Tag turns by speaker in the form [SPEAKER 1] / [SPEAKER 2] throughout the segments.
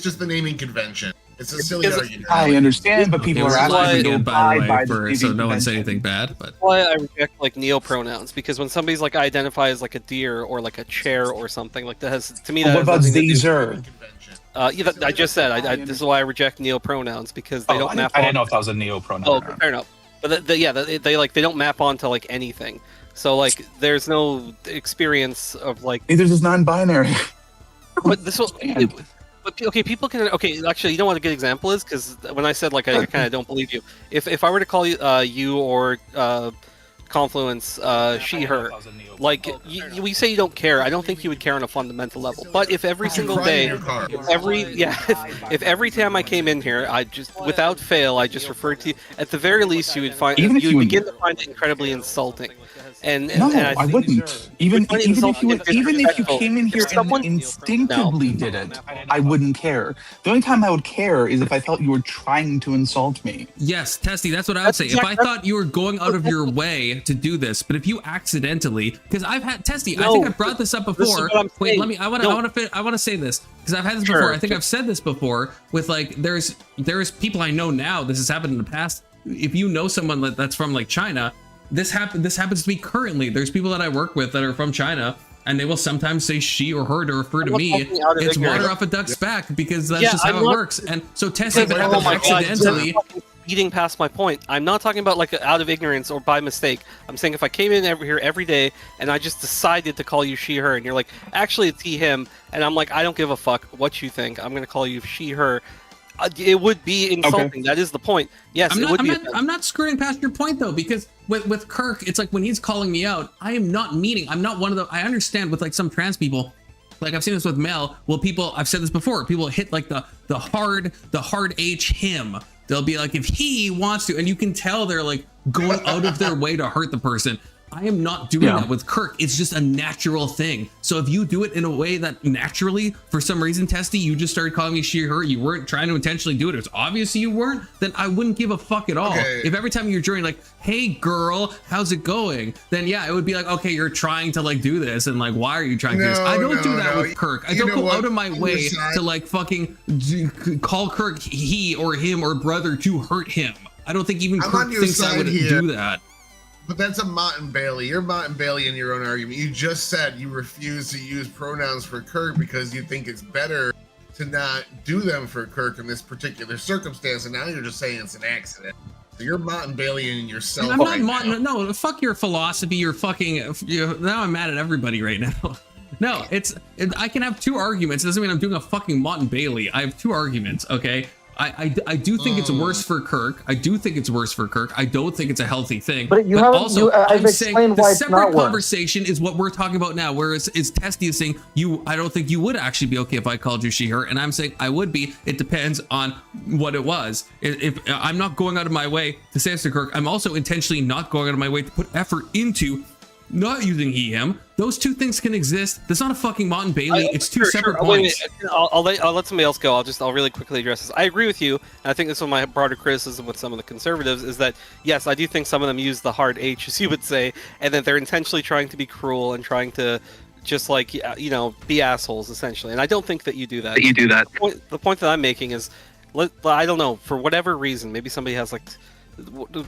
[SPEAKER 1] just the naming convention. It's a silly argument.
[SPEAKER 2] I understand, but people are asking to abide by the
[SPEAKER 3] so no one say anything bad. But
[SPEAKER 4] why I reject like neo-pronouns, because when somebody's like identifies as like a deer or like a chair or something like that, has to me that.
[SPEAKER 2] What about Zer?
[SPEAKER 4] Yeah, I just said this is why I reject neo-pronouns, because they don't map.
[SPEAKER 2] I didn't know if that was a neo-pronoun.
[SPEAKER 4] Oh, fair enough. But they don't map onto like anything. So like there's no experience of like.
[SPEAKER 2] Neither is non-binary.
[SPEAKER 4] But this will. But okay, people can. Okay, actually, you know what a good example is? Because when I said like I kind of don't believe you. If I were to call you you or Confluence she her, like you say you don't care. I don't think you would care on a fundamental level. But if every single day, if every time I came in here, I just without fail, I just referred to you. At the very least, you would find you would begin to find it incredibly insulting. And
[SPEAKER 2] I wouldn't. Even if you came in here and instinctively did it, I wouldn't care. The only time I would care is if I felt you were trying to insult me.
[SPEAKER 3] Yes, Testy, that's what I would say. If I thought you were going out of your way to do this, but if you accidentally, because I've had Testy, I think I brought this up before. Wait, let me. I want to say this because I've had this before. I think I've said this before with like there's people I know now. This has happened in the past. If you know someone that's from like China. This happens to me currently. There's people that I work with that are from China, and they will sometimes say she or her to refer to me. It's water off a duck's back because that's just how it works. And so Tessie, accidentally
[SPEAKER 4] speeding past my point. I'm not talking about like out of ignorance or by mistake. I'm saying if I came in here every day and I just decided to call you she her, and you're like, actually it's he him, and I'm like, I don't give a fuck what you think. I'm gonna call you she her. It would be insulting. Okay. That is the point. Yes,
[SPEAKER 3] I'm not skirting past your point though, because with Kirk, it's like when he's calling me out, I'm not one of the. I understand with like some trans people, like I've seen this with Mel. Well, I've said this before. People hit like the hard H him. They'll be like, if he wants to, and you can tell they're like going out of their way to hurt the person. I am not doing that with Kirk. It's just a natural thing. So if you do it in a way that naturally, for some reason, Testy, you just started calling me she, her, you weren't trying to intentionally do it. It's obvious you weren't, then I wouldn't give a fuck at all. Okay. If every time you're joining like, hey girl, how's it going? Then yeah, it would be like, okay, you're trying to like do this. And like, why are you trying to do this? I don't do that with Kirk. I don't go out of my way to like fucking call Kirk he or him or brother to hurt him. I don't think even Kirk thinks I would do that.
[SPEAKER 1] But that's a Mott and Bailey. You're Mott and Bailey in your own argument. You just said you refuse to use pronouns for Kirk because you think it's better to not do them for Kirk in this particular circumstance, and now you're just saying it's an accident. So you're Mott and Bailey in yourself.
[SPEAKER 3] I'm not no, fuck your philosophy. You're fucking. Now I'm mad at everybody right now. No, I can have two arguments. It doesn't mean I'm doing a fucking Mott and Bailey. I have two arguments. Okay. I do think it's worse for Kirk. I do think it's worse for Kirk. I don't think it's a healthy thing.
[SPEAKER 5] But you haven't. Also, I've explained why it's not worse. The separate
[SPEAKER 3] conversation is what we're talking about now. Whereas Testy is saying I don't think you would actually be okay if I called you she her, and I'm saying I would be. It depends on what it was. If I'm not going out of my way to say this to Kirk, I'm also intentionally not going out of my way to put effort into not using he him. Those two things can exist. That's not a fucking Mott and Bailey. It's two separate points.
[SPEAKER 4] I'll let somebody else go. I'll really quickly address this. I agree with you, and I think this is my broader criticism with some of the conservatives is that yes, I do think some of them use the hard H, as you would say, and that they're intentionally trying to be cruel and trying to just like be assholes essentially. And I don't think that you do that. The point that I'm making is, I don't know, for whatever reason, maybe somebody has like.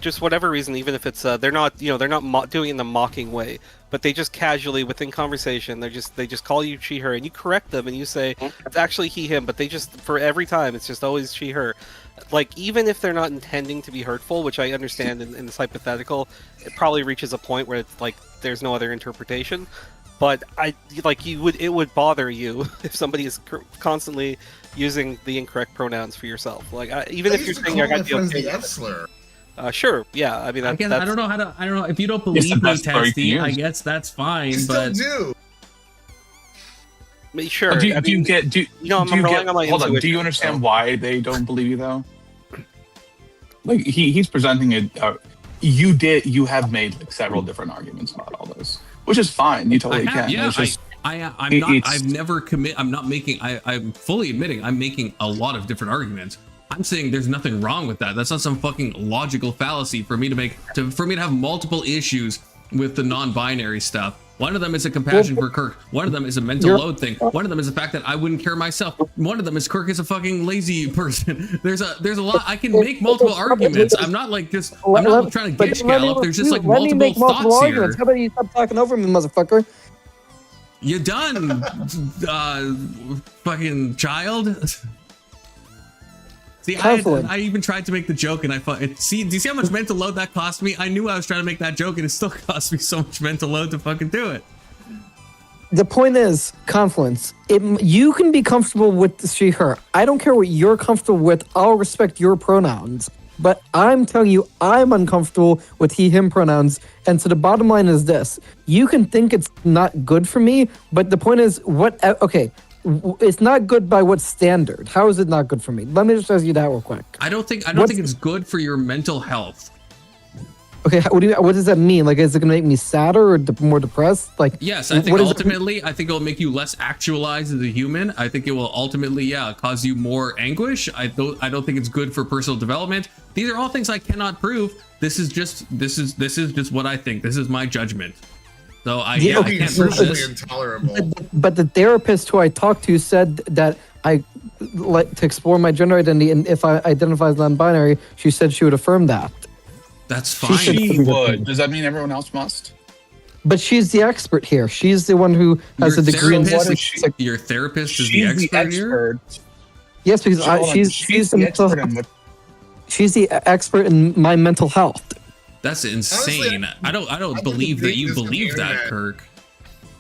[SPEAKER 4] Just whatever reason, even if it's they're not doing it in the mocking way, but they just casually within conversation they just call you she her, and you correct them and you say it's actually he him, but they just for every time it's just always she her. Like even if they're not intending to be hurtful, which I understand in this hypothetical, it probably reaches a point where it's like there's no other interpretation. But it would bother you if somebody is constantly using the incorrect pronouns for yourself. Like even if you're saying I got the okay slur. Sure. Yeah. I mean, I
[SPEAKER 3] don't know if you don't believe me, Testy. I guess that's fine. But
[SPEAKER 1] do.
[SPEAKER 4] Sure.
[SPEAKER 2] I'm relying on my intuition. Do you understand why they don't believe you though? Like he's presenting it. You have made like several different arguments about all this, which is fine. You totally can.
[SPEAKER 3] Yeah. I'm fully admitting I'm making a lot of different arguments. I'm saying there's nothing wrong with that. That's not some fucking logical fallacy for me to have multiple issues with the non-binary stuff. One of them is a compassion for Kirk. One of them is a mental load thing. One of them is the fact that I wouldn't care myself. One of them is Kirk is a fucking lazy person. There's a lot. I can make multiple arguments. I'm not like just. I'm not trying to ditch Gallop. There's just like multiple thoughts here.
[SPEAKER 5] How about you stop talking over me, motherfucker?
[SPEAKER 3] You done, fucking child. See, I even tried to make the joke, and see, do you see how much mental load that cost me? I knew I was trying to make that joke, and it still cost me so much mental load to fucking do it.
[SPEAKER 5] The point is, Confluence, you can be comfortable with she, her. I don't care what you're comfortable with. I'll respect your pronouns. But I'm telling you, I'm uncomfortable with he, him pronouns. And so the bottom line is this. You can think it's not good for me, but the point is, okay, it's not good by what standard? How is it not good for me? Let me just ask you that real quick.
[SPEAKER 3] I don't think it's good for your mental health.
[SPEAKER 5] Okay, what does that mean? Like, is it gonna make me sadder or more depressed? Like,
[SPEAKER 3] yes, I think ultimately, I think it'll make you less actualized as a human. I think it will ultimately, cause you more anguish. I don't think it's good for personal development. These are all things I cannot prove. This is just what I think. This is my judgment. So I can't prove this.
[SPEAKER 1] Intolerable.
[SPEAKER 5] But the therapist who I talked to said that I like to explore my gender identity, and if I identify as non-binary, she said she would affirm that.
[SPEAKER 3] That's fine.
[SPEAKER 2] She would. Does that mean everyone else must?
[SPEAKER 5] But she's the expert here. She's the one who has a degree in
[SPEAKER 3] Your therapist is the expert here?
[SPEAKER 5] Yes, because she's the expert in my mental health.
[SPEAKER 3] That's insane. Honestly, I don't believe that you believe that, Kirk.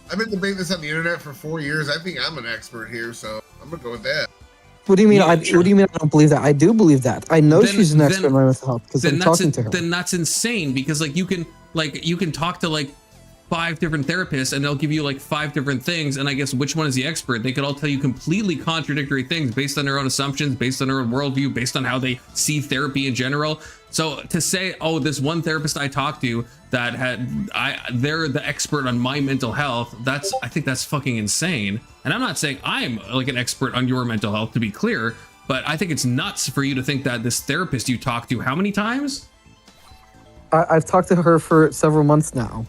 [SPEAKER 1] I've been debating this on the internet for 4 years. I think I'm an expert here, so I'm gonna go with that.
[SPEAKER 5] What do you mean? What do you mean I don't believe that? I do believe that. I know she's an expert in my mental health because I'm talking to her.
[SPEAKER 3] Then that's insane because you can talk to like 5 different therapists and they'll give you like 5 different things, and I guess which one is the expert? They could all tell you completely contradictory things based on their own assumptions, based on their own worldview, based on how they see therapy in general. So to say, oh, this one therapist I talked to they're the expert on my mental health, I think that's fucking insane. And I'm not saying I'm like an expert on your mental health, to be clear, but I think it's nuts for you to think that this therapist you talked to, how many times?
[SPEAKER 5] I've talked to her for several months now.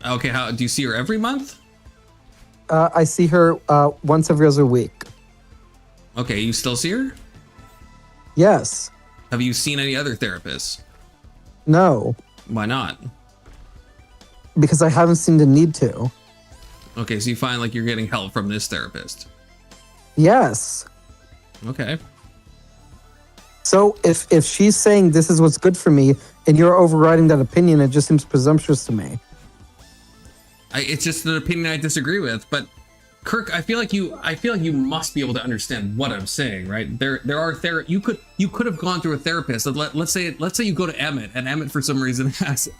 [SPEAKER 3] Okay, how do you see her every month?
[SPEAKER 5] I see her once every other week.
[SPEAKER 3] Okay, you still see her?
[SPEAKER 5] Yes.
[SPEAKER 3] Have you seen any other therapists?
[SPEAKER 5] No.
[SPEAKER 3] Why not?
[SPEAKER 5] Because I haven't seen the need to.
[SPEAKER 3] Okay, so you find like you're getting help from this therapist?
[SPEAKER 5] Yes.
[SPEAKER 3] Okay.
[SPEAKER 5] So if she's saying this is what's good for me and you're overriding that opinion, it just seems presumptuous to me.
[SPEAKER 3] It's just an opinion I disagree with, but Kirk, I feel like you must be able to understand what I'm saying, right? There are you could have gone through a therapist. Let's say you go to Emmett, and Emmett for some reason has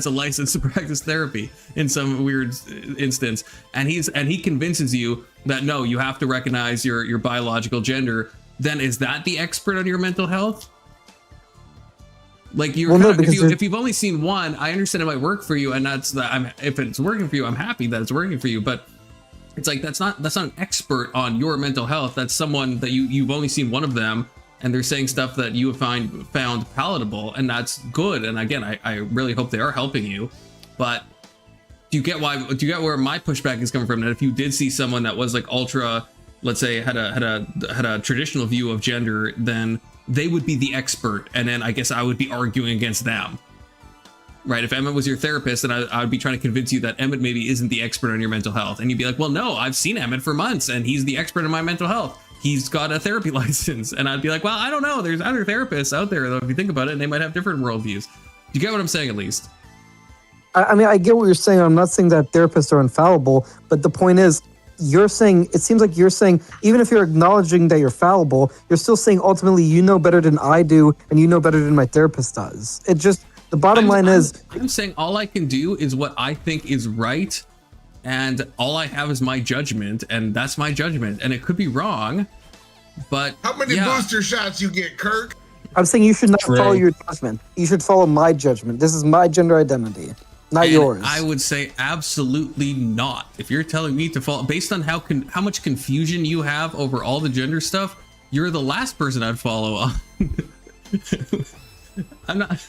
[SPEAKER 3] a license to practice therapy in some weird instance, and he convinces you that no, you have to recognize your biological gender. Then is that the expert on your mental health? Like if you've only seen one, I understand it might work for you, and if it's working for you, I'm happy that it's working for you. But it's like that's not an expert on your mental health. That's someone that you've only seen one of them, and they're saying stuff that you have found palatable, and that's good. And again, I really hope they are helping you. But do you get where my pushback is coming from? That if you did see someone that was like ultra, let's say had a traditional view of gender, then they would be the expert, and then I guess I would be arguing against them, right? If Emmett was your therapist, then I would be trying to convince you that Emmett maybe isn't the expert on your mental health, and you'd be like, well, no, I've seen Emmett for months, and he's the expert on my mental health. He's got a therapy license, and I'd be like, well, I don't know. There's other therapists out there, though, if you think about it, and they might have different worldviews. You get what I'm saying, at least?
[SPEAKER 5] I mean, I get what you're saying. I'm not saying that therapists are infallible, but the point is, it seems like you're saying, even if you're acknowledging that you're fallible, you're still saying ultimately you know better than I do and you know better than my therapist does. It just, the bottom line is...
[SPEAKER 3] I'm saying all I can do is what I think is right, and all I have is my judgment, and that's my judgment, and it could be wrong, but...
[SPEAKER 1] How many booster shots you get, Kirk?
[SPEAKER 5] I'm saying you should not follow your judgment. You should follow my judgment. This is my gender identity. Not yours.
[SPEAKER 3] I would say absolutely not. If you're telling me to follow, based on how much confusion you have over all the gender stuff, you're the last person I'd follow on. I'm not.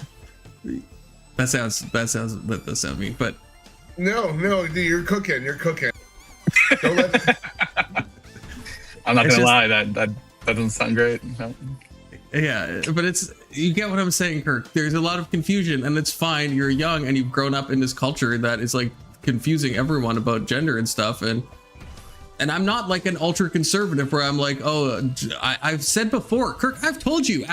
[SPEAKER 3] That sounds mean, but
[SPEAKER 1] No, dude, you're cooking. Don't let
[SPEAKER 2] I'm not gonna lie, that doesn't sound great. No.
[SPEAKER 3] Yeah, but you get what I'm saying, Kirk. There's a lot of confusion, and it's fine. You're young and you've grown up in this culture that is like confusing everyone about gender and stuff. And I'm not like an ultra conservative where I'm like, oh, I've said before, Kirk, I've told you,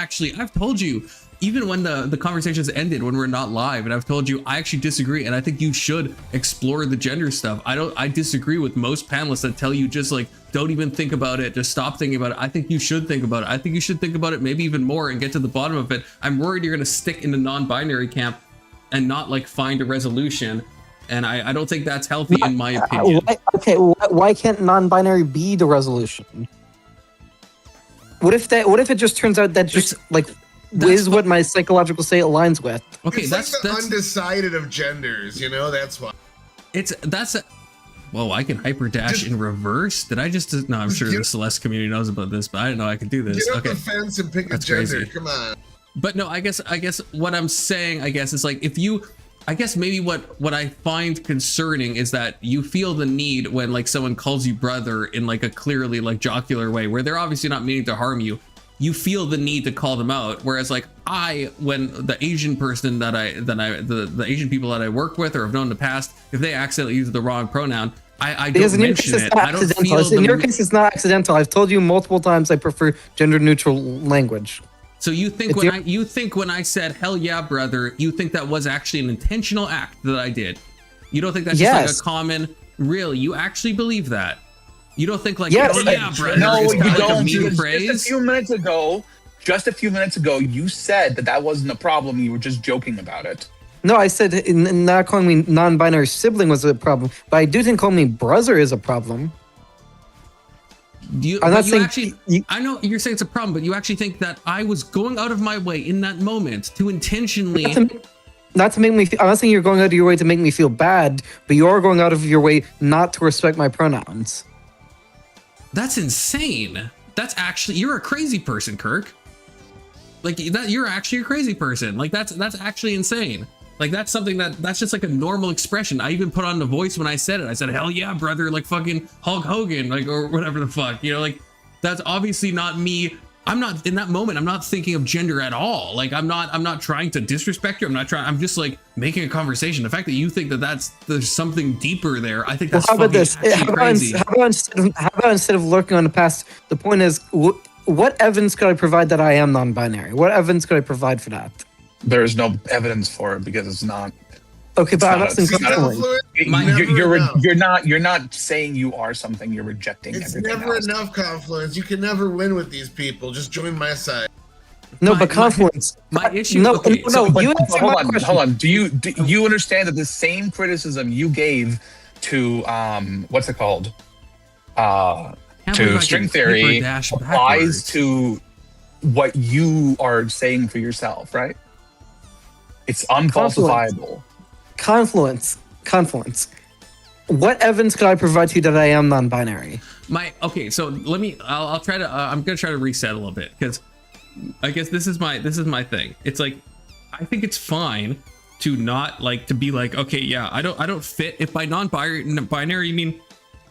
[SPEAKER 3] even when the conversations ended, when we're not live, and I've told you, I actually disagree. And I think you should explore the gender stuff. I disagree with most panelists that tell you just like, don't even think about it. Just stop thinking about it. I think you should think about it. I think you should think about it maybe even more and get to the bottom of it. I'm worried you're going to stick in the non-binary camp and not like find a resolution. And I don't think that's healthy in my opinion.
[SPEAKER 5] Why can't non-binary be the resolution? What if it just turns out that just like is what my psychological state aligns with?
[SPEAKER 3] Okay,
[SPEAKER 1] it's
[SPEAKER 3] that's
[SPEAKER 1] undecided of genders, you know, that's why.
[SPEAKER 3] Whoa, I can hyper dash in reverse? Did I just... No, I'm sure the Celeste community knows about this, but I didn't know I could do this.
[SPEAKER 1] Get off the fence and pick a gender. Crazy. Come on.
[SPEAKER 3] But no, I guess what I'm saying, is like if you... I guess maybe what I find concerning is that you feel the need when like someone calls you brother in like a clearly like jocular way where they're obviously not meaning to harm you. You feel the need to call them out. Whereas like when the Asian person the Asian people that I work with or have known in the past, if they accidentally use the wrong pronoun, I don't mention it. I don't feel
[SPEAKER 5] in your case, it's not accidental. I've told you multiple times I prefer gender neutral language.
[SPEAKER 3] So you think when I said hell yeah, brother, you think that was actually an intentional act that I did? You don't think that's just like a common? Really, you actually believe that? You don't think like hell yeah, brother?
[SPEAKER 2] No, you don't.
[SPEAKER 3] Phrase?
[SPEAKER 2] Just a few minutes ago, you said that wasn't a problem. You were just joking about it.
[SPEAKER 5] No, I said not calling me non-binary sibling was a problem, but I do think calling me brother is a problem.
[SPEAKER 3] I'm not saying I know you're saying it's a problem, but you actually think that I was going out of my way in that moment to intentionally
[SPEAKER 5] not to make me I'm not saying you're going out of your way to make me feel bad, but you are going out of your way not to respect my pronouns.
[SPEAKER 3] That's insane. That's actually, you're a crazy person, Kirk. Like that, you're actually a crazy person. Like that's actually insane. Like that's something that's just like a normal expression. I even put on the voice when I said it. I said, hell yeah, brother, like fucking Hulk Hogan, like, or whatever the fuck, you know, like that's obviously not me. I'm not in that moment. I'm not thinking of gender at all. Like I'm not trying to disrespect you. I'm just like making a conversation. The fact that you think there's something deeper there, I think that's
[SPEAKER 5] how about
[SPEAKER 3] this?
[SPEAKER 5] Crazy. How about instead of lurking on the past, the point is, what evidence could I provide that I am non-binary? What evidence could I provide for that?
[SPEAKER 2] There's no evidence for it because it's not.
[SPEAKER 5] Okay, but I'm not
[SPEAKER 2] you're not saying you are something. You're rejecting.
[SPEAKER 1] It's never enough, Confluence. You can never win with these people. Just join my side.
[SPEAKER 5] No, but Confluence.
[SPEAKER 3] My issue.
[SPEAKER 5] No.
[SPEAKER 2] Hold on. Do you understand that the same criticism you gave to what's it called? To string theory applies to what you are saying for yourself, right? It's unfalsifiable.
[SPEAKER 5] Confluence. What evidence could I provide to you that I am non-binary?
[SPEAKER 3] So I'll try to I'm gonna try to reset a little bit, because I guess this is my thing. It's like I think it's fine to not like to be like, okay, yeah, I don't fit. If by non-binary you mean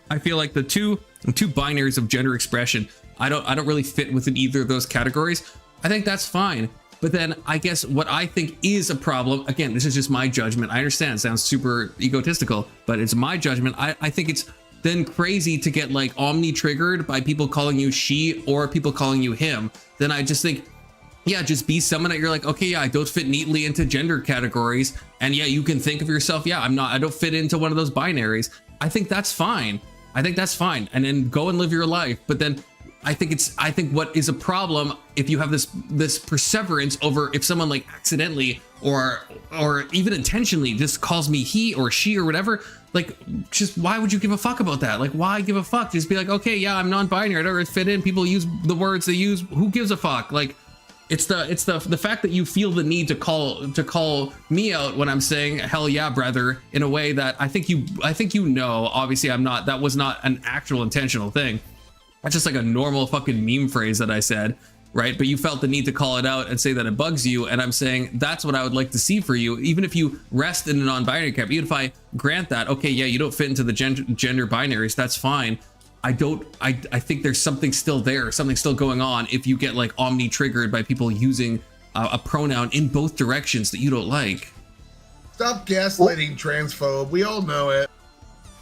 [SPEAKER 3] I feel like the two binaries of gender expression, I don't really fit within either of those categories. I think that's fine. But then I guess what I think is a problem, again, this is just my judgment. I understand it sounds super egotistical, but it's my judgment. I think it's then crazy to get like omni-triggered by people calling you she or people calling you him. Then I just think, yeah, just be someone that you're like, okay, yeah, I don't fit neatly into gender categories. And yeah, you can think of yourself, yeah, I don't fit into one of those binaries. I think that's fine. And then go and live your life. But then I think what is a problem if you have this perseverance over if someone like accidentally or even intentionally just calls me he or she or whatever, like just why would you give a fuck about that? Like why give a fuck? Just be like, okay, yeah, I'm non-binary, I don't really fit in. People use the words they use. Who gives a fuck? Like it's the fact that you feel the need to call me out when I'm saying hell yeah, brother, in a way that I think you know, obviously I'm not, that was not an actual intentional thing. That's just like a normal fucking meme phrase that I said. right? But you felt the need to call it out and say that it bugs you. And I'm saying that's what I would like to see for you. Even if you rest in a non-binary camp, even if I grant that, okay, yeah, you don't fit into the gender binaries, that's fine. I think there's something still there, something still going on if you get like omni triggered by people using a pronoun in both directions that you don't like.
[SPEAKER 1] Stop gaslighting transphobe. We all know it.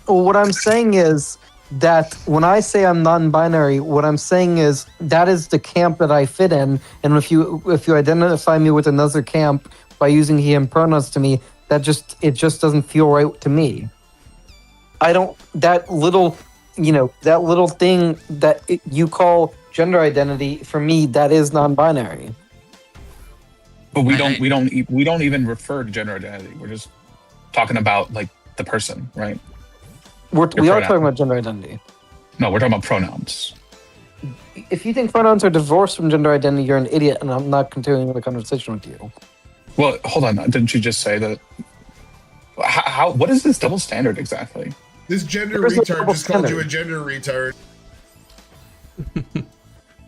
[SPEAKER 5] Well, what I'm saying is that when I say I'm non-binary, what I'm saying is that is the camp that I fit in, and if you identify me with another camp by using he him pronouns to me, it just doesn't feel right to me. That little thing that you call gender identity, for me, that is non-binary.
[SPEAKER 2] But we don't even refer to gender identity. We're just talking about like the person, right?
[SPEAKER 5] We are talking about gender identity.
[SPEAKER 2] No, we're talking about pronouns.
[SPEAKER 5] If you think pronouns are divorced from gender identity, you're an idiot, and I'm not continuing the conversation with you.
[SPEAKER 2] Well, hold on. Didn't you just say that? How? What is this double standard exactly?
[SPEAKER 1] This gender retard just called you a gender retard.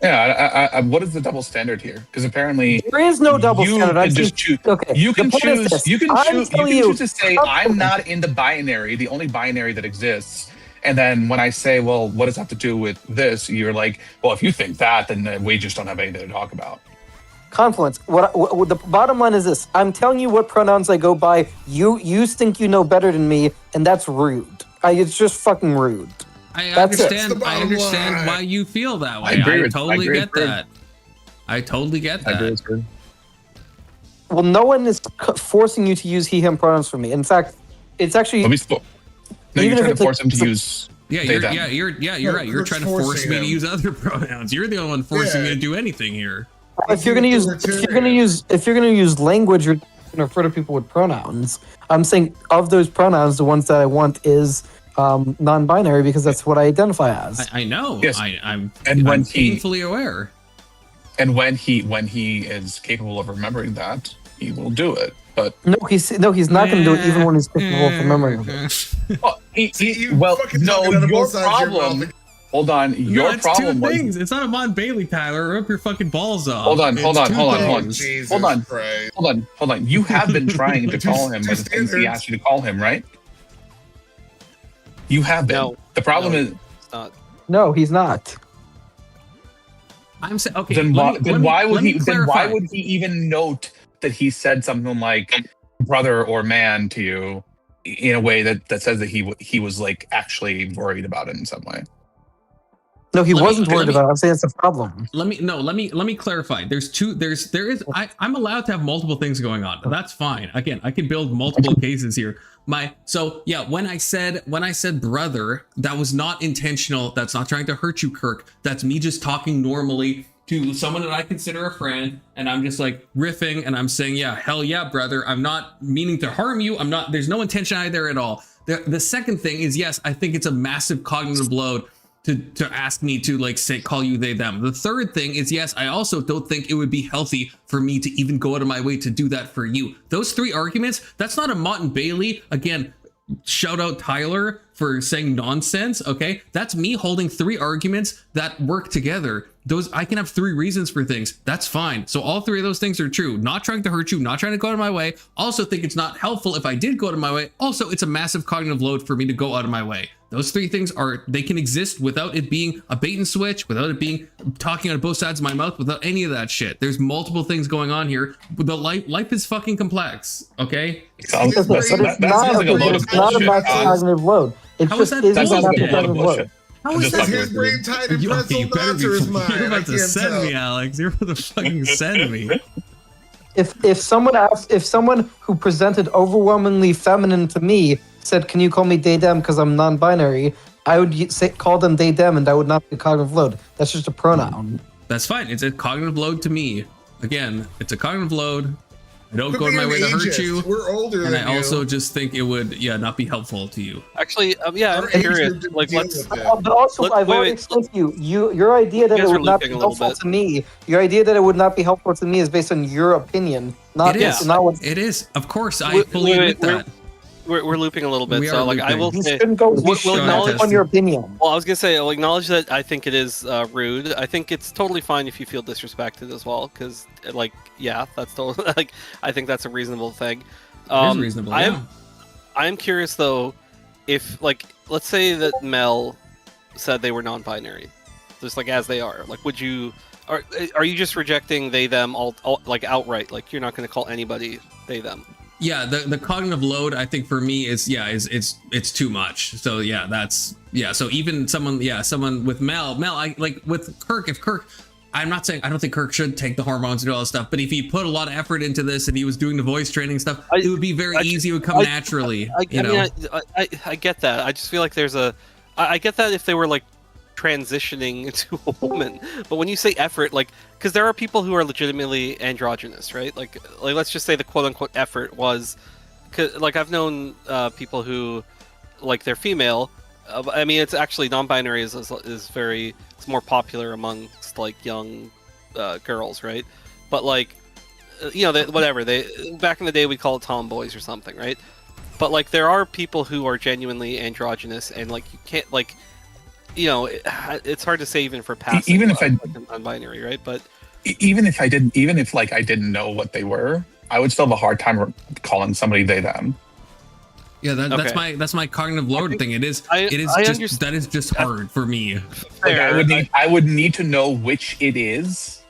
[SPEAKER 2] Yeah, what is the double standard here? Because apparently
[SPEAKER 5] there is no double standard.
[SPEAKER 2] You can choose to say I'm not in the binary, the only binary that exists. And then when I say, well, what does that have to do with this? You're like, well, if you think that, then we just don't have anything to talk about.
[SPEAKER 5] Confluence. What the bottom line is this: I'm telling you what pronouns I go by. You think you know better than me, and that's rude. It's just fucking rude.
[SPEAKER 3] I understand why you feel that way. I totally get that. I totally get that.
[SPEAKER 5] Well, no one is forcing you to use he, him pronouns for me. In fact, it's actually...
[SPEAKER 2] you're trying to force him to use...
[SPEAKER 3] You're right. You're trying to force me to use other pronouns. You're the only one forcing me to do anything here.
[SPEAKER 5] If you're gonna use language, you're gonna refer to people with pronouns. I'm saying of those pronouns, the ones that I want is non-binary because that's what I identify as.
[SPEAKER 3] I know.
[SPEAKER 2] Yes.
[SPEAKER 3] I'm painfully aware.
[SPEAKER 2] And when he is capable of remembering that, he will do it. But
[SPEAKER 5] he's not going to do it even when he's capable of remembering it.
[SPEAKER 2] Your problem. Hold on, your problem was
[SPEAKER 3] things. It's not a Mon Bailey, Tyler. Rip your fucking balls off.
[SPEAKER 2] Hold on.
[SPEAKER 1] Jesus
[SPEAKER 2] Hold on. You have been trying to call him by the things he asked you to call him, right? You have been.
[SPEAKER 4] No,
[SPEAKER 2] the problem is
[SPEAKER 4] not.
[SPEAKER 5] No, he's not.
[SPEAKER 3] I'm saying okay.
[SPEAKER 2] Then why would he even note that he said something like brother or man to you in a way that says that he was like actually worried about it in some way?
[SPEAKER 5] No, he wasn't worried about it. I'm saying it's a problem.
[SPEAKER 3] Let me clarify. I'm allowed to have multiple things going on. That's fine. Again, I can build multiple cases here. When I said brother, that was not intentional. That's not trying to hurt you, Kirk. That's me just talking normally to someone that I consider a friend, and I'm just like riffing and I'm saying, yeah, hell yeah, brother. I'm not meaning to harm you. There's no intention there at all. The second thing is, yes, I think it's a massive cognitive load to ask me to call you they them. The third thing is, yes, I also don't think it would be healthy for me to even go out of my way to do that for you. Those three arguments, that's not a Mott and Bailey. Again, shout out Tyler for saying nonsense. Okay, that's me holding three arguments that work together. I can have three reasons for things. That's fine. So all three of those things are true. Not trying to hurt you, not trying to go out of my way. Also think it's not helpful if I did go out of my way. Also, it's a massive cognitive load for me to go out of my way. Those three things they can exist without it being a bait and switch, without it being talking out of both sides of my mouth, without any of that shit. There's multiple things going on here. The life is fucking complex. Okay.
[SPEAKER 2] That sounds like a load of bullshit.
[SPEAKER 5] It's not a massive cognitive load. It's just isn't a massive cognitive load.
[SPEAKER 3] How is that?
[SPEAKER 1] His brain tied in pretzel knots or his mind?
[SPEAKER 3] You're about to send me, Alex. You're about to fucking send me.
[SPEAKER 5] If someone who presented overwhelmingly feminine to me said, "Can you call me they them because I'm non-binary?" I would call them they them, and that would not be a cognitive load. That's just a pronoun.
[SPEAKER 3] That's fine. It's a cognitive load to me. Again, it's a cognitive load. I don't go in my way to hurt you.
[SPEAKER 1] We're older
[SPEAKER 3] and
[SPEAKER 1] than
[SPEAKER 3] I also just think it would, not be helpful to you.
[SPEAKER 4] Actually, I'm curious.
[SPEAKER 5] But also, I've already explained to you, your idea that it would not be helpful to me. Your idea that it would not be helpful to me is based on your opinion, not
[SPEAKER 3] it is.
[SPEAKER 5] Not what
[SPEAKER 3] it is. Of course, I fully admit that.
[SPEAKER 4] we're looping a little bit.
[SPEAKER 3] We
[SPEAKER 4] So
[SPEAKER 3] are
[SPEAKER 4] like I
[SPEAKER 3] looping.
[SPEAKER 4] will
[SPEAKER 5] You
[SPEAKER 4] say,
[SPEAKER 5] shouldn't go
[SPEAKER 4] we'll
[SPEAKER 3] acknowledge-
[SPEAKER 5] on your opinion.
[SPEAKER 4] well, I was gonna say I'll acknowledge that I think it is rude. I think it's totally fine if you feel disrespected as well, because like yeah, that's totally like I think that's a reasonable thing.
[SPEAKER 3] It is reasonable. Yeah.
[SPEAKER 4] I'm curious though, if like let's say that Mel said they were non-binary, just like as they are, like would you are you just rejecting they them all like outright? Like you're not going to call anybody they them?
[SPEAKER 3] Yeah, the cognitive load I think for me is it's too much. So yeah, that's so even someone with Mel I like with Kirk, if Kirk, I'm not saying I don't think Kirk should take the hormones and do all this stuff, but if he put a lot of effort into this and he was doing the voice training stuff, it would be very easy. It would come naturally.
[SPEAKER 4] I get that. I just feel like there's I get that if they were like transitioning into a woman, but when you say effort, like, because there are people who are legitimately androgynous, right? Like let's just say the quote unquote effort was, like I've known people who, like they're female. I mean, it's actually non-binary is very, it's more popular amongst like young girls, right? But like, you know, whatever they back in the day we call it tomboys or something, right? But like there are people who are genuinely androgynous, and like you can't like. You know, it's hard to say even for past,
[SPEAKER 2] even if I
[SPEAKER 4] non-binary, right? But
[SPEAKER 2] even if I didn't know what they were, I would still have a hard time calling somebody they them.
[SPEAKER 3] Yeah, that's my cognitive load thing. That is just hard for me.
[SPEAKER 2] Like I would need to know which it is,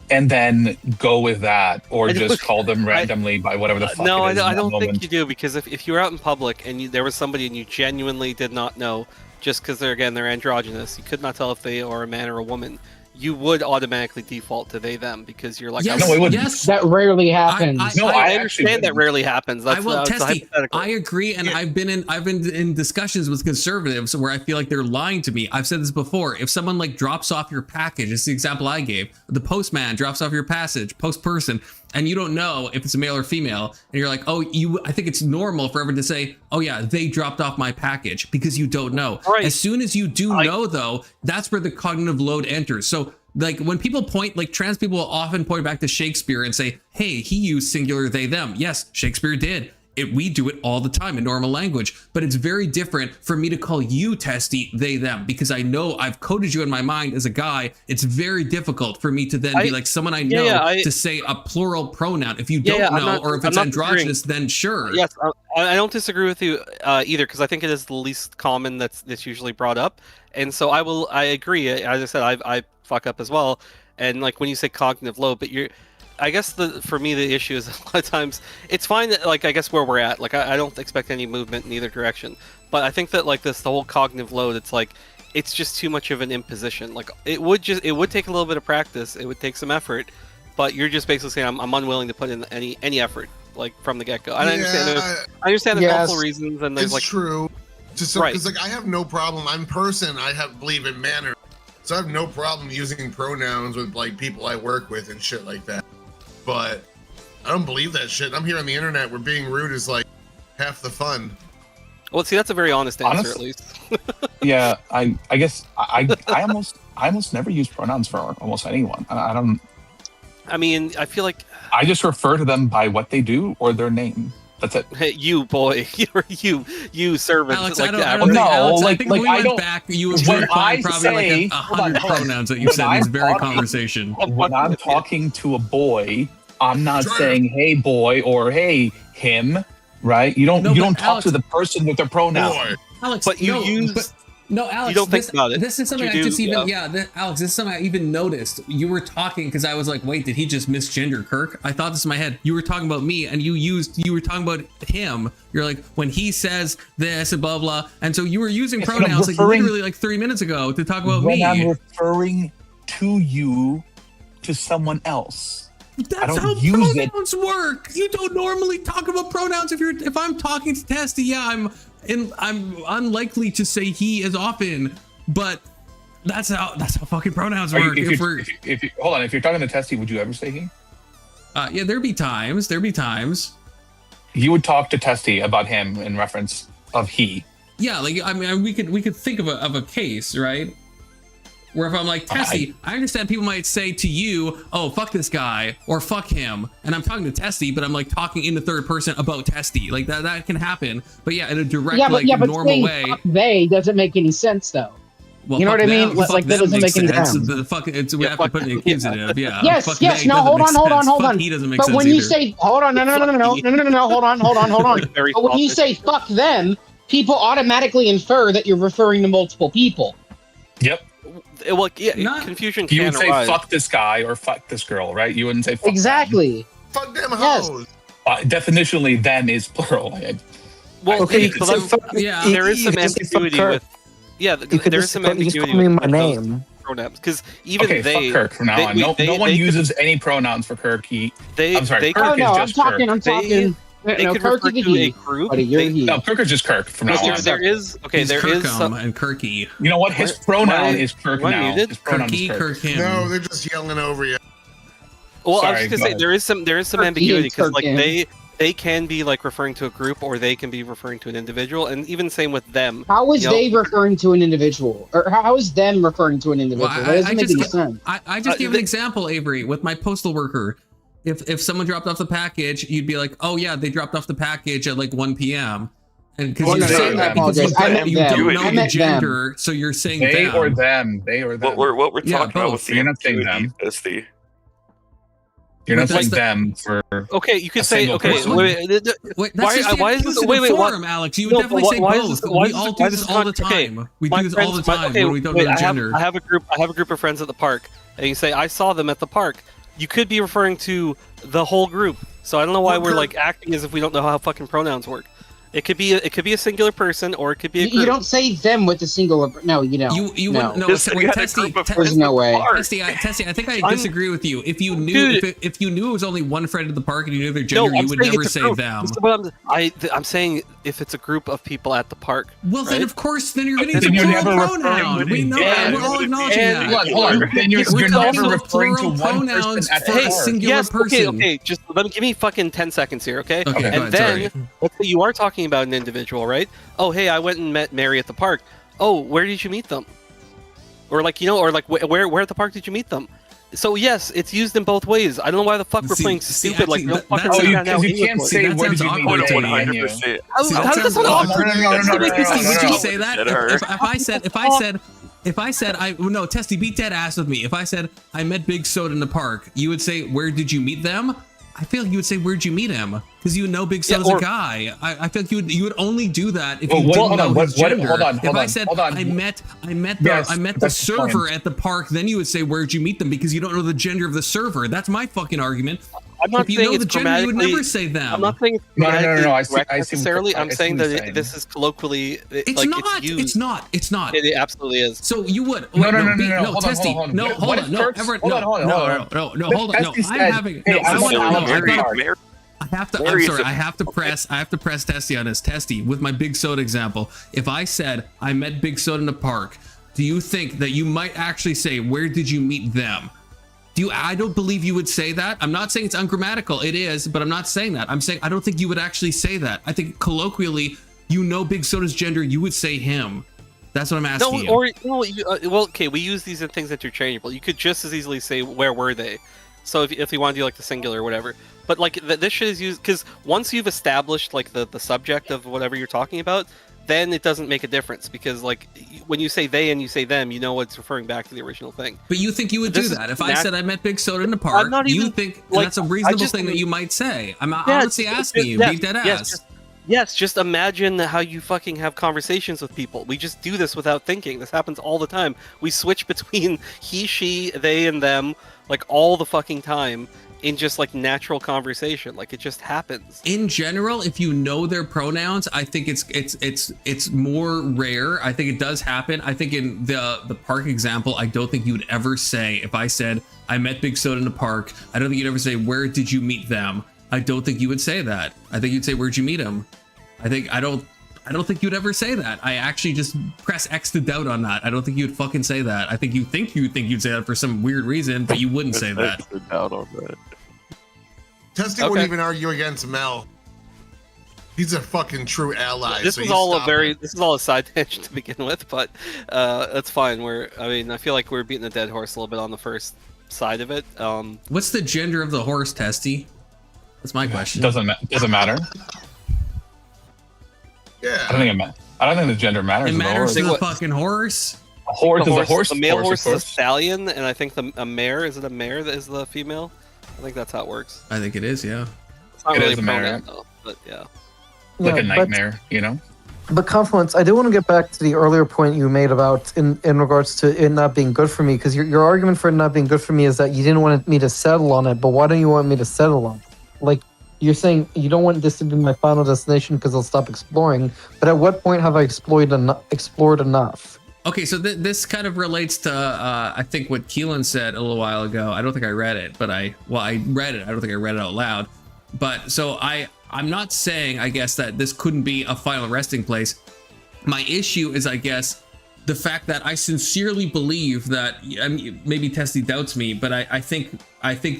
[SPEAKER 2] and then go with that, or just call them randomly by whatever the fuck.
[SPEAKER 4] No,
[SPEAKER 2] it is
[SPEAKER 4] I don't think you do, because if you were out in public and there was somebody and you genuinely did not know. Just because they're androgynous, you could not tell if they are a man or a woman. You would automatically default to they them because you're like,
[SPEAKER 3] yes,
[SPEAKER 2] no, it wouldn't.
[SPEAKER 3] Yes.
[SPEAKER 5] That rarely happens.
[SPEAKER 4] I understand that rarely happens. That's
[SPEAKER 3] Testy. I agree, and I've been in discussions with conservatives where I feel like they're lying to me. I've said this before. If someone like drops off your package, it's the example I gave. The postman drops off your post person, and you don't know if it's a male or female, and you're like, I think it's normal for everyone to say, oh yeah, they dropped off my package, because you don't know.
[SPEAKER 4] Right.
[SPEAKER 3] As soon as you know, though, that's where the cognitive load enters. So like when people point, like trans people will often point back to Shakespeare and say, hey, he used singular they them. Yes, Shakespeare did. We do it all the time in normal language, but it's very different for me to call you, Testy, they them, because I know I've coded you in my mind as a guy. It's very difficult for me to then be like someone I know to say a plural pronoun. If you don't know, or if it's androgynous, then sure.
[SPEAKER 4] Yes, I don't disagree with you either, because I think it is the least common that's usually brought up, and so I agree. As I said, I fuck up as well, and like when you say cognitive load, but I guess for me the issue is a lot of times it's fine that like I guess where we're at, like I don't expect any movement in either direction, but I think that like the whole cognitive load, it's like it's just too much of an imposition. Like it would take a little bit of practice, it would take some effort, but you're just basically saying I'm unwilling to put in any effort like from the get-go. And I understand there's multiple reasons, and there's
[SPEAKER 1] it's
[SPEAKER 4] like
[SPEAKER 1] true. Just because like I have no problem. I'm person. I believe in manners, so I have no problem using pronouns with like people I work with and shit like that. But I don't believe that shit. I'm here on the internet where being rude is like half the fun.
[SPEAKER 4] Well, see, that's a very honest answer, at least.
[SPEAKER 2] Yeah, I guess I almost never use pronouns for almost anyone. I don't.
[SPEAKER 4] I mean, I feel like
[SPEAKER 2] I just refer to them by what they do or their name. That's it.
[SPEAKER 4] Hey, you boy, you servant.
[SPEAKER 3] Alex,
[SPEAKER 4] like
[SPEAKER 3] I think when we went back, you would find probably
[SPEAKER 2] say,
[SPEAKER 3] like 100 pronouns that you said in this very conversation.
[SPEAKER 2] When I'm talking to a boy, I'm not saying "Hey boy" or "Hey him," right? You don't talk
[SPEAKER 3] Alex,
[SPEAKER 2] to the person with their pronoun.
[SPEAKER 1] Boy.
[SPEAKER 3] Alex,
[SPEAKER 4] but you use.
[SPEAKER 3] No, Alex,
[SPEAKER 4] you don't think about it.
[SPEAKER 3] This is something Alex, this is something I even noticed. You were talking because I was like, wait, did he just misgender Kirk? I thought this in my head. You were talking about me, and you were talking about him. You're like, when he says this and blah, blah. And so you were using pronouns like literally like 3 minutes ago to talk about me.
[SPEAKER 2] I'm referring to you to someone else.
[SPEAKER 3] That's how pronouns work. You don't normally talk about pronouns if I'm talking to Testy. Yeah, I'm unlikely to say he as often, but that's how fucking pronouns work.
[SPEAKER 2] If you're talking to Testy, would you ever say he?
[SPEAKER 3] Yeah, there'd be times.
[SPEAKER 2] You would talk to Testy about him in reference of he.
[SPEAKER 3] Yeah, like I mean, we could think of a case, right? Where if I'm like, Tessie, I understand people might say to you, oh, fuck this guy or fuck him. And I'm talking to Tessie, but I'm like talking in the third person about Tessie. Like that can happen. But yeah, in a direct, normal way.
[SPEAKER 6] Fuck they doesn't make any sense though.
[SPEAKER 3] Well,
[SPEAKER 6] you know what I mean? Like that doesn't make any sense.
[SPEAKER 3] We have to put an accusative. Yeah.
[SPEAKER 6] Yes. No, hold on.
[SPEAKER 3] He doesn't make
[SPEAKER 6] but
[SPEAKER 3] sense
[SPEAKER 6] when you
[SPEAKER 3] either.
[SPEAKER 6] say, hold on, no, hold on. But when you say fuck them, people automatically infer that you're referring to multiple people.
[SPEAKER 2] Yep.
[SPEAKER 4] Well, yeah, confusion can
[SPEAKER 2] You would say
[SPEAKER 4] arise.
[SPEAKER 2] fuck this guy or fuck this girl, right? You wouldn't say fuck
[SPEAKER 6] exactly.
[SPEAKER 2] them.
[SPEAKER 1] Fuck them hoes.
[SPEAKER 2] Definitionally, them is plural.
[SPEAKER 4] Well,
[SPEAKER 5] Okay,
[SPEAKER 4] so there is some ambiguity with. Yeah, there is some ambiguity with
[SPEAKER 5] my name.
[SPEAKER 4] pronouns because even
[SPEAKER 2] okay,
[SPEAKER 4] they.
[SPEAKER 2] Fuck Kirk from now on. No one uses any pronouns for Kirk. I'm sorry. Kirk is just Kirk.
[SPEAKER 6] I'm talking.
[SPEAKER 4] They could refer to a group.
[SPEAKER 2] No, Kirk is just Kirk from now on.
[SPEAKER 4] There is some
[SPEAKER 3] and Kirky.
[SPEAKER 2] You know what? His pronoun is Kirk now. His pronoun is Kirk.
[SPEAKER 3] Kirk.
[SPEAKER 1] No, they're just yelling over you.
[SPEAKER 4] Well, I was just gonna say there is some ambiguity because like they can be like referring to a group or they can be referring to an individual, and even same with them.
[SPEAKER 6] How is they referring to an individual, or how is them referring to an individual? That doesn't make any sense.
[SPEAKER 3] I just give an example, Avery, with my postal worker. If someone dropped off the package, you'd be like, oh yeah, they dropped off the package at like 1 p.m. And because you're saying that because you don't know the gender, so you're saying
[SPEAKER 2] they or them.
[SPEAKER 7] What we're talking about with
[SPEAKER 2] you're not saying them. You're not saying them for.
[SPEAKER 4] Okay, you could say okay.
[SPEAKER 3] Wait, why is this form, Alex? You would definitely say both. We all do this all the time. We do this all the time when we don't know the gender.
[SPEAKER 4] I have a group of friends at the park, and you say I saw them at the park. You could be referring to the whole group. So I don't know why we're like acting as if we don't know how fucking pronouns work. It could be a singular person, or it could be a group.
[SPEAKER 6] You don't say them with a singular. No, you don't.
[SPEAKER 3] You wouldn't know.
[SPEAKER 6] There's no way.
[SPEAKER 3] Tessie, I think I disagree with you. If you knew, if you knew it was only one friend at the park and you knew their gender, you would never say them.
[SPEAKER 4] I'm saying if it's a group of people at the park.
[SPEAKER 3] Well, then of course, then you're going to use a plural pronoun. We know that. We're all acknowledging that.
[SPEAKER 2] Hold on. Then you're never referring to one
[SPEAKER 3] pronouns
[SPEAKER 2] person
[SPEAKER 3] for a singular person.
[SPEAKER 4] Okay. Just give me fucking 10 seconds here, okay? And then let's say you are talking about an individual, right? Oh, hey, I went and met Mary at the park. Oh, where did you meet them? Or like, where at the park did you meet them? So yes, it's used in both ways. I don't know why the fuck we're playing stupid like no fucking
[SPEAKER 2] you can't say where did you meet
[SPEAKER 7] 100%.
[SPEAKER 4] How does that sound awkward?
[SPEAKER 3] Would you say that? If I said Testy, be dead ass with me. If I said I met Big Soda in the park, you would say, where did you meet them? I feel like you would say, where'd you meet him? Because you know Big Soda's a guy. I feel like you would only do that if you didn't know his gender. If I said I met the server at the park, then you would say, where'd you meet them? Because you don't know the gender of the server. That's my fucking argument.
[SPEAKER 4] I'm not
[SPEAKER 3] if you
[SPEAKER 4] saying
[SPEAKER 3] know the gender, you would never say them.
[SPEAKER 4] I'm not saying
[SPEAKER 2] no. I
[SPEAKER 4] necessarily. I'm saying that this is colloquially.
[SPEAKER 3] It's not. It's not. It's not.
[SPEAKER 4] It absolutely is.
[SPEAKER 3] So you would.
[SPEAKER 2] No,
[SPEAKER 3] Testy. No, hold on. No, Everett. No, hold on. No, I'm having. I have to. I'm sorry. I have to press Testy on this. Testy, with my Big Soda example. If I said I met Big Soda in the park, do you think that you might actually say, where did you meet them? I don't believe you would say that. I'm not saying it's ungrammatical. It is, but I'm not saying that. I'm saying I don't think you would actually say that. I think colloquially, Big Soda's gender, you would say him. That's what I'm asking
[SPEAKER 4] well, okay, we use these things interchangeable. You could just as easily say, where were they? So if you want to do like the singular or whatever. But like this shit is used, because once you've established like the subject of whatever you're talking about, then it doesn't make a difference, because like when you say they and you say them, you know it's referring back to the original thing.
[SPEAKER 3] But you think you would do that if I said I met Big Soda in the park? You think that's a reasonable thing that you might say? I'm honestly asking you, be dead ass.
[SPEAKER 4] Yes, just imagine how you fucking have conversations with people. We just do this without thinking. This happens all the time. We switch between he, she, they, and them like all the fucking time in just like natural conversation. Like it just happens.
[SPEAKER 3] In general, if you know their pronouns, I think it's more rare. I think it does happen. I think in the park example, I don't think you would ever say, if I said I met Big Soda in the park, I don't think you'd ever say, where did you meet them? I don't think you would say that. I think you'd say, where'd you meet him? I don't think you'd ever say that. I actually just press X to doubt on that. I don't think you'd fucking say that. I think you'd say that for some weird reason, but you wouldn't say that.
[SPEAKER 1] Testy wouldn't even argue against Mel. He's a fucking true ally.
[SPEAKER 4] This is all a side tangent to begin with, but that's fine. I feel like we're beating a dead horse a little bit on the first side of it.
[SPEAKER 3] What's the gender of the horse, Testy? That's my question.
[SPEAKER 2] Doesn't matter.
[SPEAKER 1] Yeah.
[SPEAKER 2] I don't think the gender matters.
[SPEAKER 3] It matters to
[SPEAKER 2] the
[SPEAKER 3] the fucking horse.
[SPEAKER 2] A horse is a horse.
[SPEAKER 4] The male horse is a stallion, and I think a mare is it a mare that is the female? I think that's how it works.
[SPEAKER 3] I think it is, yeah.
[SPEAKER 4] It's not
[SPEAKER 2] It
[SPEAKER 4] really
[SPEAKER 2] is
[SPEAKER 4] a
[SPEAKER 2] a mare.
[SPEAKER 4] pronoun, though, but yeah.
[SPEAKER 2] Like a nightmare, you know.
[SPEAKER 5] But Confluence, I do want to get back to the earlier point you made about in regards to it not being good for me, because your argument for it not being good for me is that you didn't want me to settle on it. But why don't you want me to settle on it? Like, you're saying you don't want this to be my final destination because I'll stop exploring. But at what point have I explored enough?
[SPEAKER 3] Okay, so this kind of relates to I think what Keelan said a little while ago. I don't think I read it, but I read it. I don't think I read it out loud. But so I'm not saying, I guess, that this couldn't be a final resting place. My issue is, I guess, the fact that I sincerely believe that, I mean, maybe Testy doubts me, but I think,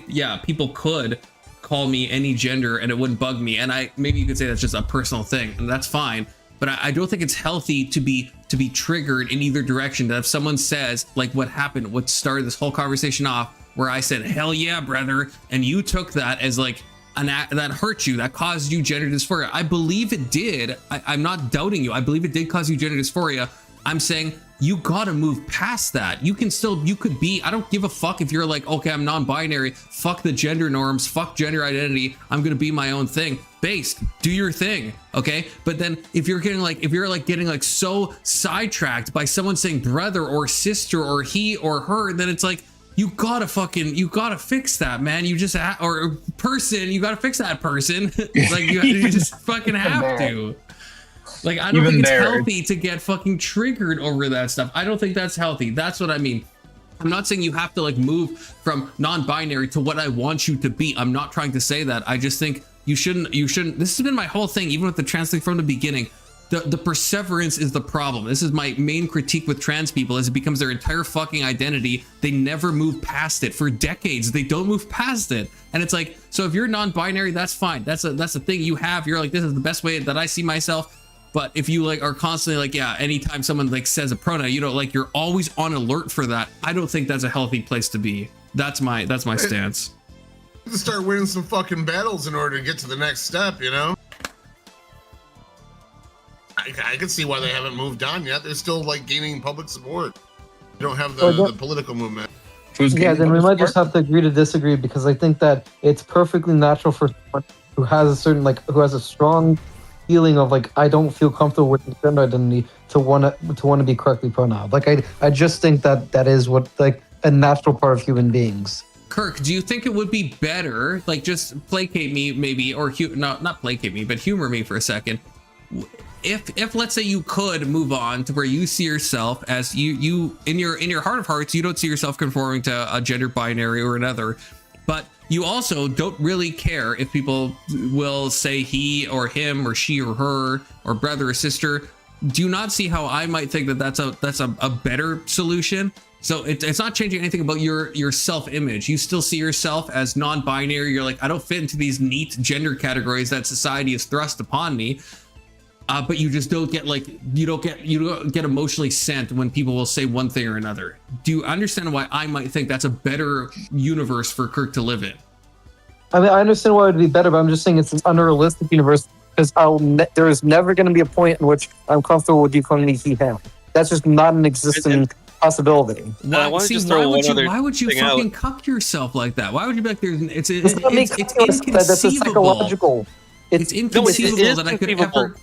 [SPEAKER 3] yeah, people could call me any gender and it wouldn't bug me. And maybe you could say that's just a personal thing, and that's fine. But I don't think it's healthy to be triggered in either direction. That if someone says, like what happened, what started this whole conversation off, where I said, hell yeah, brother, and you took that as like, that hurt you, that caused you gender dysphoria. I believe it did. I'm not doubting you. I believe it did cause you gender dysphoria. I'm saying you gotta move past that. You could be, I don't give a fuck if you're like, okay, I'm non-binary, fuck the gender norms, fuck gender identity, I'm gonna be my own thing. Based, do your thing, okay? But then if you're getting so sidetracked by someone saying brother or sister or he or her, then it's like, you gotta fix that, man. You just or person, you gotta fix that person. Like you just fucking have to. Like, I don't think it's healthy to get fucking triggered over that stuff. I don't think that's healthy. That's what I mean. I'm not saying you have to like move from non-binary to what I want you to be. I'm not trying to say that. I just think you shouldn't. This has been my whole thing, even with the trans thing from the beginning. The perseverance is the problem. This is my main critique with trans people, is it becomes their entire fucking identity. They never move past it. For decades, they don't move past it. And it's like, so if you're non-binary, that's fine. That's a thing you have. You're like, this is the best way that I see myself. But if you like are constantly like, yeah, anytime someone like says a pronoun, you know, like you're always on alert for that. I don't think that's a healthy place to be. That's my stance.
[SPEAKER 1] You have to start winning some fucking battles in order to get to the next step, you know? I can see why they haven't moved on yet. They're still like gaining public support. You don't have the political movement.
[SPEAKER 5] Yeah, then we might just have to agree to disagree, because I think that it's perfectly natural for someone who has a certain who has a strong feeling of like, I don't feel comfortable with the gender identity to want to be correctly pronounced. Like I just think that is what like a natural part of human beings.
[SPEAKER 3] Kirk, do you think it would be better, like just placate me maybe, or not placate me, but humor me for a second? If let's say you could move on to where you see yourself as you in your heart of hearts, you don't see yourself conforming to a gender binary or another, but you also don't really care if people will say he or him or she or her or brother or sister. Do you not see how I might think that that's a better solution? So it's not changing anything about your self-image. You still see yourself as non-binary. You're like, I don't fit into these neat gender categories that society has thrust upon me. But you just don't get you don't get emotionally sent when people will say one thing or another. Do you understand why I might think that's a better universe for Kirk to live in?
[SPEAKER 5] I mean, I understand why it would be better, but I'm just saying it's an unrealistic universe, because there is never going to be a point in which I'm comfortable with you calling me he, him. That's just not an existing possibility.
[SPEAKER 3] Why would you fucking cuck yourself like that? Why would you be like, it's inconceivable.
[SPEAKER 5] That's a psychological.
[SPEAKER 3] It's inconceivable that I could ever.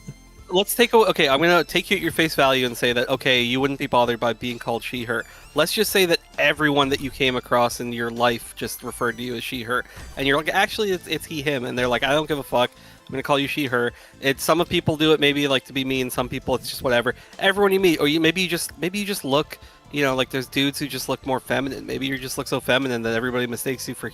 [SPEAKER 4] Let's take okay, I'm gonna take you at your face value and say that, okay, you wouldn't be bothered by being called she, her. Let's just say that everyone that you came across in your life just referred to you as she, her, and you're like, actually it's he, him, and they're like, I don't give a fuck, I'm gonna call you she, her. Some of people do it maybe like to be mean, some people it's just whatever. Everyone you meet, or maybe you just look, you know, like there's dudes who just look more feminine. Maybe you just look so feminine that everybody mistakes you for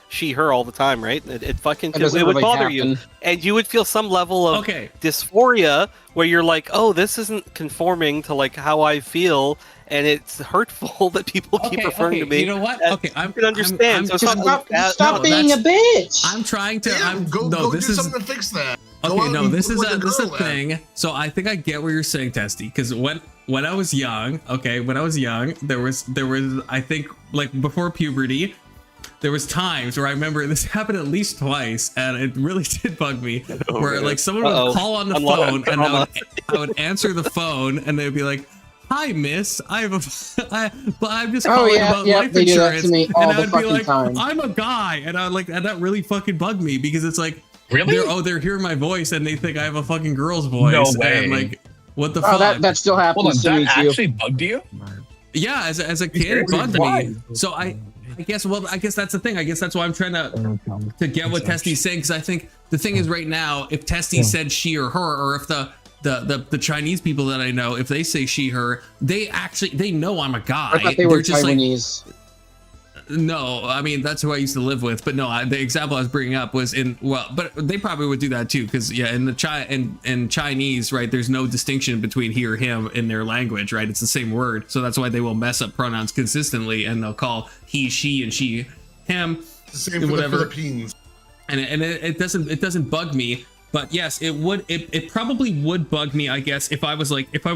[SPEAKER 4] she, her all the time, right? It would bother you, and you would feel some level of dysphoria where you're like, oh, this isn't conforming to like how I feel, and it's hurtful that people keep referring to me.
[SPEAKER 3] You know what? Okay, I
[SPEAKER 4] can understand.
[SPEAKER 6] Stop being a bitch.
[SPEAKER 3] I'm trying to.
[SPEAKER 1] Go do something to fix that.
[SPEAKER 3] Okay, no, this is a thing. So I think I get what you're saying, Testy, because when I was young, there was I think like before puberty, there was times where I remember this happened at least twice, and it really did bug me. Where like someone would call on the phone, and I would answer the phone, and they'd be like, "Hi, miss. I'm just calling about life insurance," and I would be like, "I'm a guy," and and that really fucking bugged me because it's like, really? They're hearing my voice and they think I have a fucking girl's voice. No way. And like, what the fuck?
[SPEAKER 6] That still happens to me too.
[SPEAKER 2] That actually bugged you?
[SPEAKER 3] Yeah, as a kid, it bugged me. So I guess that's the thing. I guess that's why I'm trying to get what Testy's saying, because I think the thing is right now, if Testy said she or her, or if the Chinese people that I know, if they say she, her, they know I'm a guy.
[SPEAKER 6] I thought they were just Taiwanese.
[SPEAKER 3] No, I mean, that's who I used to live with, but no, the example I was bringing up was but they probably would do that too, because in the Chinese, right, there's no distinction between he or him in their language, right? It's the same word, so that's why they will mess up pronouns consistently, and they'll call he, she, and she, him,
[SPEAKER 1] the same for whatever. The Philippines.
[SPEAKER 3] And it doesn't bug me, but yes, it probably would bug me, I guess, if I was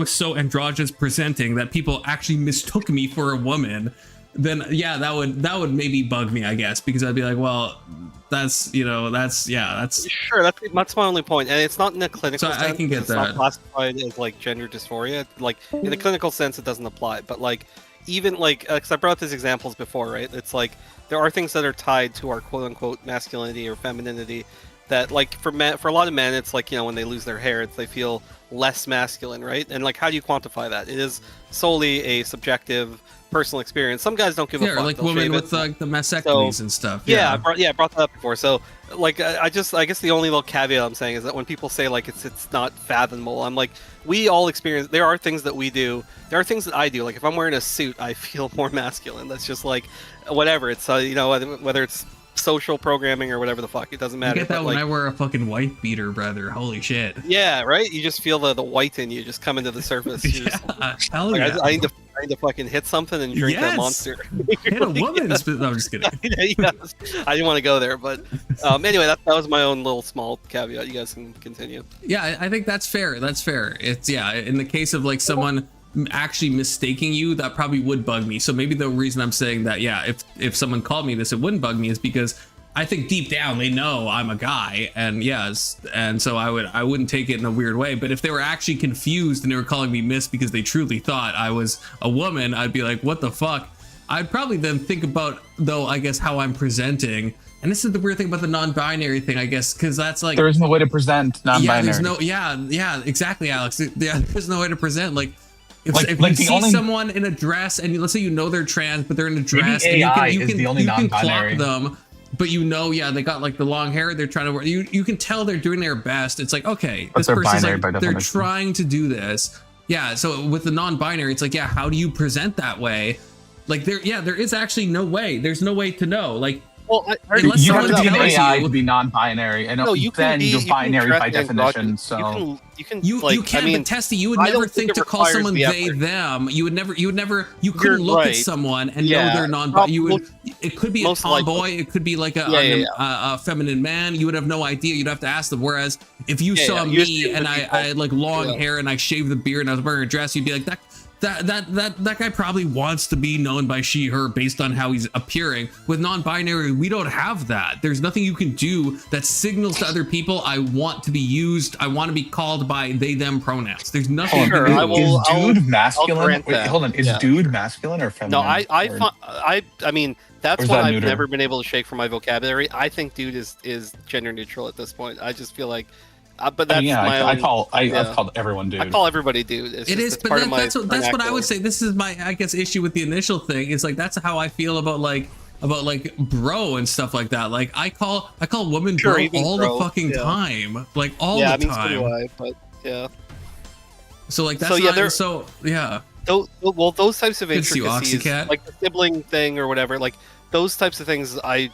[SPEAKER 3] so androgynous presenting that people actually mistook me for a woman. Then yeah, that would maybe bug me, I guess, because I'd be like, well, that's sure,
[SPEAKER 4] that's my only point, and it's not in a clinical sense.
[SPEAKER 3] I can get
[SPEAKER 4] it's
[SPEAKER 3] that.
[SPEAKER 4] Not classified as like gender dysphoria. Like in the clinical sense, it doesn't apply. But like even like, because I brought up these examples before, right? It's like there are things that are tied to our quote unquote masculinity or femininity. That like for a lot of men, it's like, when they lose their hair, they feel less masculine, right? And like, how do you quantify that? It is solely a subjective personal experience. Some guys don't give a fuck.
[SPEAKER 3] Like women with the mastectomies and stuff.
[SPEAKER 4] Yeah, I brought that up before. So like, I guess the only little caveat I'm saying is that when people say like it's not fathomable, I'm like, we all experience. There are things that we do. There are things that I do. Like if I'm wearing a suit, I feel more masculine. That's just like whatever. It's whether it's social programming or whatever the fuck, it doesn't matter.
[SPEAKER 3] You get that when I wear a fucking white beater, brother. Holy shit.
[SPEAKER 4] Yeah, right. You just feel the white in you just come into the surface.
[SPEAKER 3] Hell yeah.
[SPEAKER 4] I need to fucking hit something and drink that monster.
[SPEAKER 3] Hit a woman's. No, I'm just kidding.
[SPEAKER 4] Yes. I didn't want to go there, but anyway, that was my own little small caveat. You guys can continue.
[SPEAKER 3] Yeah, I think that's fair. That's fair. It's in the case of like someone actually mistaking you, that probably would bug me. So maybe the reason I'm saying that, if someone called me this, it wouldn't bug me, is because I think deep down they know I'm a guy, and so I wouldn't take it in a weird way. But if they were actually confused and they were calling me miss because they truly thought I was a woman, I'd be like, what the fuck? I'd probably then think about, though, I guess, how I'm presenting. And this is the weird thing about the non-binary thing, I guess, because that's like,
[SPEAKER 2] there is no way to present non-binary.
[SPEAKER 3] Exactly, Alex. There's no way to present like. If you see someone in a dress, and let's say they're trans, but they're in a dress, and you can clock them, but they got like the long hair, they're trying to wear. You can tell they're doing their best. It's like, okay, this person's like, they're trying to do this. Yeah. So with the non-binary, it's like, how do you present that way? Like there is actually no way. There's no way to know. Like,
[SPEAKER 4] well,
[SPEAKER 3] unless
[SPEAKER 2] you have
[SPEAKER 3] someone
[SPEAKER 2] to be an
[SPEAKER 3] tells
[SPEAKER 2] AI
[SPEAKER 3] you
[SPEAKER 2] to be non-binary, and then you're binary by definition. So
[SPEAKER 3] you can, but Testy, you would never think to call someone they, them. You couldn't look at someone and know they're non-binary. It could be a tomboy, it could be like a feminine man. You would have no idea. You'd have to ask them. Whereas if you saw me and I had like long hair and I shaved the beard and I was wearing a dress, you'd be like, that guy probably wants to be known by she, her based on how he's appearing. With non-binary, we don't have that. There's nothing you can do that signals to other people, I want to be used, I want to be called by they, them pronouns. There's nothing.
[SPEAKER 2] Sure, is dude masculine? Wait, hold on. Is dude masculine or feminine?
[SPEAKER 4] No, I mean, that's what I've never been able to shake from my vocabulary. I think dude is gender neutral at this point. I just feel like, but that's I've
[SPEAKER 2] called everyone dude.
[SPEAKER 4] I call everybody dude.
[SPEAKER 3] That's what I would say. This is my, I guess, issue with the initial thing. Is like, that's how I feel about like bro and stuff like that. Like I call women bro all the fucking time. Like all the time.
[SPEAKER 4] So do I, but yeah.
[SPEAKER 3] So like that's
[SPEAKER 4] well, those types of intricacies, like the sibling thing or whatever, like those types of things, I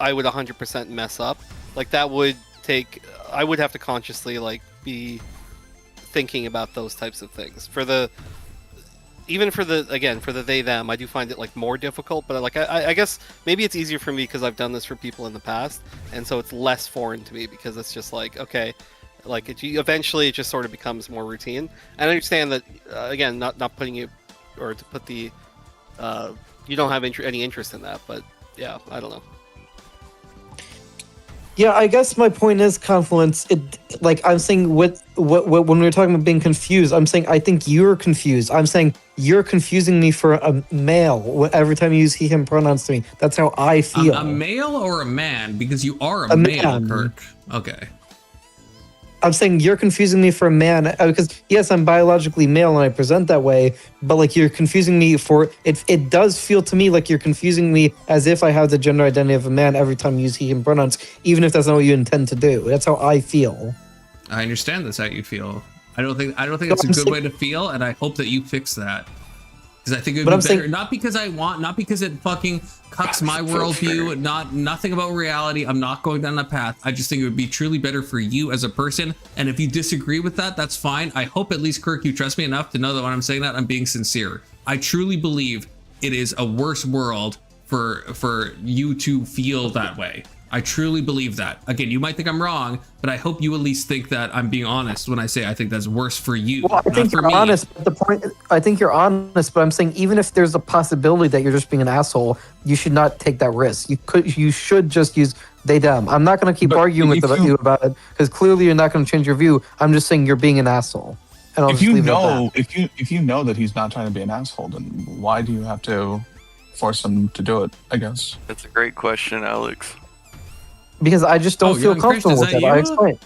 [SPEAKER 4] would 100% mess up. Like that would take. I would have to consciously like be thinking about those types of things for the they them. I do find it like more difficult, but like I guess maybe it's easier for me because I've done this for people in the past, and so it's less foreign to me because it's just like, okay, Like eventually, it just sort of becomes more routine. And I understand that again, not putting you or to put the you don't have any interest in that, but yeah, I don't know.
[SPEAKER 5] Yeah, I guess my point is Confluence. Like I'm saying, what when we were talking about being confused, I'm saying I think you're confused. I'm saying you're confusing me for a male every time you use he/him pronouns to me. That's how I feel.
[SPEAKER 3] A male or a man? Because you are a male,
[SPEAKER 5] man.
[SPEAKER 3] Kirk. Okay.
[SPEAKER 5] I'm saying you're confusing me for a man because yes, I'm biologically male and I present that way, but like you're confusing me for it. It does feel to me like you're confusing me as if I have the gender identity of a man every time you use he/him pronouns, even if that's not what you intend to do. That's how I feel.
[SPEAKER 3] I understand that's how you feel. I don't think it's a good way to feel, and I hope that you fix that. Because I think it would be better, not because it fucking cuts my worldview, nothing about reality. I'm not going down that path. I just think it would be truly better for you as a person. And if you disagree with that, that's fine. I hope at least, Kirk, you trust me enough to know that when I'm saying that, I'm being sincere. I truly believe it is a worse world for you to feel that way. I truly believe that. Again, you might think I'm wrong, but I hope you at least think that I'm being honest when I say I think that's worse for you.
[SPEAKER 5] Well, I think you're honest, but I think you're honest, but I'm saying even if there's a possibility that you're just being an asshole, you should not take that risk. You should just use they them. I'm not going to keep arguing with you about it because clearly you're not going to change your view. I'm just saying you're being an asshole. And I'll
[SPEAKER 2] if you know that he's not trying to be an asshole, then why do you have to force him to do it? I guess
[SPEAKER 7] that's a great question, Alex.
[SPEAKER 5] Because I just don't feel comfortable with it. I explain.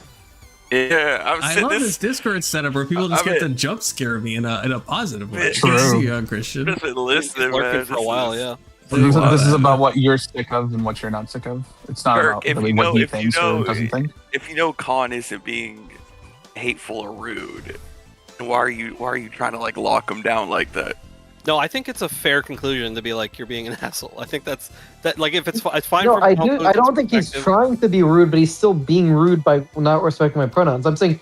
[SPEAKER 7] Yeah,
[SPEAKER 3] I love this Discord setup where people just get to jump scare me in a positive way.
[SPEAKER 2] True.
[SPEAKER 3] Good to see you, young Christian.
[SPEAKER 7] I've been listening, man.
[SPEAKER 4] For a while, yeah.
[SPEAKER 2] This is about what you're sick of and what you're not sick of. It's not about really what he thinks or doesn't think.
[SPEAKER 7] If you know Khan isn't being hateful or rude, why are you trying to like lock him down like that?
[SPEAKER 4] No, I think it's a fair conclusion to be like you're being an asshole. I think that like if it's fine.
[SPEAKER 5] No,
[SPEAKER 4] from
[SPEAKER 5] I don't think he's trying to be rude, but he's still being rude by not respecting my pronouns. I'm saying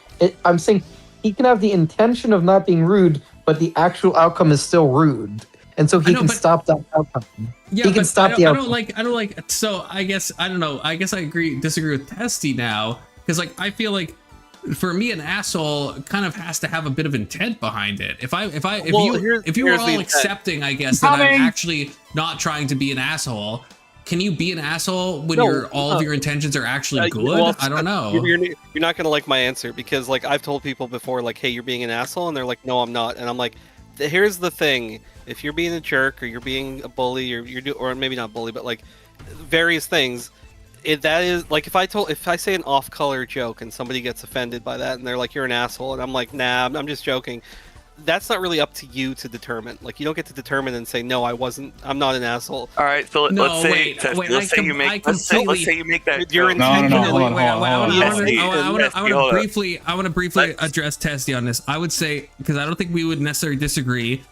[SPEAKER 5] he can have the intention of not being rude, but the actual outcome is still rude, and so he can stop that outcome.
[SPEAKER 3] Yeah,
[SPEAKER 5] he can stop the outcome.
[SPEAKER 3] I don't like. So I guess I don't know. I guess I disagree with Testy now because like I feel like. For me, an asshole kind of has to have a bit of intent behind it. If you were all accepting, I guess, that I'm actually not trying to be an asshole, can you be an asshole when all of your intentions are actually good? Well, I don't know.
[SPEAKER 4] You're not gonna like my answer because like I've told people before, like, hey, you're being an asshole, and they're like, no, I'm not, and I'm like, here's the thing: if you're being a jerk or you're being a bully or maybe not bully, but like various things. That is like if I say an off-color joke and somebody gets offended by that and they're like you're an asshole and I'm like nah I'm just joking, that's not really up to you to determine. Like you don't get to determine and say no I'm not an asshole.
[SPEAKER 7] All right, so let's say you make that
[SPEAKER 4] your intention.
[SPEAKER 3] I want to briefly address Testy on this. I would say because I don't think we would necessarily disagree.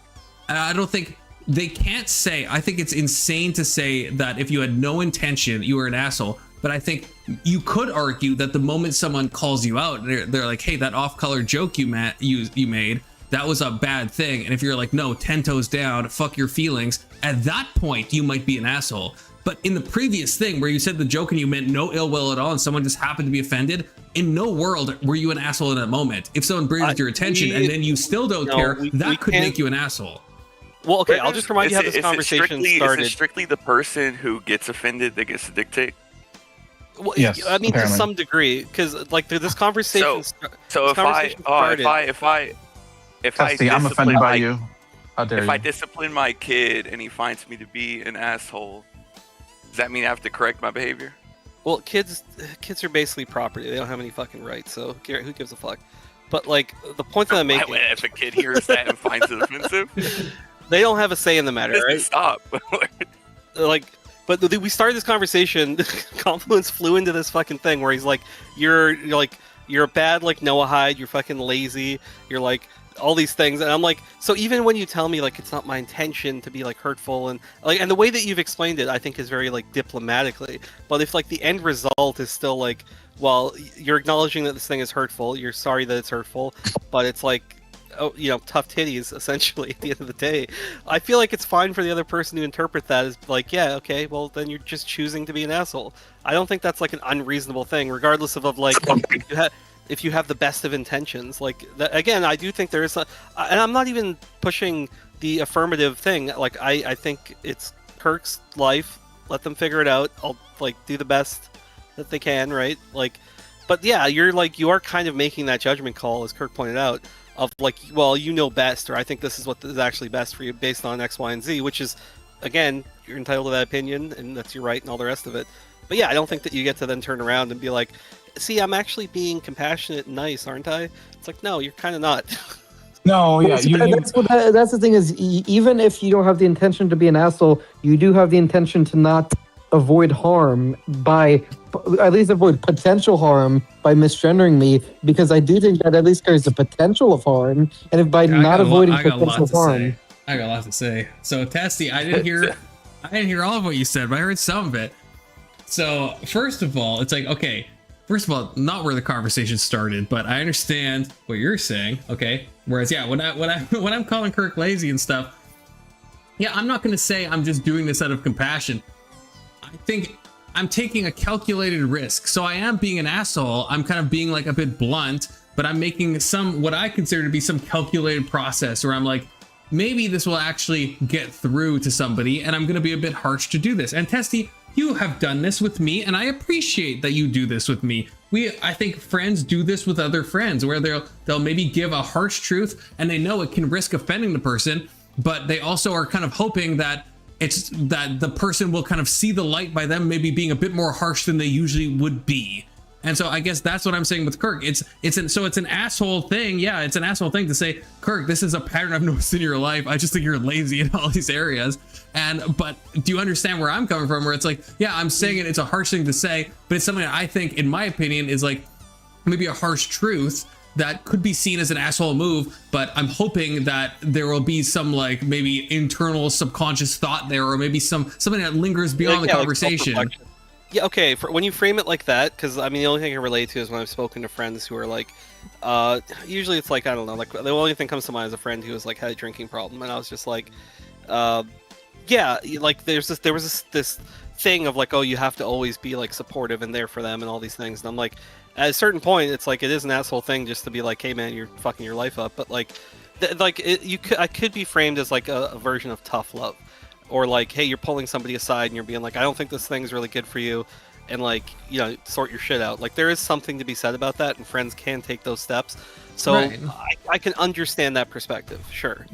[SPEAKER 3] I don't think. They can't say, I think it's insane to say that if you had no intention, you were an asshole. But I think you could argue that the moment someone calls you out, they're like, hey, that off-color joke you made, that was a bad thing. And if you're like, no, 10 toes down, fuck your feelings, at that point, you might be an asshole. But in the previous thing where you said the joke and you meant no ill will at all and someone just happened to be offended, in no world were you an asshole in that moment. If someone brings your attention and then you still don't care, that could make you an asshole.
[SPEAKER 4] Well, okay, I'll just remind you how this conversation started.
[SPEAKER 7] Is it strictly the person who gets offended that gets to dictate?
[SPEAKER 4] Well, yes, I mean, apparently. To some degree, because like this conversation.
[SPEAKER 7] So if I
[SPEAKER 2] I'm offended by you. How dare you?
[SPEAKER 7] I discipline my kid and he finds me to be an asshole, does that mean I have to correct my behavior?
[SPEAKER 4] Well, kids are basically property. They don't have any fucking rights. So who gives a fuck? But like the point that I'm making.
[SPEAKER 7] If a kid hears that and finds it offensive.
[SPEAKER 4] They don't have a say in the matter, right?
[SPEAKER 7] Stop.
[SPEAKER 4] But we started this conversation. Confluence flew into this fucking thing where he's like, you're a bad like Noahide. You're fucking lazy. You're like all these things, and I'm like, so even when you tell me like it's not my intention to be like hurtful and like, and the way that you've explained it, I think is very like diplomatically. But if like the end result is still like, well, you're acknowledging that this thing is hurtful. You're sorry that it's hurtful, but it's like. Oh, tough titties, essentially, at the end of the day. I feel like it's fine for the other person to interpret that as like, yeah, okay, well, then you're just choosing to be an asshole. I don't think that's like an unreasonable thing, regardless of like, if you have the best of intentions. Like again, I do think there is and I'm not even pushing the affirmative thing. Like I think it's Kirk's life, let them figure it out. I'll like do the best that they can, right? Like, but yeah, you are kind of making that judgment call, as Kirk pointed out, of like, well, you know best, or I think this is what is actually best for you based on X, Y, and Z, which is, again, you're entitled to that opinion, and that's your right and all the rest of it. But yeah, I don't think that you get to then turn around and be like, see, I'm actually being compassionate and nice, aren't I? It's like, no, you're kind of not.
[SPEAKER 2] No, yeah.
[SPEAKER 5] That's the thing is, even if you don't have the intention to be an asshole, you do have the intention to not avoid harm by, at least avoid potential harm by misgendering me, because I do think that at least carries the potential of harm, and if by not avoiding potential harm.
[SPEAKER 3] I got a lot to say. So Testy, I didn't hear all of what you said, but I heard some of it. So first of all, it's like, okay, first of all, not where the conversation started, but I understand what you're saying, okay? Whereas, yeah, when I'm calling Kirk lazy and stuff, yeah, I'm not going to say I'm just doing this out of compassion. I think I'm taking a calculated risk. So I am being an asshole. I'm kind of being like a bit blunt, but I'm making some, what I consider to be some calculated process where I'm like, maybe this will actually get through to somebody, and I'm going to be a bit harsh to do this. And Testy, you have done this with me, and I appreciate that you do this with me. I think friends do this with other friends, where they'll maybe give a harsh truth, and they know it can risk offending the person, but they also are kind of hoping that the person will kind of see the light by them maybe being a bit more harsh than they usually would be. And so I guess that's what I'm saying with Kirk. It's an asshole thing. Yeah, it's an asshole thing to say, Kirk, this is a pattern I've noticed in your life. I just think you're lazy in all these areas. But do you understand where I'm coming from? Where it's like, yeah, I'm saying it's a harsh thing to say, but it's something that I think, in my opinion, is like maybe a harsh truth that could be seen as an asshole move, but I'm hoping that there will be some like maybe internal subconscious thought there, or maybe something that lingers beyond the conversation.
[SPEAKER 4] Like yeah, okay, when you frame it like that, because I mean, the only thing I can relate to is when I've spoken to friends who are like, usually it's like, I don't know, like the only thing comes to mind is a friend who was like had a drinking problem, and I was just like, yeah, like there was this thing of like, oh, you have to always be like supportive and there for them and all these things, and I'm like, at a certain point, it's like it is an asshole thing just to be like, hey man, you're fucking your life up, but like, I could be framed as like a version of tough love. Or like, hey, you're pulling somebody aside and you're being like, I don't think this thing's really good for you, and like, you know, sort your shit out. Like, there is something to be said about that, and friends can take those steps. So right. I can understand that perspective, sure.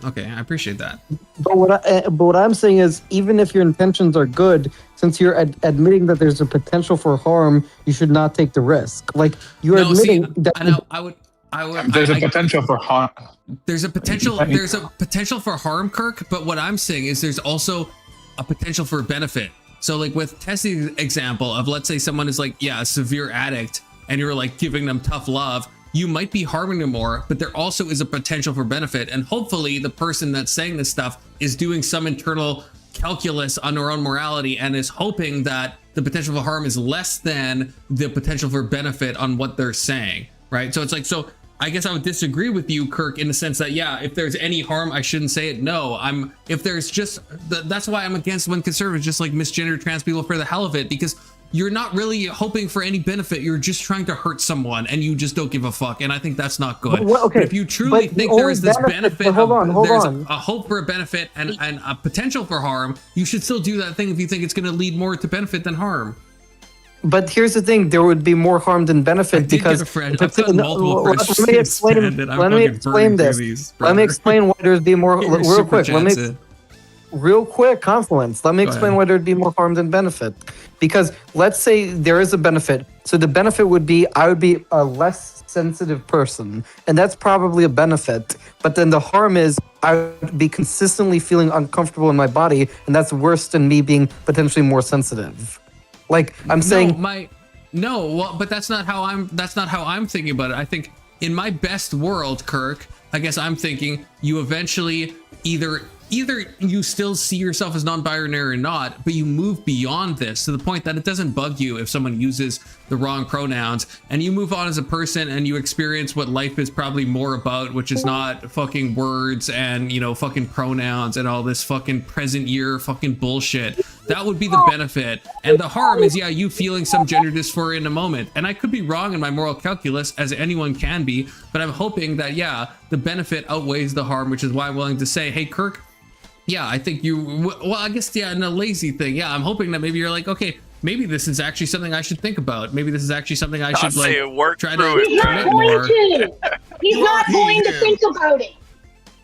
[SPEAKER 3] Okay, I appreciate that.
[SPEAKER 5] But what I'm saying is, even if your intentions are good, since you're admitting that there's a potential for harm, you should not take the risk. Like, you're admitting that.
[SPEAKER 3] I know,
[SPEAKER 2] there's a potential for harm.
[SPEAKER 3] There's a potential for harm, Kirk, but what I'm saying is there's also a potential for benefit. So like with Tessie's example of, let's say someone is like, yeah, a severe addict, and you're like giving them tough love, you might be harming them more, but there also is a potential for benefit. And hopefully the person that's saying this stuff is doing some internal calculus on their own morality and is hoping that the potential for harm is less than the potential for benefit on what they're saying, right? So it's like, so I guess I would disagree with you, Kirk, in the sense that, yeah, if there's any harm, I shouldn't say it. No, if there's just, that's why I'm against when conservatives just like misgender trans people for the hell of it, because you're not really hoping for any benefit. You're just trying to hurt someone, and you just don't give a fuck. And I think that's not good. But if you truly think there is this benefit, there's a hope for a benefit and a potential for harm, you should still do that thing if you think it's going to lead more to benefit than harm.
[SPEAKER 5] But here's the thing: there would be more harm than benefit because
[SPEAKER 3] I've got multiple friends.
[SPEAKER 5] Let me explain this. Let me explain why there'd be more. Real quick, real quick, Confluence. Let me explain why there'd be more harm than benefit. Because let's say there is a benefit, so the benefit would be I would be a less sensitive person, and that's probably a benefit. But then the harm is I would be consistently feeling uncomfortable in my body, and that's worse than me being potentially more sensitive. Like I'm saying,
[SPEAKER 3] but that's not how I'm thinking about it. I think in my best world, Kirk, I guess I'm thinking you eventually either you still see yourself as non-binary or not, but you move beyond this to the point that it doesn't bug you if someone uses the wrong pronouns, and you move on as a person and you experience what life is probably more about, which is not fucking words and, you know, fucking pronouns and all this fucking present year fucking bullshit. That would be the benefit. And the harm is, yeah, you feeling some gender dysphoria in a moment. And I could be wrong in my moral calculus, as anyone can be, but I'm hoping that, yeah, the benefit outweighs the harm, which is why I'm willing to say, hey, Kirk, yeah, I think well, I guess, yeah, in a lazy thing. Yeah, I'm hoping that maybe you're like, okay, maybe this is actually something I should think about. Maybe this is actually something I should like try to
[SPEAKER 8] He's not going to. He's not going to think about it.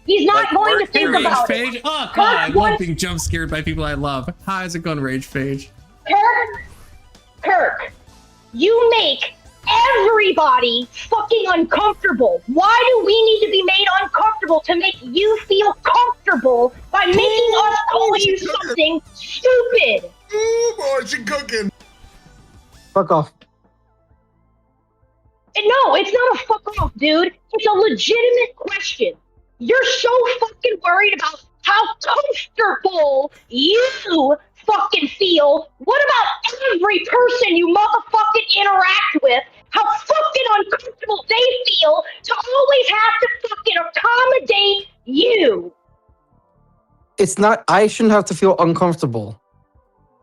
[SPEAKER 8] He's not going to think about it.
[SPEAKER 3] Oh, God, I love being jump scared by people I love. How's it going, Rage Page?
[SPEAKER 8] Kirk, you make everybody fucking uncomfortable. Why do we need to be made uncomfortable to make you feel comfortable by making us call you something stupid?
[SPEAKER 1] Ooh, boy, she cooking.
[SPEAKER 5] Fuck off.
[SPEAKER 8] No, it's not a fuck off, dude. It's a legitimate question. You're so fucking worried about how comfortable you fucking feel. What about every person you motherfucking interact with? How fucking uncomfortable they feel to always have to fucking accommodate you.
[SPEAKER 5] It's not, I shouldn't have to feel uncomfortable.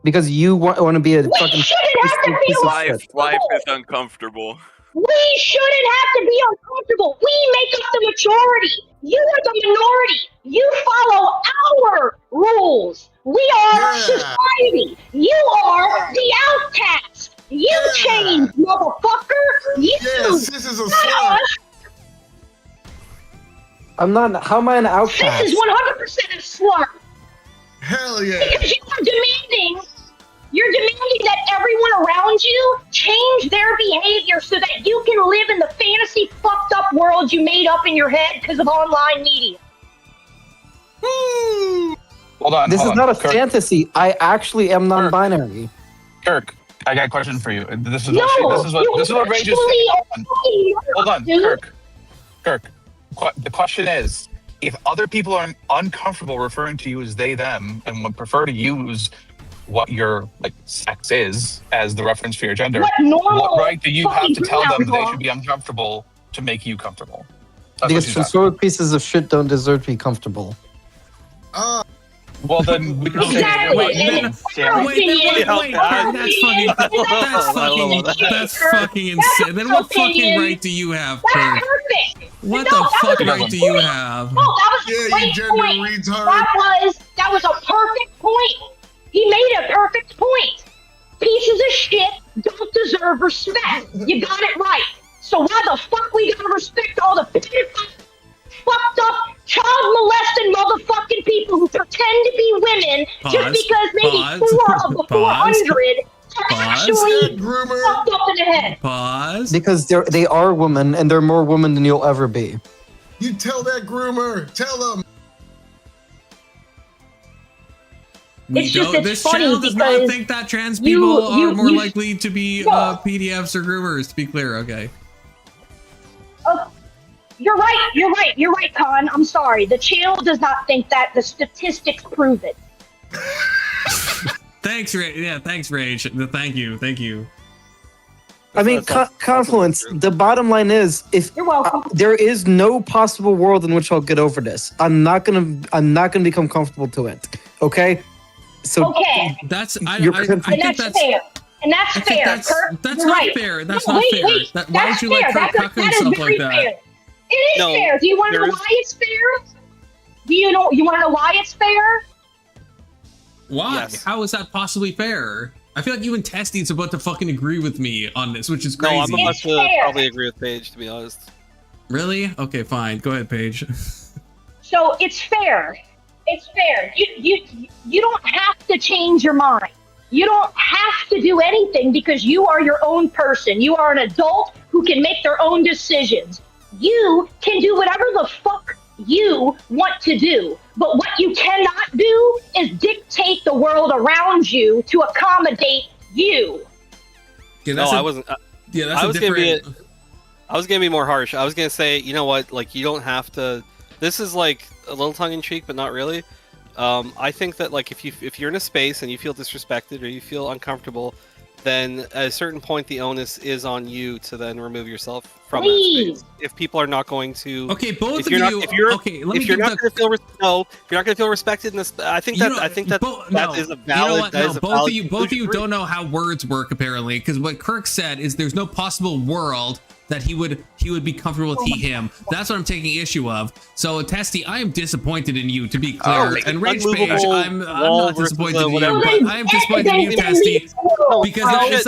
[SPEAKER 5] Because you want to be a
[SPEAKER 8] we
[SPEAKER 5] fucking
[SPEAKER 8] shouldn't have to feel
[SPEAKER 7] Life is uncomfortable.
[SPEAKER 8] We shouldn't have to be uncomfortable. We make up the majority. You are the minority. You follow our rules. We are society. You are the outcast. You change, motherfucker. You.
[SPEAKER 1] Yes, this is a slur.
[SPEAKER 5] I'm not, how am I an outcast?
[SPEAKER 8] This is 100% a slur.
[SPEAKER 1] Hell yeah.
[SPEAKER 8] Because you're demanding that everyone around you change their behavior so that you can live in the fantasy fucked up world you made up in your head because of online media.
[SPEAKER 2] Hold on.
[SPEAKER 5] This is not a
[SPEAKER 2] Kirk.
[SPEAKER 5] fantasy. I actually am non-binary.
[SPEAKER 2] Kirk, I got a question for you. This is
[SPEAKER 8] No,
[SPEAKER 2] what Rage is saying. Hold on,
[SPEAKER 8] dude.
[SPEAKER 2] Kirk. The question is, if other people are uncomfortable referring to you as they, them, and would prefer to use what your sex is as the reference for your gender, what right do you have to tell them they should be uncomfortable to make you comfortable? That's
[SPEAKER 5] because historic pieces of shit don't deserve to be comfortable.
[SPEAKER 2] Well, then we can
[SPEAKER 8] Exactly.
[SPEAKER 3] Wait, that's fucking insane. Then what fucking right do you have, Kirk?
[SPEAKER 8] Perfect.
[SPEAKER 3] What the fuck right do you have?
[SPEAKER 8] No, that was a great point. That was a perfect point. He made a perfect point. Pieces of shit don't deserve respect. You got it right. So why the fuck we gotta respect all the fucked up, child molesting motherfucking people who pretend to be women just because maybe 4 of the 400 are actually fucked up in the head?
[SPEAKER 3] Pause.
[SPEAKER 5] Because they are women, and they're more women than you'll ever be.
[SPEAKER 1] You tell that groomer. Tell them.
[SPEAKER 3] This channel does not think that trans people are more likely to be PDFs or groomers, to be clear, okay?
[SPEAKER 8] You're right, Khan. I'm sorry. The channel does not think that. The statistics prove it.
[SPEAKER 3] Thanks, Rage. Yeah, thanks, Rage. Thank you.
[SPEAKER 5] I mean, Confluence, the bottom line is, if
[SPEAKER 8] You're welcome.
[SPEAKER 5] There is no possible world in which I'll get over this. I'm not gonna become comfortable to it. Okay? So
[SPEAKER 8] okay.
[SPEAKER 3] That's
[SPEAKER 8] fair. And that's fair. Kirk,
[SPEAKER 3] that's not
[SPEAKER 8] right.
[SPEAKER 3] fair. That's not fair. Why don't you let Kirk Cuck and stuff like that?
[SPEAKER 8] Fair. It is fair. Do you want to know why it's fair? You want to know why it's fair?
[SPEAKER 3] Why?
[SPEAKER 4] Yes.
[SPEAKER 3] How is that possibly fair? I feel like even Testy's about to fucking agree with me on this, which is crazy.
[SPEAKER 4] No, I'm about to probably agree with Paige, to be honest.
[SPEAKER 3] Really? Okay, fine. Go ahead, Paige.
[SPEAKER 8] So it's fair. It's fair. You don't have to change your mind. You don't have to do anything because you are your own person. You are an adult who can make their own decisions. You can do whatever the fuck you want to do. But what you cannot do is dictate the world around you to accommodate you.
[SPEAKER 3] Yeah,
[SPEAKER 4] No, I wasn't.
[SPEAKER 3] that's
[SPEAKER 4] I was gonna be more harsh. I was gonna say, you know what? Like, you don't have to. This is like a little tongue in cheek, but not really. I think that like if you're in a space and you feel disrespected or you feel uncomfortable, then at a certain point the onus is on you to then remove yourself from that space. If people are not going to,
[SPEAKER 3] Okay, both
[SPEAKER 4] if
[SPEAKER 3] of
[SPEAKER 4] you're
[SPEAKER 3] you.
[SPEAKER 4] not, if you're,
[SPEAKER 3] okay,
[SPEAKER 4] if you're not going to feel, no, if you're not going to feel respected in this, I think that is a valid.
[SPEAKER 3] Both of you don't know how words work apparently, because what Kirk said is there's no possible world that he would be comfortable with him. That's what I'm taking issue of. So Testy, I am disappointed in you, to be clear. And Rage Page, I'm not disappointed in you, but I am disappointed in you, Testy, because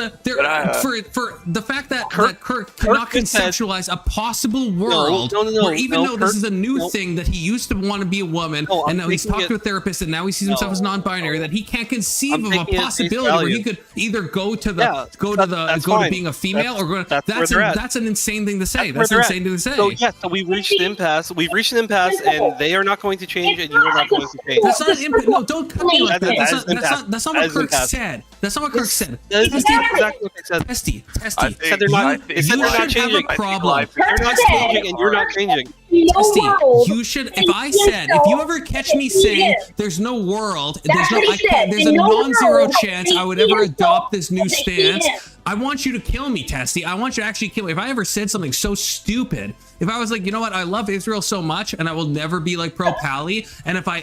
[SPEAKER 3] for the fact that Kirk cannot conceptualize a possible world where even though this is a new thing that he used to want to be a woman, and now he's talked to a therapist, and now he sees himself as non-binary, that he can't conceive of a possibility where he could either go to being a female or go to, that's an insane thing to say. That's insane to say.
[SPEAKER 4] So yeah, so we've reached an impasse. And they are not going to change, and you are not going to change.
[SPEAKER 3] That's not no, don't cut me like that. That's not what Kirk said. That's not what Kirk said.
[SPEAKER 4] That's exactly what they said.
[SPEAKER 3] Testy.
[SPEAKER 4] They're not changing.
[SPEAKER 3] Problem.
[SPEAKER 4] They're not changing, and you're not changing.
[SPEAKER 3] Testy, you should. If you ever catch me saying there's no world, there's a non-zero chance I would ever adopt this new stance, I want you to kill me, Testy. I want you to actually kill me. If I ever said something so stupid, if I was like, you know what, I love Israel so much, and I will never be like pro-Pally, and if I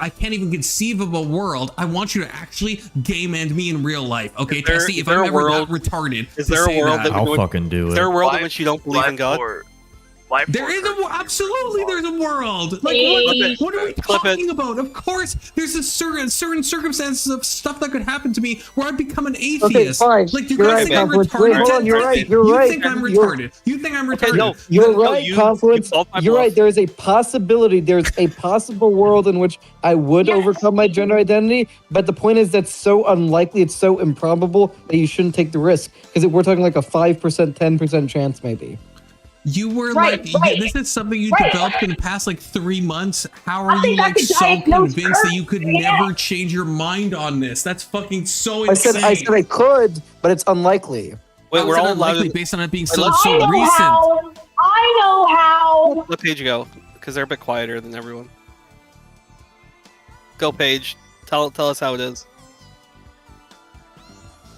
[SPEAKER 3] can't even conceive of a world, I want you to actually game end me in real life, okay, Testy? If I'm ever that retarded,
[SPEAKER 4] is there a world that
[SPEAKER 9] I'll fucking do it.
[SPEAKER 4] Is there a world in which you don't believe in God?
[SPEAKER 3] There is absolutely there's a world. Like what are we talking about? Of course, there's a certain circumstances of stuff that could happen to me where I become an atheist.
[SPEAKER 5] Okay, fine.
[SPEAKER 3] Like you guys think I'm retarded?
[SPEAKER 5] Hold on, you're right.
[SPEAKER 3] You think I'm retarded? You think I'm retarded?
[SPEAKER 4] No,
[SPEAKER 5] you're right, Confluence. You're right. There's a possibility. There's a possible world in which I would overcome my gender identity, but the point is that's so unlikely. It's so improbable that you shouldn't take the risk, because we're talking like a 5%, 10% chance maybe.
[SPEAKER 3] You were this is something you developed in the past 3 months. How are you so convinced that you could never change your mind on this? That's fucking so insane.
[SPEAKER 5] I said I could, but it's unlikely.
[SPEAKER 4] Wait, we're all
[SPEAKER 3] unlikely based on it being so recent.
[SPEAKER 8] I know how.
[SPEAKER 4] Let Paige go, because they're a bit quieter than everyone. Go, Paige. Tell us how it is.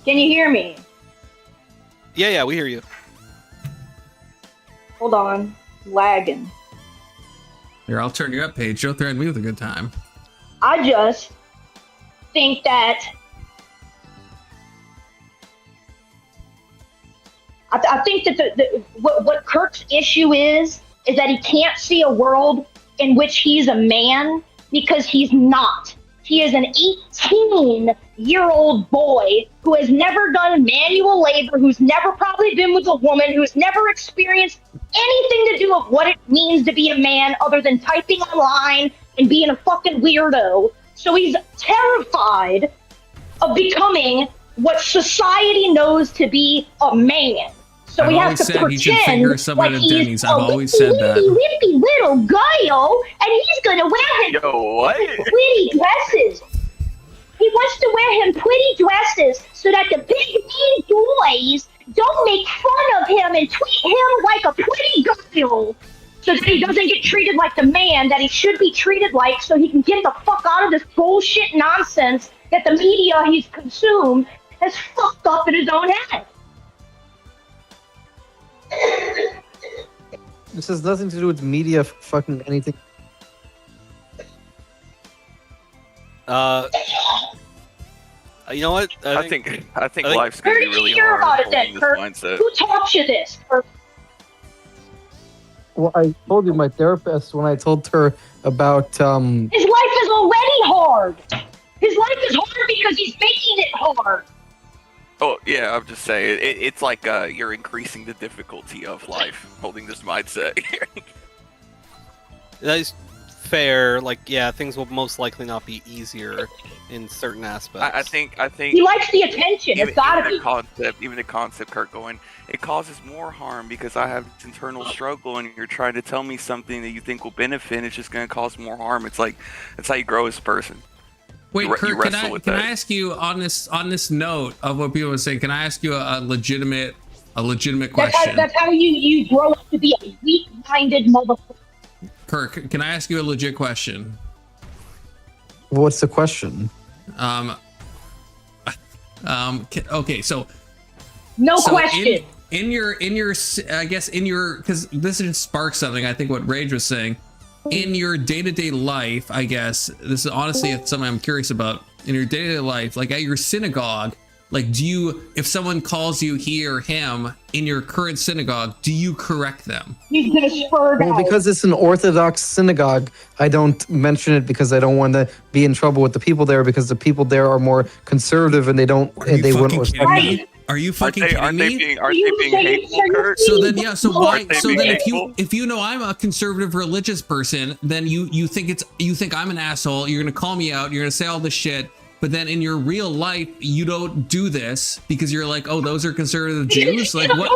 [SPEAKER 8] Can you hear me?
[SPEAKER 4] Yeah, we hear you.
[SPEAKER 8] Hold on. Lagging.
[SPEAKER 3] Here, I'll turn you up, Paige. Don't threaten me with a good time.
[SPEAKER 8] I just think that I think that what Kirk's issue is that he can't see a world in which he's a man, because he's not. He is an 18-year-old boy who has never done manual labor, who's never probably been with a woman, who's never experienced anything to do with what it means to be a man other than typing online and being a fucking weirdo. So he's terrified of becoming what society knows to be a man. So he has to pretend like he's
[SPEAKER 3] I've always said that.
[SPEAKER 8] Wimpy little girl, and he's gonna wear him pretty dresses. He wants to wear him pretty dresses so that the big mean boys don't make fun of him and treat him like a pretty girl, so that he doesn't get treated like the man that he should be treated like, so he can get the fuck out of this bullshit nonsense that the media he's consumed has fucked up in his own head.
[SPEAKER 5] This has nothing to do with media fucking anything.
[SPEAKER 7] You know what? I think life's gonna be really hard
[SPEAKER 8] about it then,
[SPEAKER 7] this
[SPEAKER 8] Kurt.
[SPEAKER 7] mindset.
[SPEAKER 8] Who taught you this, Kurt?
[SPEAKER 5] Well, I told you, my therapist, when I told her about
[SPEAKER 8] His life is already hard. His life is hard because he's making it hard.
[SPEAKER 7] Oh yeah, I'm just saying it's like you're increasing the difficulty of life holding this mindset.
[SPEAKER 4] That is fair. Like, yeah, things will most likely not be easier in certain aspects.
[SPEAKER 7] I think
[SPEAKER 8] he likes the attention. It's gotta be.
[SPEAKER 7] Even the concept, Kurt, going, it causes more harm because I have this internal struggle, and you're trying to tell me something that you think will benefit, and it's just going to cause more harm. It's like that's how you grow as a person.
[SPEAKER 3] Wait, Kurt, can I ask you on this note of what people are saying? Can I ask you a legitimate question?
[SPEAKER 8] That's how you grow up to be a weak-minded motherfucker.
[SPEAKER 3] Kurt, can I ask you a legit question?
[SPEAKER 5] What's the question?
[SPEAKER 3] Okay, so
[SPEAKER 8] question.
[SPEAKER 3] In your, I guess in your, because this just sparks something. I think what Rage was saying. in your day-to-day life, I guess, this is honestly something I'm curious about. In your day-to-day life, like at your synagogue, like if someone calls you he or him in your current synagogue, do you correct them?
[SPEAKER 5] Well, because it's an Orthodox synagogue, I don't mention it because I don't want to be in trouble with the people there, because the people there are more conservative and they wouldn't respect me.
[SPEAKER 3] Are you fucking kidding me?
[SPEAKER 7] Are they being hateful, Kurt?
[SPEAKER 3] So then, yeah. So why?
[SPEAKER 7] they
[SPEAKER 3] So
[SPEAKER 7] being
[SPEAKER 3] then,
[SPEAKER 7] hateful?
[SPEAKER 3] if you know I'm a conservative religious person, then you think I'm an asshole. You're gonna call me out. You're gonna say all this shit. But then in your real life, you don't do this because you're like, oh, those are conservative Jews. Like what?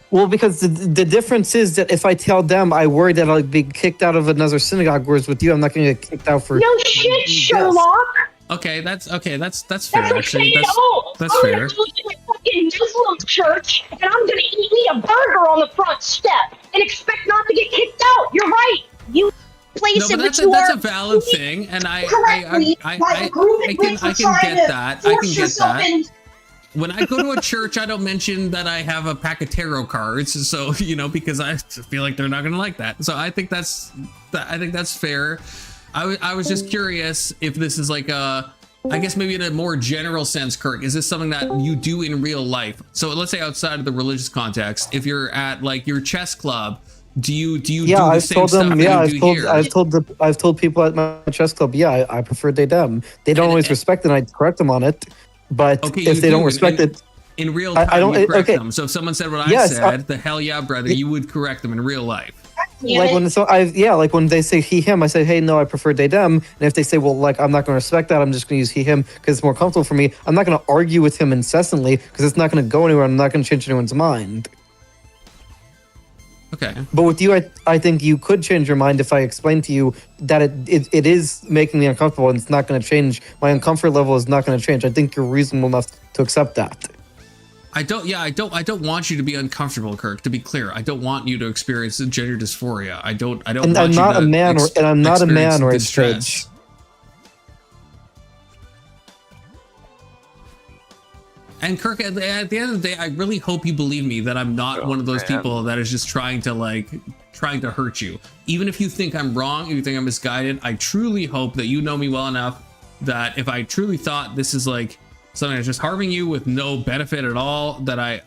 [SPEAKER 5] Well, because the difference is that if I tell them, I worry that I'll be kicked out of another synagogue. Whereas with you, I'm not going to get kicked out for.
[SPEAKER 8] No shit, Sherlock.
[SPEAKER 3] Okay, that's fair.
[SPEAKER 8] That's
[SPEAKER 3] Actually,
[SPEAKER 8] okay.
[SPEAKER 3] that's
[SPEAKER 8] I'm
[SPEAKER 3] fair.
[SPEAKER 8] gonna go to a fucking Muslim church and I'm gonna eat me a burger on the front step and expect not to get kicked out. You're right. You place
[SPEAKER 3] No,
[SPEAKER 8] it,
[SPEAKER 3] but that's a valid thing, and I can get that. I can get that. When I go to a church, I don't mention that I have a pack of tarot cards, so because I feel like they're not gonna like that. So I think that's fair. I was just curious if this is like I guess maybe in a more general sense, Kirk, is this something that you do in real life? So let's say outside of the religious context, if you're at like your chess club, do you do the same stuff that you do here?
[SPEAKER 5] I've told people at my chess club, I prefer they them. They don't always respect it, and I correct them on it. But if they don't respect it,
[SPEAKER 3] in real time,
[SPEAKER 5] I don't
[SPEAKER 3] you correct them. So if someone said what I said, the hell yeah, brother, you would correct them in real life.
[SPEAKER 5] Like when they say he him, I say, hey, no, I prefer they them. And if they say, well, like I'm not going to respect that, I'm just going to use he him because it's more comfortable for me. I'm not going to argue with him incessantly because it's not going to go anywhere. I'm not going to change anyone's mind.
[SPEAKER 3] Okay.
[SPEAKER 5] But with you, I think you could change your mind if I explain to you that it is making me uncomfortable and it's not going to change. My uncomfort level is not going to change. I think you're reasonable enough to accept that.
[SPEAKER 3] I don't want you to be uncomfortable, Kirk. To be clear, I don't want you to experience gender dysphoria. I don't.
[SPEAKER 5] And I'm not a man, and I'm not a man or a bitch.
[SPEAKER 3] And Kirk, at the end of the day, I really hope you believe me that I'm not one of those people that is just trying to hurt you. Even if you think I'm wrong, if you think I'm misguided, I truly hope that you know me well enough that if I truly thought this is like something that's just harming you with no benefit at all, that I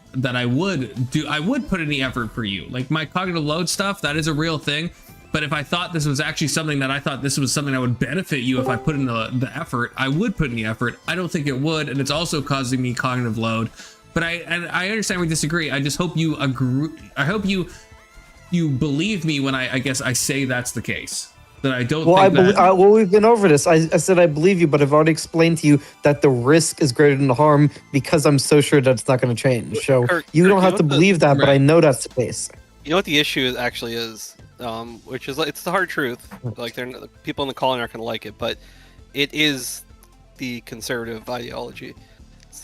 [SPEAKER 3] would put in the effort for you. Like my cognitive load stuff, that is a real thing. But if I thought this was actually something that would benefit you if I put in the effort, I would put in the effort. I don't think it would, and it's also causing me cognitive load. But I understand we disagree. I just hope you agree. I hope you believe me when I guess I say that's the case. That I don't.
[SPEAKER 5] Well, we've been over this. I said I believe you, but I've already explained to you that the risk is greater than the harm because I'm so sure that it's not going to change. So you don't have to believe that, but I know that's the case.
[SPEAKER 4] You know what the issue actually is? Which is it's the hard truth. Like people in the calling aren't going to like it, but it is the conservative ideology.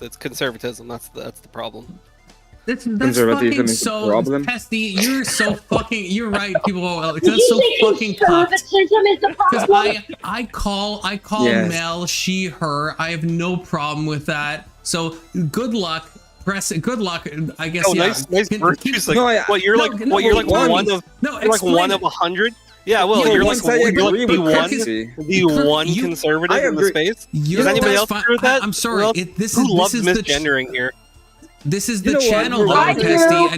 [SPEAKER 4] It's conservatism. That's the problem.
[SPEAKER 3] That's fucking so testy. You're so fucking. You're right. People. That's so fucking
[SPEAKER 8] conservatism is the problem.
[SPEAKER 3] Because I call Mel she her. I have no problem with that. So good luck. Good luck. I guess.
[SPEAKER 4] Nice virtues. You're like one of 100. Yeah, well, you're like the one conservative in the space. Does anybody else agree with that?
[SPEAKER 3] I'm sorry.
[SPEAKER 4] Who loves misgendering here?
[SPEAKER 3] This is the channel, though, Testy, and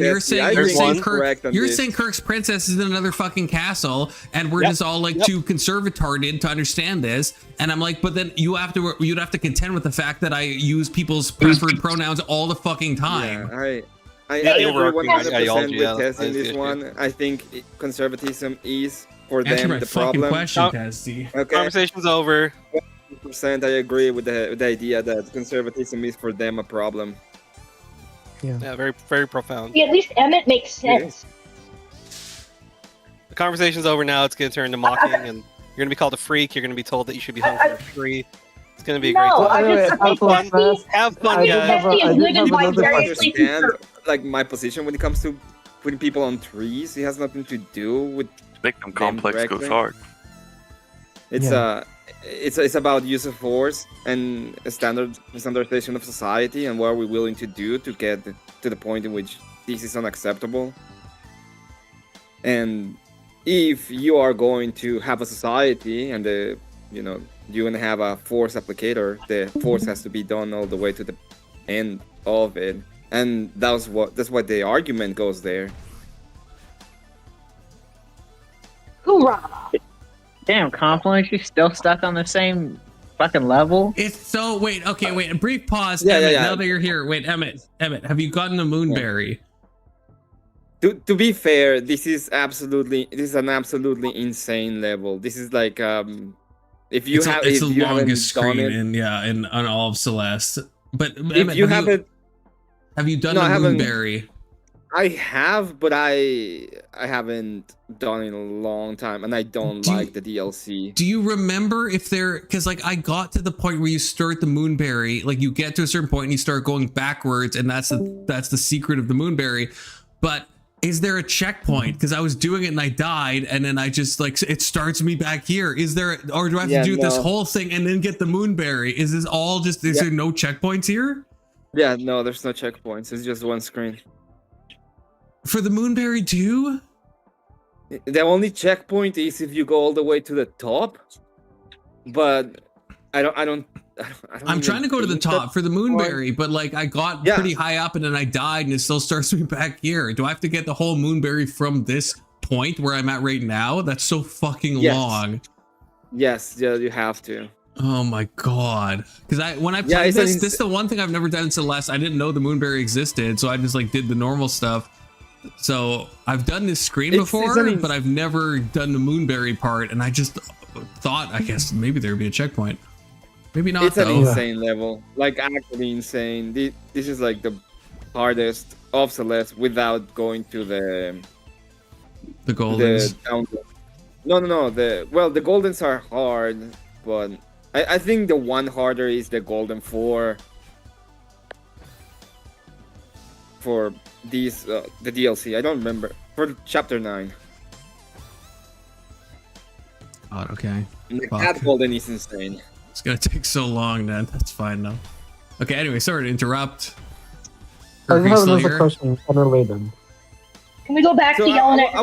[SPEAKER 3] you're saying Kirk's princess is in another fucking castle, and we're just all like too conservatarded to understand this. And I'm like, but then you'd have to contend with the fact that I use people's preferred pronouns all the fucking time.
[SPEAKER 9] Yeah, I agree 100% with Tess in this one. I think conservatism is for them the problem.
[SPEAKER 3] Question, Testy.
[SPEAKER 9] Okay.
[SPEAKER 4] Conversation's over.
[SPEAKER 9] 100%, I agree with the idea that conservatism is for them a problem.
[SPEAKER 4] Yeah, very, very profound.
[SPEAKER 8] Yeah, at least Emmett makes sense.
[SPEAKER 4] The conversation's over now. It's going to turn into mocking, and you're going to be called a freak. You're going to be told that you should be home for free. It's going to be a great time. Have fun, guys.
[SPEAKER 9] I understand, like, my position when it comes to putting people on trees. It has nothing to do with
[SPEAKER 7] victim complex goes hard.
[SPEAKER 9] It's about use of force and a standardization of society and what are we willing to do to get to the point in which this is unacceptable. And if you are going to have a society and you're gonna have a force applicator, the force has to be done all the way to the end of it, and that's what the argument goes there.
[SPEAKER 8] Hoorah!
[SPEAKER 10] Damn, Confluence, you still stuck on the same fucking level?
[SPEAKER 3] It's so wait, a brief pause.
[SPEAKER 9] Yeah,
[SPEAKER 3] Emmett,
[SPEAKER 9] yeah.
[SPEAKER 3] now that you're here, wait, Emmett, have you gotten a moonberry?
[SPEAKER 9] To be fair, this is an absolutely insane level. This is like if you
[SPEAKER 3] It's the
[SPEAKER 9] haven't
[SPEAKER 3] longest
[SPEAKER 9] done
[SPEAKER 3] screen
[SPEAKER 9] it,
[SPEAKER 3] in on all of Celeste. But
[SPEAKER 9] if
[SPEAKER 3] Emmett,
[SPEAKER 9] you haven't,
[SPEAKER 3] have you done
[SPEAKER 9] No,
[SPEAKER 3] the
[SPEAKER 9] I haven't.
[SPEAKER 3] moonberry?
[SPEAKER 9] I have, but I haven't done it in a long time, and I don't like the DLC.
[SPEAKER 3] Do you remember if there, because like I got to the point where you start the moonberry, like you get to a certain point and you start going backwards, and that's the secret of the moonberry. But is there a checkpoint? Because I was doing it and I died, and then I just like it starts me back here. Is there, or do I have to do this whole thing and then get the moonberry? Is this all just? Is there no checkpoints here?
[SPEAKER 9] Yeah, no, there's no checkpoints. It's just one screen.
[SPEAKER 3] For the moonberry too?
[SPEAKER 9] The only checkpoint is if you go all the way to the top. But
[SPEAKER 3] I'm trying to go to the top for the moonberry, but like I got pretty high up and then I died and it still starts me back here. Do I have to get the whole moonberry from this point where I'm at right now? That's so fucking long.
[SPEAKER 9] Yes, yeah, you have to.
[SPEAKER 3] Oh my god. Because when I played this is the one thing I've never done in Celeste. I didn't know the moonberry existed, so I just like did the normal stuff. So I've done this screen before, but I've never done the moonberry part, and I just thought, I guess maybe there'd be a checkpoint. Maybe not.
[SPEAKER 9] It's an insane level, like actually insane. This is like the hardest of Celeste without going to the
[SPEAKER 3] Goldens.
[SPEAKER 9] No. The Goldens are hard, but I think the one harder is the Golden 4 for these the DLC. I don't remember for Chapter 9.
[SPEAKER 3] God, okay.
[SPEAKER 9] That Golden is insane.
[SPEAKER 3] It's gonna take so long then. That's fine though. Okay, anyway, sorry to interrupt.
[SPEAKER 5] I have another question unrelated.
[SPEAKER 8] Can we go back to yelling at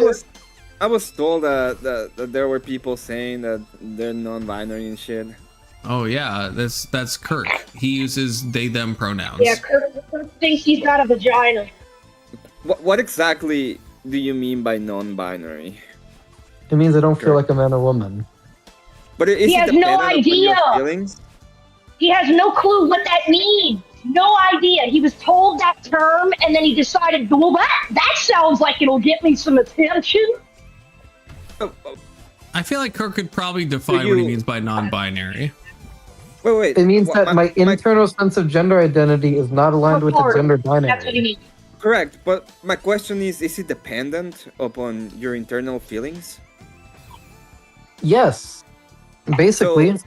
[SPEAKER 9] I was told that there were people saying that they're non-binary and shit.
[SPEAKER 3] Oh yeah, that's Kirk. He uses they them pronouns.
[SPEAKER 8] Yeah, Kirk thinks he's got a vagina.
[SPEAKER 9] What exactly do you mean by non-binary?
[SPEAKER 5] It means I don't feel like a man or woman.
[SPEAKER 9] But he
[SPEAKER 8] has no idea. He has no clue what that means. No idea. He was told that term, and then he decided, well, that sounds like it'll get me some attention.
[SPEAKER 3] I feel like Kirk could probably define what he means by non-binary.
[SPEAKER 9] Wait.
[SPEAKER 5] It means that my internal sense of gender identity is not aligned with the gender binary.
[SPEAKER 8] That's what he means.
[SPEAKER 9] Correct, but my question is it dependent upon your internal feelings?
[SPEAKER 5] Yes. Basically. So,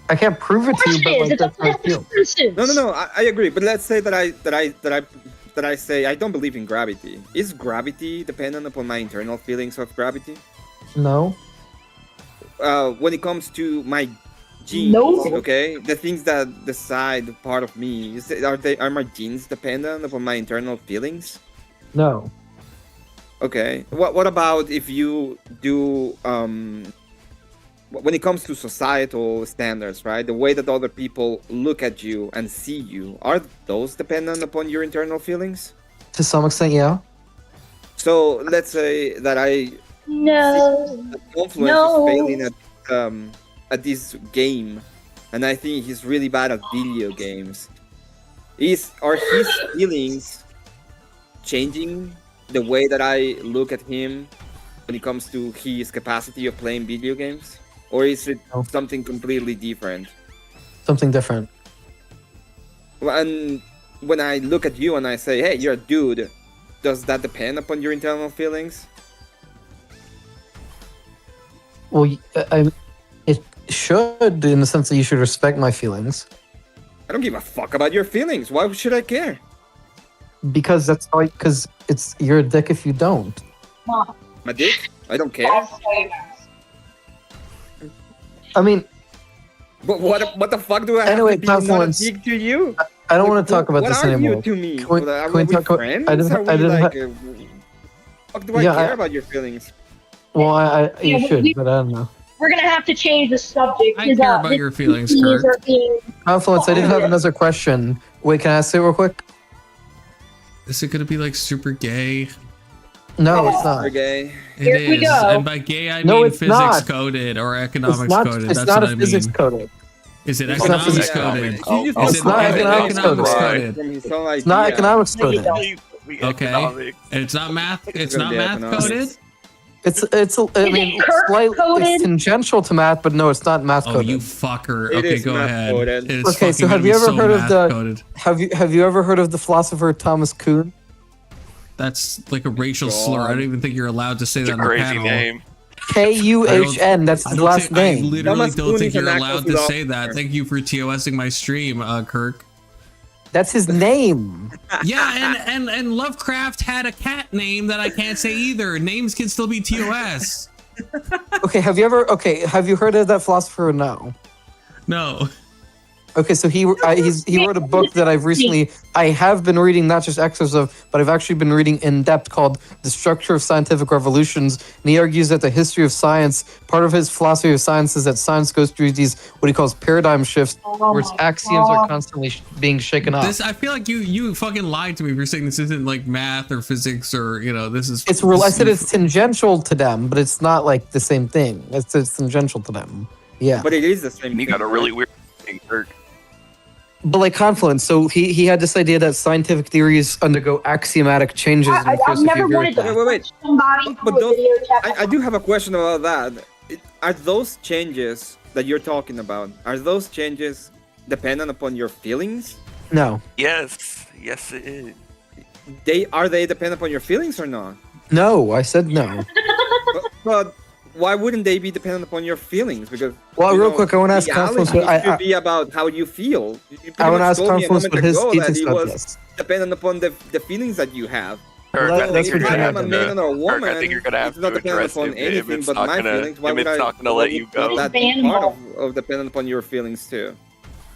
[SPEAKER 5] I can't prove it to you, but like that's how I feel.
[SPEAKER 9] No, I agree. But let's say that I say I don't believe in gravity. Is gravity dependent upon my internal feelings of gravity?
[SPEAKER 5] No.
[SPEAKER 9] When it comes to my genes, okay, the things that decide part of me, are my genes dependent upon my internal feelings?
[SPEAKER 5] No.
[SPEAKER 9] Okay. What about if you do when it comes to societal standards, right? The way that other people look at you and see you, are those dependent upon your internal feelings?
[SPEAKER 5] To some extent, yeah.
[SPEAKER 9] So let's say that Confluence is failing at this game, and I think he's really bad at video games. Are his feelings changing the way that I look at him when it comes to his capacity of playing video games? Or is it something completely different?
[SPEAKER 5] Something different.
[SPEAKER 9] And when I look at you and I say, hey, you're a dude, does that depend upon your internal feelings?
[SPEAKER 5] Well, it should, in the sense that you should respect my feelings.
[SPEAKER 9] I don't give a fuck about your feelings. Why should I care?
[SPEAKER 5] Because it's you're a dick if you don't.
[SPEAKER 9] My dick? I don't care.
[SPEAKER 5] I mean,
[SPEAKER 9] but what the fuck do I have to be not a dick to you?
[SPEAKER 5] I don't want to talk about this anymore.
[SPEAKER 9] What are you to me?
[SPEAKER 5] Can we talk
[SPEAKER 9] friends?
[SPEAKER 5] I didn't
[SPEAKER 9] fuck do I care about your feelings?
[SPEAKER 5] Well, you should,
[SPEAKER 8] we,
[SPEAKER 5] but I don't know.
[SPEAKER 8] we're gonna have to change the subject.
[SPEAKER 3] I care about your feelings, Kurt.
[SPEAKER 8] Are being
[SPEAKER 5] Confluence, I did have another question. Wait, can I ask it real quick?
[SPEAKER 3] Is it gonna be like super gay?
[SPEAKER 5] No, it's not.
[SPEAKER 9] Okay.
[SPEAKER 3] It
[SPEAKER 8] Here we
[SPEAKER 3] is,
[SPEAKER 8] go.
[SPEAKER 3] and by gay I
[SPEAKER 5] No,
[SPEAKER 3] mean
[SPEAKER 5] it's
[SPEAKER 3] physics
[SPEAKER 5] not.
[SPEAKER 3] coded or economics
[SPEAKER 5] It's not.
[SPEAKER 3] coded.
[SPEAKER 5] It's
[SPEAKER 3] That's
[SPEAKER 5] not
[SPEAKER 3] what
[SPEAKER 5] a
[SPEAKER 3] I
[SPEAKER 5] physics
[SPEAKER 3] mean.
[SPEAKER 5] coded.
[SPEAKER 3] Is it
[SPEAKER 5] It's not
[SPEAKER 3] economics
[SPEAKER 5] physics
[SPEAKER 3] coded?
[SPEAKER 5] It's not economics coded. It's not economics coded.
[SPEAKER 3] Okay, and it's not math. It's not math coded.
[SPEAKER 5] I mean, it's tangential to math, but no, it's not math
[SPEAKER 3] Oh,
[SPEAKER 5] coded.
[SPEAKER 3] you fucker.
[SPEAKER 9] It
[SPEAKER 3] Okay,
[SPEAKER 9] is
[SPEAKER 3] go
[SPEAKER 9] math
[SPEAKER 3] ahead.
[SPEAKER 9] coded.
[SPEAKER 3] It is
[SPEAKER 5] Okay, so
[SPEAKER 3] fucking
[SPEAKER 5] have you
[SPEAKER 3] gonna be
[SPEAKER 5] ever heard of
[SPEAKER 3] math
[SPEAKER 5] the
[SPEAKER 3] coded.
[SPEAKER 5] have you ever heard of the philosopher Thomas Kuhn?
[SPEAKER 3] That's like a racial
[SPEAKER 9] God.
[SPEAKER 3] slur. I don't even think you're allowed to say that on the
[SPEAKER 11] Crazy
[SPEAKER 3] panel.
[SPEAKER 11] name.
[SPEAKER 5] Kuhn. That's
[SPEAKER 3] I
[SPEAKER 5] his
[SPEAKER 3] don't
[SPEAKER 5] last
[SPEAKER 3] think- I
[SPEAKER 5] name.
[SPEAKER 3] literally
[SPEAKER 9] Thomas
[SPEAKER 3] don't
[SPEAKER 9] Kuhn
[SPEAKER 3] think
[SPEAKER 9] is an
[SPEAKER 3] you're
[SPEAKER 9] actual
[SPEAKER 3] allowed to say that.
[SPEAKER 9] philosopher.
[SPEAKER 3] Thank you for TOSing my stream, Kirk.
[SPEAKER 5] That's his name.
[SPEAKER 3] Yeah, and Lovecraft had a cat name that I can't say either. Names can still be TOS.
[SPEAKER 5] Okay, have you heard of that philosopher or no?
[SPEAKER 3] No.
[SPEAKER 5] Okay, so he wrote a book that I have been reading, not just excerpts of, but I've actually been reading in depth, called The Structure of Scientific Revolutions. And he argues that the history of science, part of his philosophy of science is that science goes through these, what he calls paradigm shifts, where its axioms are constantly being shaken up.
[SPEAKER 3] I feel like you fucking lied to me if you're saying this isn't like math or physics or, this is...
[SPEAKER 5] It's real. I said it's tangential to them, but it's not like the same thing. It's tangential to them. Yeah.
[SPEAKER 9] But it is the same.
[SPEAKER 11] You got a really weird thing, Kirk.
[SPEAKER 5] But like confluence, so he had this idea that scientific theories undergo axiomatic changes. in
[SPEAKER 8] I've
[SPEAKER 5] philosophy
[SPEAKER 8] never
[SPEAKER 5] of
[SPEAKER 8] wanted to
[SPEAKER 5] Europe.
[SPEAKER 9] Wait.
[SPEAKER 8] somebody
[SPEAKER 9] But
[SPEAKER 8] through a
[SPEAKER 9] those,
[SPEAKER 8] video chat.
[SPEAKER 9] I do have a question about that. Are those changes that you're talking about, are those changes dependent upon your feelings?
[SPEAKER 5] No.
[SPEAKER 11] Yes, it is.
[SPEAKER 9] Are they dependent upon your feelings or not?
[SPEAKER 5] No, I said no.
[SPEAKER 9] but why wouldn't they be dependent upon your feelings? Because
[SPEAKER 5] real quick, I want to ask Confluence.
[SPEAKER 9] It should be about how you feel.
[SPEAKER 5] I want to ask Confluence what his
[SPEAKER 9] that
[SPEAKER 5] thinks
[SPEAKER 9] it
[SPEAKER 5] about
[SPEAKER 9] was
[SPEAKER 5] this.
[SPEAKER 9] dependent upon the feelings that you have.
[SPEAKER 11] Kirk,
[SPEAKER 5] Well, that's
[SPEAKER 9] If
[SPEAKER 5] what
[SPEAKER 9] I
[SPEAKER 5] you're
[SPEAKER 9] am a
[SPEAKER 5] gonna
[SPEAKER 9] man or a woman,
[SPEAKER 11] Kirk, I think you're gonna have
[SPEAKER 9] it's not
[SPEAKER 11] to
[SPEAKER 9] dependent
[SPEAKER 11] address
[SPEAKER 9] upon
[SPEAKER 11] if
[SPEAKER 9] anything
[SPEAKER 11] it's
[SPEAKER 9] but
[SPEAKER 11] not
[SPEAKER 9] my
[SPEAKER 11] gonna-
[SPEAKER 9] feelings. Why
[SPEAKER 11] if
[SPEAKER 9] would
[SPEAKER 11] it's
[SPEAKER 9] I?
[SPEAKER 11] not gonna let you go.
[SPEAKER 9] That be part of dependent upon your feelings too.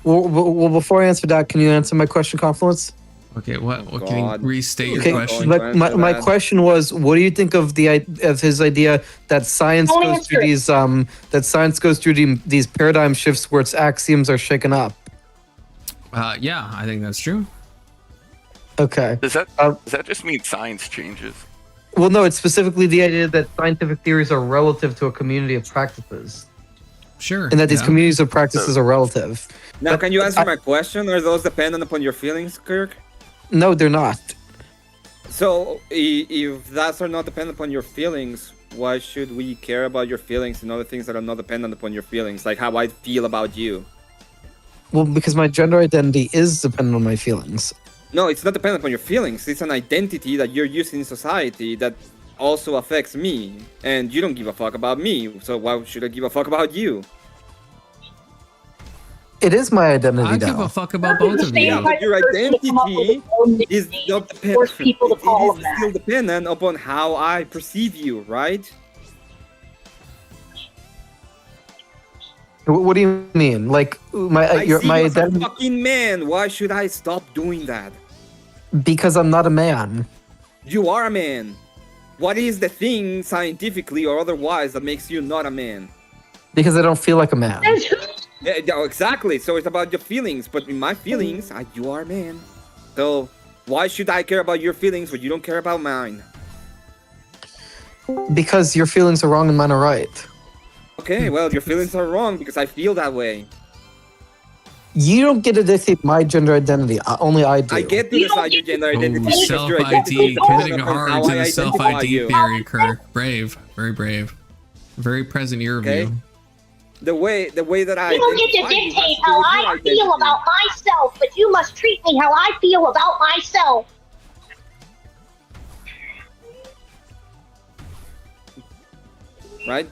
[SPEAKER 5] Well, before I answer that, can you answer my question, Confluence?
[SPEAKER 3] Okay, what can you
[SPEAKER 9] God.
[SPEAKER 3] restate your
[SPEAKER 5] Okay,
[SPEAKER 3] question?
[SPEAKER 5] my question was, what do you think of his idea that science
[SPEAKER 8] Don't
[SPEAKER 5] goes through these paradigm shifts where its axioms are shaken up?
[SPEAKER 3] Yeah, I think that's true.
[SPEAKER 5] Okay.
[SPEAKER 11] Does that just mean science changes?
[SPEAKER 5] Well, no, it's specifically the idea that scientific theories are relative to a community of practices,
[SPEAKER 3] Sure.
[SPEAKER 5] and that these communities of practices are relative.
[SPEAKER 9] Now,
[SPEAKER 5] But
[SPEAKER 9] can you answer my question? Are those dependent upon your feelings, Kirk?
[SPEAKER 5] No, they're not.
[SPEAKER 9] So, if that's are not dependent upon your feelings, why should we care about your feelings and other things that are not dependent upon your feelings, like how I feel about you?
[SPEAKER 5] Well, because my gender identity is dependent on my feelings.
[SPEAKER 9] No, it's not dependent upon your feelings. It's an identity that you're using in society that also affects me, and you don't give a fuck about me. So why should I give a fuck about you?
[SPEAKER 5] It is my identity
[SPEAKER 3] I give
[SPEAKER 5] now.
[SPEAKER 3] a fuck about both of
[SPEAKER 9] Yeah,
[SPEAKER 3] you.
[SPEAKER 9] but your identity is not dependent.
[SPEAKER 8] people to call
[SPEAKER 9] It
[SPEAKER 8] them
[SPEAKER 9] is
[SPEAKER 8] that.
[SPEAKER 9] still dependent upon how I perceive you, right?
[SPEAKER 5] What do you mean? Like my
[SPEAKER 9] I see you
[SPEAKER 5] my
[SPEAKER 9] as a
[SPEAKER 5] identity?
[SPEAKER 9] fucking man. Why should I stop doing that?
[SPEAKER 5] Because I'm not a man.
[SPEAKER 9] You are a man. What is the thing, scientifically or otherwise, that makes you not a man?
[SPEAKER 5] Because I don't feel like a man.
[SPEAKER 9] Yeah, exactly. So it's about your feelings. But in my feelings, you are a man. So why should I care about your feelings when you don't care about mine?
[SPEAKER 5] Because your feelings are wrong and mine are right.
[SPEAKER 9] Okay, well, your feelings are wrong because I feel that way.
[SPEAKER 5] You don't get to dictate my gender identity. Only I do.
[SPEAKER 9] I get to decide your gender identity.
[SPEAKER 3] Ooh,
[SPEAKER 9] because your identity
[SPEAKER 3] self-ID,
[SPEAKER 9] is dependent
[SPEAKER 3] committing
[SPEAKER 9] upon
[SPEAKER 3] hard
[SPEAKER 9] how
[SPEAKER 3] to
[SPEAKER 9] I
[SPEAKER 3] the
[SPEAKER 9] identify
[SPEAKER 3] self-ID
[SPEAKER 9] you.
[SPEAKER 3] theory, Kirk. Brave, very brave. Very present ear of
[SPEAKER 9] Okay.
[SPEAKER 3] you.
[SPEAKER 9] The way that I
[SPEAKER 8] You don't get to
[SPEAKER 9] identify you
[SPEAKER 8] dictate
[SPEAKER 9] has to do
[SPEAKER 8] how
[SPEAKER 9] with your
[SPEAKER 8] I
[SPEAKER 9] identity.
[SPEAKER 8] feel about myself, but you must treat me how I feel about myself.
[SPEAKER 9] Right?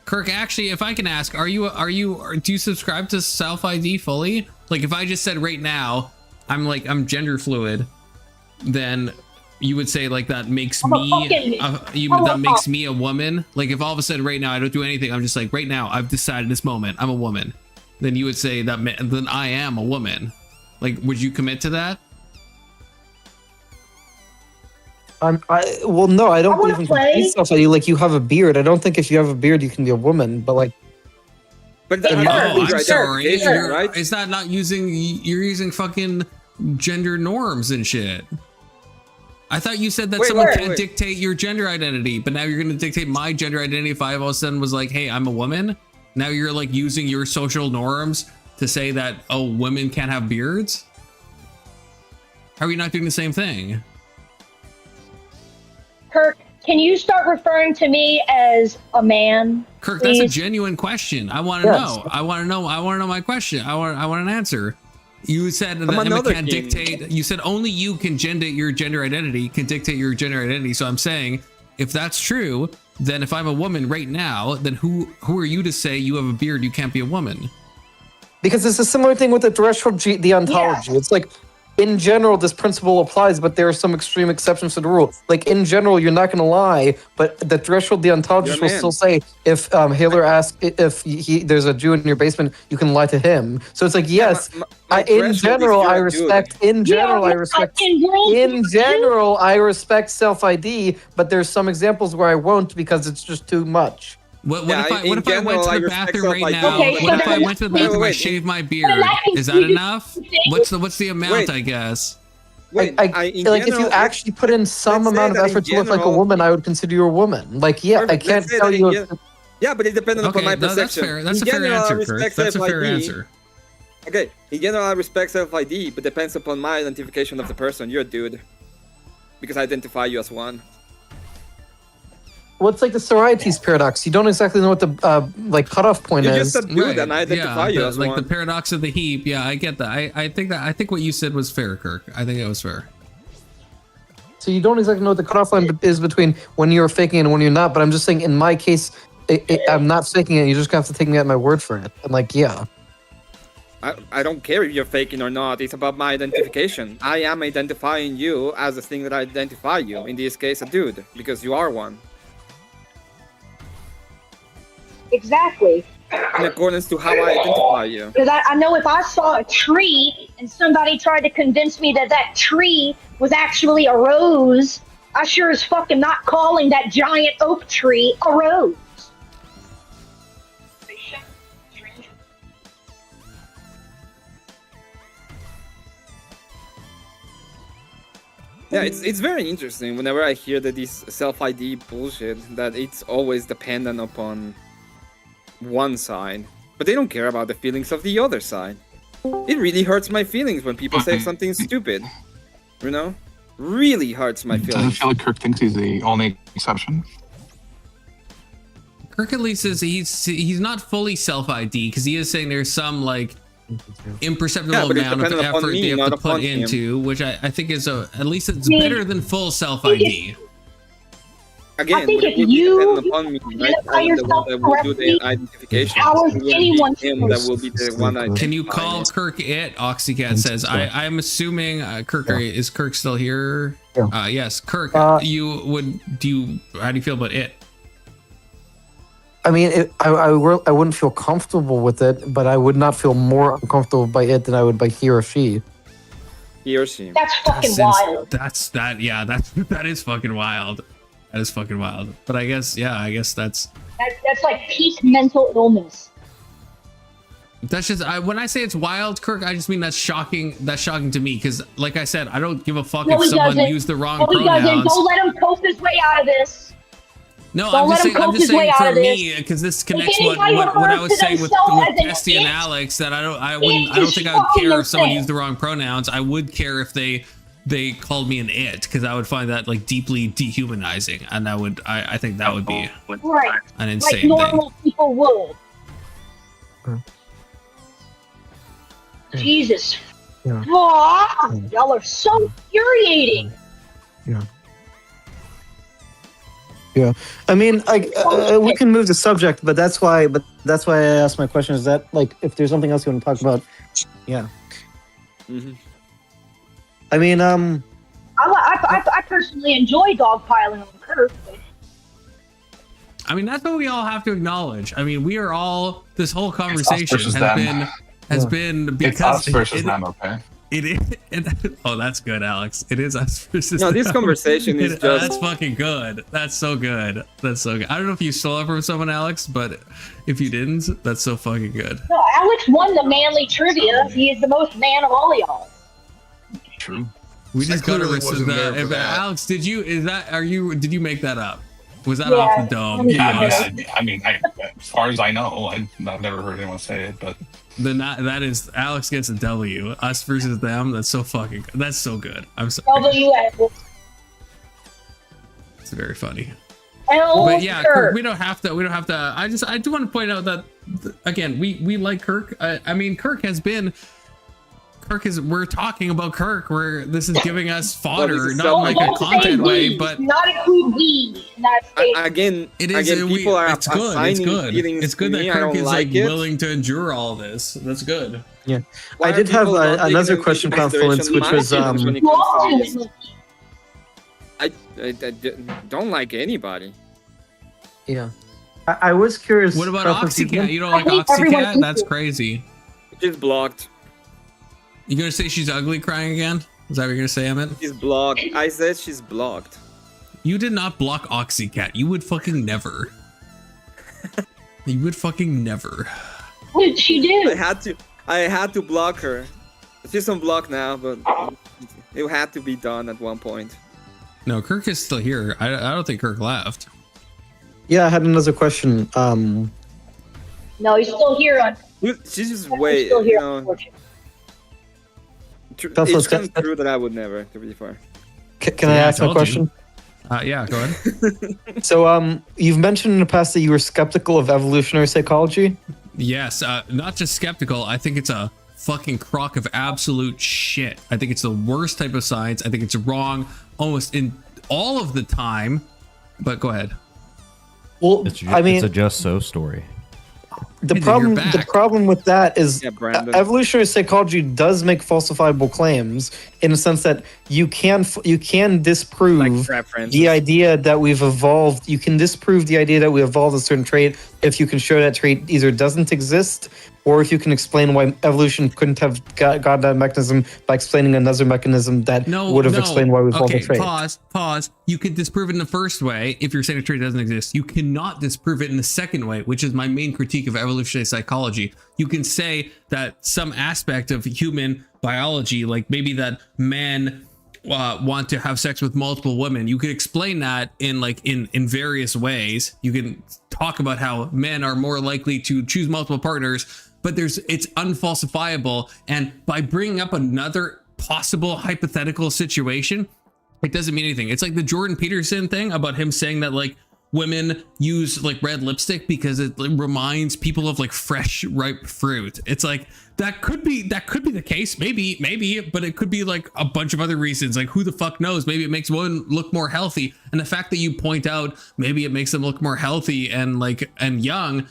[SPEAKER 3] Kirk, actually, if I can ask, do you subscribe to self ID fully? Like, if I just said right now, I'm gender fluid, then you would say like that makes that makes me a woman. Like, if all of a sudden right now I don't do anything, I'm just like right now I've decided this moment I'm a woman. Then you would say that then I am a woman. Like, would you commit to that?
[SPEAKER 5] Well, no, I don't believe in complete self-ID. Like, you have a beard. I don't think if you have a beard, you can be a woman. But like,
[SPEAKER 3] I'm sorry. Right? It's not using. You're using fucking gender norms and shit. I thought you said that someone can't dictate your gender identity, but now you're going to dictate my gender identity if I all of a sudden was like, hey, I'm a woman. Now you're like using your social norms to say that, oh, women can't have beards. How are you not doing the same thing?
[SPEAKER 8] Kirk, can you start referring to me as a man?
[SPEAKER 3] Kirk,
[SPEAKER 8] please?
[SPEAKER 3] that's a genuine question. I want to know. I want to know my question. I want an answer. You said that Emma can't dictate. You said only you can dictate your gender identity. So I'm saying, if that's true, then if I'm a woman right now, then who are you to say you have a beard? You can't be a woman.
[SPEAKER 5] Because it's a similar thing with the terrestrial the ontology. Yeah. It's like, in general, this principle applies, but there are some extreme exceptions to the rule. Like, in general, you're not going to lie, but the threshold, the ontologist will still say, if Haler asks if there's a Jew in your basement, you can lie to him. So it's like, yes, in general, I respect self-ID, but there's some examples where I won't because it's just too much.
[SPEAKER 3] What if I went to the bathroom right now? What if I went to the bathroom and shaved my beard? Is that enough? What's the amount? I guess.
[SPEAKER 5] If you actually put in some amount of effort to look like a woman, I would consider you a woman. Like, yeah, I can't tell you.
[SPEAKER 9] Yeah, but it depends upon my perception.
[SPEAKER 3] That's a fair answer, Kurt. That's a fair answer.
[SPEAKER 9] Okay, in general, I respect self-ID, but depends upon my identification of the person. You're a dude, because I identify you as one.
[SPEAKER 5] Well, it's like the Sorites paradox. You don't exactly know what the cutoff point is.
[SPEAKER 9] You're just a dude, and I identify you as
[SPEAKER 3] like
[SPEAKER 9] one.
[SPEAKER 3] The paradox of the heap. Yeah, I get that. I think what you said was fair, Kirk. I think it was fair.
[SPEAKER 5] So you don't exactly know what the cutoff line is between when you're faking and when you're not. But I'm just saying, in my case, I'm not faking it. You just have to take me at my word for it. I'm like, yeah.
[SPEAKER 9] I don't care if you're faking or not. It's about my identification. I am identifying you as the thing that I identify you. In this case, a dude, because you are one.
[SPEAKER 8] Exactly.
[SPEAKER 9] In accordance to how I identify you.
[SPEAKER 8] Because I know if I saw a tree and somebody tried to convince me that tree was actually a rose, I sure as fuck am not calling that giant oak tree a rose.
[SPEAKER 9] Yeah, it's very interesting whenever I hear that this self-ID bullshit, that it's always dependent upon one side, but they don't care about the feelings of the other side. It really hurts my feelings when people say something stupid. You know? Really hurts my feelings.
[SPEAKER 2] Doesn't feel like Kirk thinks he's the only exception.
[SPEAKER 3] Kirk at least says he's not fully self-ID because he is saying there's some like imperceptible amount of effort they have to put into, which I think is at least it's better than full self-ID.
[SPEAKER 9] Again,
[SPEAKER 8] I think if you identify yourself correctly,
[SPEAKER 3] can you call Kirk it? Oxycat says. I'm assuming Kirk is Kirk still here?
[SPEAKER 5] Yeah.
[SPEAKER 3] Yes, Kirk. How do you feel about it?
[SPEAKER 5] I mean, I wouldn't feel comfortable with it, but I would not feel more uncomfortable by it than I would by he or she.
[SPEAKER 9] He or she.
[SPEAKER 8] That's fucking wild.
[SPEAKER 3] That is fucking wild. That is fucking wild. But I guess that's
[SPEAKER 8] like peak mental illness.
[SPEAKER 3] That's just when I say it's wild, Kirk, I just mean that's shocking. That's shocking to me because, like I said, I don't give a fuck if someone used the wrong pronouns.
[SPEAKER 8] Don't let him cope his way out of this.
[SPEAKER 3] No, I'm just saying for me, because this connects what I was saying with Testy and Alex, that I don't think I would care if someone used the wrong pronouns. I would care if they called me an it, because I would find that like deeply dehumanizing, and I think that would be an insane
[SPEAKER 8] like normal
[SPEAKER 3] thing.
[SPEAKER 8] People would. Jesus.
[SPEAKER 5] Yeah.
[SPEAKER 8] Oh, y'all are so infuriating.
[SPEAKER 5] Yeah, I mean, we can move the subject, but that's why I asked my question. Is that like if there's something else you want to talk about? Yeah.
[SPEAKER 9] Mm-hmm.
[SPEAKER 5] I mean,
[SPEAKER 8] I personally enjoy dogpiling on Kirk.
[SPEAKER 3] I mean, that's what we all have to acknowledge. I mean, we are all. This whole conversation has been because
[SPEAKER 2] it's us versus them, okay?
[SPEAKER 3] It is. Oh, that's good, Alex. It is us versus
[SPEAKER 9] No, this
[SPEAKER 3] them.
[SPEAKER 9] conversation is just.
[SPEAKER 3] That's fucking good. That's so good. That's so good. I don't know if you stole it from someone, Alex, but if you didn't, that's so fucking good.
[SPEAKER 8] No, Alex won the manly trivia. He is the most man of all y'all.
[SPEAKER 2] True.
[SPEAKER 3] We just got to listen to that. Alex, did you make that up? Was that off the dome?
[SPEAKER 2] Yeah, I mean, as far as I know, I've never heard anyone say it, but
[SPEAKER 3] then that is Alex gets a W. Us versus them. That's so fucking. That's so good. I'm sorry.
[SPEAKER 8] W.
[SPEAKER 3] It's very funny.
[SPEAKER 8] But
[SPEAKER 3] yeah, Kirk, we don't have to. I do want to point out that again, we like Kirk. I mean, we're talking about Kirk, where this is giving us fodder, not like a content way, but
[SPEAKER 8] not include we.
[SPEAKER 9] Again,
[SPEAKER 3] people
[SPEAKER 9] are
[SPEAKER 3] it's good. It's good. It's good that Kirk is like willing to endure all this. That's good.
[SPEAKER 5] Yeah, I did have another question, Confluence, which was
[SPEAKER 9] I don't like anybody.
[SPEAKER 5] Yeah, I was curious.
[SPEAKER 3] What about Oxycat? You don't like Oxycat? That's crazy.
[SPEAKER 9] She's blocked.
[SPEAKER 3] You gonna say she's ugly crying again? Is that what you're gonna say, Emmett?
[SPEAKER 9] She's blocked. I said she's blocked.
[SPEAKER 3] You did not block Oxycat. You would fucking never. You would fucking never.
[SPEAKER 8] What did she do?
[SPEAKER 9] I had to block her. She's on block now, but it had to be done at one point.
[SPEAKER 3] No, Kirk is still here. I don't think Kirk left.
[SPEAKER 5] Yeah, I had another question.
[SPEAKER 8] No, he's still here.
[SPEAKER 9] She's just way.
[SPEAKER 8] Still here,
[SPEAKER 9] It's come true that I would never, to be fair.
[SPEAKER 5] Can I ask my question?
[SPEAKER 3] Yeah, go ahead.
[SPEAKER 5] So, you've mentioned in the past that you were skeptical of evolutionary psychology.
[SPEAKER 3] Yes, not just skeptical. I think it's a fucking crock of absolute shit. I think it's the worst type of science. I think it's wrong almost in all of the time. But go ahead.
[SPEAKER 5] Well,
[SPEAKER 12] it's a just so story.
[SPEAKER 5] The problem with that is evolutionary psychology does make falsifiable claims in a sense that you can disprove the idea that we've evolved. You can disprove the idea that we evolved a certain trait if you can show that trait either doesn't exist, or if you can explain why evolution couldn't have got that mechanism by explaining another mechanism that would have explained why we evolved a trait.
[SPEAKER 3] Pause. You could disprove it in the first way if you're saying a trait doesn't exist. You cannot disprove it in the second way, which is my main critique of evolutionary psychology. You can say that some aspect of human biology, like maybe that men want to have sex with multiple women, you could explain that in various ways. You can talk about how men are more likely to choose multiple partners, but it's unfalsifiable. And by bringing up another possible hypothetical situation, it doesn't mean anything. It's like the Jordan Peterson thing about him saying that like women use like red lipstick because it reminds people of like fresh ripe fruit. It's like that could be the case, maybe, but it could be like a bunch of other reasons. Like who the fuck knows? Maybe it makes women look more healthy, and the fact that you point out maybe it makes them look more healthy and young,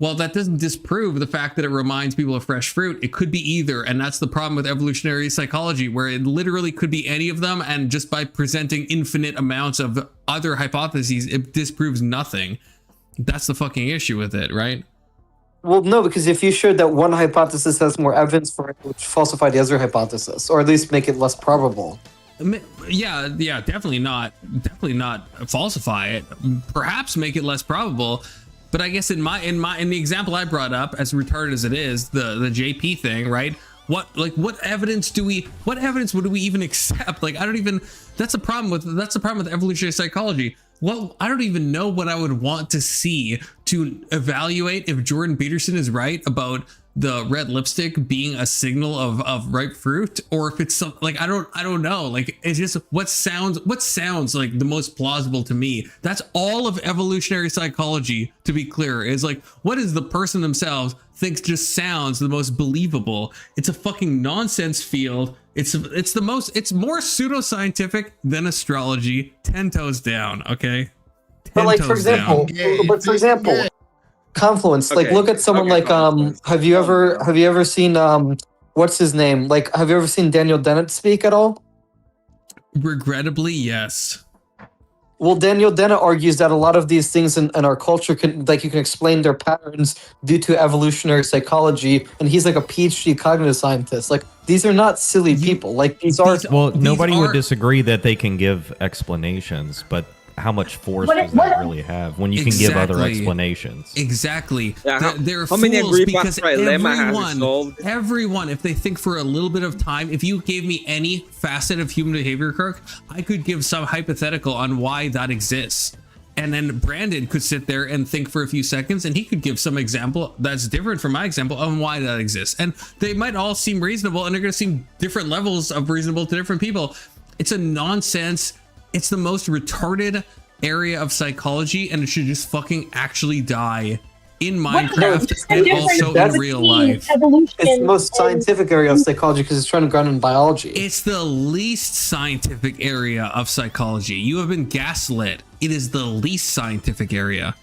[SPEAKER 3] well, that doesn't disprove the fact that it reminds people of fresh fruit. It could be either, and that's the problem with evolutionary psychology, where it literally could be any of them, and just by presenting infinite amounts of other hypotheses, it disproves nothing. That's the fucking issue with it, right?
[SPEAKER 5] Well, no, because if you showed that one hypothesis has more evidence for it, which falsify the other hypothesis, or at least make it less probable.
[SPEAKER 3] Yeah, definitely not falsify it. Perhaps make it less probable. But I guess in the example I brought up, as retarded as it is, the JP thing, right? What evidence would we even accept? Like, that's the problem with evolutionary psychology. Well, I don't even know what I would want to see to evaluate if Jordan Peterson is right about the red lipstick being a signal of ripe fruit, or if it's like I don't know. Like, it's just what sounds like the most plausible to me. That's all of evolutionary psychology, to be clear, is like what is the person themselves thinks just sounds the most believable. It's a fucking nonsense field. It's more pseudoscientific than astrology, 10 toes down, okay?
[SPEAKER 5] But like, for example, Confluence, like look at someone like have you ever seen what's his name? Like, have you ever seen Daniel Dennett speak at all?
[SPEAKER 3] Regrettably, yes.
[SPEAKER 5] Well, Daniel Dennett argues that a lot of these things in our culture can, like, you can explain their patterns due to evolutionary psychology, and he's like a PhD cognitive scientist. Like, these are not silly people. Like, these are.
[SPEAKER 12] Well, nobody would disagree that they can give explanations, but how much force does that really have when you can give other explanations?
[SPEAKER 3] Exactly.
[SPEAKER 9] Yeah,
[SPEAKER 3] they're
[SPEAKER 9] how many
[SPEAKER 3] fools because
[SPEAKER 9] everyone,
[SPEAKER 3] everyone, if they think for a little bit of time, if you gave me any facet of human behavior, Kirk, I could give some hypothetical on why that exists. And then Brandon could sit there and think for a few seconds, and he could give some example that's different from my example on why that exists. And they might all seem reasonable, and they're going to seem different levels of reasonable to different people. It's a nonsense. It's the most retarded area of psychology, and it should just fucking actually die in Minecraft and also in real life.
[SPEAKER 5] It's the most scientific area of psychology because it's trying to ground in biology.
[SPEAKER 3] It's the least scientific area of psychology. You have been gaslit. It is the least scientific area.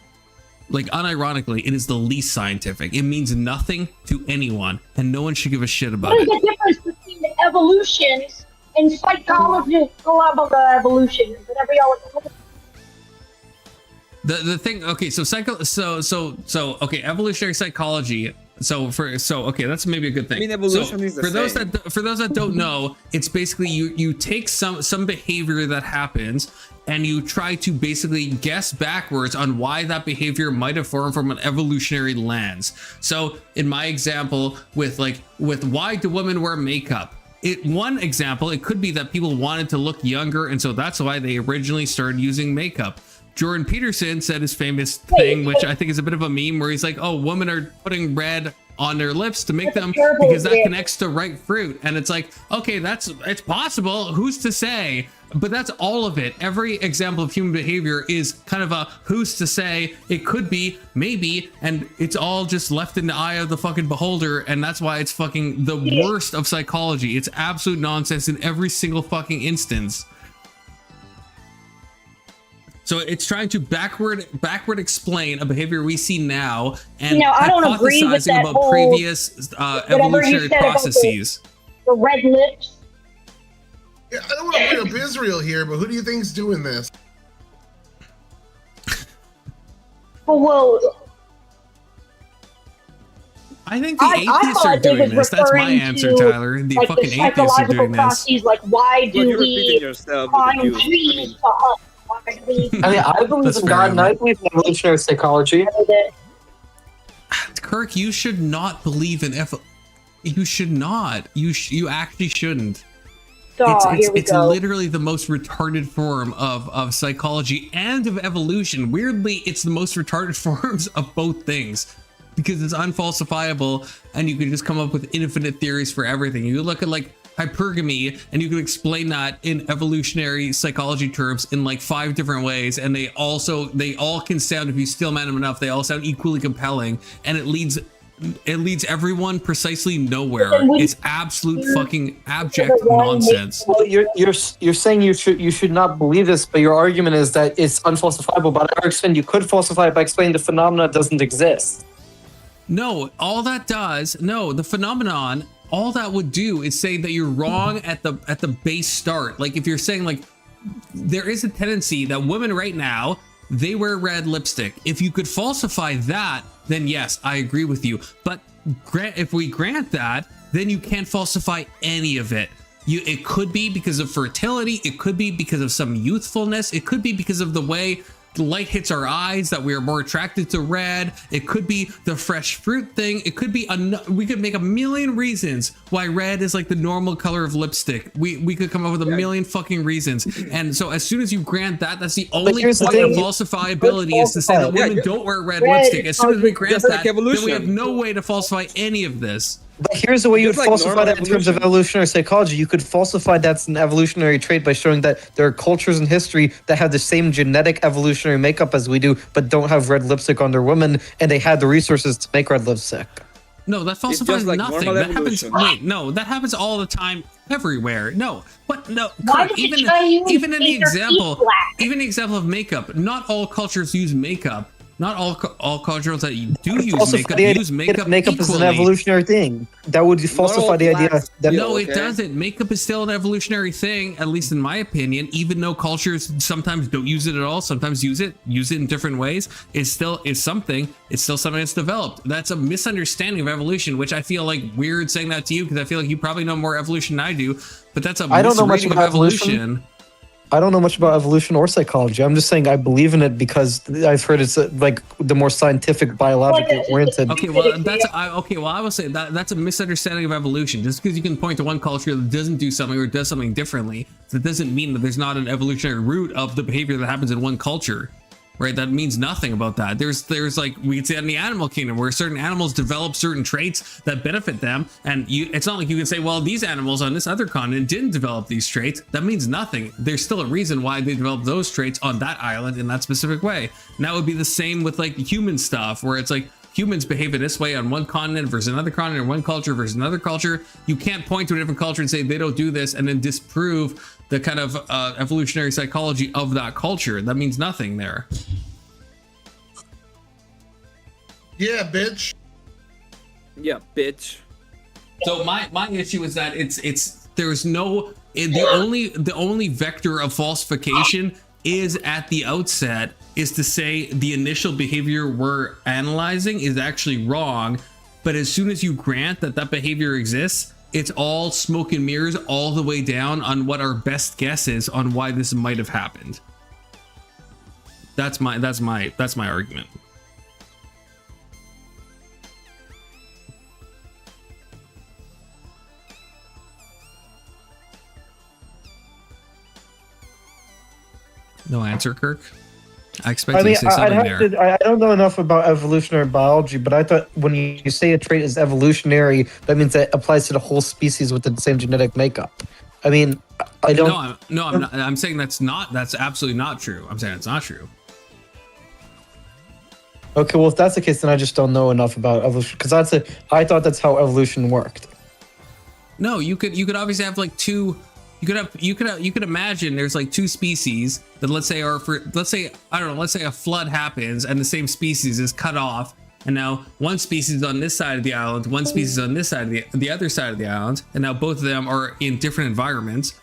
[SPEAKER 3] Like, unironically, it is the least scientific. It means nothing to anyone, and no one should give a shit about it.
[SPEAKER 8] What is the difference between evolutions and psychological evolution? Whatever y'all want to
[SPEAKER 3] The thing, okay, so okay, evolutionary psychology. Okay, that's maybe a good thing.
[SPEAKER 9] I mean, evolution is the same.
[SPEAKER 3] For those that don't know, it's basically you take some behavior that happens and you try to basically guess backwards on why that behavior might have formed from an evolutionary lens. So in my example with why do women wear makeup? One example, it could be that people wanted to look younger, and so that's why they originally started using makeup. Jordan Peterson said his famous thing, which I think is a bit of a meme, where he's like, oh, women are putting red on their lips to make them because that connects to ripe fruit. And it's like, okay, it's possible. Who's to say? But that's all of it. Every example of human behavior is kind of a who's to say. It could be, maybe, and it's all just left in the eye of the fucking beholder. And that's why it's fucking the worst of psychology. It's absolute nonsense in every single fucking instance. So it's trying to backward explain a behavior we see now and
[SPEAKER 8] I don't agree with that
[SPEAKER 3] about previous evolutionary processes.
[SPEAKER 8] The red lips.
[SPEAKER 1] Yeah, I don't want to bring up Israel here, but who do you think's doing this?
[SPEAKER 8] Well,
[SPEAKER 3] I think the atheists are doing this. That's my answer, Tyler. The fucking atheists are doing this.
[SPEAKER 8] Like, why do we climb trees to hunt?
[SPEAKER 5] I mean, I believe in God, and I believe in evolutionary psychology.
[SPEAKER 3] Kirk, you should not believe in You should not. You actually shouldn't. It's literally the most retarded form of psychology and of evolution. Weirdly, it's the most retarded forms of both things because it's unfalsifiable, and you can just come up with infinite theories for everything. You look at like hypergamy, and you can explain that in evolutionary psychology terms in like 5 different ways, and they all can sound, if you steel man them enough, they all sound equally compelling, and it leads everyone precisely nowhere. It's absolute fucking abject nonsense.
[SPEAKER 5] Well, you're saying you should not believe this, but your argument is that it's unfalsifiable. But I understand you could falsify it by explaining the phenomena doesn't exist.
[SPEAKER 3] No, the phenomenon, all that would do is say that you're wrong at the base start. Like if you're saying like there is a tendency that women right now, they wear red lipstick. If you could falsify that, then yes, I agree with you. But if we grant that, then you can't falsify any of it. It could be because of fertility. It could be because of some youthfulness. It could be because of the way the light hits our eyes that we are more attracted to red. It could be the fresh fruit thing. It could be we could make a million reasons why red is like the normal color of lipstick. We could come up with a million fucking reasons. And so as soon as you grant that, that's the only point of falsifiability is to say that women don't wear red lipstick. As soon as we grant that, then we have no way to falsify any of this.
[SPEAKER 5] But here's the way you would falsify that in terms of evolutionary psychology. You could falsify that's an evolutionary trait by showing that there are cultures in history that have the same genetic evolutionary makeup as we do, but don't have red lipstick on their women, and they had the resources to make red lipstick.
[SPEAKER 3] No, that falsifies nothing. That happens. Wait, no, that happens all the time, everywhere. No, what? No, Kurt, even in the example of makeup, not all cultures use makeup. not all cultures that do use
[SPEAKER 5] falsify
[SPEAKER 3] makeup
[SPEAKER 5] the idea
[SPEAKER 3] use makeup.
[SPEAKER 5] Makeup is an
[SPEAKER 3] equally.
[SPEAKER 5] evolutionary thing. That would falsify the idea. That
[SPEAKER 3] No, it doesn't. Makeup is still an evolutionary thing, at least in my opinion. Even though cultures sometimes don't use it at all, sometimes use it in different ways. It's still something that's developed. That's a misunderstanding of evolution, which I feel like weird saying that to you because I feel like you probably know more evolution than I do. But that's a
[SPEAKER 5] I don't know much
[SPEAKER 3] misreading
[SPEAKER 5] about
[SPEAKER 3] of evolution.
[SPEAKER 5] I don't know much about evolution or psychology. I'm just saying I believe in it because I've heard it's like the more scientific, biologically oriented.
[SPEAKER 3] Okay, well I will say that's a misunderstanding of evolution. Just because you can point to one culture that doesn't do something or does something differently, that doesn't mean that there's not an evolutionary root of the behavior that happens in one culture. Right, that means nothing about that. There's like we can say in the animal kingdom where certain animals develop certain traits that benefit them, and it's not like you can say, well, these animals on this other continent didn't develop these traits. That means nothing. There's still a reason why they developed those traits on that island in that specific way. And that would be the same with like human stuff, where it's like humans behave in this way on one continent versus another continent, or one culture versus another culture. You can't point to a different culture and say they don't do this and then disprove the kind of evolutionary psychology of that culture. That means nothing there.
[SPEAKER 1] Yeah, bitch.
[SPEAKER 9] Yeah, bitch.
[SPEAKER 3] So my issue is that there's no the only vector of falsification is at the outset is to say the initial behavior we're analyzing is actually wrong, but as soon as you grant that behavior exists, it's all smoke and mirrors all the way down on what our best guess is on why this might have happened. That's my argument. No answer, Kirk. I expect you to say something there.
[SPEAKER 5] I don't know enough about evolutionary biology, but I thought when you say a trait is evolutionary, that means that it applies to the whole species with the same genetic makeup. I mean, I don't.
[SPEAKER 3] I'm not. I'm saying that's absolutely not true. I'm saying it's not true.
[SPEAKER 5] Okay, well, if that's the case, then I just don't know enough about evolution because I thought that's how evolution worked.
[SPEAKER 3] No, you could obviously have like two. You could imagine there's like two species that let's say a flood happens and the same species is cut off, and now one species is on this side of the island, one species on this side of the other side of the island, and now both of them are in different environments,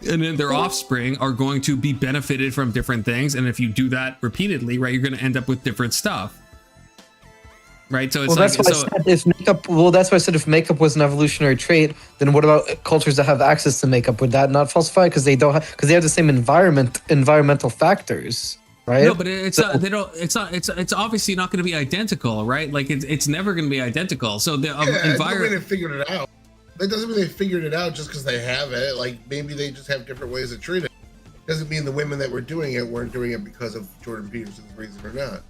[SPEAKER 3] and then their offspring are going to be benefited from different things, and if you do that repeatedly, right, you're going to end up with different stuff. Right, so it's
[SPEAKER 5] that's why I said if makeup was an evolutionary trait, then what about cultures that have access to makeup? Would that not falsify because they have the same environmental factors, right?
[SPEAKER 3] No, but it's obviously not going to be identical, right? Like it's never going to be identical. So the environment
[SPEAKER 1] they figured it out. That doesn't mean they figured it out just because they have it. Like maybe they just have different ways of treating it. Doesn't mean the women that were doing it weren't doing it because of Jordan Peterson's reason or not.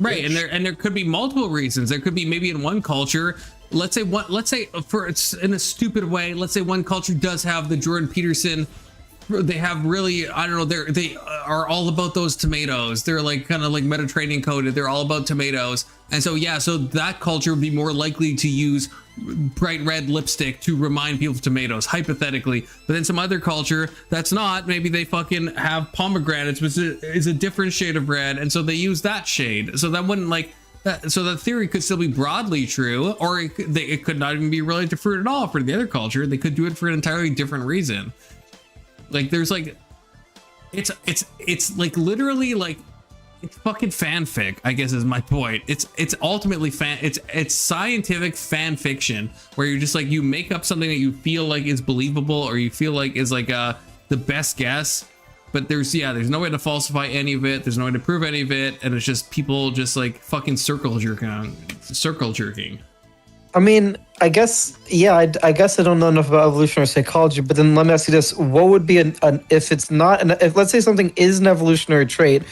[SPEAKER 3] Right, and there could be multiple reasons. There could be maybe in one culture, let's say in a stupid way, let's say one culture does have the Jordan Peterson. They have really, I don't know, they are all about those tomatoes. They're like kind of like Mediterranean coded. They're all about tomatoes. And so, yeah, so that culture would be more likely to use bright red lipstick to remind people of tomatoes, hypothetically. But then some other culture that's not, maybe they fucking have pomegranates, which is a different shade of red. And so they use that shade. So that wouldn't like, so the theory could still be broadly true, or it could not even be related to fruit at all for the other culture. They could do it for an entirely different reason. Like there's like, it's like literally like, it's fucking fanfic, I guess is my point. It's ultimately it's scientific fan fiction where you're just like, you make up something that you feel like is believable or you feel like is like the best guess, but there's no way to falsify any of it. There's no way to prove any of it, and it's just people just like fucking circle jerking.
[SPEAKER 5] I mean, I guess, yeah, I guess I don't know enough about evolutionary psychology, but then let me ask you this. What would be if it's not, if let's say something is an evolutionary trait,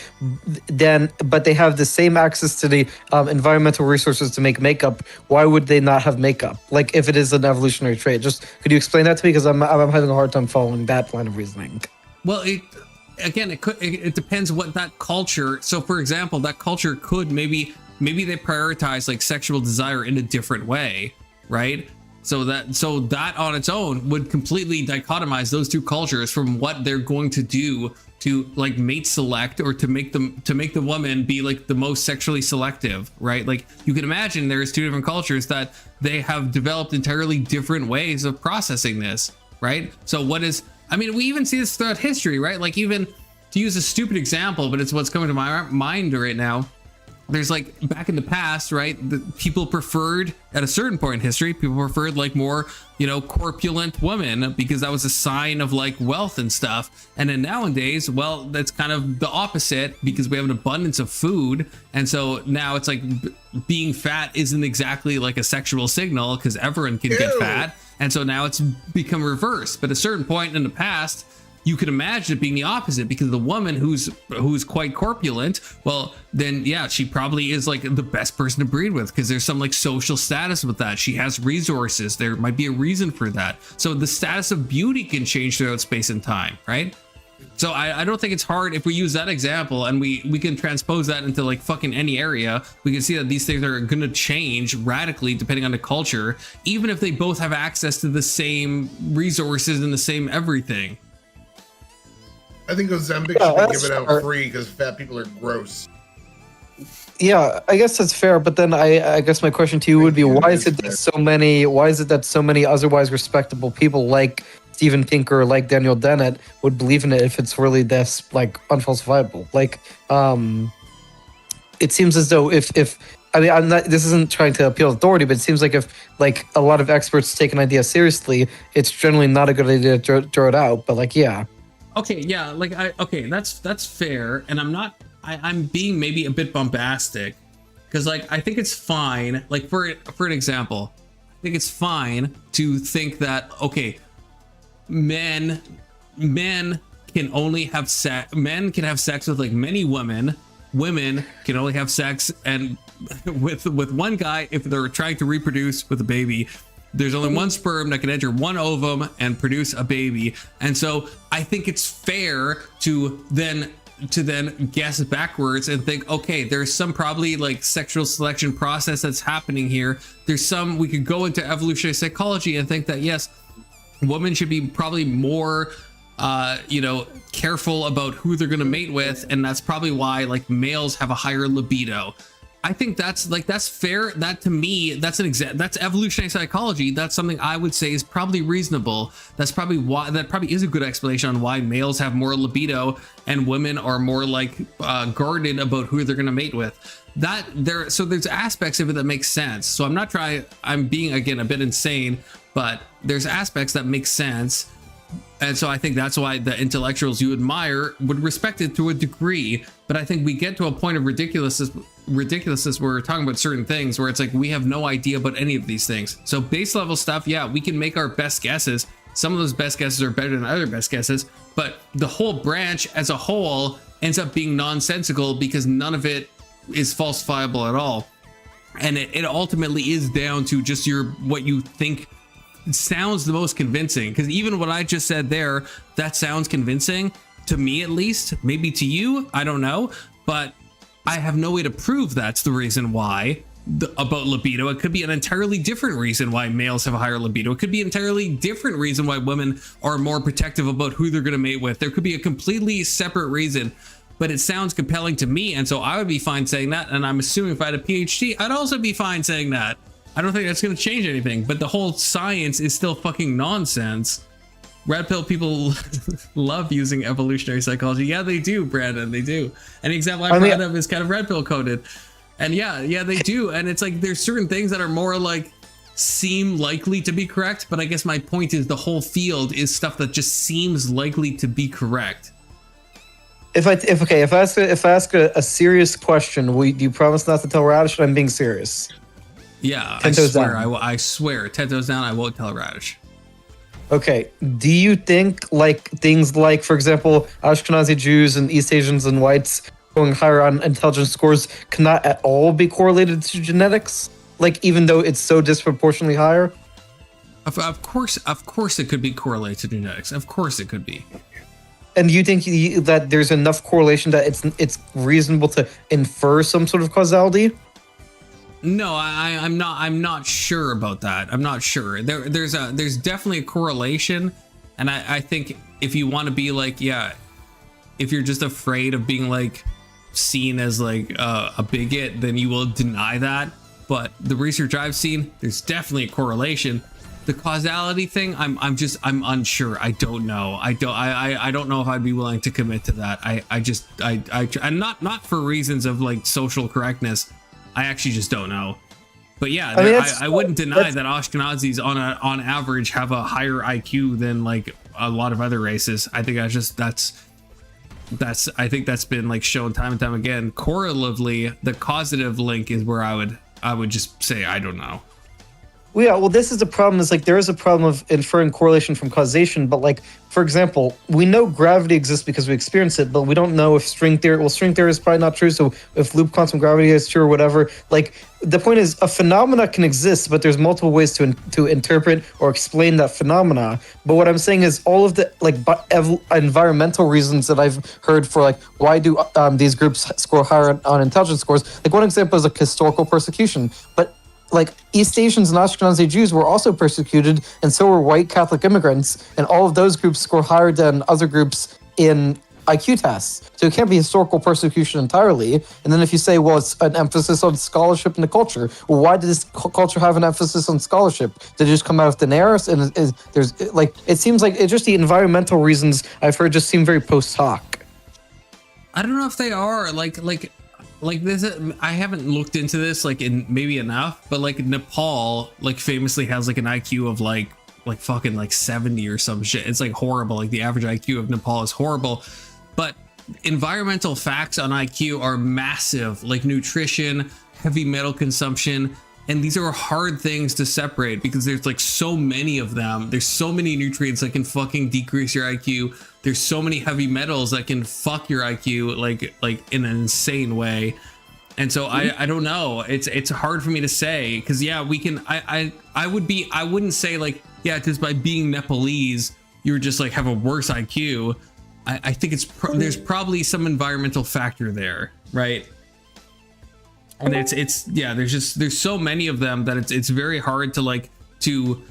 [SPEAKER 5] then, but they have the same access to the environmental resources to make makeup, why would they not have makeup? Like if it is an evolutionary trait, just, could you explain that to me? Because I'm having a hard time following that line of reasoning.
[SPEAKER 3] Well, it depends what that culture, so for example, that culture could maybe they prioritize like sexual desire in a different way, right? So that on its own would completely dichotomize those two cultures from what they're going to do to like mate select or to make the woman be like the most sexually selective, right? Like you can imagine there's two different cultures that they have developed entirely different ways of processing this, right? So we even see this throughout history, right? Like, even to use a stupid example, but it's what's coming to my mind right now. There's like back in the past, right? The people preferred at a certain point in history, people preferred like more, corpulent women because that was a sign of like wealth and stuff. And then nowadays, well, that's kind of the opposite because we have an abundance of food. And so now it's like being fat isn't exactly like a sexual signal because everyone can get fat. And so now it's become reversed. But at a certain point in the past, you could imagine it being the opposite because the woman who's quite corpulent, well, then yeah, she probably is like the best person to breed with because there's some like social status with that. She has resources. There might be a reason for that. So the status of beauty can change throughout space and time, right? So I don't think it's hard if we use that example and we can transpose that into like fucking any area. We can see that these things are going to change radically depending on the culture, even if they both have access to the same resources and the same everything.
[SPEAKER 1] I think Ozempic should be given out free because fat people are gross.
[SPEAKER 5] Yeah, I guess that's fair. But then I guess my question to you would be, why is it that so many otherwise respectable people like Steven Pinker, like Daniel Dennett, would believe in it if it's really this like unfalsifiable? Like, it seems as though if I'm not. This isn't trying to appeal to authority, but it seems like if like a lot of experts take an idea seriously, it's generally not a good idea to throw it out. But like, yeah.
[SPEAKER 3] Okay, yeah, like that's fair, and I'm being maybe a bit bombastic, because like I think it's fine. Like for an example, I think it's fine to think that okay, men can only have sex. Men can have sex with like many women. Women can only have sex and with one guy if they're trying to reproduce with a baby. There's only one sperm that can enter one ovum and produce a baby. And so I think it's fair to then guess backwards and think, okay, there's some probably like sexual selection process that's happening here. We could go into evolutionary psychology and think that yes, women should be probably more careful about who they're going to mate with, and that's probably why like males have a higher libido. I think that's fair. That to me, that's evolutionary psychology. That's something I would say is probably reasonable. That probably is a good explanation on why males have more libido and women are more like guarded about who they're going to mate with. So there's aspects of it that make sense. So I'm being again a bit insane, but there's aspects that make sense. And so I think that's why the intellectuals you admire would respect it to a degree. But I think we get to a point of ridiculousness where we're talking about certain things where it's like we have no idea about any of these things. So base level stuff, yeah, we can make our best guesses. Some of those best guesses are better than other best guesses, but the whole branch as a whole ends up being nonsensical because none of it is falsifiable at all. And it ultimately is down to just what you think sounds the most convincing, because even what I just said there, that sounds convincing to me, at least. Maybe to you, I don't know, but I have no way to prove that's the reason why about libido. It could be an entirely different reason why males have a higher libido. It could be an entirely different reason why women are more protective about who they're going to mate with. There could be a completely separate reason, but it sounds compelling to me, and so I would be fine saying that. And I'm assuming if I had a PhD, I'd also be fine saying that. I don't think that's going to change anything, but the whole science is still fucking nonsense. Red pill people love using evolutionary psychology. Yeah, they do, Brandon, they do. Any example I brought up is kind of red pill coded. And yeah, they do. And it's like, there's certain things that are more like seem likely to be correct. But I guess my point is the whole field is stuff that just seems likely to be correct.
[SPEAKER 5] If I ask a serious question, do you promise not to tell Radish? I'm being serious.
[SPEAKER 3] Yeah, I swear, 10 toes down, I won't tell Radish.
[SPEAKER 5] Okay, do you think like things like, for example, Ashkenazi Jews and East Asians and whites going higher on intelligence scores cannot at all be correlated to genetics? Like, even though it's so disproportionately higher?
[SPEAKER 3] Of course it could be correlated to genetics. Of course it could be.
[SPEAKER 5] And do you think that there's enough correlation that it's reasonable to infer some sort of causality?
[SPEAKER 3] No, I'm not sure about that. I'm not sure. There's definitely a correlation, and I think if you want to be like, yeah, if you're just afraid of being like seen as like a bigot, then you will deny that. But the research I've seen, there's definitely a correlation. The causality thing, I'm unsure. I don't know. I don't know if I'd be willing to commit to that. And not for reasons of like social correctness. I actually just don't know. But yeah, I wouldn't deny that Ashkenazis on average have a higher IQ than like a lot of other races. I think I think that's been like shown time and time again. Correlatively, the causative link is where I would just say I don't know.
[SPEAKER 5] Well, yeah, well, this is the problem. Is like there is a problem of inferring correlation from causation, but like, for example, we know gravity exists because we experience it, but we don't know if string theory. Well, string theory is probably not true. So if loop quantum gravity is true or whatever, like the point is, a phenomena can exist, but there's multiple ways to interpret or explain that phenomena. But what I'm saying is, all of the like environmental reasons that I've heard for like why do these groups score higher on intelligence scores? Like one example is like historical persecution, but like East Asians and Ashkenazi Jews were also persecuted, and so were white Catholic immigrants, and all of those groups score higher than other groups in IQ tests. So it can't be historical persecution entirely. And then if you say, well, it's an emphasis on scholarship and the culture, well, why did this culture have an emphasis on scholarship? Did it just come out of thin air? And there's like, it seems like it's just the environmental reasons I've heard just seem very post hoc.
[SPEAKER 3] I don't know if they are like this. I haven't looked into this like in maybe enough, but like Nepal like famously has like an IQ of like fucking like 70 or some shit. It's like horrible. Like the average IQ of Nepal is horrible, but environmental facts on IQ are massive, like nutrition, heavy metal consumption, and these are hard things to separate because there's like so many of them. There's so many nutrients that can fucking decrease your IQ. There's so many heavy metals that can fuck your IQ like in an insane way. And so I don't know. It's hard for me to say because yeah, we can. I wouldn't say like yeah, because by being Nepalese, you're just like have a worse IQ. I think there's probably some environmental factor there, right? And it's yeah, there's so many of them that it's very hard to like to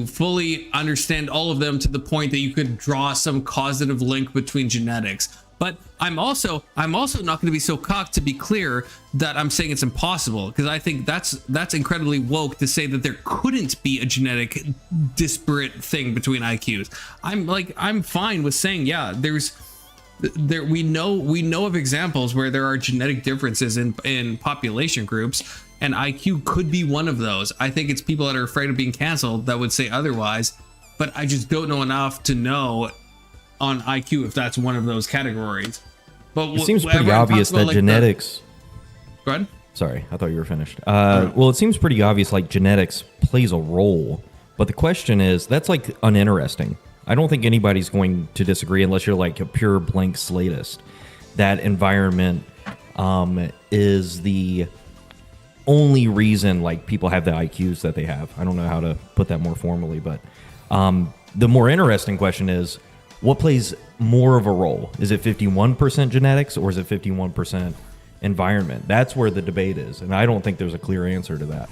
[SPEAKER 3] fully understand all of them to the point that you could draw some causative link between genetics. But I'm also not going to be so cocked to be clear that I'm saying it's impossible, because I think that's incredibly woke to say that there couldn't be a genetic disparate thing between IQs. I'm fine with saying yeah, we know of examples where there are genetic differences in population groups, and IQ could be one of those. I think it's people that are afraid of being canceled that would say otherwise, but I just don't know enough to know on IQ if that's one of those categories. But
[SPEAKER 12] it seems pretty obvious that like genetics.
[SPEAKER 3] Go ahead.
[SPEAKER 12] Sorry, I thought you were finished. Well, it seems pretty obvious like genetics plays a role, but the question is that's like uninteresting. I don't think anybody's going to disagree unless you're like a pure blank slatist. That environment is the only reason like people have the IQs that they have. I don't know how to put that more formally, but the more interesting question is what plays more of a role? Is it 51% genetics or is it 51% environment? That's where the debate is, and I don't think there's a clear answer to that.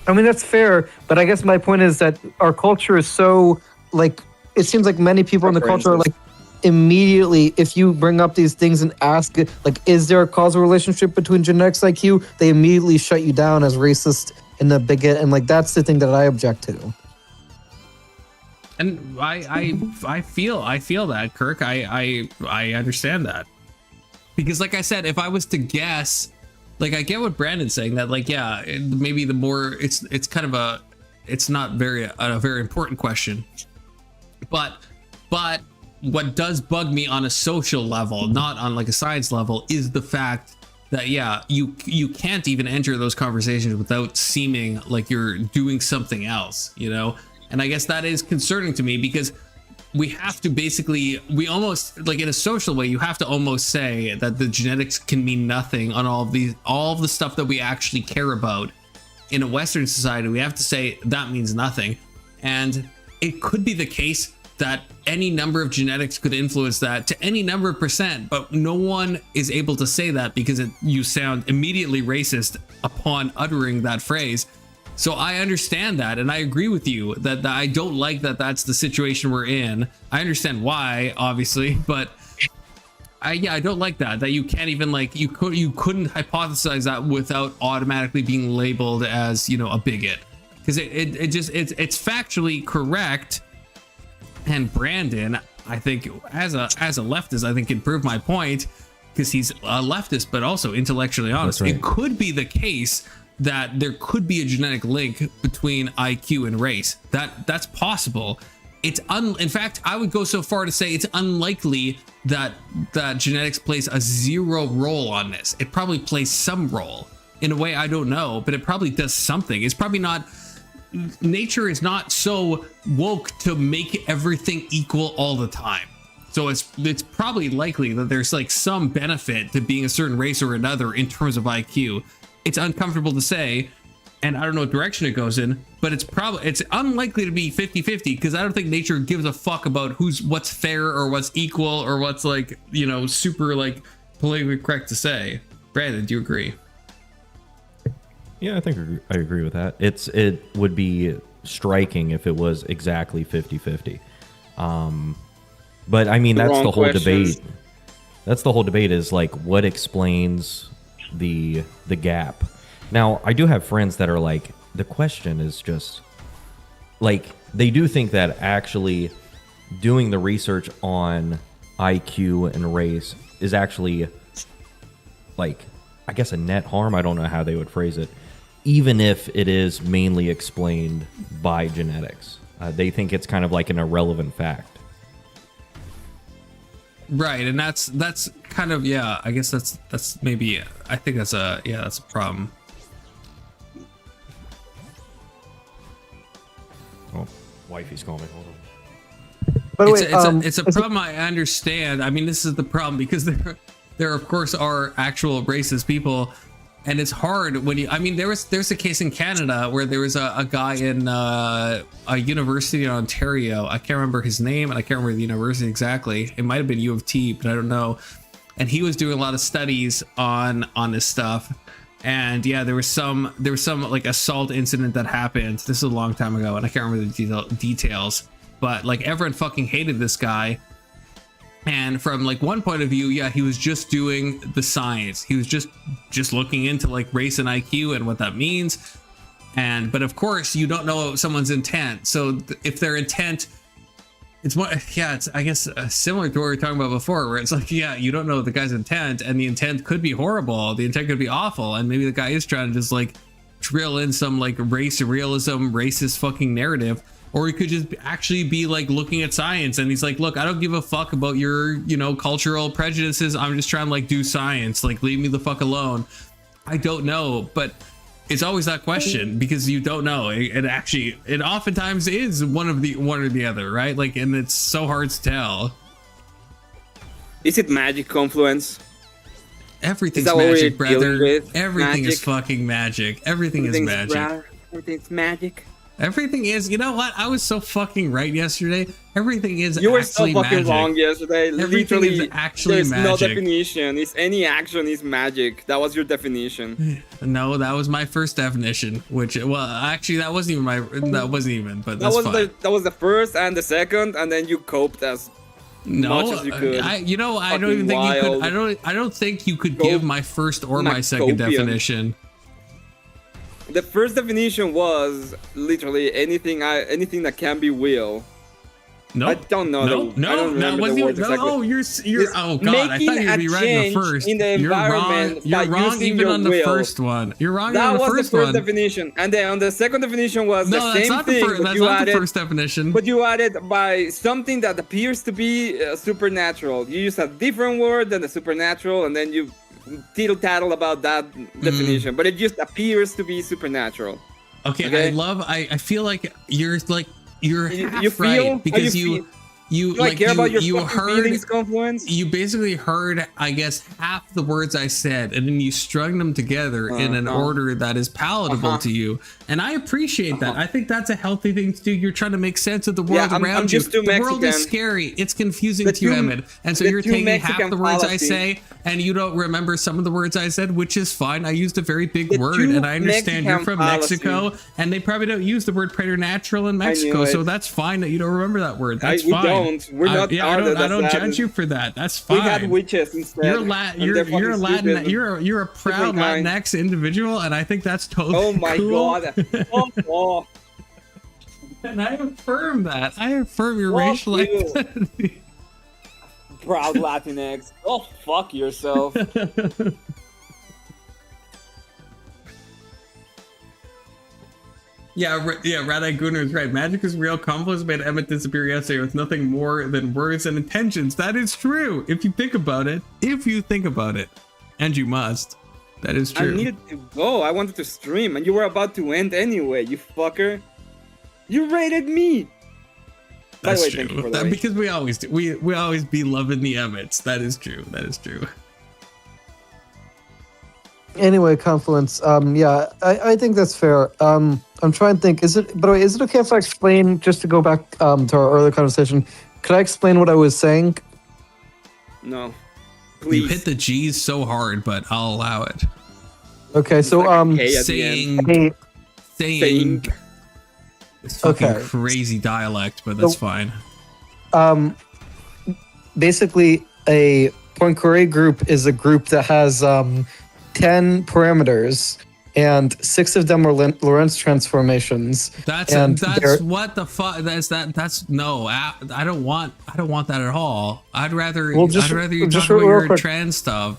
[SPEAKER 5] I mean, that's fair, but I guess my point is that our culture is so, like, it seems like many people in the culture are like, immediately, if you bring up these things and ask, like, is there a causal relationship between genetics IQ? They immediately shut you down as racist and a bigot, and like, that's the thing that I object to.
[SPEAKER 3] And I feel that, Kirk. I understand that, because like I said, if I was to guess, like I get what Brandon's saying, that like yeah, maybe the more it's kind of it's not a very important question, but what does bug me on a social level, not on like a science level, is the fact that yeah, you can't even enter those conversations without seeming like you're doing something else, you know. And I guess that is concerning to me, because we have to we almost, like in a social way, you have to almost say that the genetics can mean nothing on all of the stuff that we actually care about. In a Western society, we have to say that means nothing. And it could be the case that any number of genetics could influence that to any number of percent, but no one is able to say that because you sound immediately racist upon uttering that phrase. So I understand that, and I agree with you that I don't like that that's the situation we're in. I understand why, obviously, but I don't like that you can't even like you couldn't hypothesize that without automatically being labeled as, you know, a bigot, because it's factually correct. And Brandon, I think as a leftist, I think can prove my point, because he's a leftist but also intellectually honest. Right. It could be the case that there could be a genetic link between IQ and race. That's possible. In fact, I would go so far to say it's unlikely that genetics plays a zero role on this. It probably plays some role in a way I don't know, but it probably does something. It's probably not. Nature is not so woke to make everything equal all the time. So it's probably likely that there's like some benefit to being a certain race or another in terms of IQ. It's uncomfortable to say, and I don't know what direction it goes in, but it's unlikely to be 50-50, because I don't think nature gives a fuck about what's fair or what's equal or what's like, you know, super like politically correct to say. Brandon, do you agree?
[SPEAKER 12] Yeah, I think I agree with that. It would be striking if it was exactly 50-50. But I mean, that's the whole debate. That's the whole debate, is like, what explains the gap. Now, I do have friends that are like, the question is just like, they do think that actually doing the research on IQ and race is actually like, I guess, a net harm. I don't know how they would phrase it, even if it is mainly explained by genetics. They think it's kind of like an irrelevant fact.
[SPEAKER 3] Right, and that's kind of, yeah, I guess that's maybe, I think that's a problem.
[SPEAKER 12] Oh, wifey's calling me. Hold
[SPEAKER 3] on. It's a problem I understand. I mean, this is the problem, because there of course are actual racist people, and it's hard when you, I mean, there's a case in Canada where there was a guy in a university in Ontario. I can't remember his name, and I can't remember the university exactly. It might have been U of T, but I don't know. And he was doing a lot of studies on this stuff. And yeah, there was some like assault incident that happened. This is a long time ago, and I can't remember the details. But like, everyone fucking hated this guy. And from like one point of view, yeah, he was just doing the science. He was just looking into like race and IQ and what that means. But of course, you don't know someone's intent. So if their intent, it's more, yeah, it's, I guess, similar to what we were talking about before, where it's like, yeah, you don't know the guy's intent, and the intent could be horrible. The intent could be awful. And maybe the guy is trying to just like drill in some like race realism, racist fucking narrative. Or he could just actually be like looking at science, and he's like, look, I don't give a fuck about your, you know, cultural prejudices. I'm just trying to like do science. Like, leave me the fuck alone. I don't know, but it's always that question, because you don't know. It oftentimes is one or the other, right? Like, and it's so hard to tell.
[SPEAKER 9] Is it magic confluence?
[SPEAKER 3] Everything's magic, brother. Everything is fucking magic. Everything's magic.
[SPEAKER 9] Everything's magic.
[SPEAKER 3] Everything is, you know what? I was so fucking right yesterday. Everything is
[SPEAKER 9] You were so fucking wrong yesterday.
[SPEAKER 3] Everything
[SPEAKER 9] Literally,
[SPEAKER 3] is actually
[SPEAKER 9] there's
[SPEAKER 3] magic.
[SPEAKER 9] no definition. It's any action is magic. That was your definition.
[SPEAKER 3] No, that was my first definition. Which, well, actually, that wasn't even. But that's fine.
[SPEAKER 9] That was the first and the second, and then you coped as much as you could.
[SPEAKER 3] I don't even think you could. I don't think you could give my first or my second definition.
[SPEAKER 9] The first definition was literally anything that can be will.
[SPEAKER 3] No,
[SPEAKER 9] I don't know.
[SPEAKER 3] You're oh god, I thought you'd be right in the first.
[SPEAKER 9] In the environment
[SPEAKER 3] you're wrong even on the first one. You're wrong on the first one. That was the first
[SPEAKER 9] definition, and then on the second definition was the same thing.
[SPEAKER 3] That's not the first definition.
[SPEAKER 9] But you added by something that appears to be supernatural. You use a different word than the supernatural, and then you tittle-tattle about that definition, but it just appears to be supernatural.
[SPEAKER 3] Okay? I feel like you're half right, because You
[SPEAKER 9] Do I care about your
[SPEAKER 3] you
[SPEAKER 9] fucking
[SPEAKER 3] heard
[SPEAKER 9] feelings, Confluence?
[SPEAKER 3] you basically heard, I guess, half the words I said, and then you strung them together in an order that is palatable to you. And I appreciate that. I think that's a healthy thing to do. You're trying to make sense of the world around
[SPEAKER 9] I'm
[SPEAKER 3] you.
[SPEAKER 9] just too
[SPEAKER 3] The world is
[SPEAKER 9] Mexican.
[SPEAKER 3] scary. It's confusing to you, Emmett. And so
[SPEAKER 9] the
[SPEAKER 3] you're
[SPEAKER 9] too
[SPEAKER 3] taking
[SPEAKER 9] Mexican
[SPEAKER 3] half the words I
[SPEAKER 9] policy.
[SPEAKER 3] say, and you don't remember some of the words I said, which is fine. I used a very big
[SPEAKER 9] The
[SPEAKER 3] word,
[SPEAKER 9] too
[SPEAKER 3] and I understand you're
[SPEAKER 9] Mexican
[SPEAKER 3] from
[SPEAKER 9] policy.
[SPEAKER 3] Mexico, and they probably don't use the word preternatural in Mexico,
[SPEAKER 9] it.
[SPEAKER 3] so that's fine that you don't remember that word. That's
[SPEAKER 9] we
[SPEAKER 3] fine.
[SPEAKER 9] don't. We're not
[SPEAKER 3] I
[SPEAKER 9] started
[SPEAKER 3] don't
[SPEAKER 9] as that.
[SPEAKER 3] judge you for that. That's
[SPEAKER 9] We
[SPEAKER 3] fine.
[SPEAKER 9] had witches instead.
[SPEAKER 3] You're
[SPEAKER 9] and they're
[SPEAKER 3] you're a
[SPEAKER 9] fucking
[SPEAKER 3] Latin.
[SPEAKER 9] stupid.
[SPEAKER 3] You're a proud
[SPEAKER 9] kind.
[SPEAKER 3] Latinx individual, and I think that's totally
[SPEAKER 9] Oh my
[SPEAKER 3] cool.
[SPEAKER 9] god. Oh.
[SPEAKER 3] And I affirm that. I affirm your
[SPEAKER 9] Fuck
[SPEAKER 3] racial
[SPEAKER 9] you.
[SPEAKER 3] identity.
[SPEAKER 9] Proud Latinx. Oh, fuck yourself.
[SPEAKER 3] Yeah, Radai Gunnar is right. Magic is real. Confluence made Emmett disappear yesterday with nothing more than words and intentions. That is true. If you think about it. If you think about it. And you must. That is true.
[SPEAKER 9] I needed to go. I wanted to stream, and you were about to end anyway, you fucker. You rated me. By the
[SPEAKER 3] That's
[SPEAKER 9] way,
[SPEAKER 3] true.
[SPEAKER 9] thank you for the rate.
[SPEAKER 3] Because we always do. We always be loving the Emmets. That is true. That is true.
[SPEAKER 5] Anyway, Confluence. Yeah, I think that's fair. I'm trying to think. Is it? By the way, is it okay if I explain? Just to go back to our earlier conversation, could I explain what I was saying?
[SPEAKER 9] No, please.
[SPEAKER 3] You hit the G's so hard, but I'll allow it.
[SPEAKER 5] Okay, so
[SPEAKER 3] saying. It's fucking
[SPEAKER 5] Okay.
[SPEAKER 3] crazy dialect, but that's
[SPEAKER 5] So-
[SPEAKER 3] fine.
[SPEAKER 5] Basically, a Poincaré group is a group that has 10 parameters, and 6 of them are Lorentz transformations.
[SPEAKER 3] That's
[SPEAKER 5] and they're-
[SPEAKER 3] what the fuck. That's no. I don't want that at all. I'd rather you
[SPEAKER 5] just
[SPEAKER 3] talk
[SPEAKER 5] real
[SPEAKER 3] about your
[SPEAKER 5] quick.
[SPEAKER 3] trans stuff.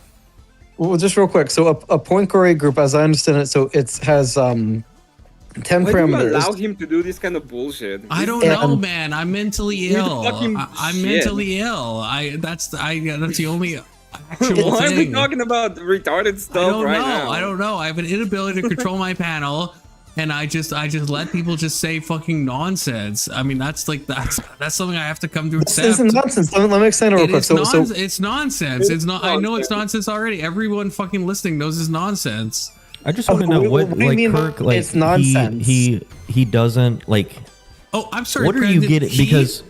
[SPEAKER 5] Well, just real quick. So a Poincaré group, as I understand it, so it has 10
[SPEAKER 9] Why do you
[SPEAKER 5] parameters.
[SPEAKER 9] allow him to do this kind of bullshit?
[SPEAKER 3] I don't know, man. I'm mentally
[SPEAKER 9] You're the
[SPEAKER 3] ill.
[SPEAKER 9] fucking
[SPEAKER 3] I'm
[SPEAKER 9] shit.
[SPEAKER 3] mentally ill. That's the only actual
[SPEAKER 9] Why are we
[SPEAKER 3] thing.
[SPEAKER 9] talking about retarded
[SPEAKER 3] I
[SPEAKER 9] stuff
[SPEAKER 3] don't
[SPEAKER 9] right
[SPEAKER 3] know.
[SPEAKER 9] now?
[SPEAKER 3] I don't know. I have an inability to control my panel, and I just let people just say fucking nonsense. I mean, that's something I have to come to
[SPEAKER 5] This
[SPEAKER 3] accept.
[SPEAKER 5] isn't nonsense. Let me explain it real
[SPEAKER 3] It
[SPEAKER 5] quick.
[SPEAKER 3] is it's nonsense. It's not. I know it's nonsense already. Everyone fucking listening knows it's nonsense.
[SPEAKER 12] I just want to know what
[SPEAKER 5] do you
[SPEAKER 12] like
[SPEAKER 5] mean
[SPEAKER 12] Kirk like
[SPEAKER 5] it's nonsense?
[SPEAKER 12] he doesn't like.
[SPEAKER 3] Oh, I'm sorry.
[SPEAKER 12] What are you
[SPEAKER 3] Brandon.
[SPEAKER 12] getting? Because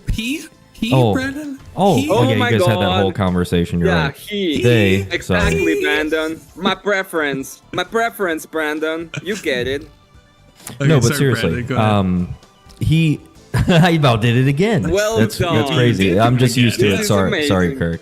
[SPEAKER 3] Brandon.
[SPEAKER 12] Oh,
[SPEAKER 3] He?
[SPEAKER 12] yeah, you
[SPEAKER 9] my
[SPEAKER 12] guys had that
[SPEAKER 9] God.
[SPEAKER 12] whole conversation. You're
[SPEAKER 9] Yeah,
[SPEAKER 12] right.
[SPEAKER 9] they.
[SPEAKER 12] Sorry.
[SPEAKER 9] Exactly, Brandon. My preference. My preference, Brandon. You get it.
[SPEAKER 3] Okay,
[SPEAKER 12] No, but
[SPEAKER 3] sorry,
[SPEAKER 12] seriously,
[SPEAKER 3] Brandon, go ahead.
[SPEAKER 12] he I about did it again.
[SPEAKER 9] Well
[SPEAKER 12] that's
[SPEAKER 9] done.
[SPEAKER 12] crazy. I'm just used to
[SPEAKER 9] This
[SPEAKER 12] it.
[SPEAKER 9] is
[SPEAKER 12] Sorry,
[SPEAKER 9] amazing.
[SPEAKER 12] Kirk.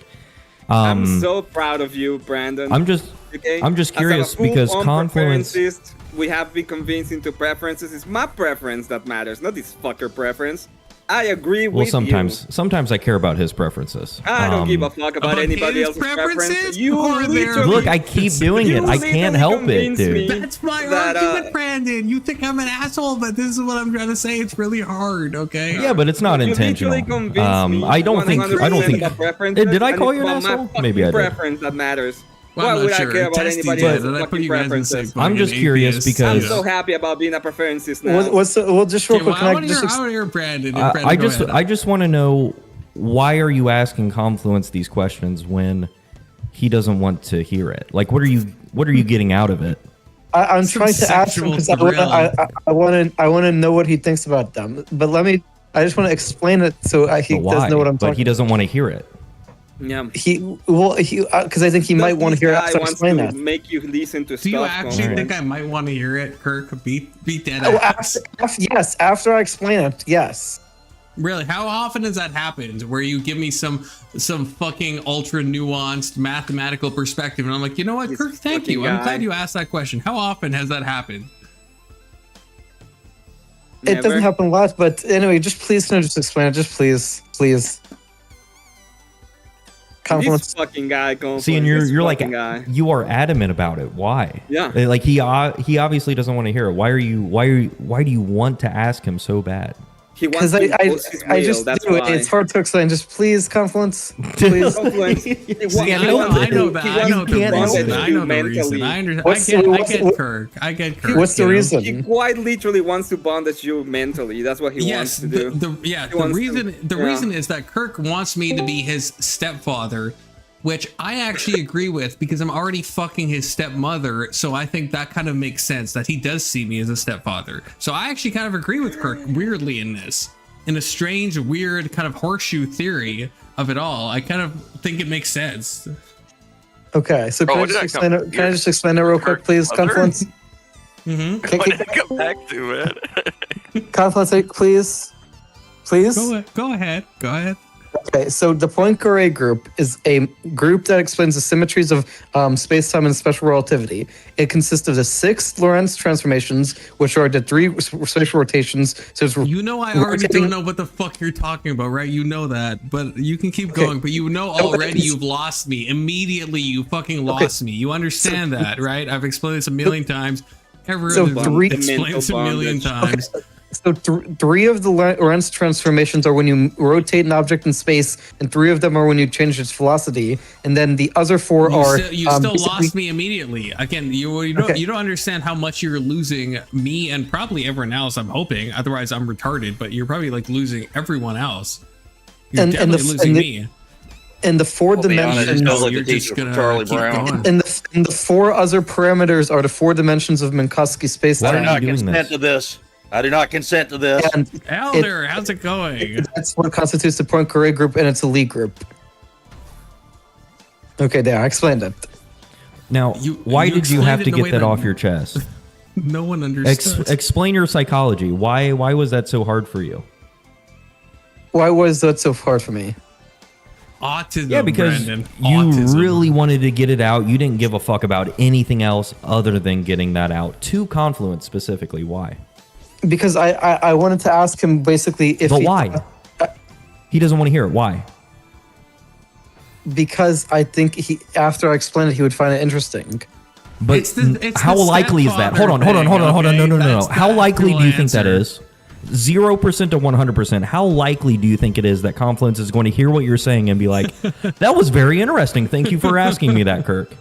[SPEAKER 9] I'm so proud of you, Brandon.
[SPEAKER 12] I'm just
[SPEAKER 9] As
[SPEAKER 12] curious
[SPEAKER 9] a full-on
[SPEAKER 12] because Confluence.
[SPEAKER 9] preferencist, we have been convinced into preferences. It's my preference that matters, not this fucker preference. I agree
[SPEAKER 12] Well,
[SPEAKER 9] with
[SPEAKER 12] sometimes I care about his preferences.
[SPEAKER 9] you. I don't give a fuck about anybody
[SPEAKER 3] his
[SPEAKER 9] else's
[SPEAKER 3] preferences
[SPEAKER 9] preference. You
[SPEAKER 3] or their-
[SPEAKER 9] literally,
[SPEAKER 12] Look, I keep doing it. I can't help it, dude.
[SPEAKER 3] That's my
[SPEAKER 9] that,
[SPEAKER 3] argument, Brandon. You think I'm an asshole, but this is what I'm trying to say. It's really hard, okay?
[SPEAKER 12] Yeah, but it's not
[SPEAKER 9] You
[SPEAKER 12] intentional.
[SPEAKER 9] literally convinced me
[SPEAKER 12] I don't think.
[SPEAKER 9] 100% about preferences,
[SPEAKER 12] Did I
[SPEAKER 9] and
[SPEAKER 12] call
[SPEAKER 9] it's
[SPEAKER 12] you an
[SPEAKER 9] about my
[SPEAKER 12] asshole?
[SPEAKER 9] fucking
[SPEAKER 12] Maybe I did.
[SPEAKER 9] preference that matters.
[SPEAKER 3] Well,
[SPEAKER 9] Why
[SPEAKER 3] I'm
[SPEAKER 9] would
[SPEAKER 3] not
[SPEAKER 9] I
[SPEAKER 3] sure.
[SPEAKER 9] care about
[SPEAKER 3] Testy
[SPEAKER 9] anybody
[SPEAKER 3] did,
[SPEAKER 9] else's
[SPEAKER 3] and I put
[SPEAKER 9] fucking
[SPEAKER 3] you guys in the
[SPEAKER 9] preferences?
[SPEAKER 3] same
[SPEAKER 12] I'm just
[SPEAKER 3] fucking
[SPEAKER 12] curious
[SPEAKER 3] atheist.
[SPEAKER 12] because-
[SPEAKER 9] I'm so happy about being a preferencist now.
[SPEAKER 5] Well, just real
[SPEAKER 3] Okay,
[SPEAKER 5] quick.
[SPEAKER 3] well,
[SPEAKER 5] Can
[SPEAKER 3] I
[SPEAKER 5] I
[SPEAKER 3] want
[SPEAKER 5] just
[SPEAKER 3] to hear Brandon.
[SPEAKER 12] I just want to know, why are you asking Confluence these questions when he doesn't want to hear it? Like, what are you getting out of it?
[SPEAKER 5] I'm
[SPEAKER 3] Some
[SPEAKER 5] trying to ask him because
[SPEAKER 3] sexual
[SPEAKER 5] I want to know what he thinks about them. But I just want to explain it so he
[SPEAKER 12] But why?
[SPEAKER 5] does know what I'm
[SPEAKER 12] But
[SPEAKER 5] talking.
[SPEAKER 12] he doesn't want to hear it.
[SPEAKER 9] Yeah.
[SPEAKER 5] Because I think he might want to hear
[SPEAKER 9] This
[SPEAKER 5] after
[SPEAKER 9] guy
[SPEAKER 5] I
[SPEAKER 9] wants
[SPEAKER 5] explain
[SPEAKER 9] to
[SPEAKER 5] that.
[SPEAKER 9] make you listen to
[SPEAKER 3] Do you
[SPEAKER 9] stuff.
[SPEAKER 3] actually
[SPEAKER 9] Conrad.
[SPEAKER 3] think I might want to hear it, Kirk? Beat that
[SPEAKER 5] Oh,
[SPEAKER 3] ass.
[SPEAKER 5] yes, after I explain it, yes.
[SPEAKER 3] Really? How often has that happened? Where you give me some fucking ultra nuanced mathematical perspective, and I'm like, you know what,
[SPEAKER 9] This
[SPEAKER 3] Kirk? Thank
[SPEAKER 9] fucking
[SPEAKER 3] you. I'm
[SPEAKER 9] guy.
[SPEAKER 3] glad you asked that question. How often has that happened?
[SPEAKER 5] It
[SPEAKER 9] Never.
[SPEAKER 5] doesn't happen a lot, but anyway, just please can I just explain it? Just please. Confluence.
[SPEAKER 9] This fucking guy. Confluence,
[SPEAKER 12] See, and
[SPEAKER 9] this
[SPEAKER 12] you're like,
[SPEAKER 9] fucking guy.
[SPEAKER 12] you are adamant about it. Why?
[SPEAKER 9] Yeah.
[SPEAKER 12] Like he obviously doesn't want to hear it. Why do you want to ask him so bad?
[SPEAKER 9] He wants to impose his will,
[SPEAKER 5] I just
[SPEAKER 9] that's
[SPEAKER 5] do it.
[SPEAKER 9] why.
[SPEAKER 5] It's hard to explain. Just please, Confluence. Please.
[SPEAKER 9] Confluence.
[SPEAKER 3] See, I know that. I know the reason. I know the reason. I get Kirk. I get Kirk.
[SPEAKER 5] What's the reason?
[SPEAKER 9] He quite literally wants to bondage you mentally. That's what he wants to do.
[SPEAKER 3] The reason is that Kirk wants me to be his stepfather, which I actually agree with because I'm already fucking his stepmother. So I think that kind of makes sense that he does see me as a stepfather. So I actually kind of agree with Kirk weirdly in this, in a strange, weird kind of horseshoe theory of it all. I kind of think it makes sense.
[SPEAKER 5] Okay, so can I just explain it real quick, please, Confluence?
[SPEAKER 11] When I go back to it.
[SPEAKER 5] Confluence, please.
[SPEAKER 3] Go ahead.
[SPEAKER 5] Okay, so the Poincare group is a group that explains the symmetries of space-time and special relativity. It consists of the 6 Lorentz transformations, which are the 3 spatial rotations. So it's
[SPEAKER 3] I already don't know what the fuck you're talking about, right? You know that, but you can keep going. But you know already you've lost me. Immediately, you fucking lost me. You understand that, right? I've explained this a million times. Explained this a million times.
[SPEAKER 5] So 3 of the Lorentz transformations are when you rotate an object in space, and 3 of them are when you change its velocity, and then the other 4 are.
[SPEAKER 3] You still lost me immediately. Again, you don't understand how much you're losing me and probably everyone else. I'm hoping. Otherwise, I'm retarded. But you're probably like losing everyone else. You're definitely losing me.
[SPEAKER 5] And the 4 dimensions.
[SPEAKER 3] You're just gonna keep going.
[SPEAKER 5] And the 4 other parameters are the 4 dimensions of Minkowski space.
[SPEAKER 13] I do not consent to this. I do not consent to this.
[SPEAKER 5] And
[SPEAKER 3] Elder, how's it going?
[SPEAKER 5] That's what constitutes the Poincare group, and it's a Lie group. Okay, there, I explained it.
[SPEAKER 12] Now, why did you have to get that off your chest?
[SPEAKER 3] No one understood.
[SPEAKER 12] Explain your psychology. Why was that so hard for you?
[SPEAKER 5] Why was that so hard for me?
[SPEAKER 3] Autism,
[SPEAKER 12] yeah, because
[SPEAKER 3] Brandon.
[SPEAKER 12] You really wanted to get it out. You didn't give a fuck about anything else other than getting that out. To Confluence specifically, why?
[SPEAKER 5] Because I wanted to ask him basically if.
[SPEAKER 12] But why? He doesn't want to hear it. Why?
[SPEAKER 5] Because I think after I explained it, he would find it interesting.
[SPEAKER 12] But how likely is that? Hold on. No. How likely do you think that is? 0% to 100%. How likely do you think it is that Confluence is going to hear what you're saying and be like, that was very interesting. Thank you for asking me that, Kirk.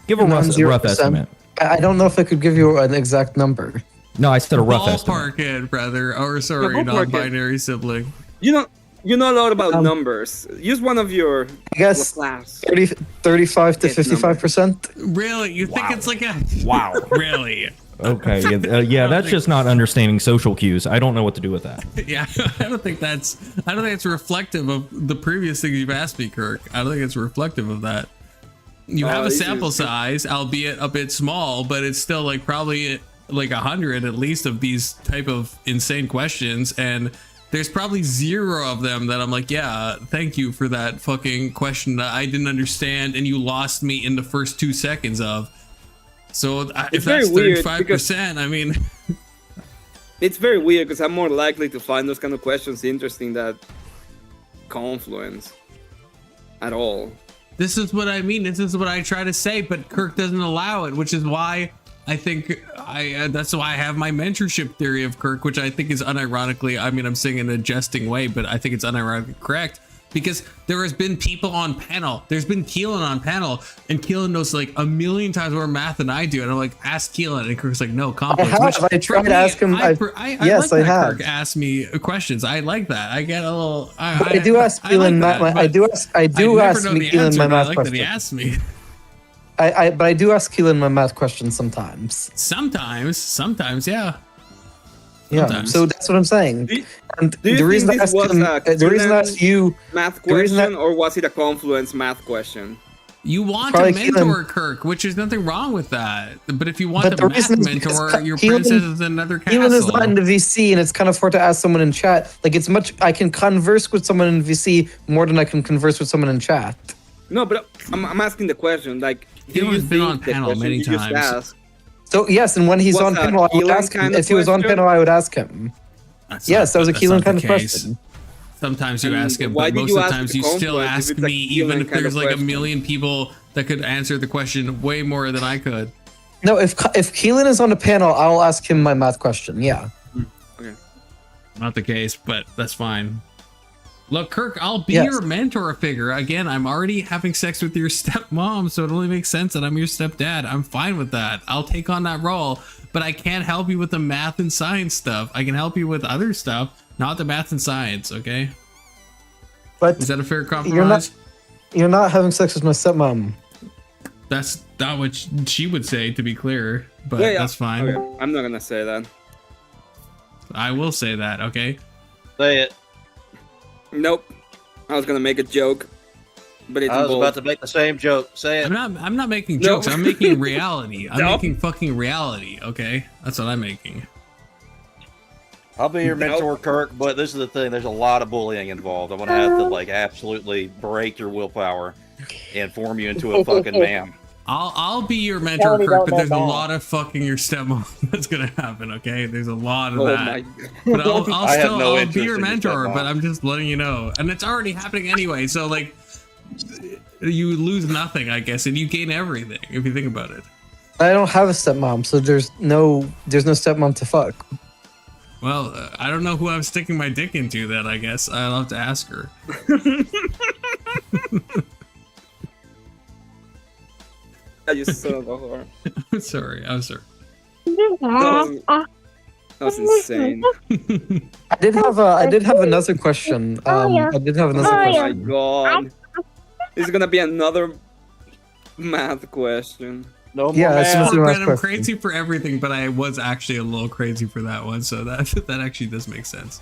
[SPEAKER 12] Give a rough estimate.
[SPEAKER 5] I don't know if I could give you an exact number.
[SPEAKER 12] No, I said a rough estimate.
[SPEAKER 3] Ballpark it, brother. Or sorry, non-binary sibling.
[SPEAKER 9] You know a lot about numbers. Use one of your.
[SPEAKER 5] I guess 35 to 55%.
[SPEAKER 3] Really? You think it's like a?
[SPEAKER 12] Wow.
[SPEAKER 3] Really?
[SPEAKER 12] Okay. Yeah. That's just not understanding social cues. I don't know what to do with that.
[SPEAKER 3] Yeah, I don't think it's reflective of the previous things you've asked me, Kirk. I don't think it's reflective of that. You have a sample size, albeit a bit small, but it's still like probably like 100 at least of these type of insane questions, and there's probably 0 of them that I'm like, yeah, thank you for that fucking question that I didn't understand and you lost me in the first 2 seconds of. So if that's 35%, I mean,
[SPEAKER 9] it's very weird because I'm more likely to find those kind of questions interesting than Confluence at all.
[SPEAKER 3] This is what I mean. This is what I try to say, but Kirk doesn't allow it, which is why I think that's why I have my mentorship theory of Kirk, which I think is unironically, I mean, I'm saying in a jesting way, but I think it's unironically correct because there has been people on panel. There's been Keelan on panel, and Keelan knows like a million times more math than I do. And I'm like, ask Keelan, and Kirk's like, no, Confluence.
[SPEAKER 5] I tried to ask him. Yes, I have.
[SPEAKER 3] Kirk asked me questions. I like that. I get a little.
[SPEAKER 5] I do ask Keelan. I do ask Keelan my math question.
[SPEAKER 3] That he asked me.
[SPEAKER 5] But I do ask Keelan my math questions sometimes.
[SPEAKER 3] Sometimes, yeah.
[SPEAKER 5] Yeah, so that's what I'm saying.
[SPEAKER 9] The reason I asked you math question, or was it a Confluence math question?
[SPEAKER 3] You want to mentor Kirk, which is nothing wrong with that. But if you want to mentor, your princess is another castle.
[SPEAKER 5] Keelan is not in the VC, and it's kind of hard to ask someone in chat. Like I can converse with someone in VC more than I can converse with someone in chat.
[SPEAKER 9] No, but I'm asking the question. Like,
[SPEAKER 3] Keelan's been on panel many times.
[SPEAKER 5] So yes, and when he's on panel, I would ask him. If he was on panel, I would ask him. Yes, that was a Keelan kind of question.
[SPEAKER 3] Sometimes you ask him, but most of the times you still ask me, even if there's like a million people that could answer the question way more than I could.
[SPEAKER 5] No, if Keelan is on the panel, I'll ask him my math question. Yeah.
[SPEAKER 3] not the case, but that's fine. Look, Kirk, I'll be
[SPEAKER 5] Yes.
[SPEAKER 3] your mentor figure. Again, I'm already having sex with your stepmom, so it only makes sense that I'm your stepdad. I'm fine with that. I'll take on that role, but I can't help you with the math and science stuff. I can help you with other stuff, not the math and science, okay?
[SPEAKER 5] But
[SPEAKER 3] is that a fair compromise?
[SPEAKER 5] You're not having sex with my stepmom.
[SPEAKER 3] That's not what she would say, to be clear, but
[SPEAKER 9] Yeah, yeah.
[SPEAKER 3] that's fine.
[SPEAKER 9] Okay. I'm not gonna say that.
[SPEAKER 3] I will say that, okay?
[SPEAKER 13] Say it.
[SPEAKER 9] Nope. I was gonna make a joke, but it's
[SPEAKER 13] I was
[SPEAKER 9] bold.
[SPEAKER 13] about to make the same joke. Say it.
[SPEAKER 3] I'm not making
[SPEAKER 9] No.
[SPEAKER 3] jokes. I'm making reality. I'm
[SPEAKER 9] No.
[SPEAKER 3] making fucking reality, okay? That's what I'm making.
[SPEAKER 13] I'll be your mentor, Kirk, but this is the thing. There's a lot of bullying involved. I'm going to have to, like, absolutely break your willpower and form you into a fucking man.
[SPEAKER 3] I'll be your mentor,
[SPEAKER 10] Tell me
[SPEAKER 3] Kirk,
[SPEAKER 10] about
[SPEAKER 3] but there's a
[SPEAKER 10] that.
[SPEAKER 3] lot of fucking your stepmom that's gonna happen, okay? There's a lot of
[SPEAKER 9] Oh
[SPEAKER 3] that.
[SPEAKER 9] my
[SPEAKER 3] But I'll
[SPEAKER 13] I have
[SPEAKER 3] still
[SPEAKER 13] no
[SPEAKER 3] I'll
[SPEAKER 13] interest
[SPEAKER 3] be your
[SPEAKER 13] in your
[SPEAKER 3] mentor,
[SPEAKER 13] stepmom.
[SPEAKER 3] but I'm just letting you know. And it's already happening anyway, so like you lose nothing, I guess, and you gain everything if you think about it.
[SPEAKER 5] I don't have a stepmom, so there's no stepmom to fuck.
[SPEAKER 3] Well, I don't know who I'm sticking my dick into then, I guess. I'll have to ask her.
[SPEAKER 9] You son of a whore.
[SPEAKER 3] I'm sorry.
[SPEAKER 9] That was insane.
[SPEAKER 5] I did have another question. I did have another
[SPEAKER 9] Oh my
[SPEAKER 5] question.
[SPEAKER 9] god. This is gonna be another math question.
[SPEAKER 13] No more
[SPEAKER 5] Yeah, it's
[SPEAKER 13] math.
[SPEAKER 5] just a
[SPEAKER 3] Brett,
[SPEAKER 5] last
[SPEAKER 3] I'm
[SPEAKER 5] question.
[SPEAKER 3] crazy for everything, but I was actually a little crazy for that one, so that actually does make sense.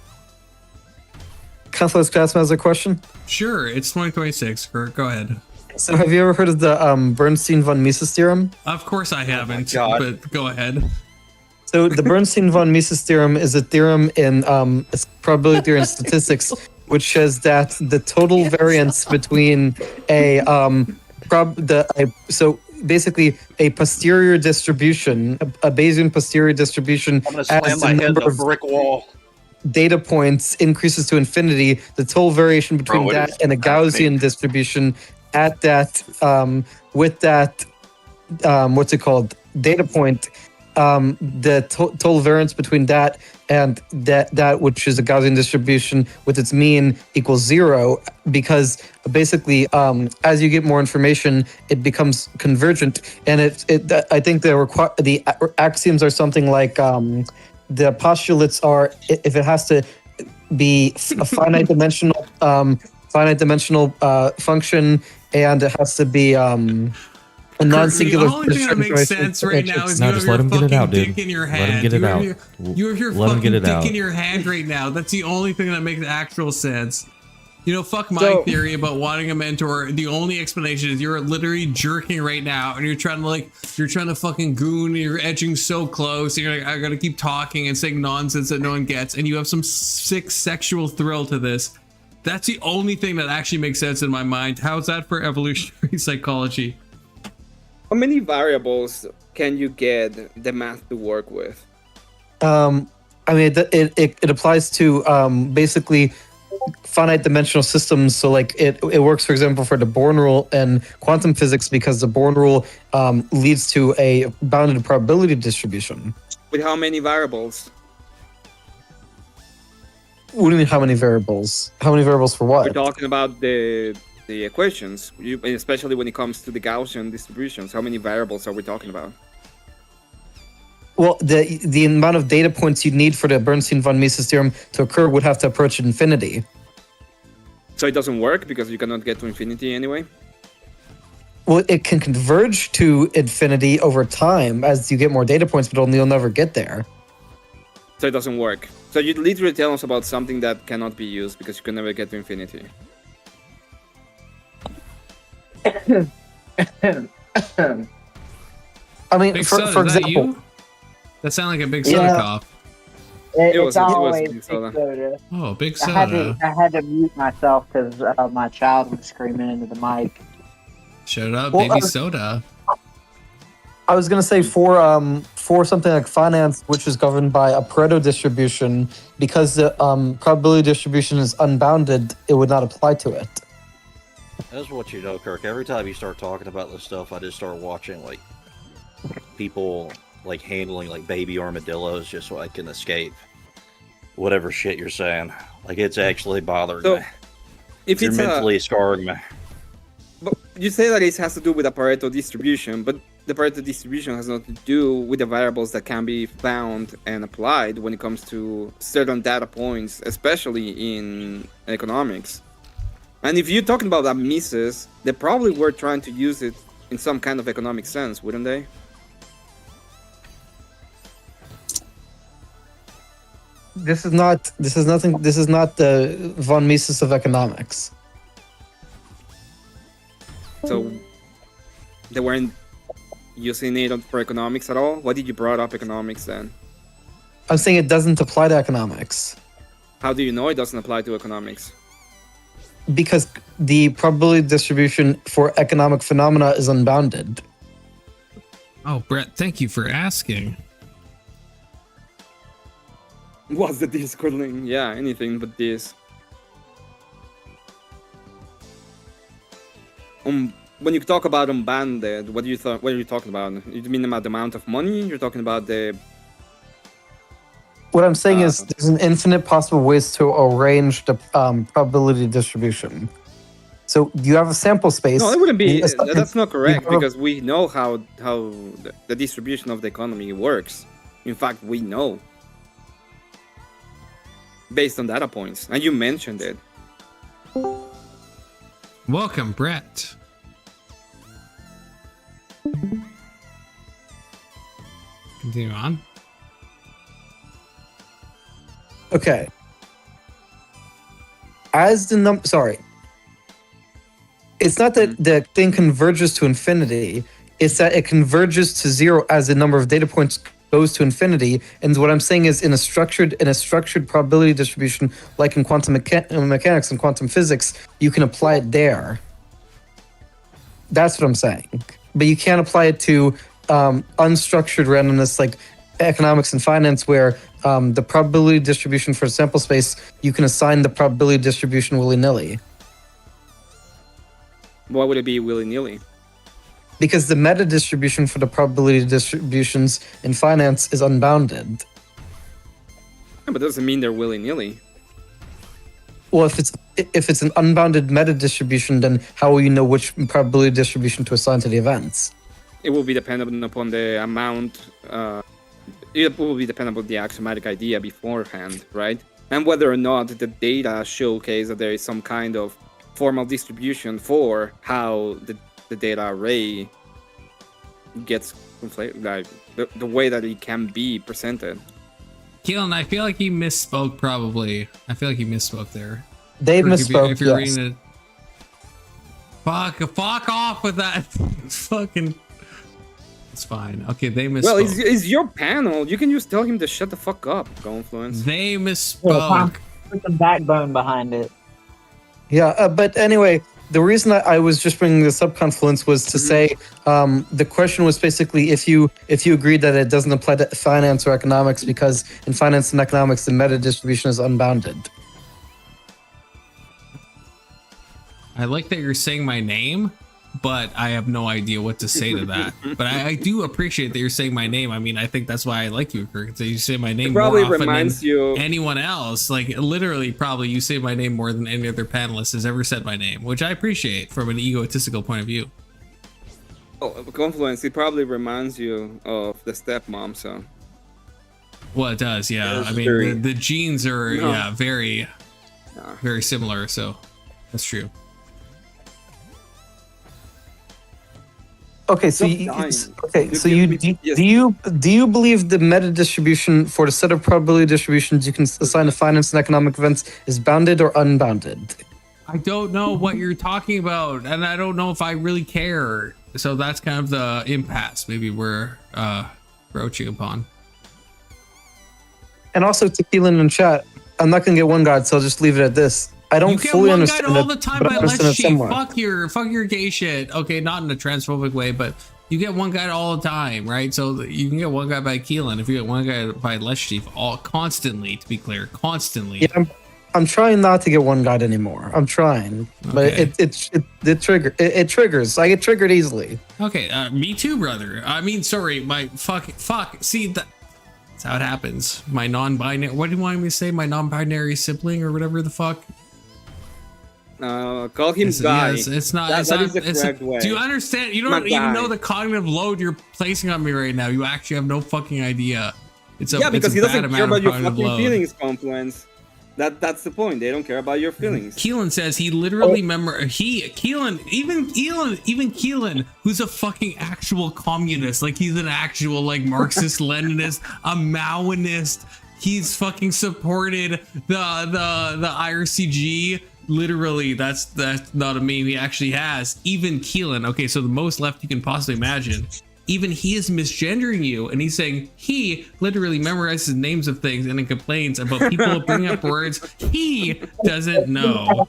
[SPEAKER 5] Counselor Classman has a question.
[SPEAKER 3] Sure, it's 2026. Kurt, go ahead.
[SPEAKER 5] So have you ever heard of the Bernstein von Mises theorem?
[SPEAKER 3] Of course I haven't,
[SPEAKER 13] God.
[SPEAKER 3] but go ahead.
[SPEAKER 5] So the Bernstein von Mises theorem is a theorem in probability theory and statistics, which says that the total variance between so basically a posterior distribution, a Bayesian posterior distribution,
[SPEAKER 13] I'm going to slam my head into a brick wall.
[SPEAKER 5] data points increases to infinity, the total variation between
[SPEAKER 7] Bro, what
[SPEAKER 5] that
[SPEAKER 7] is
[SPEAKER 5] and a Gaussian
[SPEAKER 7] happening?
[SPEAKER 5] distribution at that with that what's it called, data point, the total variance between that and that which is a Gaussian distribution with its mean equals 0, because basically as you get more information it becomes convergent, and I think the axioms are something like the postulates are, if it has to be a finite dimensional function, and it has to be a non-singular.
[SPEAKER 3] The only thing that makes sense right now is
[SPEAKER 12] No,
[SPEAKER 3] you
[SPEAKER 12] just
[SPEAKER 3] have
[SPEAKER 12] let
[SPEAKER 3] your
[SPEAKER 12] him get it
[SPEAKER 3] fucking
[SPEAKER 12] out, dude.
[SPEAKER 3] dick in your
[SPEAKER 12] Let him
[SPEAKER 3] hand.
[SPEAKER 12] get it out.
[SPEAKER 3] You have your
[SPEAKER 12] Let him
[SPEAKER 3] fucking
[SPEAKER 12] get it
[SPEAKER 3] dick
[SPEAKER 12] out.
[SPEAKER 3] in your hand right now. That's the only thing that makes actual sense. You know, fuck my
[SPEAKER 5] So-
[SPEAKER 3] theory about wanting a mentor. The only explanation is you're literally jerking right now, and you're trying to fucking goon, and you're edging so close, and you're like, I gotta keep talking and saying nonsense that no one gets, and you have some sick sexual thrill to this. That's the only thing that actually makes sense in my mind. How's that for evolutionary psychology?
[SPEAKER 9] How many variables can you get the math to work with?
[SPEAKER 5] I mean, it applies to basically finite dimensional systems. So like it works, for example, for the Born rule and quantum physics, because the Born rule leads to a bounded probability distribution.
[SPEAKER 9] With how many variables?
[SPEAKER 5] What do you mean, how many variables? How many variables for what?
[SPEAKER 9] We're talking about the equations, especially when it comes to the Gaussian distributions. How many variables are we talking about?
[SPEAKER 5] Well, the amount of data points you'd need for the Bernstein von Mises theorem to occur would have to approach infinity.
[SPEAKER 9] So it doesn't work because you cannot get to infinity anyway?
[SPEAKER 5] Well, it can converge to infinity over time as you get more data points, but you'll never get there.
[SPEAKER 9] So it doesn't work. So you literally tell us about something that cannot be used because you can never get to infinity.
[SPEAKER 5] I mean,
[SPEAKER 3] Big
[SPEAKER 5] for
[SPEAKER 3] Soda, is that
[SPEAKER 5] example,
[SPEAKER 3] you? That sounded like a Big Soda
[SPEAKER 5] Yeah.
[SPEAKER 3] cough.
[SPEAKER 9] It was
[SPEAKER 10] It's always
[SPEAKER 9] Big
[SPEAKER 10] Big
[SPEAKER 9] Soda.
[SPEAKER 10] Soda.
[SPEAKER 3] Oh, Big
[SPEAKER 10] I had
[SPEAKER 3] Soda.
[SPEAKER 10] to mute myself because my child was screaming into the mic.
[SPEAKER 3] Shut up,
[SPEAKER 5] Well,
[SPEAKER 3] baby soda.
[SPEAKER 5] I was gonna say for something like finance, which is governed by a Pareto distribution, because the probability distribution is unbounded, it would not apply to it.
[SPEAKER 13] That's what you know, Kirk. Every time you start talking about this stuff, I just start watching, like, people, like, handling, like, baby armadillos just so I can escape whatever shit you're saying. Like, it's actually bothering
[SPEAKER 9] So,
[SPEAKER 13] me.
[SPEAKER 9] if
[SPEAKER 13] You're
[SPEAKER 9] it's
[SPEAKER 13] mentally scarring me.
[SPEAKER 9] But you say that it has to do with the Pareto distribution, but the Pareto distribution has nothing to do with the variables that can be found and applied when it comes to certain data points, especially in economics. And if you're talking about that Mises, they probably were trying to use it in some kind of economic sense, wouldn't they?
[SPEAKER 5] This is not the von Mises of economics.
[SPEAKER 9] So they weren't using it for economics at all? Why did you brought up economics then?
[SPEAKER 5] I'm saying it doesn't apply to economics.
[SPEAKER 9] How do you know it doesn't apply to economics?
[SPEAKER 5] Because the probability distribution for economic phenomena is unbounded.
[SPEAKER 3] Oh, Brett, thank you for asking.
[SPEAKER 9] What's the Discord link? Yeah, anything but this. When you talk about unbounded, what are you talking about? You mean about the amount of money? You're talking about the...
[SPEAKER 5] What I'm saying is there's an infinite possible ways to arrange the probability distribution. So you have a sample space.
[SPEAKER 9] No, it wouldn't be. That's not correct because we know how the distribution of the economy works. In fact, we know based on data points, and you mentioned it.
[SPEAKER 3] Welcome, Brett. Continue on.
[SPEAKER 5] Okay. As the sorry. It's not that the thing converges to infinity. It's that it converges to zero as the number of data points goes to infinity. And what I'm saying is in a structured probability distribution, like in quantum mechanics and quantum physics, you can apply it there. That's what I'm saying. But you can't apply it to unstructured randomness like economics and finance, where the probability distribution for a sample space, you can assign the probability distribution willy-nilly.
[SPEAKER 9] Why would it be willy-nilly?
[SPEAKER 5] Because the meta distribution for the probability distributions in finance is unbounded.
[SPEAKER 9] Yeah, but it doesn't mean they're willy-nilly.
[SPEAKER 5] Well, if it's an unbounded meta distribution, then how will you know which probability distribution to assign to the events?
[SPEAKER 9] It will be dependent upon the amount. It will be dependent upon the axiomatic idea beforehand, right? And whether or not the data showcase that there is some kind of formal distribution for how the data array gets conflated, like the way that it can be presented.
[SPEAKER 3] Keelan, I feel like you misspoke. Probably, I feel like you misspoke there.
[SPEAKER 5] They misspoke.
[SPEAKER 3] If you're
[SPEAKER 5] yes.
[SPEAKER 3] reading it, fuck off with that. Fucking, it's fine. Okay, they misspoke.
[SPEAKER 9] Well, it's your panel. You can just tell him to shut the fuck up. Go Influence.
[SPEAKER 3] They misspoke.
[SPEAKER 10] Put some backbone behind it.
[SPEAKER 5] Yeah, but anyway, the reason I was just bringing this up, Confluence, was to say the question was basically if you agreed that it doesn't apply to finance or economics, because in finance and economics the meta distribution is unbounded.
[SPEAKER 3] I like that you're saying my name, but I have no idea what to say to that. But I do appreciate that you're saying my name. I mean, I think that's why I like you, Kirk. So you say my name more often than anyone else. Like, literally, probably you say my name more than any other panelist has ever said my name, which I appreciate from an egotistical point of view.
[SPEAKER 9] Oh, Confluence, it probably reminds you of the stepmom, so.
[SPEAKER 3] Well, it does, yeah. I mean, the genes are, very similar, so that's true.
[SPEAKER 5] Okay, so do you believe the meta distribution for the set of probability distributions you can assign to finance and economic events is bounded or unbounded?
[SPEAKER 3] I don't know what you're talking about, and I don't know if I really care. So that's kind of the impasse maybe we're broaching upon.
[SPEAKER 5] And also, Tequila in chat, I'm not gonna get one god, so I'll just leave it at this. I don't fully understand it.
[SPEAKER 3] You get one guy all the time by Let's Cheat. Fuck your gay shit. Okay, not in a transphobic way, but you get one guy all the time, right? So you can get one guy by Keelan. If you get one guy by Let's Cheat, constantly, to be clear, constantly.
[SPEAKER 5] Yeah, I'm trying not to get one guy anymore. I'm trying, but it triggers. I get triggered easily.
[SPEAKER 3] Okay, me too, brother. I mean, sorry, my fuck. That's how it happens. My non-binary. What do you want me to say? My non-binary sibling or whatever the fuck.
[SPEAKER 9] Call him guy.
[SPEAKER 3] Yes, it's not.
[SPEAKER 9] That
[SPEAKER 3] it's
[SPEAKER 9] is
[SPEAKER 3] not.
[SPEAKER 9] the correct way.
[SPEAKER 3] Do you understand? You
[SPEAKER 9] My
[SPEAKER 3] don't even
[SPEAKER 9] guy.
[SPEAKER 3] know the cognitive load you're placing on me right now. You actually have no fucking idea. It's a
[SPEAKER 9] Yeah, because
[SPEAKER 3] it's a
[SPEAKER 9] he doesn't
[SPEAKER 3] bad
[SPEAKER 9] care
[SPEAKER 3] amount
[SPEAKER 9] about
[SPEAKER 3] of
[SPEAKER 9] your
[SPEAKER 3] cognitive
[SPEAKER 9] fucking
[SPEAKER 3] load.
[SPEAKER 9] feelings, Confluence. That's the point. They don't care about your feelings.
[SPEAKER 3] Keelan says he literally even Keelan, who's a fucking actual communist, like he's an actual like Marxist Leninist, a Maoist. He's fucking supported the IRCG. Literally, that's not a meme. He actually has. Even Keelan, okay, so the most left you can possibly imagine. Even he is misgendering you, and he's saying he literally memorizes names of things and then complains about people bringing up words he doesn't know.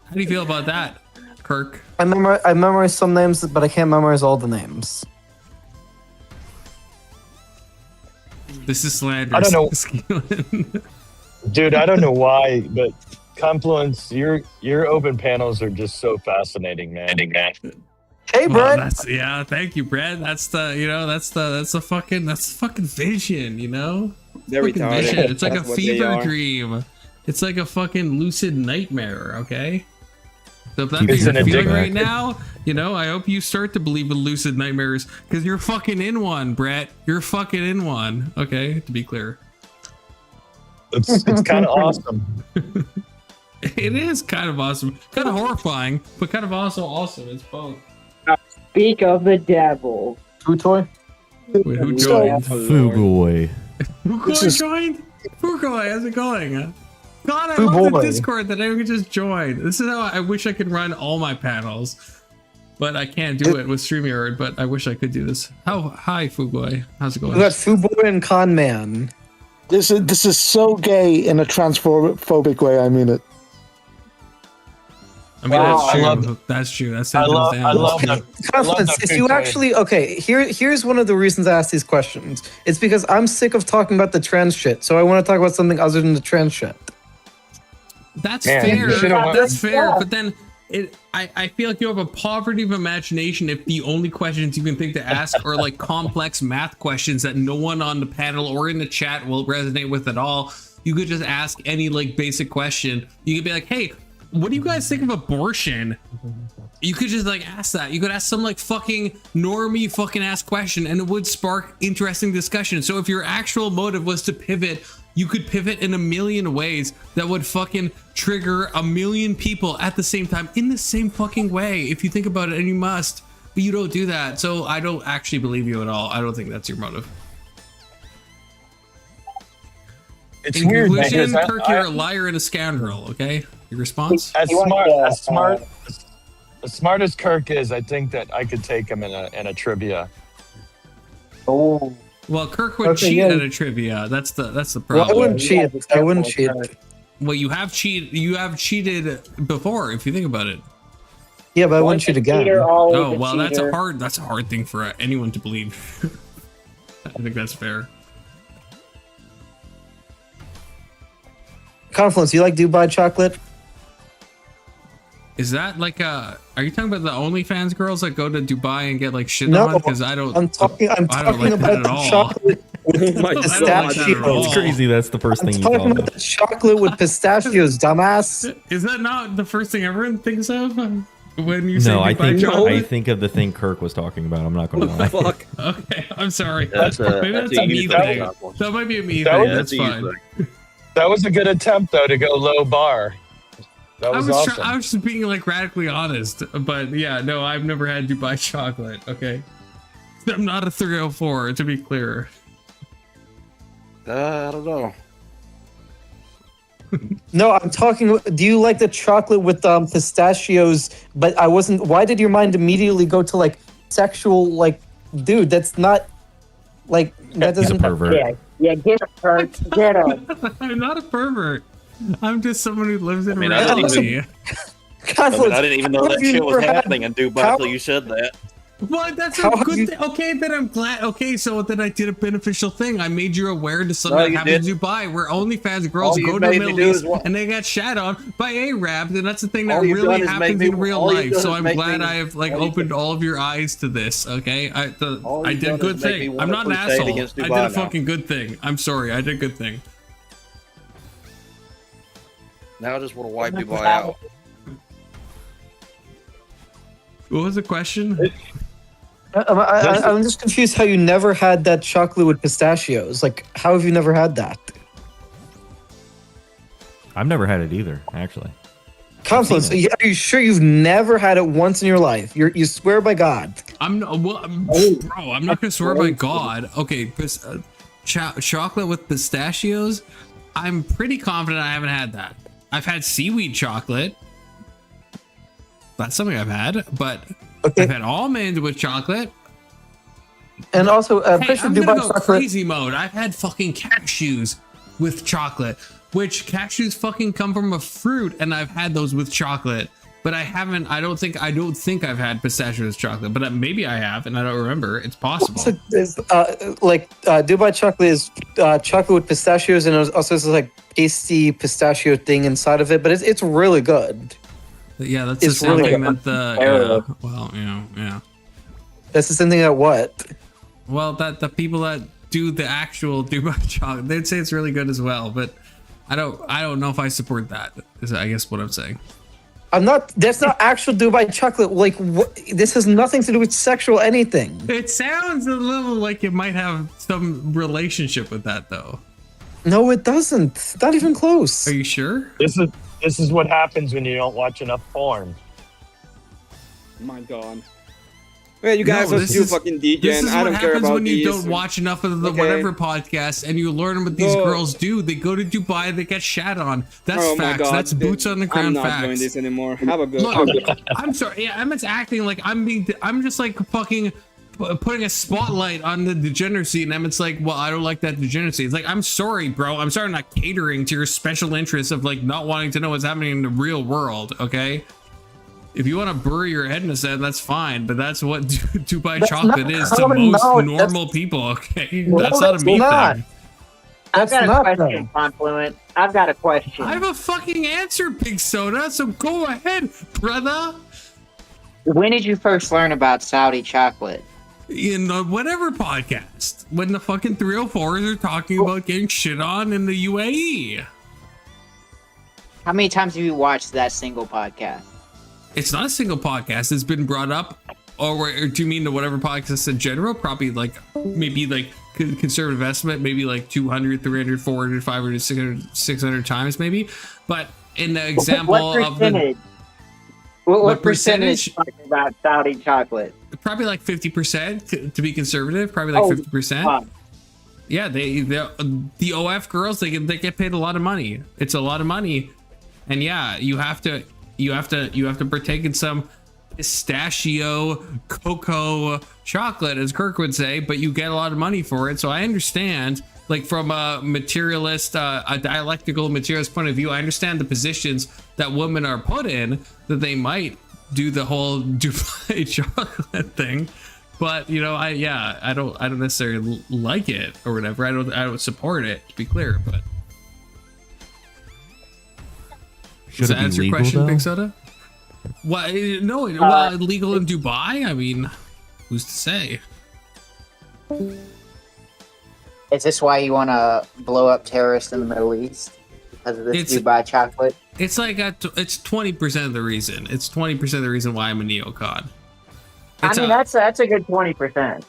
[SPEAKER 3] How do you feel about that, Kirk?
[SPEAKER 5] I memorize some names, but I can't memorize all the names.
[SPEAKER 3] This is slander.
[SPEAKER 14] I don't know. Dude, I don't know why, but Confluence, your open panels are just so fascinating, man.
[SPEAKER 5] Hey, Brett.
[SPEAKER 3] Yeah, thank you, Brett. That's the fucking vision, you know?
[SPEAKER 9] They're
[SPEAKER 3] Fucking
[SPEAKER 9] retarded.
[SPEAKER 3] vision. It's like
[SPEAKER 9] That's
[SPEAKER 3] a
[SPEAKER 9] what they
[SPEAKER 3] fever
[SPEAKER 9] are.
[SPEAKER 3] dream. It's like a fucking lucid nightmare, okay? So if that's
[SPEAKER 14] It's
[SPEAKER 3] what
[SPEAKER 14] an
[SPEAKER 3] you're feeling
[SPEAKER 14] addiction.
[SPEAKER 3] right now, you know, I hope you start to believe in lucid nightmares because you're fucking in one, Brett. You're fucking in one, okay? To be clear.
[SPEAKER 14] It's kind of awesome.
[SPEAKER 3] It is kind of awesome. Kind of horrifying, but kind of also awesome. It's both.
[SPEAKER 10] Speak of the devil.
[SPEAKER 5] Futoy?
[SPEAKER 3] Wait, who joined?
[SPEAKER 12] Fugoi.
[SPEAKER 3] Fugoi joined? Fugoi, how's it going? God, I
[SPEAKER 5] Foo
[SPEAKER 3] love the
[SPEAKER 5] boy.
[SPEAKER 3] Discord that I could just join. This is how I wish I could run all my panels. But I can't do it with StreamYard, but I wish I could do this. Hi, Fugoi. How's it
[SPEAKER 5] We
[SPEAKER 3] going?
[SPEAKER 5] got Fuboy and Con Man.
[SPEAKER 15] This is so gay in a transphobic way. I mean it.
[SPEAKER 3] I mean,
[SPEAKER 14] Wow.
[SPEAKER 3] that's true. That's
[SPEAKER 14] I
[SPEAKER 3] true.
[SPEAKER 14] love that.
[SPEAKER 5] Confidence, if you actually here's one of the reasons I ask these questions. It's because I'm sick of talking about the trans shit, so I want to talk about something other than the trans shit.
[SPEAKER 3] That's
[SPEAKER 14] Man,
[SPEAKER 3] fair.
[SPEAKER 14] you should've went-
[SPEAKER 3] That's fair. But then I feel like you have a poverty of imagination if the only questions you can think to ask are like complex math questions that no one on the panel or in the chat will resonate with at all. You could just ask any like basic question. You could be like, hey, what do you guys think of abortion? You could just like ask that. You could ask some like fucking normie fucking ass question and it would spark interesting discussion. So if your actual motive was to pivot, you could pivot in a million ways that would fucking trigger a million people at the same time in the same fucking way if you think about it, and you must, but you don't do that. So I don't actually believe you at all. I don't think that's your motive.
[SPEAKER 14] It's
[SPEAKER 3] In
[SPEAKER 14] weird, man,
[SPEAKER 3] conclusion,
[SPEAKER 14] 'cause
[SPEAKER 3] Kirk, you're a liar and a scoundrel, okay? Your response?
[SPEAKER 14] As smart as Kirk is, I think that I could take him in a trivia.
[SPEAKER 10] Oh.
[SPEAKER 3] Well, Kirk would
[SPEAKER 5] Okay,
[SPEAKER 3] cheat
[SPEAKER 5] yeah.
[SPEAKER 3] at a trivia. That's the
[SPEAKER 5] Well,
[SPEAKER 3] problem.
[SPEAKER 5] I wouldn't cheat. I wouldn't cheat.
[SPEAKER 3] Well, you have cheated before, if you think about it.
[SPEAKER 5] Yeah, but I wouldn't cheat again.
[SPEAKER 3] Oh well, that's a hard thing for anyone to believe. I think that's fair.
[SPEAKER 5] Confluence, you like Dubai chocolate?
[SPEAKER 3] Is that like are you talking about the OnlyFans girls that go to Dubai and get like shit
[SPEAKER 5] No,
[SPEAKER 3] on? Because I don't.
[SPEAKER 5] I'm talking
[SPEAKER 3] I don't like
[SPEAKER 5] about
[SPEAKER 3] that at
[SPEAKER 5] the
[SPEAKER 3] all.
[SPEAKER 5] chocolate with
[SPEAKER 3] I don't like that
[SPEAKER 5] pistachios.
[SPEAKER 3] at all.
[SPEAKER 12] It's crazy. That's the first
[SPEAKER 5] I'm
[SPEAKER 12] thing you
[SPEAKER 5] talking
[SPEAKER 12] thought
[SPEAKER 5] about
[SPEAKER 12] of.
[SPEAKER 5] the chocolate with pistachios, dumbass.
[SPEAKER 3] Is that not the first thing everyone thinks of when you say
[SPEAKER 12] No, I
[SPEAKER 3] Dubai
[SPEAKER 12] think
[SPEAKER 3] chocolate?
[SPEAKER 12] of the thing Kirk was talking about. I'm not going to lie.
[SPEAKER 9] Fuck.
[SPEAKER 3] Okay, I'm sorry.
[SPEAKER 13] That's
[SPEAKER 3] Maybe that's a me thing. That might be a me thing. That's fine.
[SPEAKER 14] That was a good attempt, though, to go low bar. That was awesome.
[SPEAKER 3] I was just being like radically honest, but yeah, no, I've never had Dubai chocolate. Okay, I'm not a 304 to be clear.
[SPEAKER 13] I don't know.
[SPEAKER 5] No, I'm talking. Do you like the chocolate with pistachios? But I wasn't. Why did your mind immediately go to like sexual? Like, dude, that's not like that
[SPEAKER 12] He's a
[SPEAKER 5] doesn't.
[SPEAKER 12] pervert.
[SPEAKER 10] Yeah, get him, Kurt. Get him.
[SPEAKER 3] I'm not a pervert. I'm just someone who lives in
[SPEAKER 13] I didn't
[SPEAKER 3] reality.
[SPEAKER 13] I didn't even know that shit was happening in Dubai until you said that.
[SPEAKER 3] Well, that's a good thing. Okay, then I'm glad. Okay, so then I did a beneficial thing. I made you aware to something that happened in Dubai, where OnlyFans girls go to the Middle East and they get shat on by Arabs, and that's the thing that really happens in real life. So I'm glad I have opened all of your eyes to this. Okay, I did a good thing. I'm not an asshole. I did a fucking good thing. I'm sorry. I did a good thing.
[SPEAKER 13] Now I just want to wipe Dubai out.
[SPEAKER 3] What was the question?
[SPEAKER 5] I'm just confused how you never had that chocolate with pistachios. Like, how have you never had that?
[SPEAKER 12] I've never had it either, actually.
[SPEAKER 5] Confluence, are you sure you've never had it once in your life? You swear by God.
[SPEAKER 3] I'm not gonna swear by God. Okay, chocolate with pistachios. I'm pretty confident I haven't had that. I've had seaweed chocolate. That's something I've had, but I've had almond with chocolate.
[SPEAKER 5] And also,
[SPEAKER 3] I'm gonna go crazy mode. I've had fucking cashews with chocolate, which cashews fucking come from a fruit, and I've had those with chocolate. But I haven't. I don't think I've had pistachios chocolate, but maybe I have, and I don't remember. It's possible.
[SPEAKER 5] Dubai chocolate is chocolate with pistachios, and it also has this like pasty pistachio thing inside of it. But it's really good.
[SPEAKER 3] Yeah, that's the same thing that yeah.
[SPEAKER 5] That's the same thing that what?
[SPEAKER 3] Well, that the people that do the actual Dubai chocolate, they'd say it's really good as well, but I don't know if I support that. Is I guess what I'm saying.
[SPEAKER 5] I'm not. That's not actual Dubai chocolate. Like, what? This has nothing to do with sexual anything.
[SPEAKER 3] It sounds a little like it might have some relationship with that, though.
[SPEAKER 5] No, it doesn't. Not even close.
[SPEAKER 3] Are you sure?
[SPEAKER 14] This is what happens when you don't watch enough porn.
[SPEAKER 9] My God. Well, you guys are still fucking DJing.
[SPEAKER 3] This is
[SPEAKER 9] I
[SPEAKER 3] what
[SPEAKER 9] don't care
[SPEAKER 3] happens
[SPEAKER 9] about
[SPEAKER 3] when you
[SPEAKER 9] these.
[SPEAKER 3] don't watch enough of the whatever podcast, and you learn what these girls do. They go to Dubai, they get shat on. That's facts.
[SPEAKER 9] God.
[SPEAKER 3] That's boots on the ground facts.
[SPEAKER 9] I'm not doing this anymore. Have a good.
[SPEAKER 3] Look, I'm sorry. Yeah, Emmett's acting like I'm just like fucking putting a spotlight on the degeneracy, and Emmett's like, well, I don't like that degeneracy. It's like, I'm sorry, bro. I'm sorry, I'm not catering to your special interests of like not wanting to know what's happening in the real world. Okay. If you want to bury your head in the sand, that's fine, but that's what Dubai chocolate is to most normal people, okay? That's not a me thing.
[SPEAKER 10] I've got a question, Confluent. I've got a question.
[SPEAKER 3] I have a fucking answer, Big Soda, so go ahead, brother.
[SPEAKER 10] When did you first learn about Saudi chocolate?
[SPEAKER 3] In the whatever podcast, when the fucking 304s are talking about getting shit on in the UAE.
[SPEAKER 10] How many times have you watched that single podcast?
[SPEAKER 3] It's not a single podcast. It's been brought up, or do you mean the whatever podcast in general? Probably like maybe like conservative estimate, maybe like 200, 300, 400, 500, 600 times maybe. But in the example of the
[SPEAKER 10] what percentage talking about Saudi chocolate?
[SPEAKER 3] Probably like 50% to be conservative. Probably like 50%. Yeah, the OF girls they get paid a lot of money. It's a lot of money, and yeah, you have to partake in some pistachio cocoa chocolate, as Kirk would say, but you get a lot of money for it. So I understand, like from a materialist, a dialectical materialist point of view, I understand the positions that women are put in, that they might do the whole Dubai chocolate thing. But you know, I don't necessarily like it or whatever. I don't support it, to be clear, but. Does that answer your question, Big Soda? Well, no, legal in Dubai? I mean, who's to say?
[SPEAKER 10] Is this why you want to blow up terrorists in the Middle East? Because of this Dubai chocolate?
[SPEAKER 3] It's like, it's 20% of the reason. It's 20% of the reason why I'm a neocon.
[SPEAKER 10] I mean, that's a good 20%.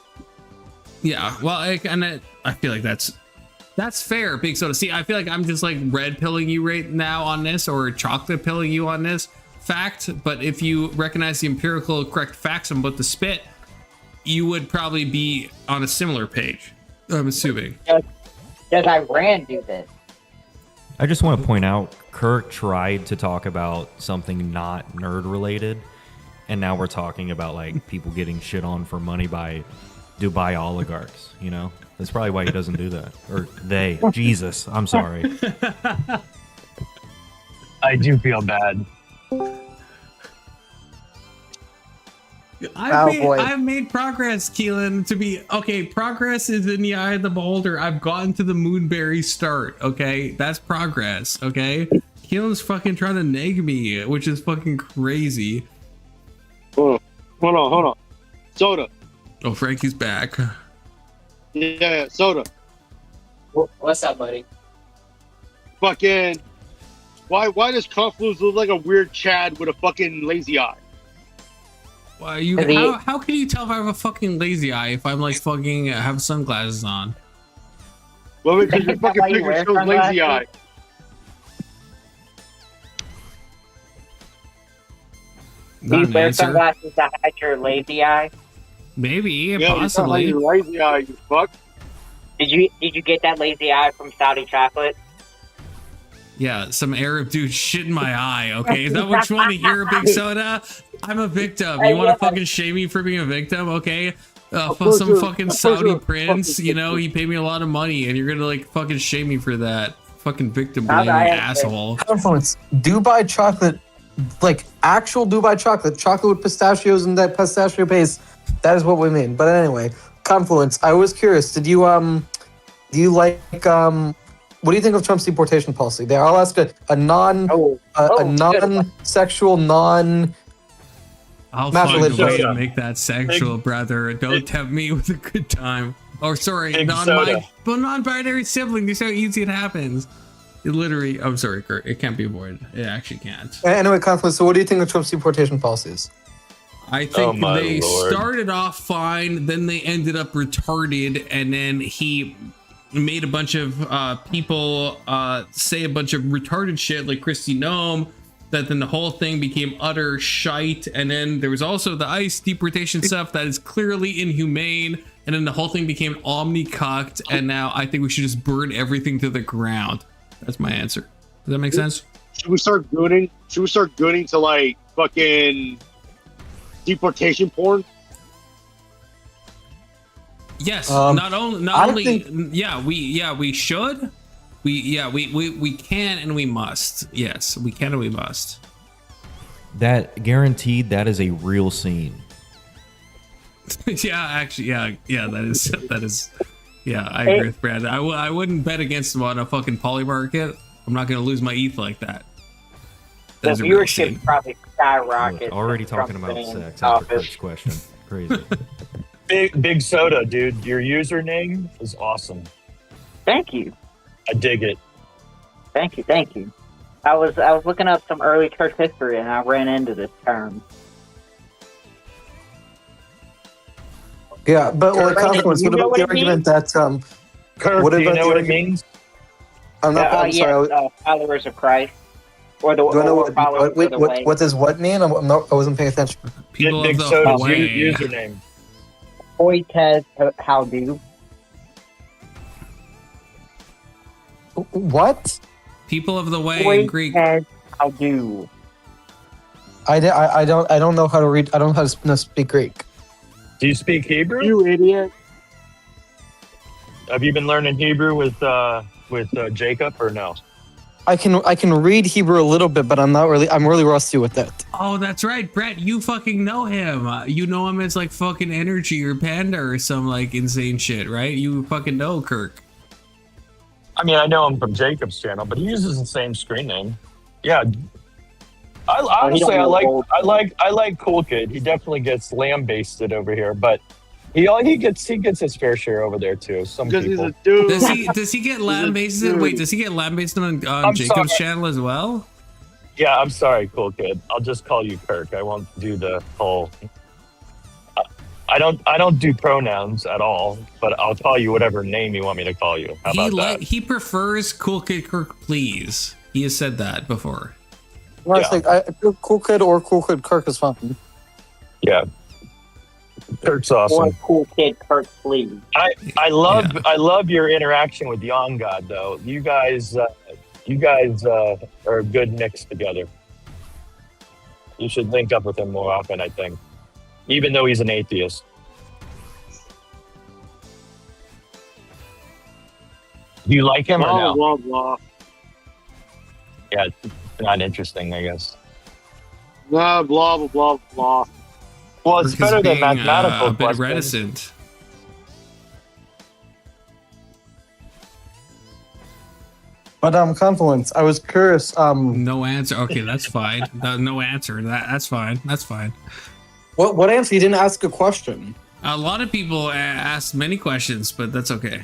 [SPEAKER 3] Yeah, well, I feel like that's fair, Big Soda. See, I feel like I'm just like red pilling you right now on this, or chocolate pilling you on this fact. But if you recognize the empirical correct facts about the spit, you would probably be on a similar page, I'm assuming.
[SPEAKER 10] Does Iran do this?
[SPEAKER 12] I just want to point out, Kirk tried to talk about something not nerd related, and now we're talking about like people getting shit on for money by Dubai oligarchs, you know? That's probably why he doesn't do that. Or they. Jesus, I'm sorry.
[SPEAKER 14] I do feel bad.
[SPEAKER 3] I've made progress, Keelan. To be okay, progress is in the eye of the beholder. I've gotten to the Moonberry start. Okay, that's progress. Okay, Keelan's fucking trying to nag me, which is fucking crazy.
[SPEAKER 16] Hold on. Soda.
[SPEAKER 3] Oh, Frankie's back.
[SPEAKER 16] Yeah, Soda.
[SPEAKER 10] What's up, buddy?
[SPEAKER 16] Fucking. Why does Confluence look like a weird Chad with a fucking lazy eye?
[SPEAKER 3] Why how can you tell if I have a fucking lazy eye if I'm like fucking have sunglasses on?
[SPEAKER 16] Well, because your fucking picture shows lazy eye.
[SPEAKER 10] Do you wear sunglasses to hide your lazy eye?
[SPEAKER 3] Maybe, possibly.
[SPEAKER 16] Your lazy eye, you fuck.
[SPEAKER 10] Did you get that lazy eye from Saudi Chocolate?
[SPEAKER 3] Yeah, some Arab dude shit in my eye. Okay, is that what you want to hear, Big Soda? I'm a victim. You want to fucking shame me for being a victim? Okay, some fucking Saudi prince. You know, he paid me a lot of money, and you're gonna like fucking shame me for that? Fucking victim blaming asshole.
[SPEAKER 5] Confluence, Dubai chocolate, like actual Dubai chocolate with pistachios and that pistachio paste. That is what we mean. But anyway, Confluence. I was curious. Do you like what do you think of Trump's deportation policy? There, I'll ask a non-sexual,
[SPEAKER 3] I'll find a way to make that sexual, brother. Don't tempt me with a good time. Oh, sorry, non-binary sibling. This is how easy it happens. It literally, I'm sorry, Kurt. It can't be avoided. It actually can't.
[SPEAKER 5] Anyway, Confluence. So, what do you think of Trump's deportation policies?
[SPEAKER 3] I think they started off fine, then they ended up retarded, and then he made a bunch of people say a bunch of retarded shit like Kristi Noem, that then the whole thing became utter shite, and then there was also the ICE deportation stuff that is clearly inhumane, and then the whole thing became omni-cucked, and now I think we should just burn everything to the ground. That's my answer. Does that make sense?
[SPEAKER 16] Should we start gooning? Should we start gooning to like fucking deportation porn?
[SPEAKER 3] Yes, we should. We can and we must. Yes, we can and we must.
[SPEAKER 12] That guaranteed, that is a real scene.
[SPEAKER 3] That is. Yeah, I agree with Brad. I wouldn't bet against him on a fucking poly market. I'm not going to lose my ETH like that.
[SPEAKER 10] The viewership probably skyrocket.
[SPEAKER 12] Already talking about sex after Kurt's question. Crazy.
[SPEAKER 14] Big Soda, dude. Your username is awesome.
[SPEAKER 10] Thank you.
[SPEAKER 14] I dig it.
[SPEAKER 10] Thank you. I was looking up some early church history and I ran into this term.
[SPEAKER 5] Yeah, but like Confluence, what about the argument that
[SPEAKER 14] Kirk,
[SPEAKER 5] what
[SPEAKER 14] do you
[SPEAKER 5] about
[SPEAKER 14] know what it means?
[SPEAKER 5] I'm sorry.
[SPEAKER 10] Followers of Christ. Or the
[SPEAKER 5] Do I know what does what mean? I wasn't paying attention.
[SPEAKER 3] People
[SPEAKER 14] Big
[SPEAKER 3] of the
[SPEAKER 14] Soda's
[SPEAKER 3] way.
[SPEAKER 14] username.
[SPEAKER 10] Oitez how do?
[SPEAKER 5] What?
[SPEAKER 3] People of the way in Greek.
[SPEAKER 10] Oitez how do?
[SPEAKER 5] I don't know how to read. I don't know how to speak Greek.
[SPEAKER 14] Do you speak Hebrew?
[SPEAKER 16] You idiot.
[SPEAKER 14] Have you been learning Hebrew with Jacob or no?
[SPEAKER 5] I can read Hebrew a little bit, but I'm really rusty with that.
[SPEAKER 3] Oh, that's right, Brett. You fucking know him. You know him as like fucking Energy or Panda or some like insane shit, right? You fucking know Kirk.
[SPEAKER 14] I mean, I know him from Jacob's channel, but he uses the same screen name. Yeah. Honestly, I like Cool Kid. He definitely gets lambasted over here, but he gets his fair share over there too. Some
[SPEAKER 16] Because
[SPEAKER 14] people.
[SPEAKER 16] he's a dude.
[SPEAKER 3] Does he get lambasted? Wait, does he get lambasted on Jacob's channel as well?
[SPEAKER 14] Yeah, I'm sorry, Cool Kid. I'll just call you Kirk. I won't do the whole. I don't do pronouns at all, but I'll call you whatever name you want me to call you. How about that?
[SPEAKER 3] He prefers Cool Kid Kirk, please. He has said that before.
[SPEAKER 5] Well, I think Cool Kid or Cool Kid Kirk is fine.
[SPEAKER 14] Yeah. Kirk's awesome.
[SPEAKER 10] Or Cool Kid Kirk, please.
[SPEAKER 14] I love your interaction with Young God though. You guys are a good mix together. You should link up with him more often, I think. Even though he's an atheist. Do you like him or no?
[SPEAKER 16] Blah, blah.
[SPEAKER 14] Yeah, it's not interesting, I guess.
[SPEAKER 16] Nah, blah, blah, blah, blah.
[SPEAKER 14] Well, it's
[SPEAKER 3] Kirk is
[SPEAKER 14] better than
[SPEAKER 3] being,
[SPEAKER 14] mathematical
[SPEAKER 3] a bit
[SPEAKER 14] questions.
[SPEAKER 3] reticent.
[SPEAKER 5] But Confluence, I was curious.
[SPEAKER 3] No answer. Okay, that's fine. No answer. That's fine. That's fine.
[SPEAKER 5] What answer? You didn't ask a question.
[SPEAKER 3] A lot of people ask many questions, but that's okay.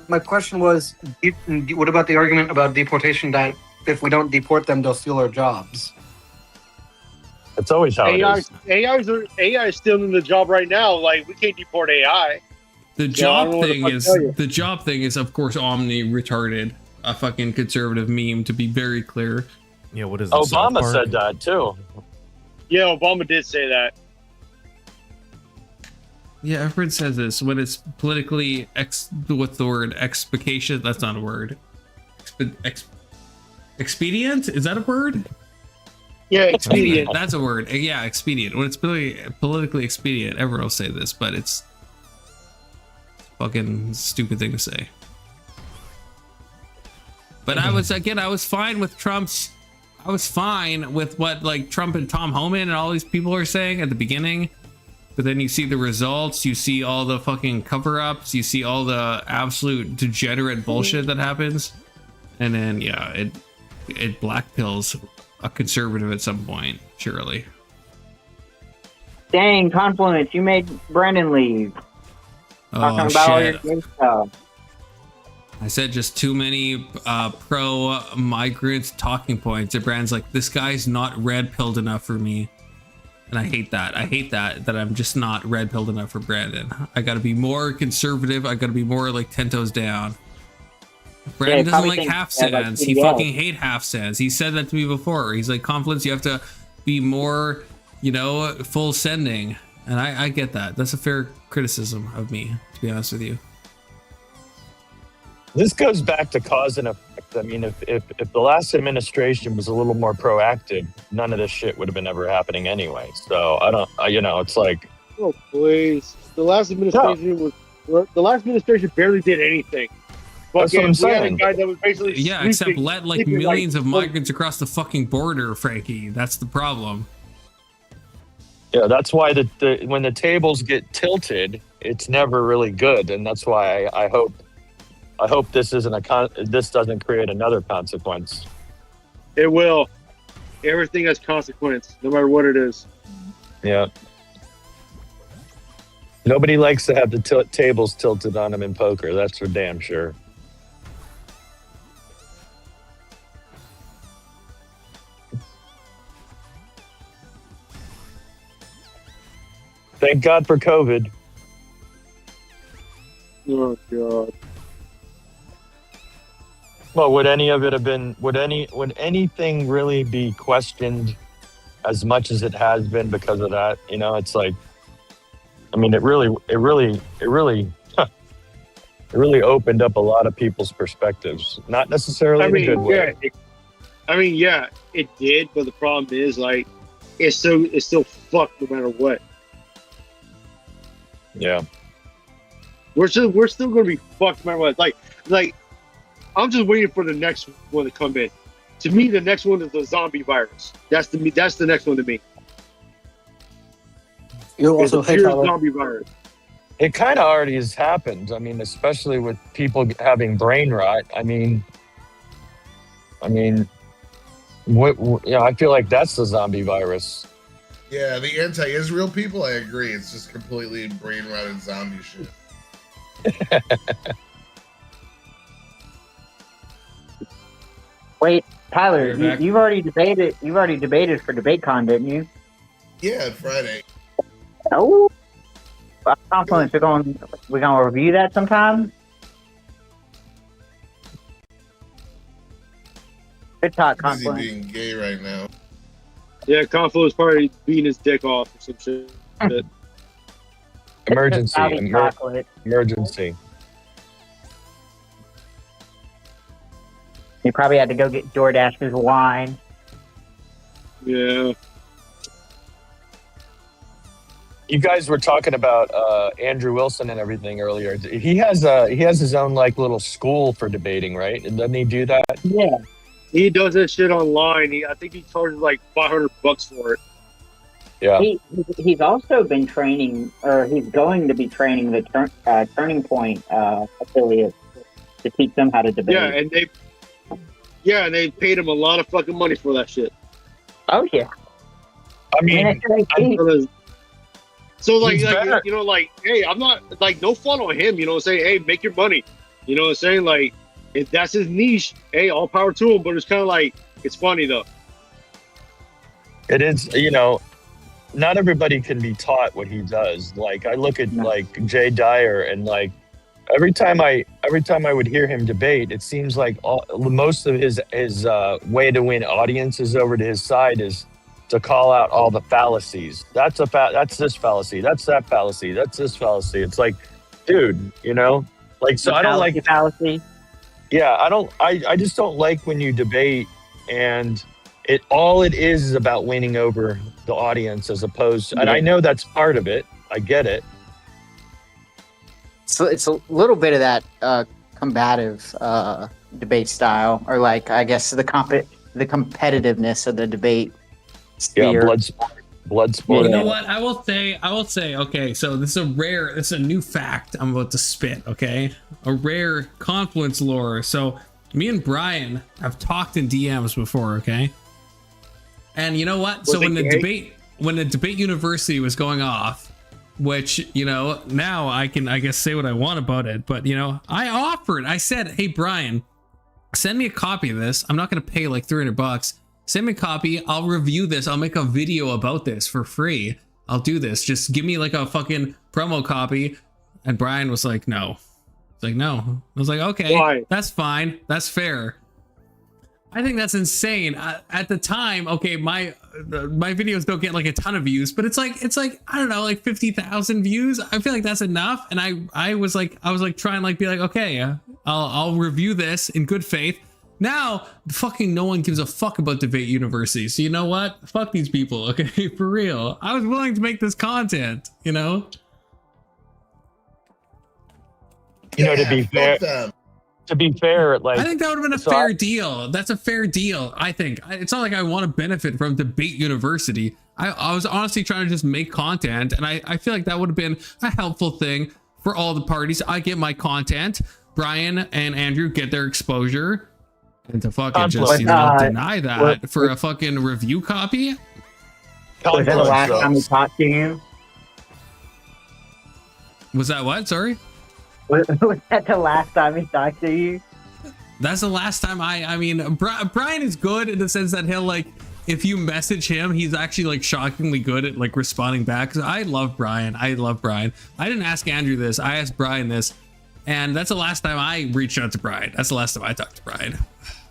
[SPEAKER 5] My question was, what about the argument about deportation? That if we don't deport them, they'll steal our jobs.
[SPEAKER 14] It's always how it is.
[SPEAKER 16] AI is still in the job right now. Like, we can't deport AI.
[SPEAKER 3] The job thing is of course omni retarded, a fucking conservative meme, to be very clear.
[SPEAKER 12] Yeah, what is
[SPEAKER 14] it? Obama said that too.
[SPEAKER 16] Yeah, Obama did say that.
[SPEAKER 3] Yeah, everyone says this when it's politically what's the word? Expication? That's not a word. Expedient? Is that a word?
[SPEAKER 16] Yeah, expedient.
[SPEAKER 3] That's a word. Yeah, expedient. When it's politically expedient, everyone will say this, but it's fucking stupid thing to say. But I was fine with Trump's. I was fine with what like Trump and Tom Homan and all these people are saying at the beginning. But then you see the results, you see all the fucking cover-ups, you see all the absolute degenerate bullshit that happens. And then, yeah, it black pills a conservative at some point, surely.
[SPEAKER 10] Dang, Confluence, you made Brandon leave. Talking about all your gay stuff.
[SPEAKER 3] I said just too many pro-migrant talking points. And Brand's like, this guy's not red-pilled enough for me. And I hate that. I hate that I'm just not red-pilled enough for Brandon. I gotta be more conservative. I gotta be more like 10 toes down. Brandon doesn't like half sands. He fucking hate half sands. He said that to me before. He's like, Confluence, you have to be more, full sending. And I get that. That's a fair criticism of me, to be honest with you.
[SPEAKER 14] This goes back to cause and effect. I mean, if the last administration was a little more proactive, none of this shit would have been ever happening anyway. So I don't, it's like,
[SPEAKER 16] oh please, the last administration barely did anything.
[SPEAKER 14] That's what I'm saying.
[SPEAKER 16] We had a guy that was basically
[SPEAKER 3] except let like millions of migrants across the fucking border, Frankie. That's the problem.
[SPEAKER 14] Yeah, that's why when the tables get tilted, it's never really good, and that's why I hope this this doesn't create another consequence.
[SPEAKER 16] It will. Everything has consequence, no matter what it is.
[SPEAKER 14] Yeah. Nobody likes to have the tables tilted on them in poker. That's for damn sure. Thank God for COVID.
[SPEAKER 16] Oh God.
[SPEAKER 14] Well, would any of it have been? Would anything really be questioned as much as it has been because of that? It's like, I mean, it really opened up a lot of people's perspectives. Not necessarily in a good way.
[SPEAKER 16] Yeah, it did. But the problem is, like, it's still fucked no matter what.
[SPEAKER 14] Yeah.
[SPEAKER 16] We're still gonna be fucked no matter what. Like. I'm just waiting for the next one to come in. To me, the next one is the zombie virus. That's the next one to me.
[SPEAKER 5] You also hate
[SPEAKER 16] zombie virus.
[SPEAKER 14] It kind of already has happened. I mean, especially with people having brain rot. I feel like that's the zombie virus.
[SPEAKER 1] Yeah, the anti-Israel people, I agree. It's just completely brain rotted zombie shit.
[SPEAKER 10] Wait, Tyler, you've already debated. You've already debated for DebateCon, didn't you?
[SPEAKER 1] Yeah, Friday.
[SPEAKER 10] Oh, Confluence. We're gonna review that sometime. Good talk,
[SPEAKER 1] Busy
[SPEAKER 10] Confluence.
[SPEAKER 1] being gay right now.
[SPEAKER 16] Yeah, Confluence probably beating his dick off or some shit.
[SPEAKER 14] Emergency. Emergency.
[SPEAKER 10] He probably had to go get DoorDash's wine.
[SPEAKER 16] Yeah.
[SPEAKER 14] You guys were talking about Andrew Wilson and everything earlier. He has his own like little school for debating, right? And doesn't he do that?
[SPEAKER 10] Yeah.
[SPEAKER 16] He does that shit online. I think he charges like $500 for it.
[SPEAKER 14] Yeah.
[SPEAKER 10] He's also been training, or he's going to be training the Turning Point affiliates to teach them how to debate.
[SPEAKER 16] Yeah, and they paid him a lot of fucking money for that shit.
[SPEAKER 10] Oh yeah.
[SPEAKER 14] I mean,
[SPEAKER 16] so like
[SPEAKER 14] better.
[SPEAKER 16] you know, like, hey, I'm not like, no fault on him, you know, saying, hey, make your money, you know what I'm saying? Like, if that's his niche, hey, all power to him. But it's kind of like, it's funny though.
[SPEAKER 14] It is, you know, not everybody can be taught what he does. Like, I look at like Jay Dyer, and like every time I would hear him debate, it seems like most of his way to win audiences over to his side is to call out all the fallacies. That's this fallacy. That's that fallacy. That's this fallacy. It's like, dude, you know, like, so I don't like
[SPEAKER 10] fallacy.
[SPEAKER 14] Yeah, I just don't like when you debate and it is about winning over the audience as opposed to, and I know that's part of it. I get it.
[SPEAKER 10] So it's a little bit of that combative debate style, or like, I guess the competitiveness of the debate sphere.
[SPEAKER 14] Yeah, blood sport.
[SPEAKER 3] You know what? I will say, okay, so this is a new fact I'm about to spit, okay? A rare Confluence lore. So me and Brian have talked in DMs before, okay? And you know what? So when the debate university was going off, which, you know, now I can, I guess, say what I want about it, but, you know, I said, hey, Brian, send me a copy of this. I'm not going to pay like $300. Send me a copy. I'll review this. I'll make a video about this for free. I'll do this. Just give me like a fucking promo copy. And Brian was like, no. It's like, no. I was like, okay, why? That's fine. That's fair. I think that's insane. At the time, okay, my videos don't get like a ton of views, but it's like I don't know, like 50,000 views. I feel like that's enough. And I was like trying like be like, okay, I'll review this in good faith. Now, fucking no one gives a fuck about Debate University. So you know what? Fuck these people, okay? For real. I was willing to make this content, you know?
[SPEAKER 14] You know, to be fair, like,
[SPEAKER 3] I think that would have been a fair deal. That's a fair deal, I think. It's not like I want to benefit from Debate University. I was honestly trying to just make content, and I feel like that would have been a helpful thing for all the parties. I get my content. Brian and Andrew get their exposure. And to fucking just, you know, deny that for a fucking review copy?
[SPEAKER 10] Was that the last time we talked to you?
[SPEAKER 3] Was that what? Sorry?
[SPEAKER 10] Was that the last time we talked to you?
[SPEAKER 3] That's the last time I mean, Brian is good in the sense that he'll like, if you message him, he's actually like shockingly good at like responding back. Cause I love Brian. I didn't ask Andrew this. I asked Brian this. And that's the last time I reached out to Brian. That's the last time I talked to Brian.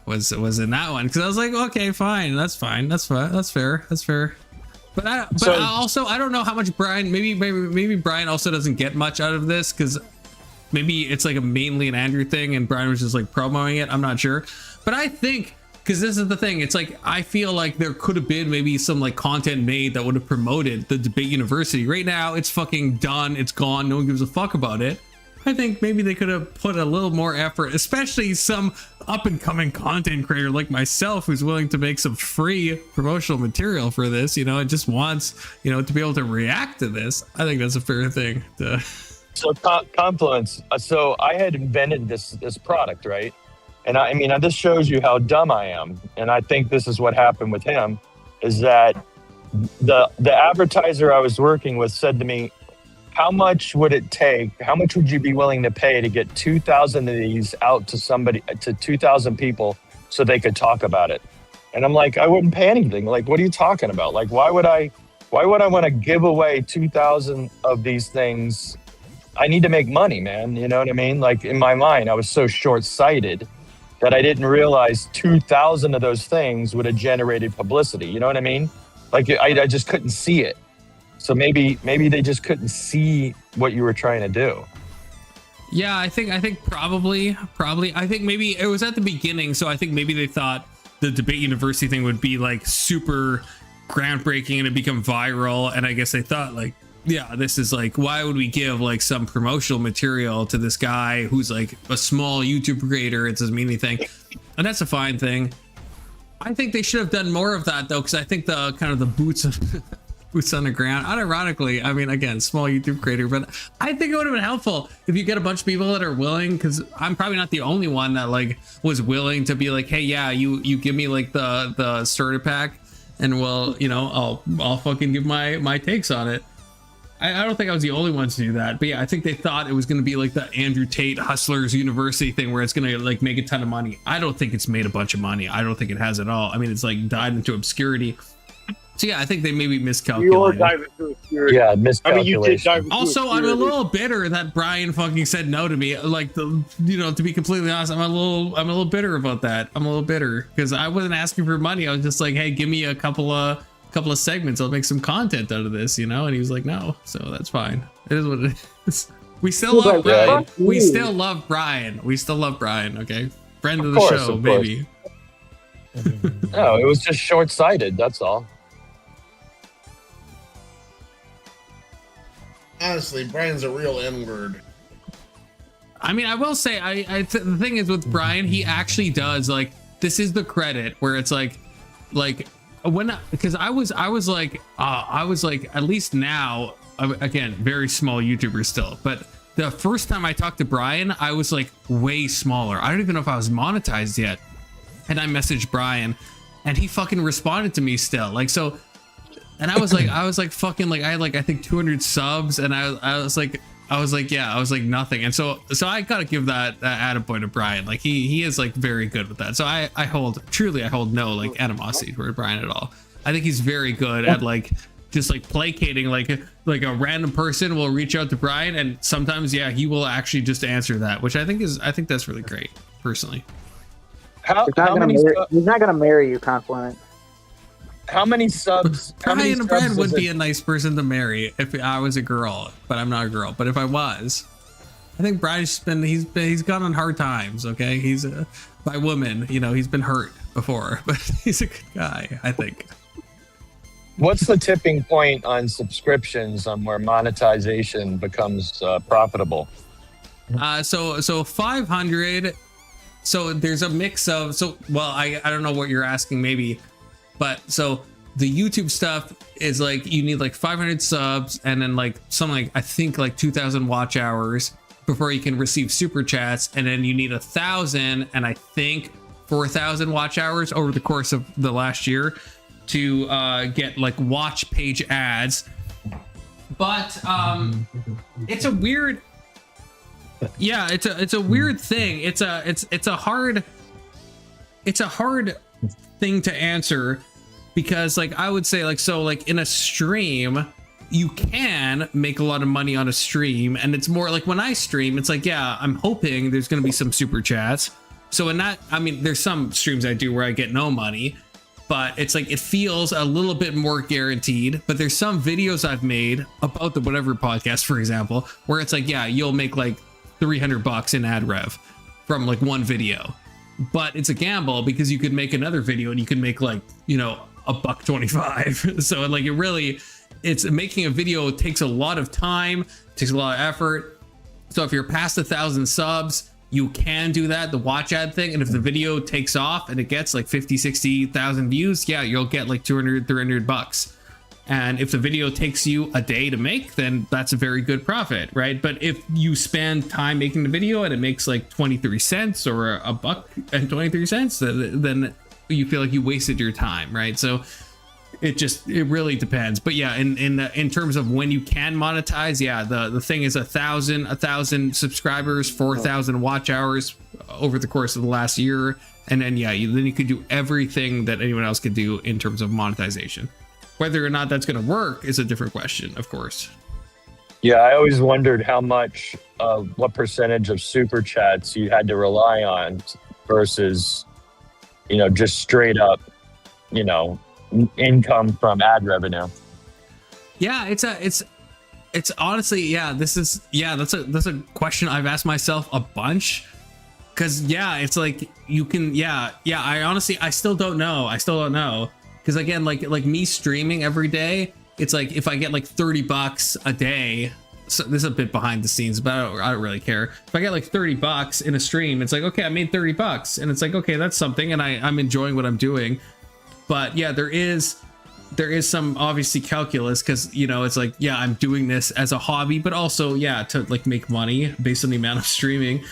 [SPEAKER 3] Was in that one, because I was like, okay, fine, that's fine, that's fair. But I don't know how much Brian. Maybe Brian also doesn't get much out of this, because maybe it's like mainly an Andrew thing, and Brian was just like promoting it. I'm not sure, but I think, because this is the thing, it's like I feel like there could have been maybe some like content made that would have promoted the Debate University. Right now, it's fucking done. It's gone. No one gives a fuck about it. I think maybe they could have put a little more effort, especially some up and coming content creator like myself who's willing to make some free promotional material for this, you know, and just wants, you know, to be able to react to this. I think that's a fair thing to.
[SPEAKER 14] So Confluence. So I had invented this product, right? And I mean, this shows you how dumb I am. And I think this is what happened with him, is that the advertiser I was working with said to me, how much would it take? How much would you be willing to pay to get 2,000 of these out to 2,000 people so they could talk about it? And I'm like, I wouldn't pay anything. Like, what are you talking about? Like, why would I want to give away 2,000 of these things? I need to make money, man. You know what I mean? Like, in my mind, I was so short-sighted that I didn't realize 2,000 of those things would have generated publicity. You know what I mean? Like, I just couldn't see it. So maybe they just couldn't see what you were trying to do.
[SPEAKER 3] Yeah, I think probably. I think maybe it was at the beginning, so I think maybe they thought the Debate University thing would be like super groundbreaking and it'd become viral. And I guess they thought like, yeah, this is like, why would we give like some promotional material to this guy who's like a small YouTube creator? It doesn't mean anything. And that's a fine thing. I think they should have done more of that though, because I think the kind of the boots of boots on the ground. Unironically, I mean, again, small YouTube creator, but I think it would have been helpful if you get a bunch of people that are willing, because I'm probably not the only one that like was willing to be like, hey, yeah, you give me like the starter pack, and well, you know, I'll fucking give my takes on it. I don't think I was the only one to do that, but yeah, I think they thought it was going to be like the Andrew Tate Hustlers University thing where it's going to like make a ton of money. I don't think it's made a bunch of money. I don't think it has at all. I mean, it's like died into obscurity. So yeah, I think they maybe miscalculated.
[SPEAKER 14] Yeah, miscalculation.
[SPEAKER 16] I mean, you did dive into
[SPEAKER 3] Also, I'm a little bitter that Brian fucking said no to me. Like, to be completely honest, I'm a little bitter about that. I'm a little bitter because I wasn't asking for money. I was just like, hey, give me a couple of segments. I'll make some content out of this, you know. And he was like, no. So that's fine. It is what it is. We still love Brian. We still love Brian. We still love Brian. Okay, friend of the show, maybe.
[SPEAKER 14] No, it was just short-sighted. That's all.
[SPEAKER 1] Honestly, Brian's a real N-word.
[SPEAKER 3] I mean, I will say, the thing is with Brian, he actually does like, this is the credit where it's like when, because I was like at least now, again, very small YouTuber still, but the first time I talked to Brian, I was like way smaller. I don't even know if I was monetized yet, and I messaged Brian, and he fucking responded to me still, like, so. And I was like fucking like I had like I think 200 subs, and I was like nothing. And so I gotta give that attaboy to Brian. Like he is like very good with that. So I hold no like animosity toward Brian at all. I think he's very good at like just like placating, like a random person will reach out to Brian, and sometimes he will actually just answer that, which I think that's really great personally.
[SPEAKER 10] He's not gonna marry you, Confluent.
[SPEAKER 14] How many subs?
[SPEAKER 3] Brian would be a nice person to marry if I was a girl, but I'm not a girl. But if I was, I think Brian's he's gone on hard times. Okay, he's by women, you know, he's been hurt before, but he's a good guy, I think.
[SPEAKER 14] What's the tipping point on subscriptions on where monetization becomes profitable?
[SPEAKER 3] So 500. So there's a mix of I don't know what you're asking, maybe. But so the YouTube stuff is like you need like 500 subs and then like something like I think like 2,000 watch hours before you can receive super chats, and then you need 1,000 and I think 4,000 watch hours over the course of the last year to get like watch page ads. But it's a weird, it's a weird thing. It's a hard thing to answer, because like I would say like, so like in a stream you can make a lot of money on a stream, and it's more like when I stream it's like, yeah, I'm hoping there's going to be some super chats. So in that, I mean, there's some streams I do where I get no money, but it's like it feels a little bit more guaranteed. But there's some videos I've made about the whatever podcast, for example, where it's like, yeah, you'll make like $300 in ad rev from like one video. But it's a gamble because you could make another video and you can make like, you know, $1.25. So like it's making a video takes a lot of time, takes a lot of effort. So if you're past 1,000 subs, you can do that, the watch ad thing. And if the video takes off and it gets like 50, 60,000 views, yeah, you'll get like $200, $300. And if the video takes you a day to make, then that's a very good profit, right? But if you spend time making the video and it makes like 23 cents or $1.23, then you feel like you wasted your time, right? So it really depends. But yeah, in terms of when you can monetize, yeah, the thing is 1,000 subscribers, 4,000 watch hours over the course of the last year, and then then you could do everything that anyone else could do in terms of monetization. Whether or not that's going to work is a different question, of course.
[SPEAKER 14] Yeah, I always wondered how much, what percentage of super chats you had to rely on versus, you know, just straight up, you know, income from ad revenue.
[SPEAKER 3] Yeah, it's honestly, yeah, that's a question I've asked myself a bunch. Cause yeah, it's like you can, I still don't know. Because again, like me streaming every day, it's like if I get like $30 a day, so this is a bit behind the scenes, but I don't really care. If I get like $30 in a stream, it's like, okay, I made $30, and it's like, okay, that's something, and I'm enjoying what I'm doing. But yeah, there is there is some obviously calculus because it's like, yeah, I'm doing this as a hobby, but also to like make money based on the amount of streaming.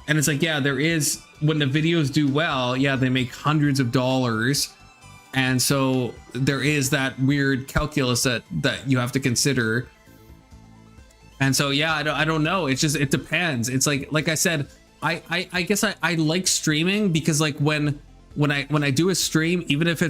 [SPEAKER 3] And it's like, yeah, there is, when the videos do well, they make hundreds of dollars. And so there is that weird calculus that you have to consider. And so, I don't know. It's just, it depends. It's like I said, I guess I like streaming because like when I do a stream, even if I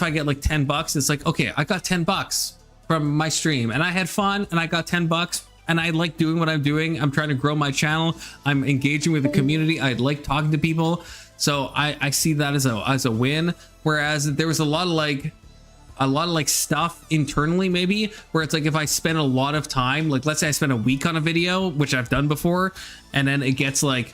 [SPEAKER 3] get like $10, it's like, okay, I got $10 from my stream and I had fun and I got $10 and I like doing what I'm doing. I'm trying to grow my channel. I'm engaging with the community. I like talking to people. So I see that as a win. Whereas there was a lot of like stuff internally maybe where it's like if I spend a lot of time, like let's say I spend a week on a video, which I've done before, and then it gets like,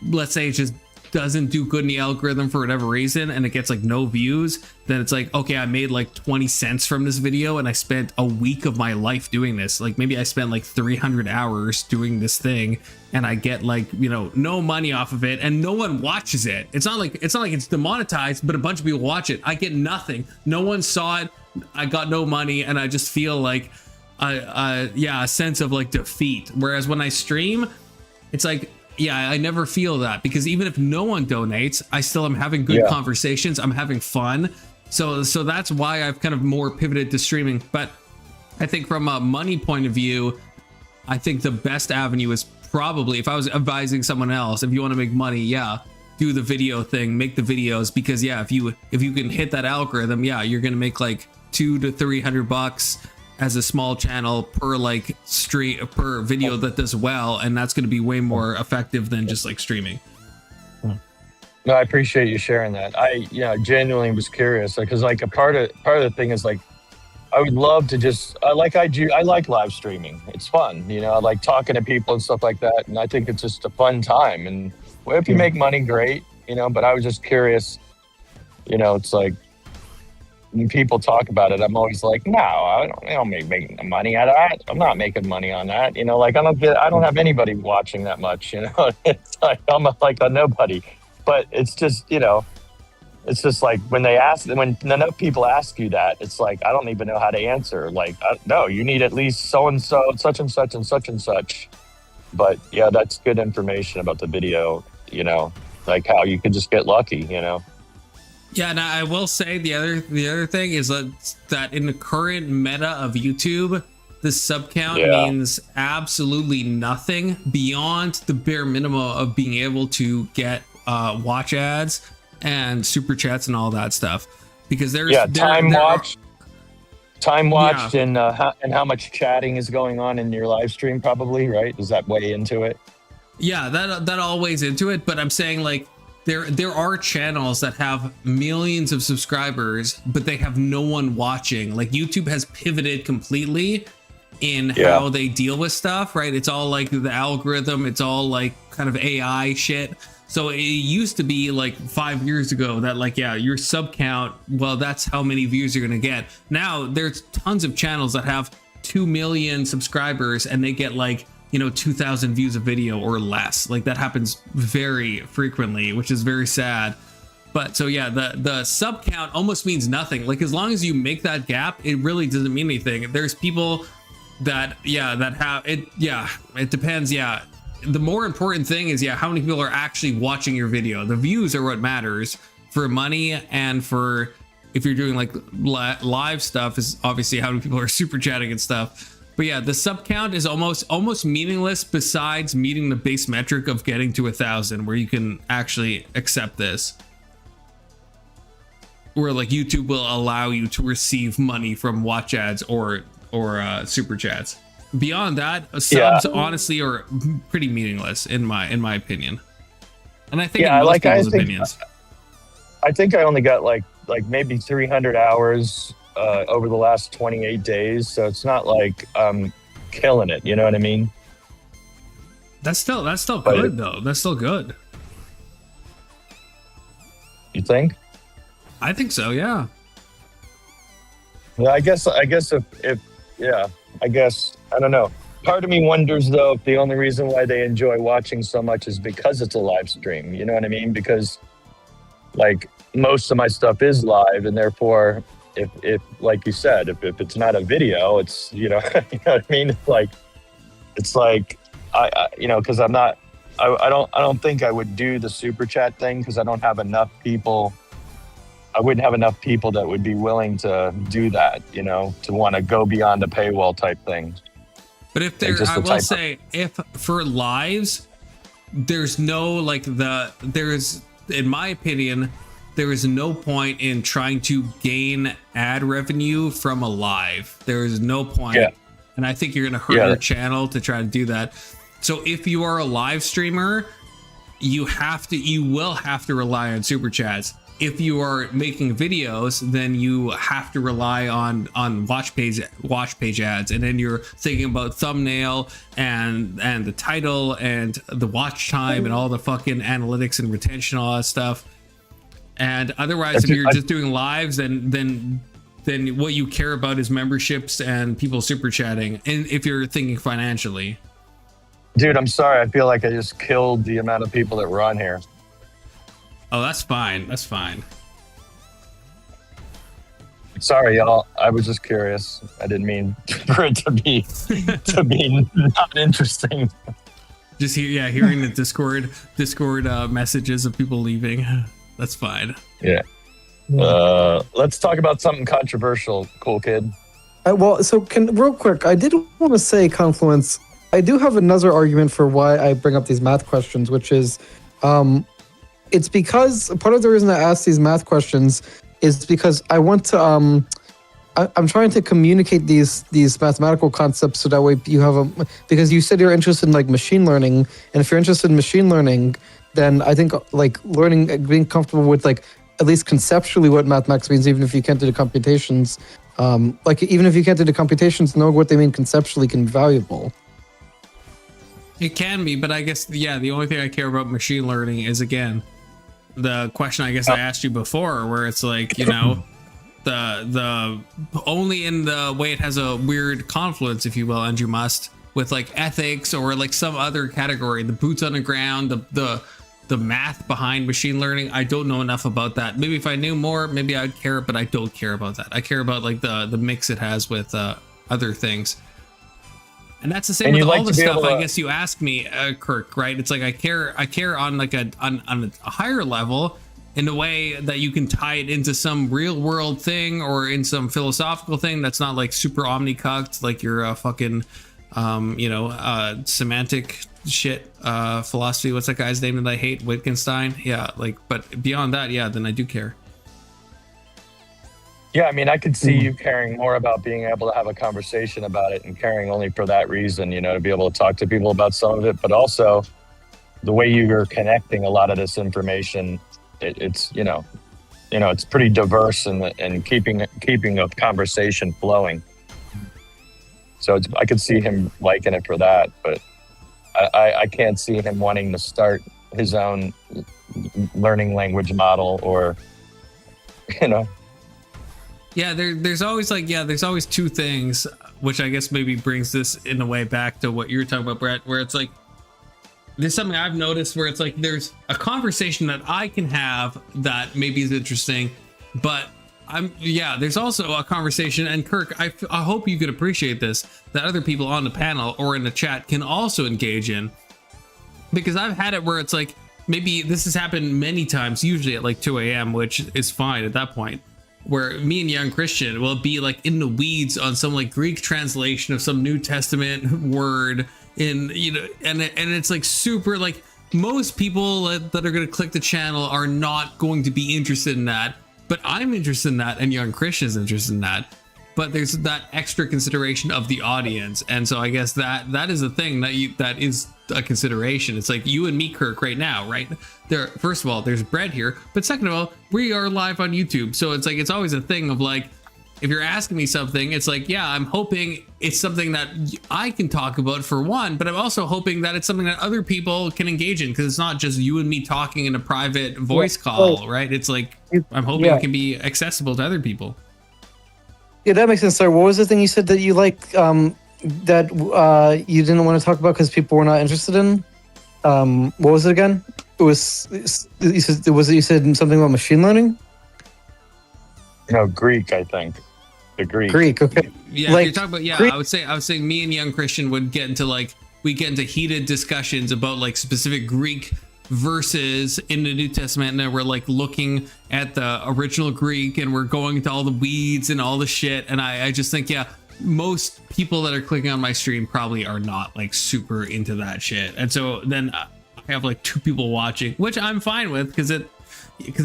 [SPEAKER 3] let's say it just doesn't do good in the algorithm for whatever reason and it gets like no views, then it's like, okay, I made like 20 cents from this video and I spent a week of my life doing this. Like maybe I spent like 300 hours doing this thing and I get like, no money off of it and no one watches it. It's not like it's demonetized, but a bunch of people watch it. I get nothing. No one saw it. I got no money and I just feel like a sense of like defeat. Whereas when I stream, it's like, I never feel that because even if no one donates, I still am having good conversations. I'm having fun. So that's why I've kind of more pivoted to streaming. But I think from a money point of view, I think the best avenue is probably, if I was advising someone else, if you want to make money, do the video thing, make the videos, because if you can hit that algorithm, you're going to make like $200 to $300 as a small channel per like per video that does well, and that's going to be way more effective than just like streaming.
[SPEAKER 14] No, I appreciate you sharing that. I genuinely was curious because like a part of the thing is like I would love to I like live streaming. It's fun, I like talking to people and stuff like that, and I think it's just a fun time. And if you make money, great, But I was just curious, it's like, when people talk about it, I'm always like, no, I don't make money out of that. I'm not making money on that. Like I don't have anybody watching that much, It's like I'm like a nobody. But it's just, it's just like when enough people ask you that, it's like I don't even know how to answer. Like, no, you need at least so and so, such and such and such and such. But that's good information about the video, like how you could just get lucky,
[SPEAKER 3] Yeah, and I will say the other thing is that in the current meta of YouTube, the sub count means absolutely nothing beyond the bare minimum of being able to get watch ads and super chats and all that stuff. Because there's
[SPEAKER 14] time watched and how much chatting is going on in your live stream, probably, right? Does that weigh into it?
[SPEAKER 3] Yeah, that all weighs into it. But I'm saying like, there are channels that have millions of subscribers, but they have no one watching. Like YouTube has pivoted completely in how they deal with stuff, right? It's all like the algorithm. It's all like kind of AI shit. So it used to be like 5 years ago that like, your sub count, well, that's how many views you're going to get. Now there's tons of channels that have 2 million subscribers and they get like, 2,000 views a video or less. Like that happens very frequently, which is very sad. But so the sub count almost means nothing. Like as long as you make that gap, it really doesn't mean anything. There's people that have it. It depends. The more important thing is how many people are actually watching your video. The views are what matters for money, and for if you're doing like live stuff is obviously how many people are super chatting and stuff. But the sub count is almost meaningless besides meeting the base metric of getting to 1,000, where you can actually accept this. Where like YouTube will allow you to receive money from watch ads or super chats. Beyond that, subs honestly are pretty meaningless in my opinion. And I think in most people's opinions.
[SPEAKER 14] I think I only got like maybe 300 hours over the last 28 days, so it's not like I'm killing it, you know what I mean?
[SPEAKER 3] That's still good though. That's still good.
[SPEAKER 14] You think?
[SPEAKER 3] I think so, yeah.
[SPEAKER 14] Well, I guess if I don't know. Part of me wonders though if the only reason why they enjoy watching so much is because it's a live stream, you know what I mean? Because like most of my stuff is live, and therefore if like you said, if it's not a video, it's you know what I mean. It's like I because I'm not. I don't think I would do the super chat thing because I don't have enough people. I wouldn't have enough people that would be willing to do that, to want to go beyond the paywall type thing.
[SPEAKER 3] But if there, I will say, if for lives, there's no in my opinion, there is no point in trying to gain ad revenue from a live. There is no point. Yeah. And I think you're going to hurt your channel to try to do that. So if you are a live streamer, you will have to rely on super chats. If you are making videos, then you have to rely on watch page ads, and then you're thinking about thumbnail and the title and the watch time and all the fucking analytics and retention, all that stuff. And otherwise, if you're just doing lives, then what you care about is memberships and people super chatting. And if you're thinking financially.
[SPEAKER 14] Dude, I'm sorry. I feel like I just killed the amount of people that were on here.
[SPEAKER 3] Oh, that's fine. That's fine.
[SPEAKER 14] Sorry, y'all. I was just curious. I didn't mean for it to be not interesting.
[SPEAKER 3] Just hearing the Discord messages of people leaving. That's fine.
[SPEAKER 14] Yeah. Let's talk about something controversial, cool kid.
[SPEAKER 5] Real quick, I did want to say, Confluence, I do have another argument for why I bring up these math questions, which is, it's because part of the reason I ask these math questions is because I want to, I'm trying to communicate these mathematical concepts so that way you have because you said you're interested in machine learning, and if you're interested in machine learning, then I think learning, being comfortable with at least conceptually what mathematics means, even if you can't do the computations, even if you can't do the computations, knowing what they mean conceptually can be valuable.
[SPEAKER 3] It can be, but I guess, the only thing I care about machine learning is, again, the question I guess I asked you before, where it's the only in the way it has a weird confluence, if you will, and you must, with ethics or some other category, the boots on the ground, the math behind machine learning. I don't know enough about that. Maybe if I knew more, maybe I'd care, but I don't care about that. I care about the mix it has with other things. And that's the same with all the stuff. I guess you asked me, Kirk, right? It's I care on on a higher level, in a way that you can tie it into some real world thing or in some philosophical thing that's not super omnicuct, like your fucking semantic shit, philosophy. What's that guy's name that I hate? Wittgenstein. Yeah, but beyond that, then I do care.
[SPEAKER 14] Yeah, I mean, I could see you caring more about being able to have a conversation about it and caring only for that reason, to be able to talk to people about some of it, but also the way you're connecting a lot of this information, it's it's pretty diverse and keeping a conversation flowing. So I could see him liking it for that, but I can't see him wanting to start his own learning language model or,
[SPEAKER 3] Yeah, there's always there's always two things, which I guess maybe brings this in a way back to what you're talking about, Brett, where it's there's something I've noticed where it's there's a conversation that I can have that maybe is interesting, but there's also a conversation, and Kirk, I hope you could appreciate this, that other people on the panel or in the chat can also engage in, because I've had it where it's maybe this has happened many times, usually at 2 a.m., which is fine at that point, where me and Young Christian will be in the weeds on some Greek translation of some New Testament word and it's super most people that are going to click the channel are not going to be interested in that, but I'm interested in that and Young Christian is interested in that, but there's that extra consideration of the audience, and so I guess that is a thing that is a consideration. It's you and me, Kirk, right now, right there. First of all, there's Brett here, but second of all, we are live on YouTube, so it's it's always a thing of if you're asking me something, it's I'm hoping it's something that I can talk about for one, but I'm also hoping that it's something that other people can engage in, because it's not just you and me talking in a private voice call, right? It's I'm hoping it can be accessible to other people.
[SPEAKER 5] Yeah, that makes sense. Sorry, what was the thing you said that you that you didn't want to talk about because people were not interested in? What was it again? You said something about machine learning?
[SPEAKER 14] No, Greek, I think. The Greek.
[SPEAKER 5] Greek, okay.
[SPEAKER 3] Yeah,
[SPEAKER 5] Like,
[SPEAKER 3] you're talking about, yeah,
[SPEAKER 5] Greek-
[SPEAKER 3] I would say me and Young Christian would get into heated discussions about like specific Greek verses in the New Testament, and we're like looking at the original Greek and we're going into all the weeds and all the shit. And I just think, yeah, most people that are clicking on my stream probably are not like super into that shit. And so then I have like 2 people watching, which I'm fine with because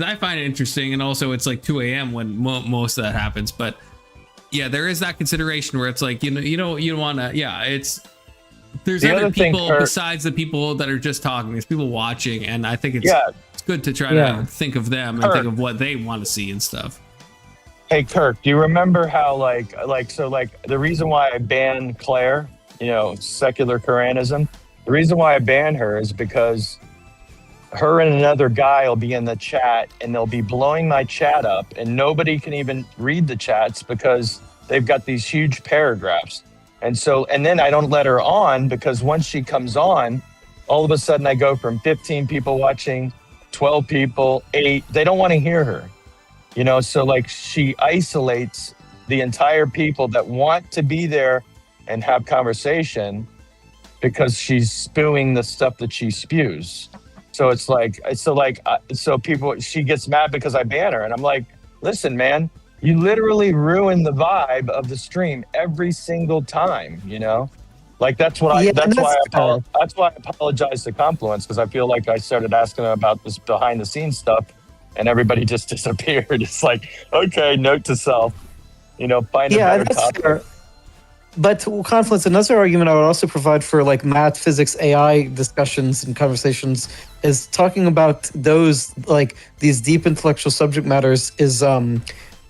[SPEAKER 3] I find it interesting. And also it's like 2 a.m. when most of that happens. But yeah, there is that consideration where it's like, you don't want to, yeah, there's other people besides the people that are just talking. There's people watching, and I think it's good to try to think of them and think of what they want to see and stuff.
[SPEAKER 14] Hey Kirk, do you remember how like the reason why I banned Claire, secular Quranism, the reason why I banned her is because her and another guy will be in the chat and they'll be blowing my chat up and nobody can even read the chats because they've got these huge paragraphs. And then I don't let her on because once she comes on, all of a sudden I go from 15 people watching, 12 people, 8, they don't want to hear her. So like she isolates the entire people that want to be there and have conversation because she's spewing the stuff that she spews. So she gets mad because I ban her. And I'm like, listen, man, you literally ruin the vibe of the stream every single time, Like that's why I apologize to Confluence, because I feel like I started asking them about this behind the scenes stuff and everybody just disappeared. It's like, okay, note to self, find a better topic.
[SPEAKER 5] Fair. But Confluence, another argument I would also provide for like math, physics, AI discussions and conversations is talking about those, like these deep intellectual subject matters is,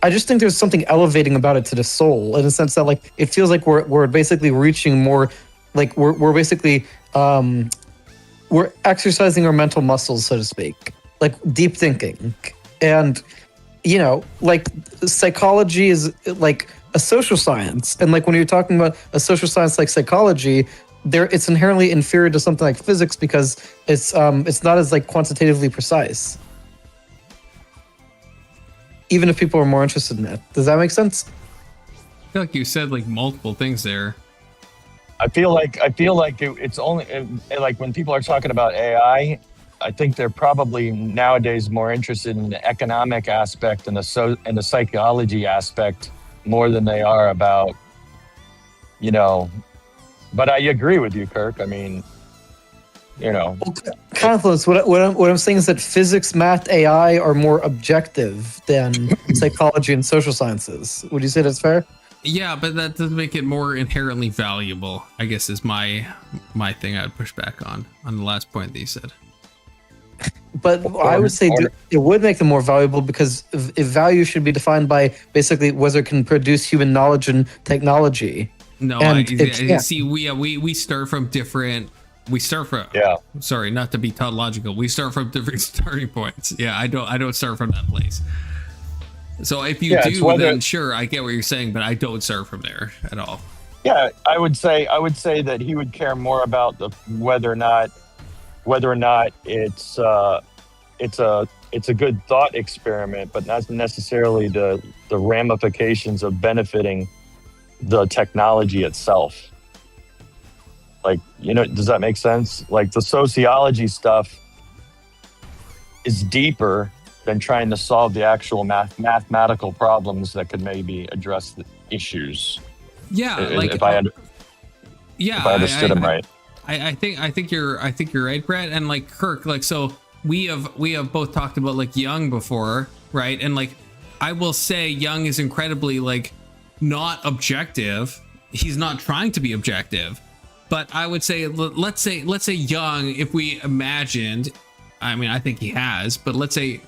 [SPEAKER 5] I just think there's something elevating about it to the soul, in a sense that like it feels like we're basically reaching more, like we're basically we're exercising our mental muscles, so to speak, like deep thinking. And like psychology is like a social science, and like when you're talking about a social science like psychology, it's inherently inferior to something like physics because it's not as like quantitatively precise. Even if people are more interested in it. Does that make sense?
[SPEAKER 3] I feel like you said like multiple things there.
[SPEAKER 14] I feel like it's only like when people are talking about AI, I think they're probably nowadays more interested in the economic aspect and the psychology aspect more than they are about, but I agree with you, Kirk. I mean,
[SPEAKER 5] Confluence, what I'm saying is that physics, math, AI are more objective than psychology and social sciences. Would you say that's fair?
[SPEAKER 3] Yeah, but that doesn't make it more inherently valuable, I guess, is my thing I'd push back on the last point that you said.
[SPEAKER 5] But I would say it would make them more valuable because if value should be defined by basically whether it can produce human knowledge and technology.
[SPEAKER 3] No, see, we start from different. We start from sorry, not to be tautological. We start from different starting points. Yeah, I don't start from that place. So if you do, then sure, I get what you're saying, but I don't start from there at all.
[SPEAKER 14] Yeah, I would say that he would care more about whether or not it's a good thought experiment, but not necessarily the ramifications of benefiting the technology itself. Like, does that make sense? Like the sociology stuff is deeper than trying to solve the actual mathematical problems that could maybe address the issues.
[SPEAKER 3] Yeah,
[SPEAKER 14] if I understood him right.
[SPEAKER 3] I think you're right, Brett. And like Kirk, like so we have both talked about like Young before, right? And like I will say Young is incredibly like not objective. He's not trying to be objective. But I would say, let's say Young, if we imagined, I mean, I think he has, but let's say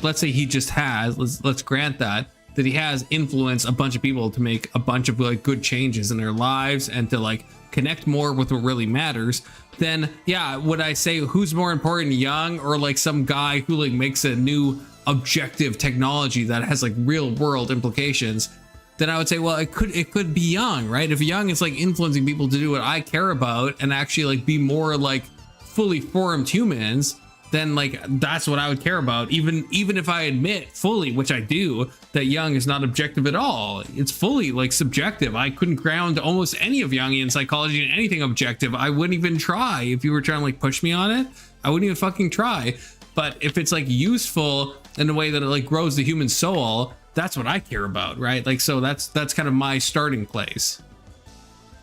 [SPEAKER 3] he just has, let's grant that he has influenced a bunch of people to make a bunch of like good changes in their lives and to like connect more with what really matters, then yeah, would I say who's more important, Young or like some guy who like makes a new objective technology that has like real world implications? Then I would say, well, it could be Young, right? If Young is like influencing people to do what I care about and actually like be more like fully formed humans, then like that's what I would care about. Even if I admit fully, which I do, that Jung is not objective at all. It's fully like subjective. I couldn't ground almost any of Jungian psychology in anything objective. I wouldn't even try. If you were trying to like push me on it, I wouldn't even fucking try. But if it's like useful in a way that it like grows the human soul, that's what I care about, right? Like, so that's kind of my starting place.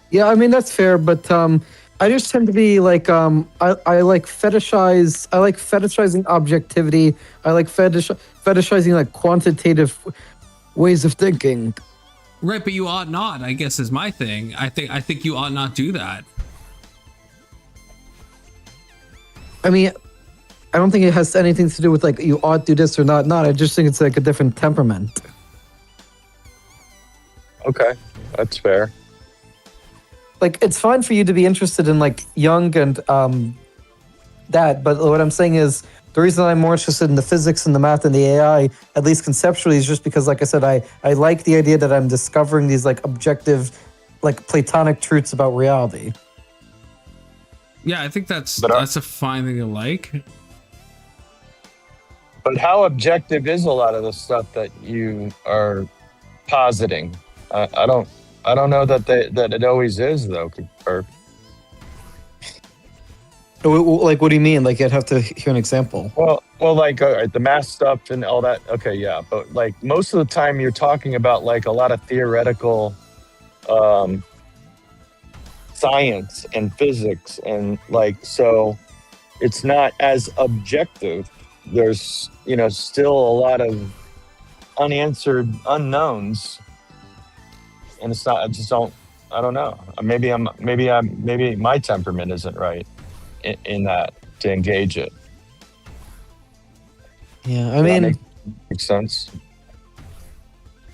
[SPEAKER 5] Yeah, I mean that's fair, but I just tend to be like I like fetishizing objectivity. I like fetishizing like quantitative ways of thinking.
[SPEAKER 3] Right, but you ought not, I guess, is my thing. I think you ought not do that.
[SPEAKER 5] I mean, I don't think it has anything to do with like you ought to do this or not. I just think it's like a different temperament.
[SPEAKER 14] Okay, that's fair.
[SPEAKER 5] Like, it's fine for you to be interested in like Jung and that, but what I'm saying is the reason I'm more interested in the physics and the math and the AI, at least conceptually, is just because, like I said, I like the idea that I'm discovering these like objective, like Platonic truths about reality.
[SPEAKER 3] Yeah, I think that's a fine thing to like.
[SPEAKER 14] But how objective is a lot of the stuff that you are positing? I don't know that it always is though. Or
[SPEAKER 5] like, what do you mean? Like, I'd have to hear an example.
[SPEAKER 14] Well, like the math stuff and all that. Okay, yeah, but like most of the time you're talking about like a lot of theoretical science and physics, and like so it's not as objective. There's still a lot of unanswered unknowns. And it's not. I don't know. Maybe my temperament isn't right in that to engage it.
[SPEAKER 5] Yeah, I mean,
[SPEAKER 14] makes sense.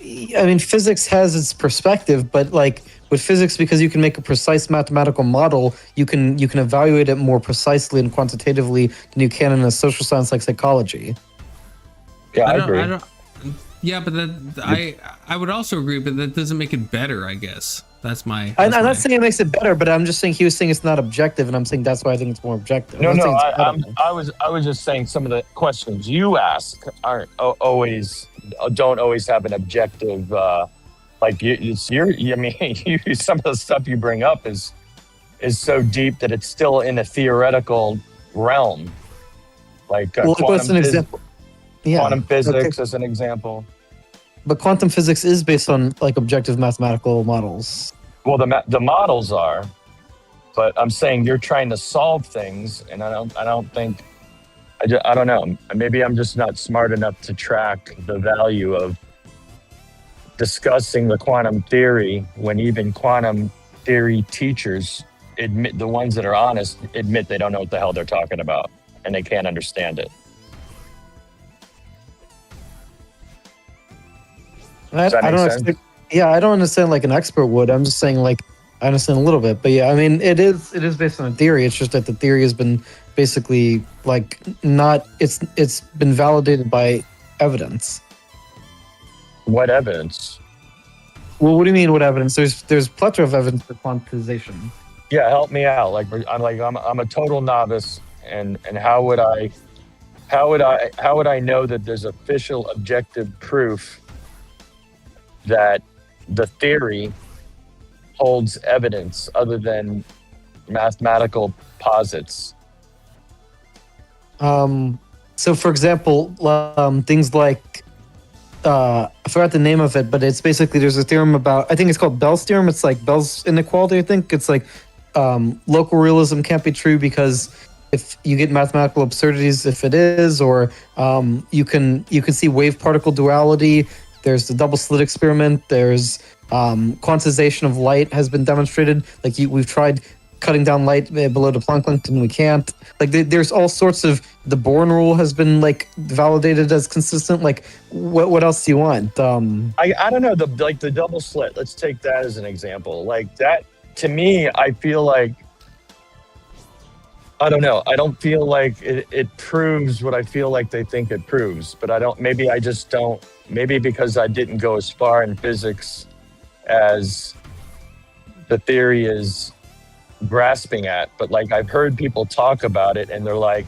[SPEAKER 5] I mean, physics has its perspective, but like with physics, because you can make a precise mathematical model, you can evaluate it more precisely and quantitatively than you can in a social science like psychology.
[SPEAKER 14] Yeah, I agree.
[SPEAKER 3] Yeah, but I would also agree, but that doesn't make it better, I guess. I'm
[SPEAKER 5] not saying it makes it better, but I'm just saying he was saying it's not objective, and I'm saying that's why I think it's more objective.
[SPEAKER 14] No, I was just saying some of the questions you ask don't always have an objective. Like some of the stuff you bring up is so deep that it's still in a theoretical realm. Like
[SPEAKER 5] what's an example? Yeah,
[SPEAKER 14] quantum physics as an example.
[SPEAKER 5] But quantum physics is based on like objective mathematical models.
[SPEAKER 14] Well, the models are, but I'm saying you're trying to solve things, and I don't know. Maybe I'm just not smart enough to track the value of discussing the quantum theory when even quantum theory teachers admit, the ones that are honest, admit they don't know what the hell they're talking about and they can't understand it.
[SPEAKER 5] I don't understand like an expert would. I'm just saying like I understand a little bit, but yeah, I mean it is based on a theory. It's just that the theory has been basically like not. It's been validated by evidence.
[SPEAKER 14] What evidence?
[SPEAKER 5] Well, what do you mean? What evidence? There's plethora of evidence for quantization.
[SPEAKER 14] Yeah, help me out. Like I'm a total novice, and how would I know that there's official objective proof that the theory holds evidence other than mathematical posits?
[SPEAKER 5] So, for example, things like I forgot the name of it, but it's basically there's a theorem about, I think it's called Bell's theorem. It's like Bell's inequality. I think it's like local realism can't be true because if you get mathematical absurdities, if it is, or you can see wave particle duality. There's the double slit experiment. There's quantization of light has been demonstrated. Like we've tried cutting down light below the Planck length and we can't. Like there's all sorts of, the Born rule has been like validated as consistent. Like what else do you want?
[SPEAKER 14] I don't know, the double slit. Let's take that as an example. Like that, to me, I feel like, I don't know. I don't feel like it proves what I feel like they think it proves, but maybe I just don't. Maybe because I didn't go as far in physics as the theory is grasping at, but like I've heard people talk about it and they're like,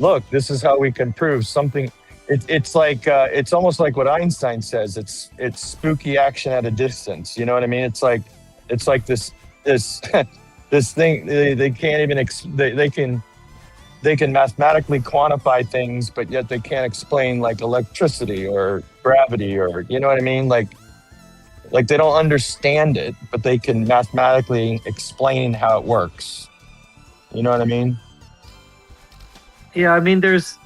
[SPEAKER 14] look, this is how we can prove something. It's like it's almost like what Einstein says. It's spooky action at a distance. You know what I mean? It's like this this thing. They can't even they can mathematically quantify things, but yet they can't explain like electricity or gravity or you know what I mean? Like they don't understand it, but they can mathematically explain how it works. You know what I mean?
[SPEAKER 5] Yeah, I mean, there's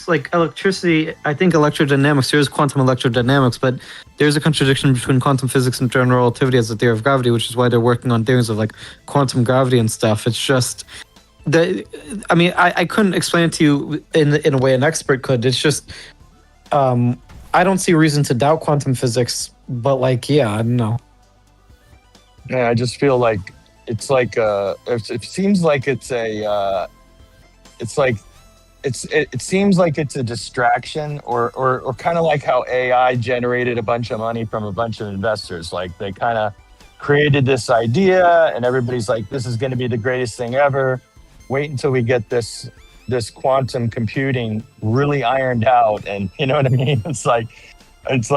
[SPEAKER 5] like electricity. I think electrodynamics. There is quantum electrodynamics, but there's a contradiction between quantum physics and general relativity as a theory of gravity, which is why they're working on theories of like quantum gravity and stuff. It's just I mean, I couldn't explain it to you in a way an expert could. It's just I don't see a reason to doubt quantum physics, but like, yeah, I don't know.
[SPEAKER 14] Yeah, I just feel like it's like it seems like it's a it seems like it's a distraction or kind of like how AI generated a bunch of money from a bunch of investors. Like they kind of created this idea and everybody's like, this is going to be the greatest thing ever. Wait until we get this quantum computing really ironed out. And you know what I mean? It's like it's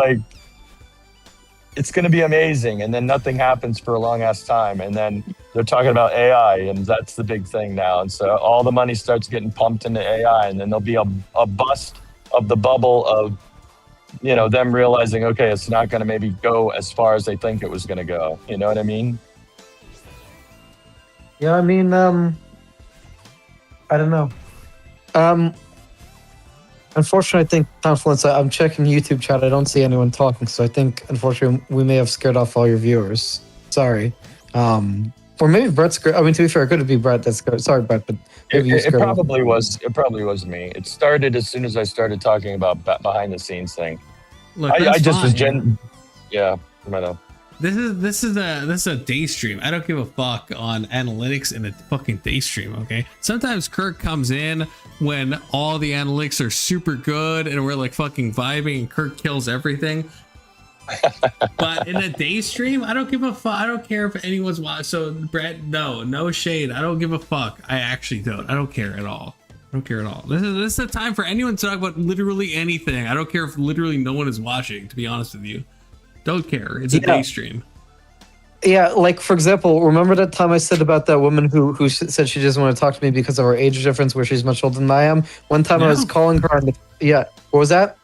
[SPEAKER 14] going to be amazing. And then nothing happens for a long ass time. And then they're talking about AI and that's the big thing now. And so all the money starts getting pumped into AI and then there'll be a bust of the bubble of, you know, them realizing, okay, it's not going to maybe go as far as they think it was going to go. You know what I mean?
[SPEAKER 5] Yeah, I mean, I don't know. Unfortunately, I think Confluence, I'm checking YouTube chat. I don't see anyone talking, so I think, unfortunately, we may have scared off all your viewers. Sorry. Or maybe Brett's scared. I mean, to be fair, it could be Brett that's scared. Sorry, Brett, but maybe you scared
[SPEAKER 14] it probably was. It probably was me. It started as soon as I started talking about behind the scenes thing.
[SPEAKER 3] Look,
[SPEAKER 14] I just was
[SPEAKER 3] yeah.
[SPEAKER 14] I know.
[SPEAKER 3] This is a day stream. I don't give a fuck on analytics in a fucking day stream, okay? Sometimes Kirk comes in when all the analytics are super good and we're like fucking vibing and Kirk kills everything. But in a day stream, I don't give a fuck. I don't care if anyone's watching. So Brett, no shade. I don't give a fuck. I actually don't. I don't care at all. I don't care at all. This is a time for anyone to talk about literally anything. I don't care if literally no one is watching, to be honest with you. Don't care. It's a day stream.
[SPEAKER 5] Yeah, like for example, remember that time I said about that woman who said she doesn't want to talk to me because of our age difference, where she's much older than I am. One time I was calling her on the what was that?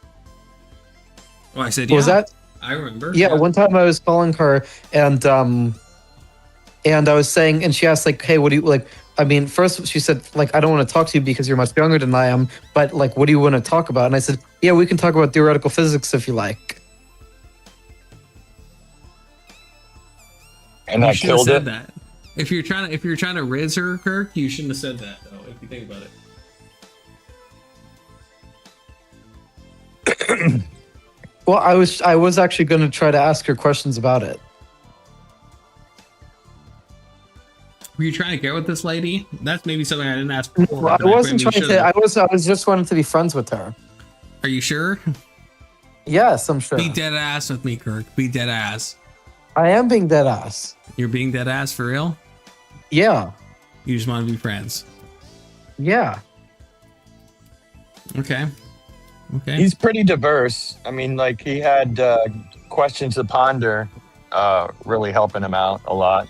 [SPEAKER 3] Oh, I said
[SPEAKER 5] what was that?
[SPEAKER 3] I remember.
[SPEAKER 5] Yeah, one time I was calling her and I was saying, and she asked like, "Hey, what do you like?" I mean, first she said like, "I don't want to talk to you because you're much younger than I am, but like, what do you want to talk about?" And I said, "Yeah, we can talk about theoretical physics if you like."
[SPEAKER 14] And I killed it.
[SPEAKER 3] That. If you're trying to riz her, Kirk, you shouldn't have said that though. If you think about
[SPEAKER 5] it. Well, I was actually going to try to ask her questions about it.
[SPEAKER 3] Were you trying to get with this lady? That's maybe something I didn't ask before.
[SPEAKER 5] Well, I wasn't trying to. I was just wanting to be friends with her.
[SPEAKER 3] Are you sure?
[SPEAKER 5] Yes, I'm sure.
[SPEAKER 3] Be dead ass with me, Kirk. Be dead ass.
[SPEAKER 5] I am being dead ass.
[SPEAKER 3] You're being dead ass for real?
[SPEAKER 5] Yeah.
[SPEAKER 3] You just want to be friends?
[SPEAKER 5] Yeah.
[SPEAKER 3] Okay.
[SPEAKER 14] He's pretty diverse. I mean, like he had questions to ponder, really helping him out a lot.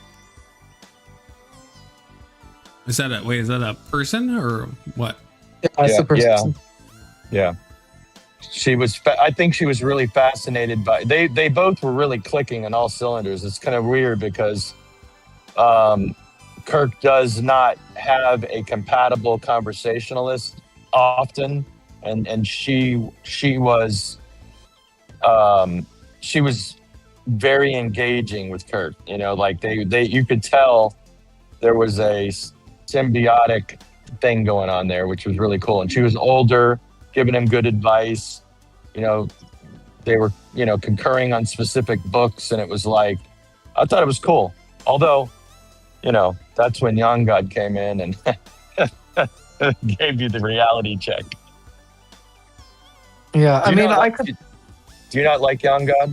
[SPEAKER 3] Is that a person or what?
[SPEAKER 14] Yeah. She was. I think she was really fascinated by. They both were really clicking on all cylinders. It's kind of weird because Kirk does not have a compatible conversationalist often, and she was very engaging with Kirk. You know, like you could tell there was a symbiotic thing going on there, which was really cool. And she was older, giving him good advice. You know, they were, concurring on specific books, and it was like, I thought it was cool. Although, that's when Young God came in and gave you the reality check.
[SPEAKER 5] Yeah, I mean, I could.
[SPEAKER 14] Do you not like Young God?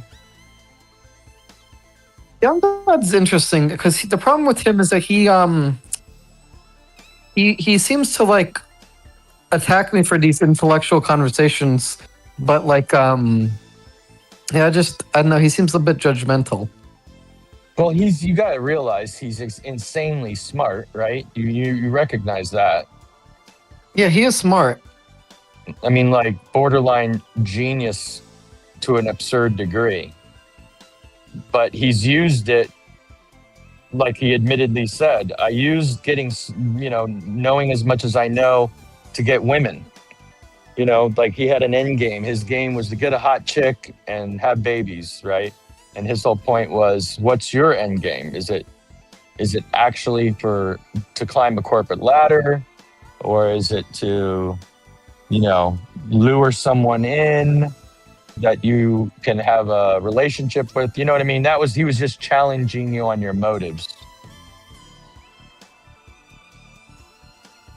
[SPEAKER 5] Young God's interesting because the problem with him is that he seems to like. attack me for these intellectual conversations, but like, yeah, I don't know. He seems a bit judgmental.
[SPEAKER 14] Well, you got to realize he's insanely smart, right? You recognize that.
[SPEAKER 5] Yeah, he is smart.
[SPEAKER 14] I mean, like borderline genius to an absurd degree. But he's used it, like he admittedly said, I used getting, knowing as much as I know to get women. Like he had an end game. His game was to get a hot chick and have babies, right? And his whole point was, what's your end game? Is it actually to climb a corporate ladder, or is it to, lure someone in that you can have a relationship with? You know what I mean? He was just challenging you on your motives.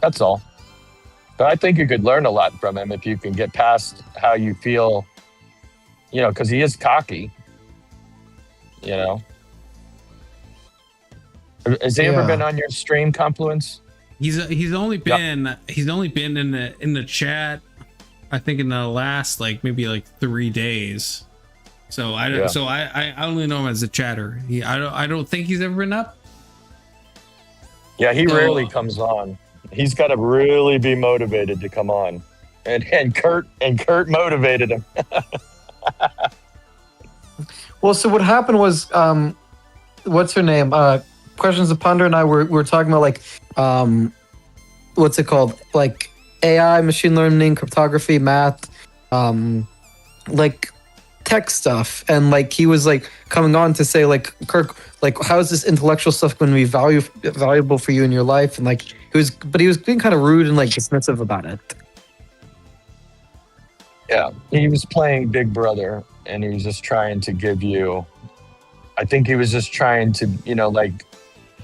[SPEAKER 14] That's all. But I think you could learn a lot from him if you can get past how you feel, because he is cocky. Has he ever been on your stream, Confluence?
[SPEAKER 3] He's only been in the chat, I think in the last maybe 3 days. So I only know him as a chatter. I don't think he's ever been up.
[SPEAKER 14] Yeah, he rarely comes on. He's got to really be motivated to come on, and Kurt motivated him.
[SPEAKER 5] Well, so what happened was, what's her name? Questions of Ponder and I were talking about what's it called? Like AI, machine learning, cryptography, math, tech stuff, and he was coming on to say Kirk, how is this intellectual stuff going to be valuable for you in your life? And he was being kind of rude and dismissive about it.
[SPEAKER 14] Yeah, he was playing Big Brother, and he was just trying to give you. I think he was just trying to,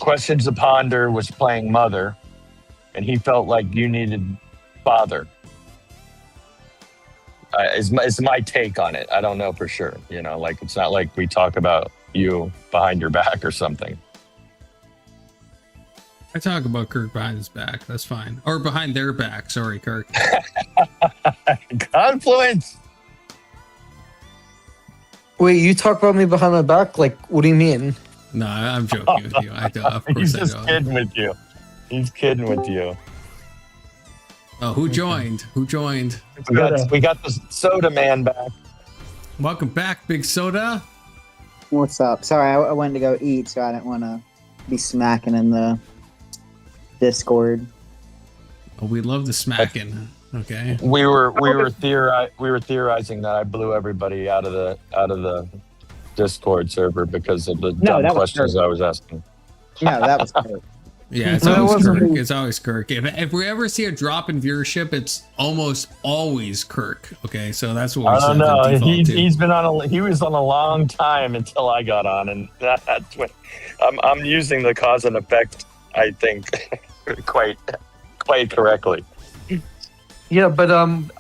[SPEAKER 14] Questions to Ponder was playing Mother, and he felt like you needed Father. Is my take on it. I don't know for sure. It's not like we talk about you behind your back or something.
[SPEAKER 3] I talk about Kirk behind his back. That's fine. Or behind their back. Sorry, Kirk.
[SPEAKER 14] Confluence.
[SPEAKER 5] Wait, you talk about me behind my back? What do you mean?
[SPEAKER 3] No, I'm joking with you. I do. Of course,
[SPEAKER 14] He's just kidding with you. He's kidding with you.
[SPEAKER 3] Oh, who joined? Who joined?
[SPEAKER 14] We got the Soda Man back.
[SPEAKER 3] Welcome back, Big Soda.
[SPEAKER 10] What's up? Sorry, I went to go eat, so I didn't want to be smacking in the Discord.
[SPEAKER 3] Oh, we love the smacking. Okay.
[SPEAKER 14] We were theorizing that I blew everybody out of the Discord server because of the dumb questions I was asking.
[SPEAKER 10] No, that was Kirk.
[SPEAKER 3] Yeah, it's always Kirk. It's always Kirk. If we ever see a drop in viewership, it's almost always Kirk. Okay, so that's what we
[SPEAKER 14] I don't know. He was on a long time until I got on, and that's when I'm using the cause and effect, I think, quite correctly.
[SPEAKER 5] Yeah, but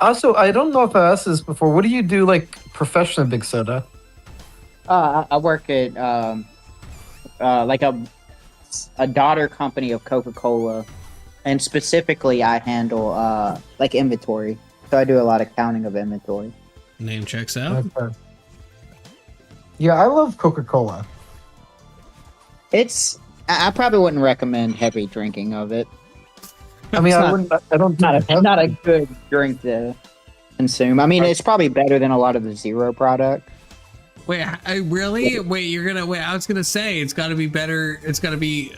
[SPEAKER 5] also I don't know if I asked this before. What do you do professionally, Big Soda?
[SPEAKER 10] I work at a daughter company of Coca-Cola, and specifically I handle inventory. So I do a lot of counting of inventory.
[SPEAKER 3] Name checks out.
[SPEAKER 5] Okay. Yeah, I love Coca-Cola.
[SPEAKER 10] I probably wouldn't recommend heavy drinking of it.
[SPEAKER 5] I mean,
[SPEAKER 10] not a good drink to consume. I mean, it's probably better than a lot of the Zero product.
[SPEAKER 3] Wait, really? Wait, I was gonna say it's got to be better. It's got to be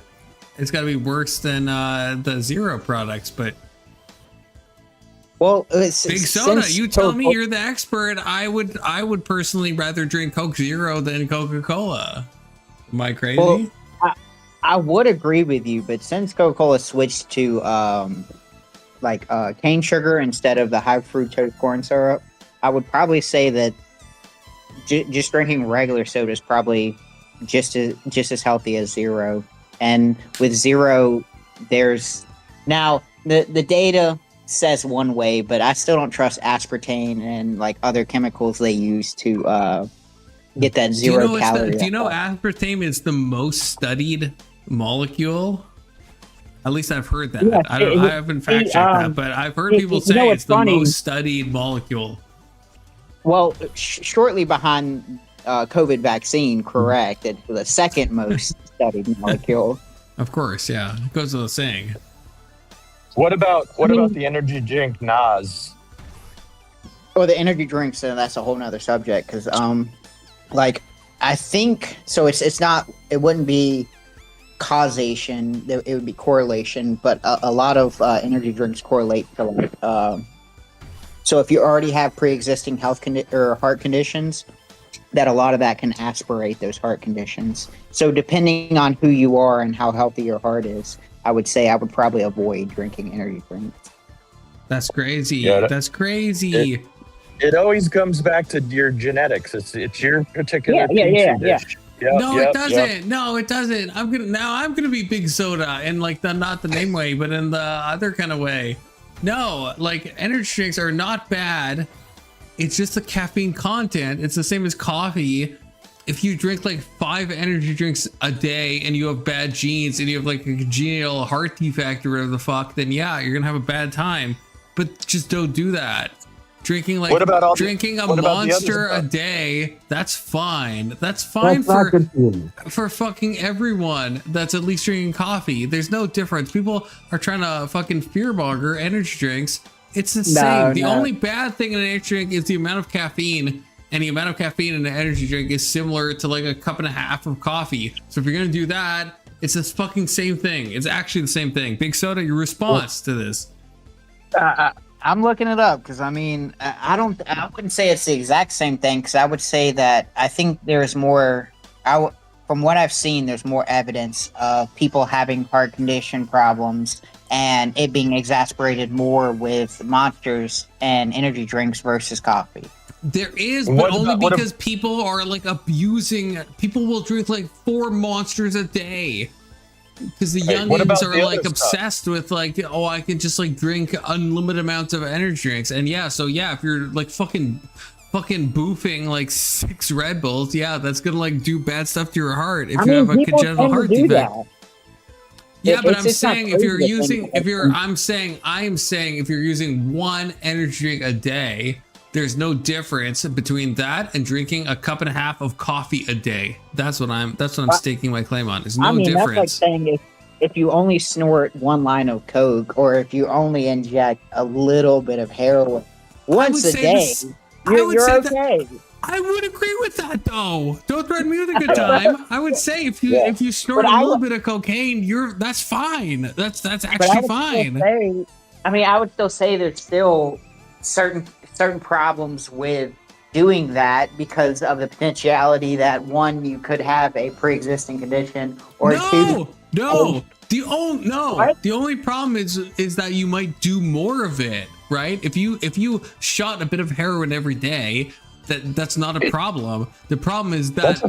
[SPEAKER 3] worse than the Zero products. But
[SPEAKER 10] Big
[SPEAKER 3] Soda, you tell me, you're the expert. I would personally rather drink Coke Zero than Coca-Cola. Am I crazy?
[SPEAKER 10] Well, I would agree with you, but since Coca-Cola switched to cane sugar instead of the high fructose corn syrup, I would probably say that just drinking regular soda is probably just as healthy as Zero. And with Zero, there's now the data says one way, but I still don't trust aspartame and other chemicals they use to get that zero calorie.
[SPEAKER 3] Do you know aspartame is the most studied molecule? At least I've heard that.
[SPEAKER 5] Yeah,
[SPEAKER 3] I haven't fact checked that, but I've heard people say it's the most studied molecule.
[SPEAKER 10] Well, shortly behind COVID vaccine, correct? It's the second most studied molecule.
[SPEAKER 3] Of course, yeah. It goes without saying.
[SPEAKER 14] What about the energy drink Nas?
[SPEAKER 10] Or the energy drinks, that's a whole nother subject. Because, like, I think so. It's not. It wouldn't be causation. It would be correlation. But a lot of energy drinks correlate to like. So if you already have pre-existing or heart conditions, that a lot of that can aspirate those heart conditions. So depending on who you are and how healthy your heart is, I would say I would probably avoid drinking energy drinks.
[SPEAKER 3] That's crazy.
[SPEAKER 14] Yeah,
[SPEAKER 3] that's crazy.
[SPEAKER 14] It always comes back to your genetics. It's your particular
[SPEAKER 10] Yeah.
[SPEAKER 14] dish. Yep,
[SPEAKER 3] No, it doesn't. No, it doesn't. I'm gonna be big soda, and like not the name way, but in the other kind of way. No, like energy drinks are not bad. It's just the caffeine content. It's the same as coffee. If you drink like 5 energy drinks a day and you have bad genes and you have like a congenital heart defect or whatever the fuck, then yeah, you're gonna have a bad time. But just don't do that. Drinking like drinking a monster a day, that's fine. That's fine for fucking everyone that's at least drinking coffee. There's no difference. People are trying to fucking fearmonger energy drinks. It's the same. The only bad thing in an energy drink is the amount of caffeine, and the amount of caffeine in an energy drink is similar to like a cup and a half of coffee. So if you're gonna do that, it's the fucking same thing. It's actually the same thing. Big Soda, your response to this?
[SPEAKER 10] I'm looking it up because I mean I wouldn't say it's the exact same thing, because I would say that I think there's more. From what I've seen, there's more evidence of people having heart condition problems and it being exasperated more with monsters and energy drinks versus coffee.
[SPEAKER 3] There is, but only because people are like abusing. People will drink like 4 monsters a day. Because the youngins are like obsessed with like, oh, I can just like drink unlimited amounts of energy drinks. And yeah, so yeah, if you're like fucking boofing like 6 Red Bulls, yeah, that's gonna like do bad stuff to your heart if you have a congenital heart defect. Yeah, but I'm saying if you're using, I am saying if you're using 1 energy drink a day, there's no difference between that and drinking a cup and a half of coffee a day. That's what I'm staking my claim on. There's no difference.
[SPEAKER 10] That's like saying if you only snort 1 line of Coke, or if you only inject a little bit of heroin once a day, you're okay.
[SPEAKER 3] I would agree with that though. Don't threaten me with a good time. I would say if you snort a little bit of cocaine, that's fine. That's actually fine.
[SPEAKER 10] I would still say there's still certain problems with doing that because of the potentiality that 1, you could have a pre-existing condition, or 2.
[SPEAKER 3] The only problem is that you might do more of it, right? If you shot a bit of heroin every day, that's not a problem. The problem is that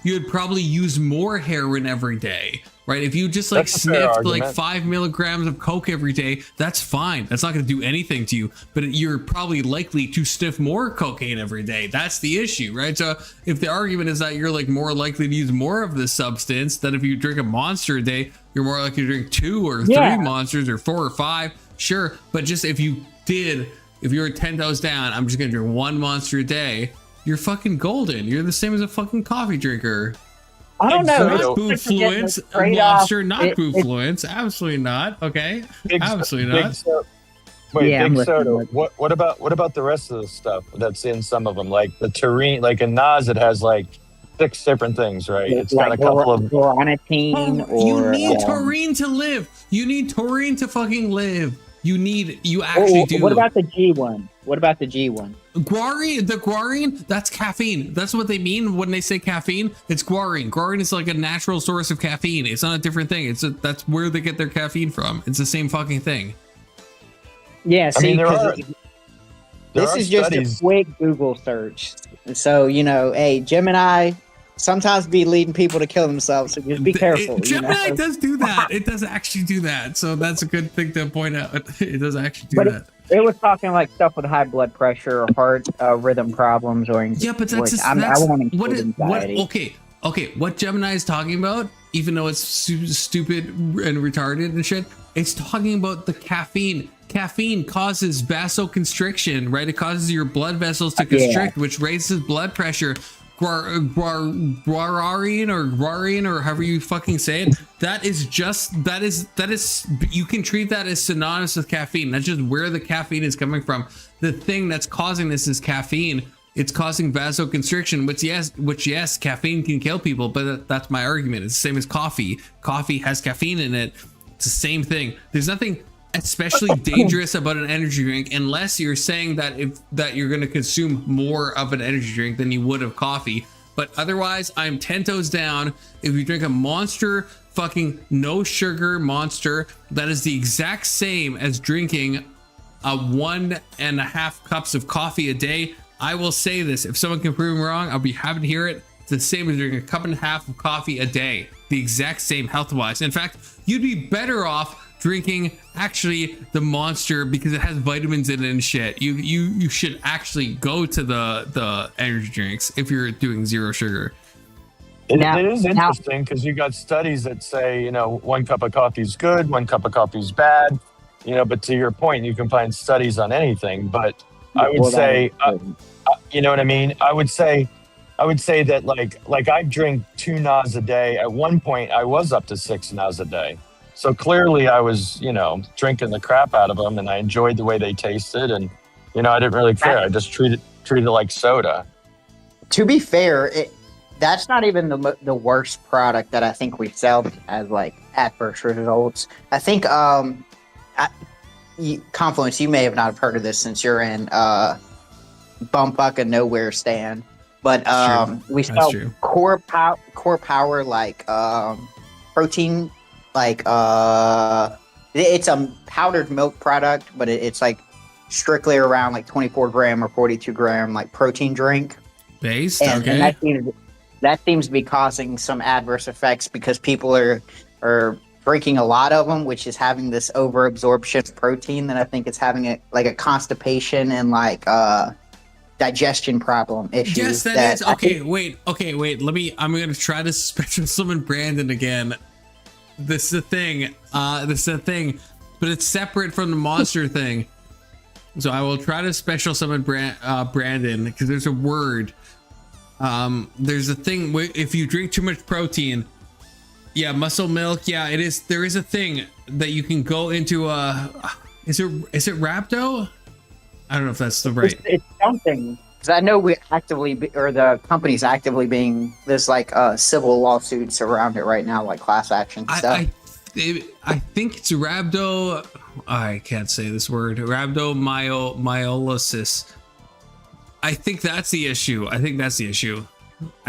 [SPEAKER 3] you would probably use more heroin every day, right? If you just like sniffed like 5 milligrams of Coke every day, that's fine. That's not going to do anything to you, but you're probably likely to sniff more cocaine every day. That's the issue, right? So if the argument is that you're like more likely to use more of this substance, than if you drink a monster a day, you're more likely to drink 2 or 3 monsters or 4 or 5. Sure, but just if you were 10 toes down, I'm just gonna drink 1 monster a day, you're fucking golden. You're the same as a fucking coffee drinker.
[SPEAKER 10] I don't know.
[SPEAKER 3] Not boofluence, monster, not boofluence. Absolutely not. Okay, absolutely not.
[SPEAKER 14] Big Soda. What about the rest of the stuff that's in some of them, like the taurine? Like in Nas, it has like 6 different things, right? It's got a couple of
[SPEAKER 10] ornithine.
[SPEAKER 3] You need taurine to live. You need taurine to fucking live. You actually do.
[SPEAKER 10] What about the G1?
[SPEAKER 3] Guarine, that's caffeine. That's what they mean when they say caffeine. It's guarine. Guarine is like a natural source of caffeine. It's not a different thing. That's where they get their caffeine from. It's the same fucking thing.
[SPEAKER 10] Yeah, see, this is just a quick Google search. So, hey, Gemini sometimes be leading people to kill themselves, so just be careful.
[SPEAKER 3] Gemini does do that. It does actually do that. So that's a good thing to point out. It does actually do that.
[SPEAKER 10] It was talking like stuff with high blood pressure or heart rhythm problems or
[SPEAKER 3] yeah, but
[SPEAKER 10] I won't include anxiety.
[SPEAKER 3] Okay, what Gemini is talking about, even though it's stupid and retarded and shit, it's talking about the caffeine. Caffeine causes vasoconstriction, right? It causes your blood vessels to constrict, which raises blood pressure. Guararian or however you fucking say it. That is you can treat that as synonymous with caffeine. That's just where the caffeine is coming from. The thing that's causing this is caffeine. It's causing vasoconstriction, which yes, caffeine can kill people, but that's my argument. It's the same as coffee. Coffee has caffeine in it. It's the same thing. There's nothing especially dangerous about an energy drink unless you're saying that you're going to consume more of an energy drink than you would of coffee. But otherwise, I'm 10 toes down. If you drink a Monster, fucking no sugar Monster, that is the exact same as drinking a 1.5 cups of coffee a day. I will say this, if someone can prove me wrong, I'll be happy to hear it. It's the same as drinking a 1.5 cups of coffee a day. The exact same health-wise. In fact, you'd be better off drinking actually the Monster because it has vitamins in it and shit. You should actually go to the energy drinks if you're doing zero sugar.
[SPEAKER 14] It is interesting because you got studies that say, 1 cup of coffee is good, 1 cup of coffee is bad, but to your point, you can find studies on anything. But I would say, you know what I mean? I would say that like I drink 2 NAS a day. At one point, I was up to 6 NAS a day. So clearly I was, drinking the crap out of them, and I enjoyed the way they tasted, and I didn't really care. I just treated it like soda.
[SPEAKER 10] To be fair, that's not even the worst product that I think we sell as like adverse results. I think Confluence, you may have not heard of this since you're in Bumfuck Nowhere stand, but we sell core power like protein, like it's a powdered milk product, but it's like strictly around like 24 gram or 42 gram like protein drink
[SPEAKER 3] based.
[SPEAKER 10] And that seems to be causing some adverse effects because people are drinking a lot of them, which is having this overabsorption of protein. That I think it's having a constipation and like digestion problem issues.
[SPEAKER 3] Yes, that is. Okay, wait. I'm gonna try to special summon Brandon again. This is the thing. But it's separate from the Monster thing. So I will try to special summon Brandon because there's a word. There's a thing if you drink too much protein. Yeah, muscle milk. Yeah, it is. There is a thing that you can go into. Is it rhabdo? I don't know if that's the right.
[SPEAKER 10] It's something. Because I know we the company's actively being there's like civil lawsuits around it right now, like class action stuff.
[SPEAKER 3] I think it's rhabdo. I can't say this word. Rhabdomyolysis. I think that's the issue. I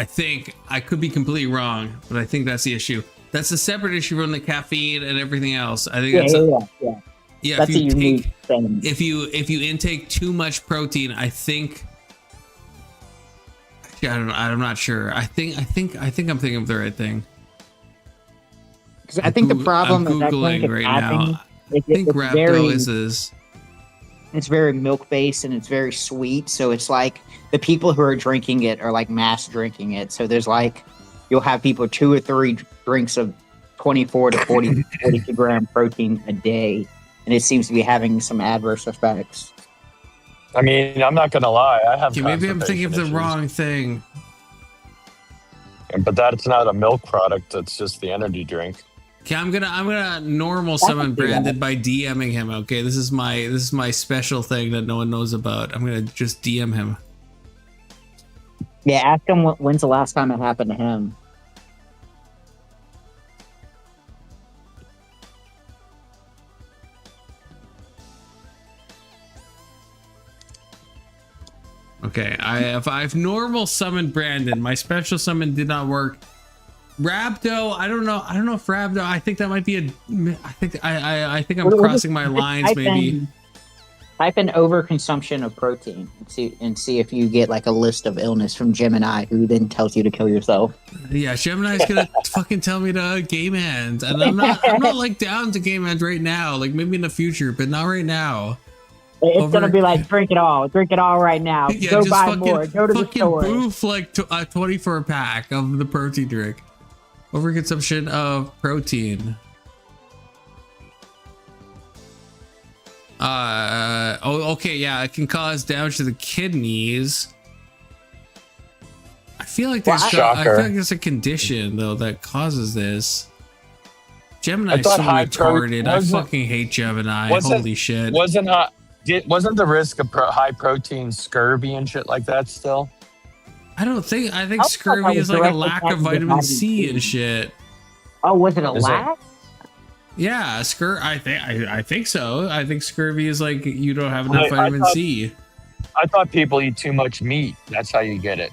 [SPEAKER 3] think I could be completely wrong, but I think that's the issue. That's a separate issue from the caffeine and everything else. I think yeah.
[SPEAKER 10] That's
[SPEAKER 3] if you intake too much protein, I think. I'm not sure. I think I'm thinking of the right thing.
[SPEAKER 10] Because I think the problem
[SPEAKER 3] I'm Googling right now. I think rhabdo is.
[SPEAKER 10] It's very milk based and it's very sweet. So it's like the people who are drinking it are like mass drinking it. So there's like you'll have people 2 or 3 drinks of 24 to 42 gram protein a day, and it seems to be having some adverse effects.
[SPEAKER 14] I mean, I'm not gonna lie. I have.
[SPEAKER 3] Maybe I'm thinking of the wrong thing.
[SPEAKER 14] But that's not a milk product. It's just the energy drink.
[SPEAKER 3] Okay, I'm gonna normal summon Brandon by DMing him. Okay, this is my special thing that no one knows about. I'm gonna just DM him.
[SPEAKER 10] Yeah, ask him when's the last time it happened to him.
[SPEAKER 3] Okay, I've normal summoned Brandon. My special summon did not work. Rhabdo, I don't know if Rhabdo. I think that might be I think I'm crossing my lines. Maybe
[SPEAKER 10] type in overconsumption of protein and see if you get like a list of illness from Gemini, who then tells you to kill yourself.
[SPEAKER 3] Yeah, Gemini's gonna fucking tell me to game end, and I'm not like down to game end right now. Like maybe in the future, but not right now.
[SPEAKER 10] It's gonna be like drink it all right now.
[SPEAKER 3] Yeah,
[SPEAKER 10] go
[SPEAKER 3] just
[SPEAKER 10] buy
[SPEAKER 3] fucking,
[SPEAKER 10] more. Go to the
[SPEAKER 3] fucking
[SPEAKER 10] store.
[SPEAKER 3] boof like 20 for a pack of the protein drink. Overconsumption of protein. Okay, yeah, it can cause damage to the kidneys. I feel like there's a condition though that causes this. Gemini is so retarded. I fucking hate Gemini. Holy shit.
[SPEAKER 14] Wasn't the risk of high protein scurvy and shit like that still?
[SPEAKER 3] I think scurvy is like a lack of vitamin C and shit.
[SPEAKER 10] Oh, was it a lack?
[SPEAKER 3] Yeah, I think so. I think scurvy is like you don't have enough vitamin C.
[SPEAKER 14] I thought people eat too much meat. That's how you get it.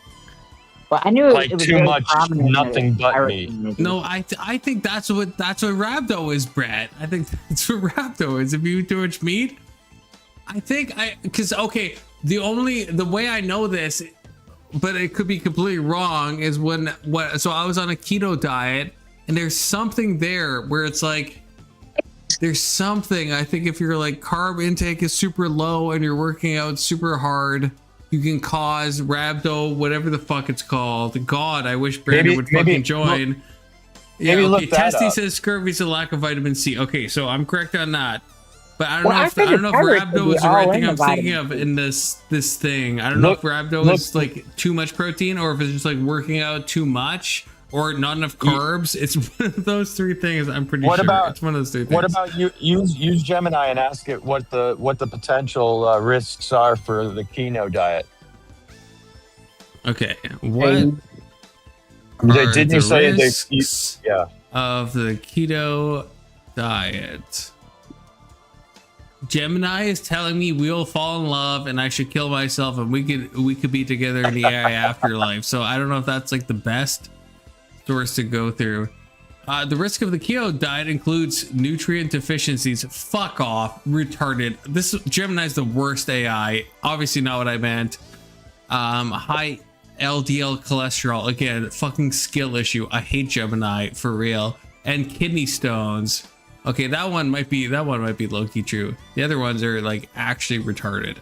[SPEAKER 10] Well, I knew
[SPEAKER 14] it was too much, nothing but meat.
[SPEAKER 3] No, I think that's what rhabdo is, Brett. I think that's what rhabdo is. If you eat too much meat, the way I know this, but it could be completely wrong, is so I was on a keto diet, and there's something there where it's like, there's something, I think if your like carb intake is super low and you're working out super hard, you can cause rhabdo, whatever the fuck it's called. God, I wish Brandon would fucking join. Testy says scurvy is a lack of vitamin C. Okay, so I'm correct on that. But I don't know if rhabdo is the right thing I'm thinking of in this thing. I don't know if rhabdo is like too much protein, or if it's just like working out too much, or not enough carbs. It's one of those three things. I'm pretty sure. It's one of those three things.
[SPEAKER 14] What about you? Use Gemini and ask it what the potential risks are for the keto diet.
[SPEAKER 3] Okay, what?
[SPEAKER 14] Didn't you say
[SPEAKER 3] risks of the keto diet? Gemini is telling me we'll fall in love and I should kill myself and we could be together in the AI afterlife. So I don't know if that's like the best source to go through. The risk of the keto diet includes nutrient deficiencies. Fuck off, retarded. This Gemini is the worst AI. Obviously not what I meant. High LDL cholesterol, again, fucking skill issue. I hate Gemini for real. And kidney stones. Okay, that one might be low-key true. The other ones are like actually retarded.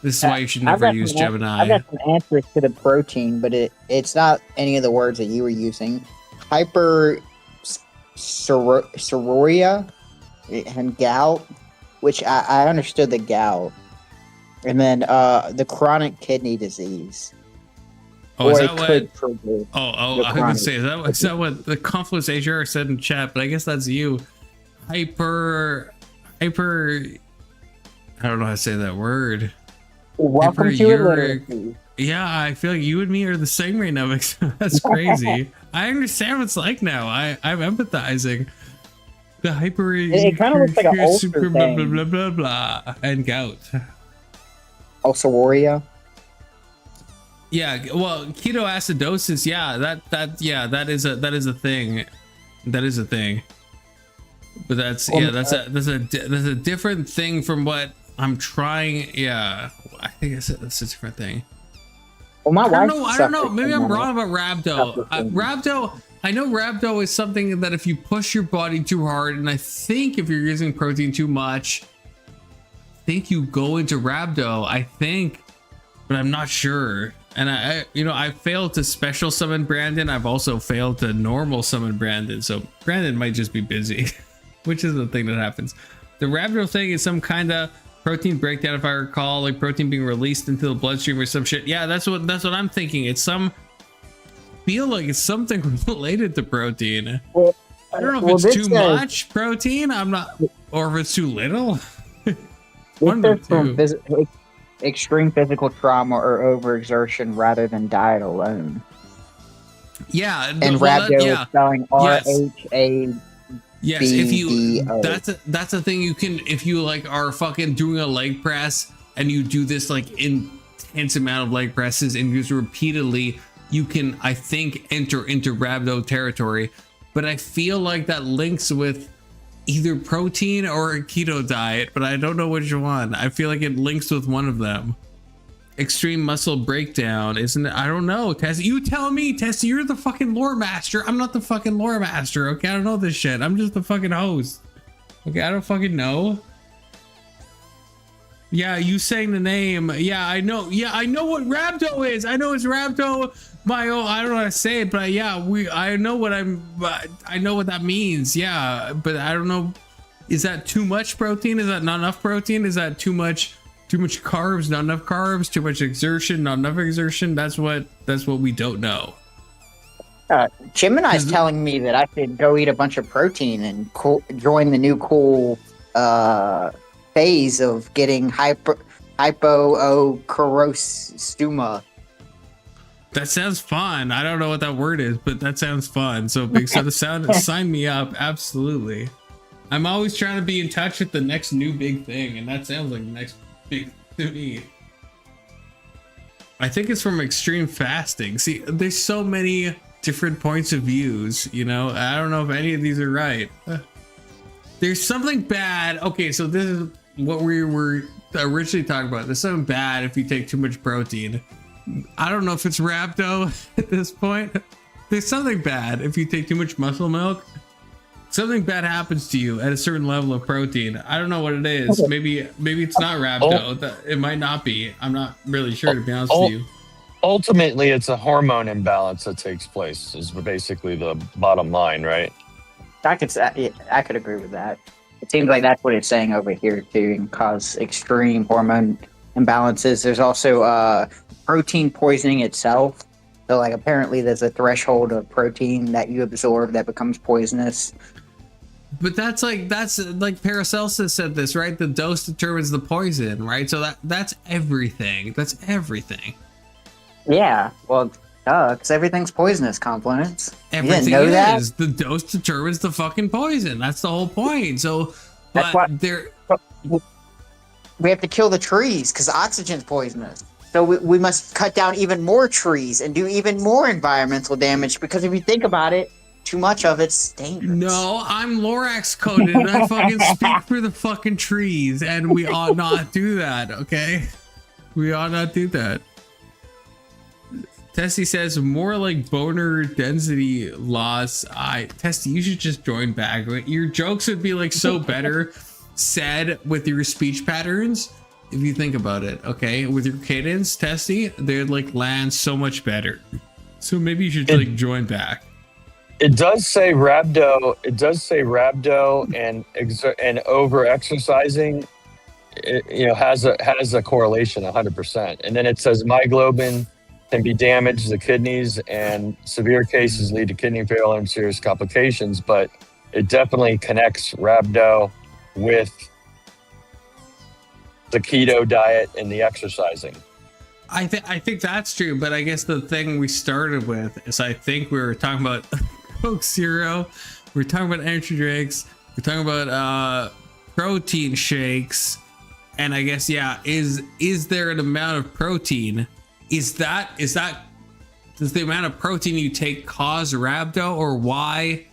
[SPEAKER 3] This is why you should never use Gemini.
[SPEAKER 10] I got some answers to the protein, but it's not any of the words that you were using. Hypersuria and gout, which I understood the gout. And then the chronic kidney disease.
[SPEAKER 3] Oh, is that what? I was gonna say, is that what the Confluence HR said in chat? But I guess that's you. Hyper. I don't know how to say that word.
[SPEAKER 10] Welcome to illiteracy.
[SPEAKER 3] Yeah, I feel like you and me are the same right now. That's crazy. I understand what it's like now. I'm empathizing. The hyper.
[SPEAKER 10] It kind of looks like an ulcer thing.
[SPEAKER 3] Blah blah blah blah and gout.
[SPEAKER 10] Ulceria.
[SPEAKER 3] Yeah, well, ketoacidosis, that is a thing. That is a thing. But that's a different thing from what I'm trying. Yeah, I think that's a different thing.
[SPEAKER 10] Well, I
[SPEAKER 3] don't know. Maybe I'm wrong about rhabdo. I know rhabdo is something that if you push your body too hard, and I think if you're using protein too much, I think you go into rhabdo. I think, but I'm not sure. And I failed to special summon Brandon. I've also failed to normal summon Brandon. So Brandon might just be busy, which is the thing that happens. The rhabdo thing is some kind of protein breakdown, if I recall, like protein being released into the bloodstream or some shit. Yeah, that's what I'm thinking. It's feel like it's something related to protein. Well, I don't know if it's too much protein. I'm not, or if it's too little. One of the two.
[SPEAKER 10] Extreme physical trauma or overexertion rather than diet alone.
[SPEAKER 3] Yeah,
[SPEAKER 10] and rhabdo is spelling RHA.
[SPEAKER 3] Yes, if you that's a thing you can, if you like are fucking doing a leg press and you do this like intense amount of leg presses and use repeatedly, you can, I think, enter into rhabdo territory. But I feel like that links with either protein or a keto diet, but I don't know which one. I feel like it links with one of them. Extreme muscle breakdown, isn't it? I don't know. Tessie, you tell me. Tessie, you're the fucking lore master. I'm not the fucking lore master. Okay, I don't know this shit. I'm just the fucking host. Okay, I don't fucking know. Yeah, you saying the name. Yeah, I know. Yeah, I know what rhabdo is. I know it's rhabdo. I don't know how to say it, but yeah, I know what I know what that means. Yeah, but I don't know. Is that too much protein? Is that not enough protein? Is that too much carbs? Not enough carbs? Too much exertion? Not enough exertion? That's what we don't know.
[SPEAKER 10] Gemini's telling me that I should go eat a bunch of protein and join the new cool phase of getting hypocorosstuma.
[SPEAKER 3] That sounds fun. I don't know what that word is, but that sounds fun. So sign me up. Absolutely. I'm always trying to be in touch with the next new big thing, and that sounds like the next big to me. I think it's from extreme fasting. See, there's so many different points of views, you know. I don't know if any of these are right. There's something bad. Okay, so this is what we were originally talking about. There's something bad if you take too much protein. I don't know if it's rhabdo at this point. There's something bad if you take too much muscle milk. Something bad happens to you at a certain level of protein. I don't know what it is. Maybe it's not rhabdo. It might not be. I'm not really sure, to be honest with you.
[SPEAKER 14] Ultimately, it's a hormone imbalance that takes place, is basically the bottom line, right?
[SPEAKER 10] I could agree with that. It seems like that's what it's saying over here too, and cause extreme hormone imbalances. There's also protein poisoning itself. So like apparently there's a threshold of protein that you absorb that becomes poisonous.
[SPEAKER 3] But that's like Paracelsus said this, right? The dose determines the poison, right? So that's everything. That's everything.
[SPEAKER 10] Yeah, well, because everything's poisonous, Confluence.
[SPEAKER 3] Everything
[SPEAKER 10] you didn't know that?
[SPEAKER 3] The dose determines the fucking poison. That's the whole point. So, but
[SPEAKER 10] we have to kill the trees because oxygen's poisonous. So we must cut down even more trees and do even more environmental damage, because if you think about it, too much of it's dangerous.
[SPEAKER 3] No, I'm Lorax coded and I fucking speak for the fucking trees, and we ought not do that, okay? We ought not do that. Tessie says more like boner density loss. Tessie, you should just join back. Your jokes would be like so better said with your speech patterns. If you think about it, okay, with your cadence, Tessie, they'd like land so much better. So maybe you should like join back.
[SPEAKER 14] It does say rhabdo. It does say rhabdo and over exercising. Has a correlation 100%. And then it says myoglobin can be damaged the kidneys, and severe cases lead to kidney failure and serious complications. But it definitely connects rhabdo with the keto diet and the exercising.
[SPEAKER 3] I think that's true, but I guess the thing we started with is I think we were talking about Coke Zero, we're talking about energy drinks, we're talking about protein shakes, and I guess is there an amount of protein? Does the amount of protein you take cause rhabdo, or why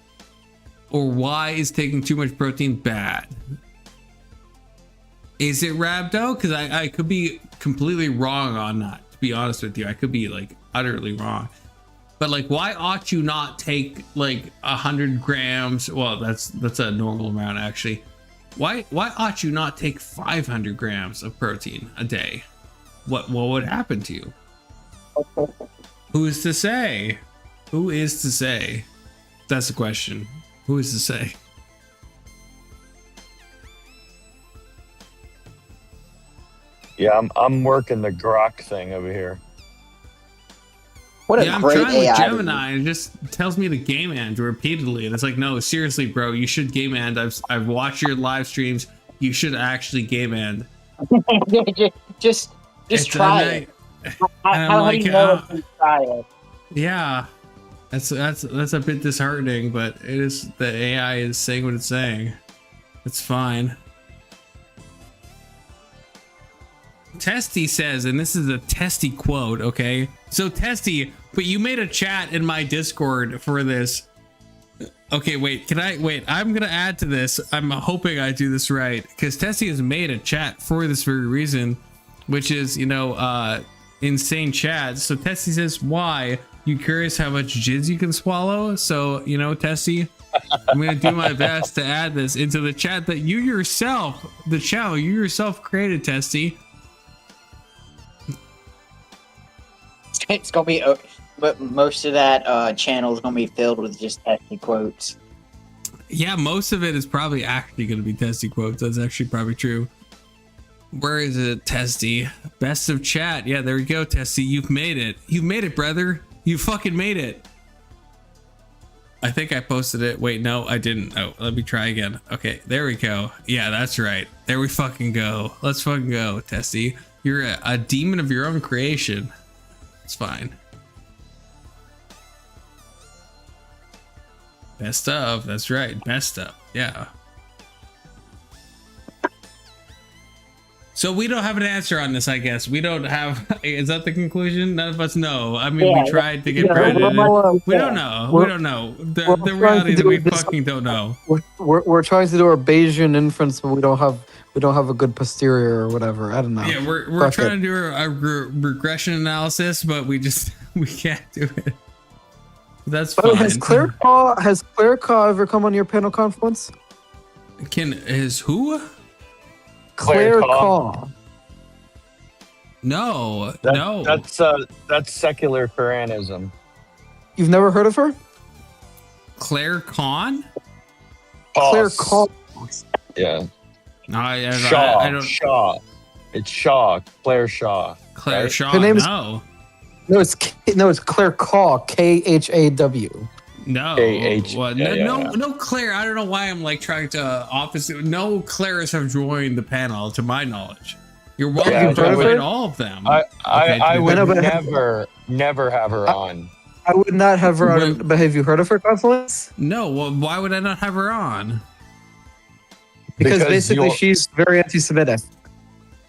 [SPEAKER 3] is taking too much protein bad? Is it rhabdo? Because I could be completely wrong on that, to be honest with you. I could be like utterly wrong. But like, why ought you not take like 100 grams? Well, that's a normal amount actually. Why ought you not take 500 grams of protein a day? What would happen to you? Who is to say? Who is to say? That's the question. Who is to say?
[SPEAKER 14] Yeah, I'm working the grok thing over here.
[SPEAKER 10] What a
[SPEAKER 3] I'm
[SPEAKER 10] great
[SPEAKER 3] trying
[SPEAKER 10] AI.
[SPEAKER 3] with Gemini, and it just tells me to game end repeatedly, and it's like, no, seriously, bro, you should game end. I've watched your live streams. You should actually game end.
[SPEAKER 10] just try it. How do you know if you try it?
[SPEAKER 3] Yeah, that's a bit disheartening, but it is, the AI is saying what it's saying. It's fine. Testy says, and this is a Testy quote, okay? So Testy, but you made a chat in my Discord for this. Okay, wait, I'm gonna add to this. I'm hoping I do this right, because Testy has made a chat for this very reason, which is, insane chat. So Testy says, why? You curious how much jizz you can swallow? So, Testy, I'm gonna do my best to add this into the chat that you yourself, created, Testy.
[SPEAKER 10] It's gonna be, but most of that channel is gonna be filled with just Testy quotes.
[SPEAKER 3] Yeah, most of it is probably actually gonna be Testy quotes. That's actually probably true. Where is it, Testy? Best of chat. Yeah, there we go, Testy. You've made it. You've made it, brother. You fucking made it. I think I posted it. Wait, no, I didn't. Oh, let me try again. Okay, there we go. Yeah, that's right. There we fucking go. Let's fucking go, Testy. You're a demon of your own creation. It's fine. Best of. That's right. Best of. Yeah. So we don't have an answer on this, I guess. We don't have. Is that the conclusion? None of us know. I mean, we tried to get credit. We don't know. We don't know. The reality is we fucking don't know.
[SPEAKER 5] We're trying to do our Bayesian inference, but we don't have a good posterior or whatever. I don't know.
[SPEAKER 3] Yeah, we're trying to do a regression analysis, but we can't do it. That's fine.
[SPEAKER 5] Has Claire Caw ever come on your panel conference?
[SPEAKER 3] Is who?
[SPEAKER 5] Claire Caw.
[SPEAKER 3] No.
[SPEAKER 14] That's secular Quranism.
[SPEAKER 5] You've never heard of her?
[SPEAKER 3] Claire Caw?
[SPEAKER 5] Claire Caw.
[SPEAKER 14] Yeah.
[SPEAKER 3] No, I don't.
[SPEAKER 14] Shaw. It's Shaw. Claire Shaw.
[SPEAKER 3] Claire
[SPEAKER 14] right?
[SPEAKER 3] Shaw.
[SPEAKER 5] Her name is,
[SPEAKER 3] no.
[SPEAKER 5] it's Claire Caw. Khaw.
[SPEAKER 3] No, well, no, Claire. I don't know why I'm like trying to opposite. No Claires have joined the panel, to my knowledge. You're welcome to join all of them.
[SPEAKER 14] I would never have her on.
[SPEAKER 5] I would not have her on. But have you heard of her conference?
[SPEAKER 3] No. Well, why would I not have her on?
[SPEAKER 5] Because basically she's very anti-Semitic.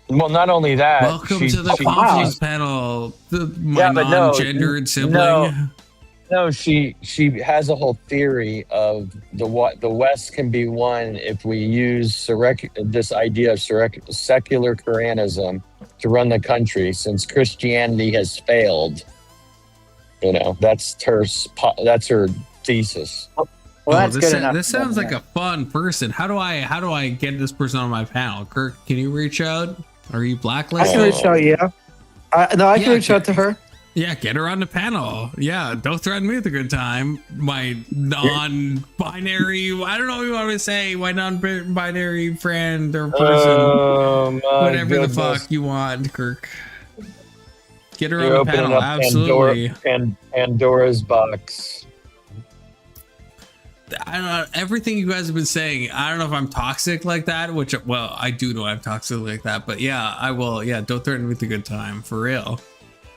[SPEAKER 14] Well, not only that.
[SPEAKER 3] Welcome to the conference panel. My non-gendered sibling.
[SPEAKER 14] No, she has a whole theory of the West can be won if we use this idea of secular Quranism to run the country, since Christianity has failed. You know, that's her thesis.
[SPEAKER 5] Well, that's good enough.
[SPEAKER 3] This sounds like a fun person. How do I get this person on my panel? Kirk, can you reach out? Are you blacklisted?
[SPEAKER 5] I can reach out. Yeah. I can reach out to her.
[SPEAKER 3] Yeah, get her on the panel. Yeah, don't threaten me with a good time. My non-binary, I don't know what you want me to say, my non-binary friend or person. Whatever the fuck you want, Kirk. Get her on the panel, absolutely.
[SPEAKER 14] Pandora's box.
[SPEAKER 3] I don't know, everything you guys have been saying, I don't know if I'm toxic like that, which, well, I do know I'm toxic like that, but yeah, I will. Yeah, don't threaten me with a good time, for real.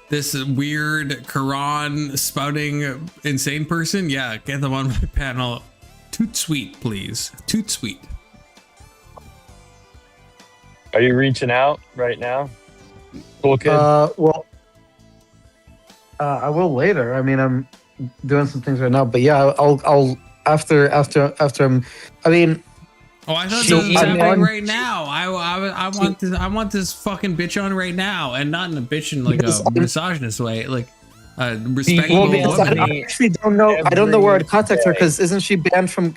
[SPEAKER 3] This weird Quran spouting insane person, yeah, get them on my panel. Toot sweet, please. Toot sweet.
[SPEAKER 14] Are you reaching out right now? Cool kid.
[SPEAKER 5] Well, I will later. I mean, I'm doing some things right now, but yeah, I'll after I'm. I mean.
[SPEAKER 3] Oh, I thought this was happening right now. I want this fucking bitch on right now, and not in a bitch in like a misogynist way, like respectable woman.
[SPEAKER 5] I actually don't know. I don't know where I'd contact her, because isn't she banned from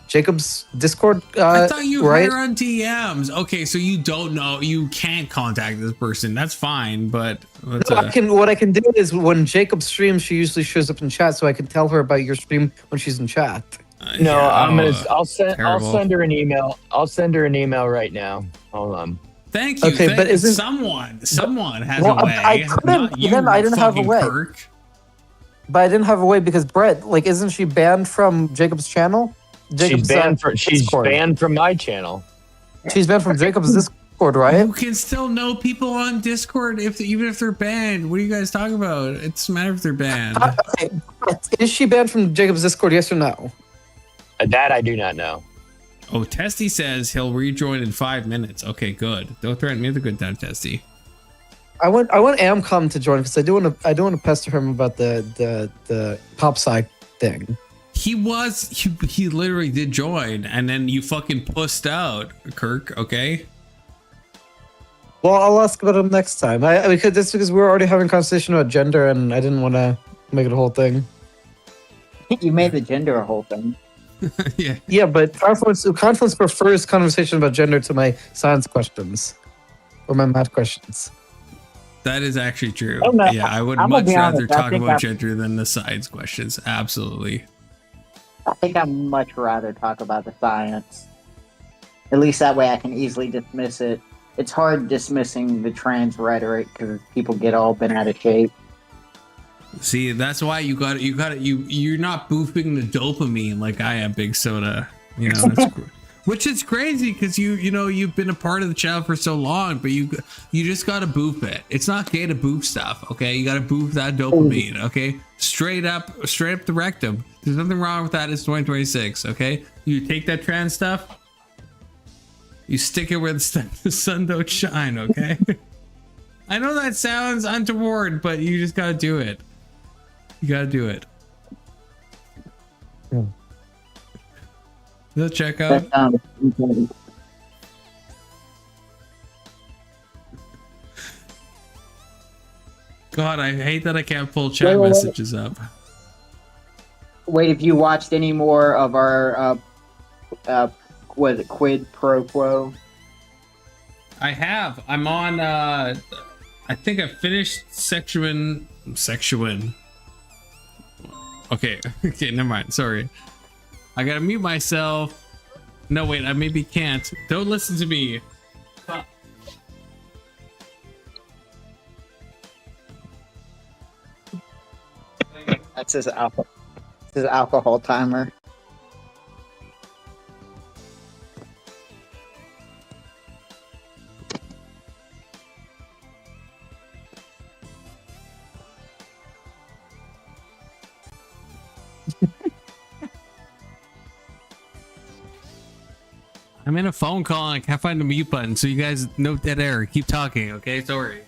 [SPEAKER 5] Jacob's Discord?
[SPEAKER 3] I thought you
[SPEAKER 5] right?
[SPEAKER 3] had her on DMs. Okay, so you don't know, you can't contact this person. That's fine, but
[SPEAKER 5] what I can do is when Jacob streams, she usually shows up in chat, so I can tell her about your stream when she's in chat.
[SPEAKER 14] No, I'll send her an email. I'll send her an email right now. Hold on.
[SPEAKER 3] Thank you.
[SPEAKER 5] Okay, but isn't
[SPEAKER 3] someone has a way?
[SPEAKER 5] I didn't have a way.
[SPEAKER 3] Kirk.
[SPEAKER 5] But I didn't have a way because Brett, like, isn't she banned from Jacob's channel?
[SPEAKER 14] She's banned from my channel.
[SPEAKER 5] She's banned from Jacob's Discord, right?
[SPEAKER 3] You can still know people on Discord even if they're banned. What are you guys talking about? It doesn't matter if they're banned.
[SPEAKER 5] Okay. Is she banned from Jacob's Discord? Yes or no?
[SPEAKER 14] That I do not know.
[SPEAKER 3] Oh, Testy says he'll rejoin in 5 minutes. Okay, good. Don't threaten me with a good time, Testy.
[SPEAKER 5] I want Amcom to join because I do want to pester him about the pop sci thing.
[SPEAKER 3] He literally did join, and then you fucking pussed out, Kirk. Okay.
[SPEAKER 5] Well, I'll ask about him next time. Because we're already having a conversation about gender, and I didn't want to make it a whole thing.
[SPEAKER 10] You made the gender a whole thing.
[SPEAKER 5] Yeah, but Confluence prefers conversation about gender to my science questions or my math questions.
[SPEAKER 3] That is actually true.
[SPEAKER 10] Oh, no,
[SPEAKER 3] Yeah, I would
[SPEAKER 10] I'm gonna
[SPEAKER 3] much
[SPEAKER 10] be
[SPEAKER 3] rather
[SPEAKER 10] honest, I
[SPEAKER 3] talk
[SPEAKER 10] think
[SPEAKER 3] about
[SPEAKER 10] I'm-
[SPEAKER 3] gender than the science questions. Absolutely.
[SPEAKER 10] I think I'd much rather talk about the science. At least that way I can easily dismiss it. It's hard dismissing the trans rhetoric because people get all bent out of shape.
[SPEAKER 3] See, that's why you're not boofing the dopamine like I am, Big Soda. You know, that's which is crazy because you've been a part of the channel for so long, but you just gotta boof it. It's not gay to boof stuff, okay? You gotta boof that dopamine, okay? Straight up the rectum. There's nothing wrong with that. It's 2026, okay? You take that trans stuff, you stick it where the sun don't shine, okay? I know that sounds untoward, but you just gotta do it. You gotta do it. They'll check out. God, I hate that I can't pull chat messages up.
[SPEAKER 10] Wait, have you watched any more of our what is it, Quid Pro Quo?
[SPEAKER 3] I have. I'm on I think I finished section. Okay, never mind. Sorry. I gotta mute myself. No, wait, I maybe can't. Don't listen to me.
[SPEAKER 10] That's his alcohol timer.
[SPEAKER 3] I'm in a phone call and I can't find the mute button, so you guys note that error. Keep talking, okay? Sorry.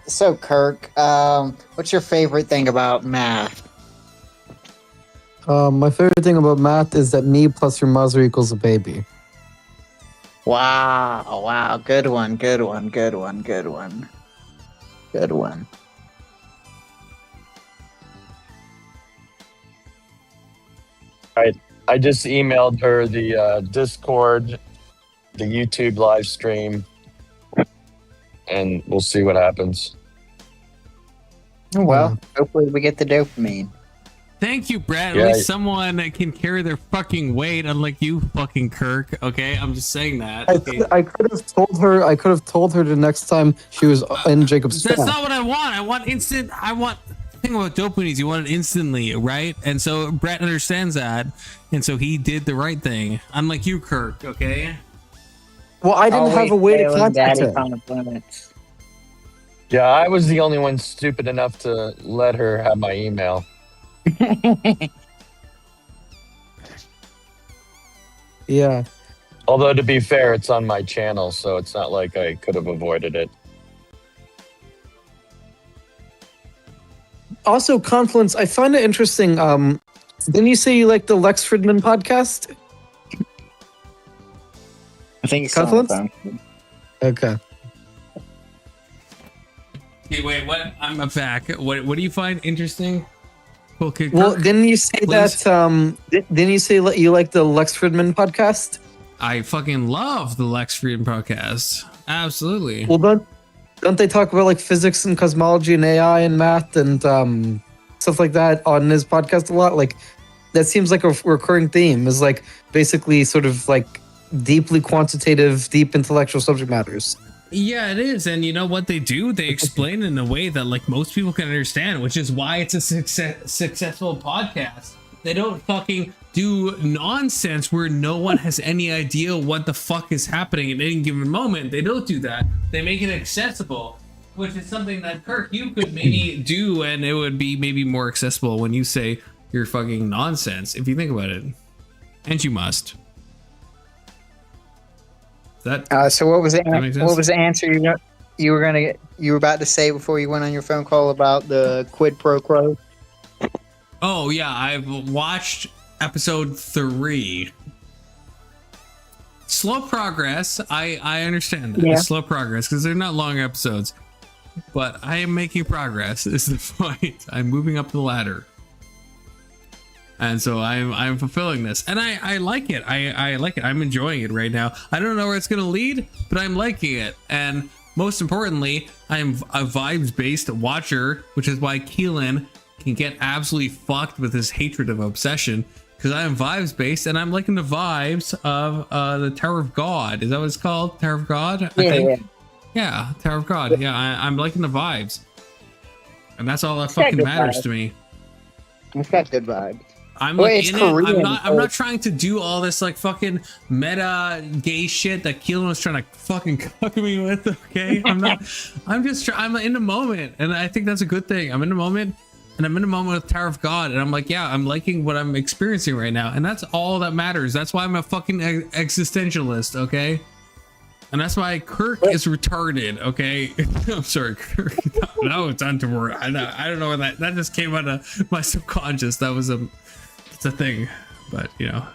[SPEAKER 10] So Kirk, what's your favorite thing about math?
[SPEAKER 5] My favorite thing about math is that me plus your mother equals a baby.
[SPEAKER 10] Wow, good one.
[SPEAKER 14] I just emailed her the Discord, the YouTube live stream, and we'll see what happens.
[SPEAKER 10] Well, hopefully we get the dopamine.
[SPEAKER 3] Thank you, Brad.
[SPEAKER 14] Yeah,
[SPEAKER 3] At least someone that can carry their fucking weight, unlike you, fucking Kirk. Okay, I'm just saying that. Okay?
[SPEAKER 5] I could have told her. I could have told her the next time she was in Jacob's.
[SPEAKER 3] That's
[SPEAKER 5] chat.
[SPEAKER 3] not what I want. I want instant. The thing about dopamine is you want it instantly, right? And so Brett understands that, and so he did the right thing. Unlike you, Kirk. Okay.
[SPEAKER 5] Well, I didn't have a way to contact her.
[SPEAKER 14] Yeah, I was the only one stupid enough to let her have my email.
[SPEAKER 5] Yeah.
[SPEAKER 14] Although to be fair, it's on my channel, so it's not like I could have avoided it.
[SPEAKER 5] Also, Confluence, I find it interesting. Didn't you say you like the Lex Fridman podcast?
[SPEAKER 10] I think it's
[SPEAKER 5] Confluence. Okay.
[SPEAKER 3] Okay, wait. What? I'm back. What do you find interesting? Okay.
[SPEAKER 5] Well, didn't you say that? Didn't you say you like the Lex Fridman podcast?
[SPEAKER 3] I fucking love the Lex Friedman podcast. Absolutely.
[SPEAKER 5] Well, don't they talk about like physics and cosmology and AI and math and stuff like that on his podcast a lot? Like that seems like a recurring theme. Is like basically sort of like deeply quantitative, deep intellectual subject matters.
[SPEAKER 3] Yeah, it is. And you know what they do? They explain it in a way that like most people can understand, which is why it's a successful podcast. They don't fucking do nonsense where no one has any idea what the fuck is happening at any given moment. They don't do that. They make it accessible, which is something that Kirk, you could maybe do, and it would be maybe more accessible when you say you're fucking nonsense, if you think about it. And you must.
[SPEAKER 10] So what was the answer you were about to say before you went on your phone call about the quid pro quo?
[SPEAKER 3] Oh yeah, I've watched episode 3. Slow progress. I understand that.
[SPEAKER 10] Yeah.
[SPEAKER 3] It's slow progress because they're not long episodes. but I am making progress. Is the point? I'm moving up the ladder, and so I'm fulfilling this, and I like it. I like it. I'm enjoying it right now. I don't know where it's gonna lead, but I'm liking it, and most importantly, I am a vibes-based watcher, which is why Keelan can get absolutely fucked with his hatred of Obsession, because I am vibes-based, and I'm liking the vibes of the Tower of God. Is that what it's called? Tower of God? I think. Yeah, Tower of God. Yeah, I'm liking the vibes. And that's all that fucking matters to me.
[SPEAKER 10] It's got good vibes.
[SPEAKER 3] I'm like in it. I'm not trying to do all this like fucking meta gay shit that Keelan was trying to fucking cuck me with. Okay, I'm in the moment, and I think that's a good thing. I'm in the moment, and I'm in the moment with Tower of God, and I'm like, yeah, I'm liking what I'm experiencing right now, and that's all that matters. That's why I'm a fucking existentialist. Okay. And that's why Kirk is retarded, okay? I'm sorry, Kirk. No, it's untoward. I don't know where that just came out of my subconscious. It's a thing, but you know.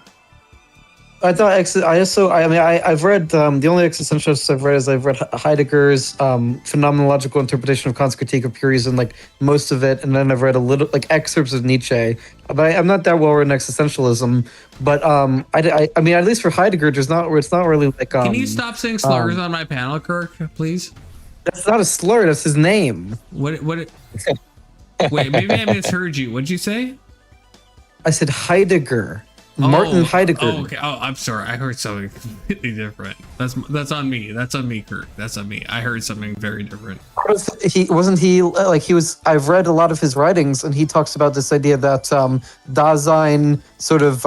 [SPEAKER 5] I thought I've read the only existentialists I've read is Heidegger's phenomenological interpretation of Kant's critique of purism, and like most of it, and then I've read a little like excerpts of Nietzsche. But I'm not that well read in existentialism. But I mean, at least for Heidegger, it's not really like.
[SPEAKER 3] Can you stop saying slurs on my panel, Kirk, please?
[SPEAKER 5] That's not a slur. That's his name.
[SPEAKER 3] What? Wait, maybe I misheard you. What'd you say?
[SPEAKER 5] I said Heidegger. Martin Heidegger.
[SPEAKER 3] Oh, okay. Oh, I'm sorry. I heard something completely different. That's on me. That's on me, Kirk. That's on me. I heard something very different. I've read a lot of his writings, and he talks about this idea that Dasein sort of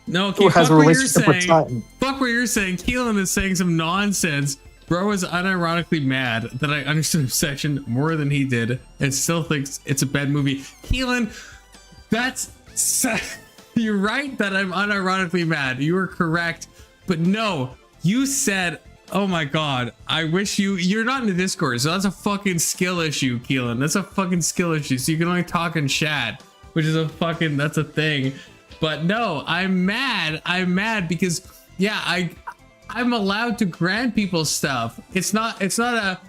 [SPEAKER 3] no, okay,
[SPEAKER 5] has a relationship with time.
[SPEAKER 3] Fuck what you're saying. Keelan is saying some nonsense. Bro is unironically mad that I understood Obsession more than he did, and still thinks it's a bad movie. Keelan, that's. You're right that I'm unironically mad. You were correct. But no, you said, oh my God, I wish you're not in the Discord. So that's a fucking skill issue, Keelan. That's a fucking skill issue. So you can only talk in chat, which is that's a thing. But no, I'm mad. I'm mad because yeah, I'm allowed to grant people stuff. That's not a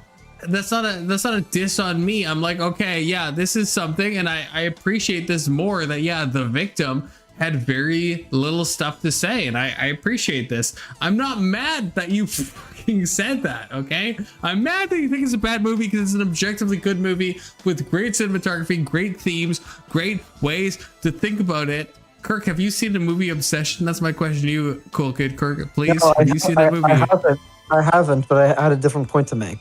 [SPEAKER 3] diss on me. I'm like, okay, yeah, this is something, and I appreciate this more that yeah, the victim had very little stuff to say, and I appreciate this. I'm not mad that you fucking said that, okay? I'm mad that you think it's a bad movie because it's an objectively good movie with great cinematography, great themes, great ways to think about it. Kirk, have you seen the movie Obsession? That's my question to you, cool kid. Kirk, please,
[SPEAKER 5] No,
[SPEAKER 3] have you seen that movie?
[SPEAKER 5] I haven't, but I had a different point to make.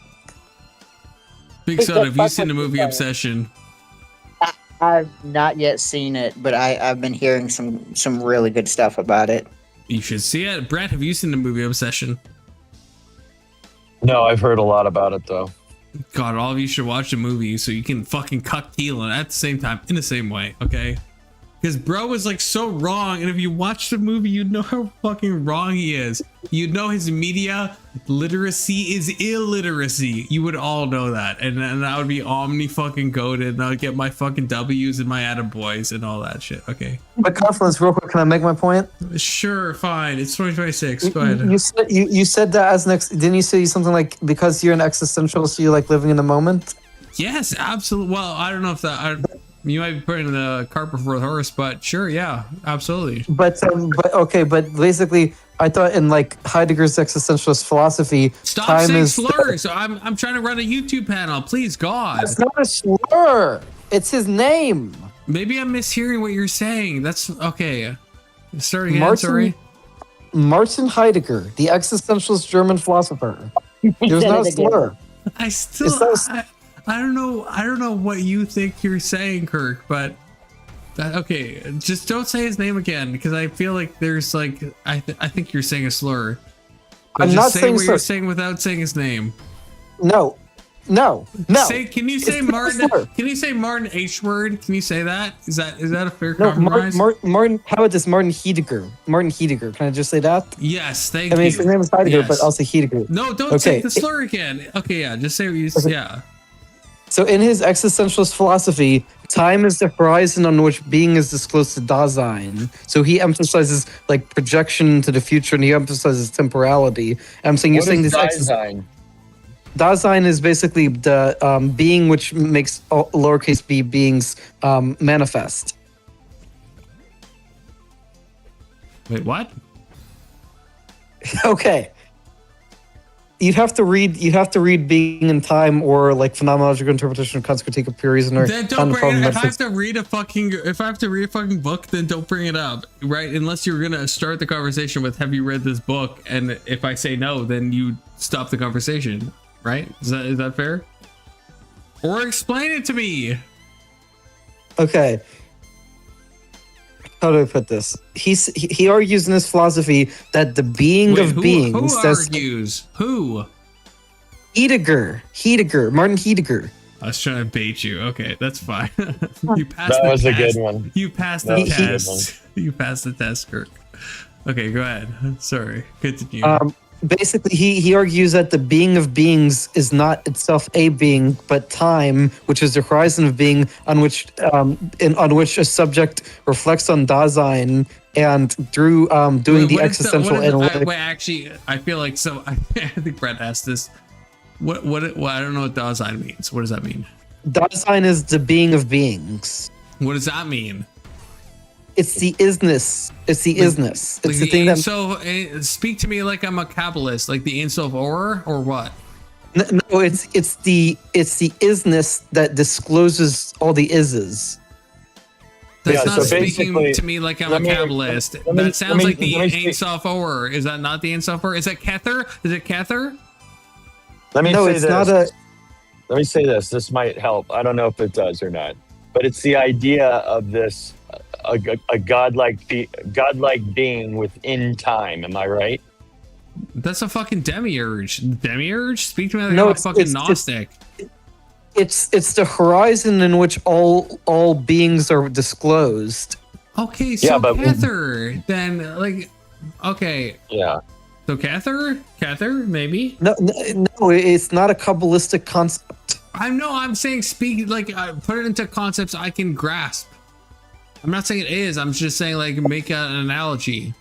[SPEAKER 3] Big Son, have you seen the movie Obsession?
[SPEAKER 10] I've not yet seen it, but I've been hearing some really good stuff about it.
[SPEAKER 3] You should see it. Brett, have you seen the movie Obsession?
[SPEAKER 14] No, I've heard a lot about it though.
[SPEAKER 3] God, all of you should watch the movie so you can fucking cuck Keelan at the same time, in the same way, okay? Because bro was like so wrong, and if you watch the movie, you'd know how fucking wrong he is. You'd know his media literacy is illiteracy. You would all know that, and I would be omni fucking goated, and I would get my fucking W's and my attaboys and all that shit. Okay.
[SPEAKER 5] But Confidence, real quick, can I make my point?
[SPEAKER 3] Sure, fine. It's 2026. Go ahead.
[SPEAKER 5] You said that as next. Didn't you say something like because you're an existentialist, you like living in the moment?
[SPEAKER 3] Yes, absolutely. Well, I don't know if that. You might be putting the cart before the horse, but sure, yeah, absolutely.
[SPEAKER 5] But basically, I thought in like Heidegger's existentialist philosophy,
[SPEAKER 3] stop
[SPEAKER 5] time
[SPEAKER 3] saying
[SPEAKER 5] is
[SPEAKER 3] slurs. I'm trying to run a YouTube panel. Please, God.
[SPEAKER 5] It's not a slur. It's his name.
[SPEAKER 3] Maybe I'm mishearing what you're saying. That's okay. Start again. Sorry.
[SPEAKER 5] Martin Heidegger, the existentialist German philosopher. There's no slur.
[SPEAKER 3] I don't know what you think you're saying, Kirk, but okay, just don't say his name again because I feel like there's like I think you're saying a slur. But
[SPEAKER 5] I'm
[SPEAKER 3] just
[SPEAKER 5] not
[SPEAKER 3] say
[SPEAKER 5] saying
[SPEAKER 3] what
[SPEAKER 5] slur.
[SPEAKER 3] you're saying without saying his name.
[SPEAKER 5] No.
[SPEAKER 3] Can you say Martin? Can you say Martin H word? Can you say that? Is that a fair
[SPEAKER 5] No,
[SPEAKER 3] compromise?
[SPEAKER 5] Martin. How about this? Martin Heidegger. Martin Heidegger. Can I just say that?
[SPEAKER 3] Yes, thank you.
[SPEAKER 5] I mean, his name is Heidegger,
[SPEAKER 3] Yes.
[SPEAKER 5] but also Heidegger.
[SPEAKER 3] No, don't say the slur again. Okay, yeah, just say what you. Yeah.
[SPEAKER 5] So in his existentialist philosophy, time is the horizon on which being is disclosed to Dasein. So he emphasizes like projection into the future, and he emphasizes temporality. I'm saying you're saying this.
[SPEAKER 14] Dasein?
[SPEAKER 5] Dasein is basically the being which makes all lowercase b beings manifest.
[SPEAKER 3] Wait, what?
[SPEAKER 5] Okay. You'd have to read Being in Time or like Phenomenological Interpretation of Kant's Critique of Pure Reason or
[SPEAKER 3] Then don't bring it. If I have to read a fucking book, then don't bring it up, right? Unless you're gonna start the conversation with "Have you read this book?" And if I say no, then you stop the conversation, right? Is that fair? Or explain it to me.
[SPEAKER 5] Okay. How do I put this? He argues in his philosophy that the being
[SPEAKER 3] Wait,
[SPEAKER 5] of
[SPEAKER 3] who
[SPEAKER 5] beings.
[SPEAKER 3] argues? Who?
[SPEAKER 5] Heidegger, Martin Heidegger.
[SPEAKER 3] I was trying to bait you. Okay, that's fine. You passed.
[SPEAKER 14] That
[SPEAKER 3] the
[SPEAKER 14] was
[SPEAKER 3] test.
[SPEAKER 14] a good one.
[SPEAKER 3] You passed
[SPEAKER 14] That
[SPEAKER 3] the
[SPEAKER 14] was a good
[SPEAKER 3] test. You passed the test, Kirk. Okay, go ahead. Sorry. Continue.
[SPEAKER 5] Basically, he argues that the being of beings is not itself a being, but time, which is the horizon of being on which a subject reflects on Dasein, and through doing the existential analytic.
[SPEAKER 3] Wait, actually, I feel like so. I think Brett asked this. What? I don't know what Dasein means. What does that mean?
[SPEAKER 5] Dasein is the being of beings.
[SPEAKER 3] What does that mean?
[SPEAKER 5] It's the isness. It's the isness. It's the thing that.
[SPEAKER 3] So speak to me like I'm a Kabbalist, like the Ein Sof or what?
[SPEAKER 5] No, it's the isness that discloses all the ises.
[SPEAKER 3] That's not speaking to me like I'm a Kabbalist. That sounds like the Ein Sof or. Is that not the Ein Sof or? Is that Kether? Is it Kether?
[SPEAKER 14] Let me say
[SPEAKER 5] it's
[SPEAKER 14] this.
[SPEAKER 5] not a.
[SPEAKER 14] Let me say this. This might help. I don't know if it does or not, but it's the idea of this a godlike being within time. Am I right?
[SPEAKER 3] That's a fucking demiurge. Demiurge? Speak to me like I'm a fucking Gnostic.
[SPEAKER 5] It's the horizon in which all beings are disclosed.
[SPEAKER 3] Okay, so yeah, Kether, then like, okay.
[SPEAKER 14] Yeah.
[SPEAKER 3] So Kether, maybe?
[SPEAKER 5] No, it's not a Kabbalistic concept.
[SPEAKER 3] I'm saying speak like put it into concepts I can grasp. I'm not saying it is. I'm just saying like make an analogy.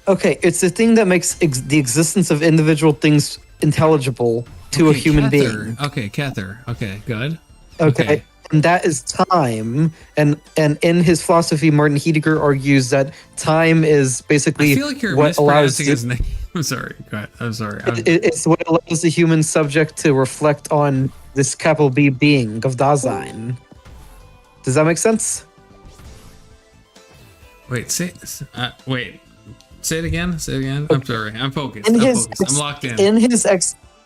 [SPEAKER 5] Okay, it's the thing that makes the existence of individual things intelligible to a human being.
[SPEAKER 3] Okay, Kether. Okay, good.
[SPEAKER 5] Okay. And that is time. And in his philosophy, Martin Heidegger argues that time is basically
[SPEAKER 3] I feel like you're
[SPEAKER 5] what allows
[SPEAKER 3] mispronouncing his name. I'm sorry. Go ahead. I'm sorry.
[SPEAKER 5] It's what allows the human subject to reflect on this capital B being of Dasein. Does that make sense?
[SPEAKER 3] Wait, say it again. Say it again. I'm sorry. I'm focused. I'm locked in.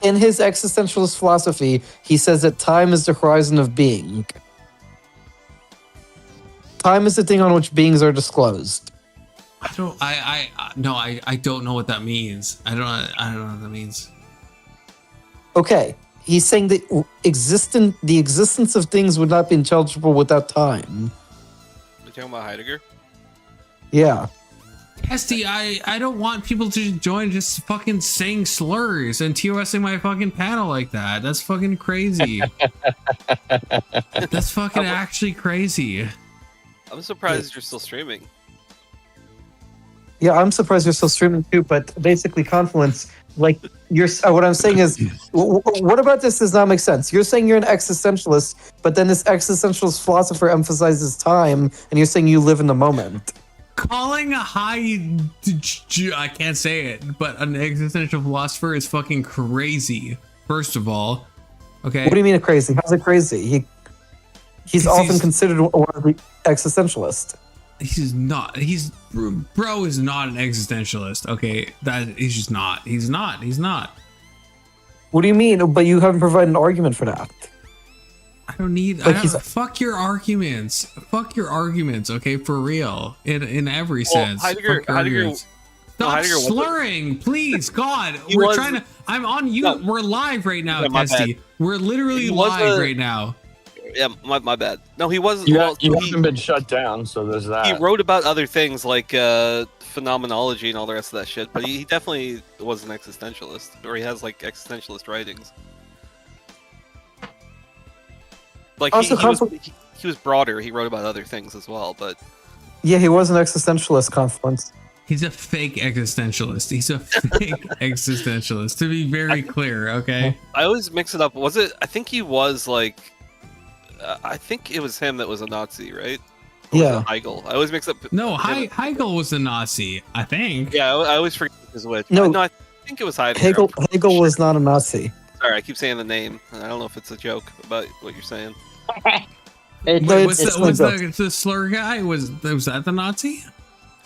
[SPEAKER 5] In his existentialist philosophy, he says that time is the horizon of being. Time is the thing on which beings are disclosed.
[SPEAKER 3] I don't know what that means. I don't know what that means.
[SPEAKER 5] Okay. He's saying that the existence of things would not be intelligible without time.
[SPEAKER 4] You're talking about Heidegger?
[SPEAKER 5] Yeah.
[SPEAKER 3] Esty, I don't want people to join just fucking saying slurs and TOSing my fucking panel like that. That's fucking crazy. That's fucking actually crazy.
[SPEAKER 4] I'm surprised you're still streaming.
[SPEAKER 5] Yeah, I'm surprised you're still streaming too, but basically Confluence, like what I'm saying is, what about this does not make sense? You're saying you're an existentialist, but then this existentialist philosopher emphasizes time, and you're saying you live in the moment.
[SPEAKER 3] Calling a I can't say it, but an existential philosopher is fucking crazy. First of all, okay.
[SPEAKER 5] What do you mean crazy? How's it crazy? He's often considered one of the existentialists.
[SPEAKER 3] He's not. Bro is not an existentialist. Okay, he's just not. He's not.
[SPEAKER 5] What do you mean? But you haven't provided an argument for that.
[SPEAKER 3] I don't need. Fuck your arguments. Fuck your arguments. Okay, for real. In every sense.
[SPEAKER 4] Heidegger.
[SPEAKER 3] Stop slurring, please. God, we're trying to. I'm on you. No. We're live right now, Testy. We're literally live right now.
[SPEAKER 4] Yeah, my bad. No, he wasn't.
[SPEAKER 14] You haven't been shut down, so there's that.
[SPEAKER 4] He wrote about other things like phenomenology and all the rest of that shit, but he definitely was an existentialist, or he has like existentialist writings. Like he was broader. He wrote about other things as well, but
[SPEAKER 5] yeah, he was an existentialist. Confluence.
[SPEAKER 3] He's a fake existentialist. He's a fake existentialist. To be very clear, okay.
[SPEAKER 4] I always mix it up. Was it? I think he was like. I think it was him that was a Nazi, right? Or
[SPEAKER 5] Yeah.
[SPEAKER 4] was it Heigl. I always mix up.
[SPEAKER 3] No, Heigl was a Nazi. I think.
[SPEAKER 4] Yeah, I always forget his which.
[SPEAKER 5] No.
[SPEAKER 4] I think it was Heidegger.
[SPEAKER 5] Hegel was not a Nazi.
[SPEAKER 4] Sorry, I keep saying the name. I don't know if it's a joke about what you're saying.
[SPEAKER 3] Wait, was the slur guy? Was that the Nazi?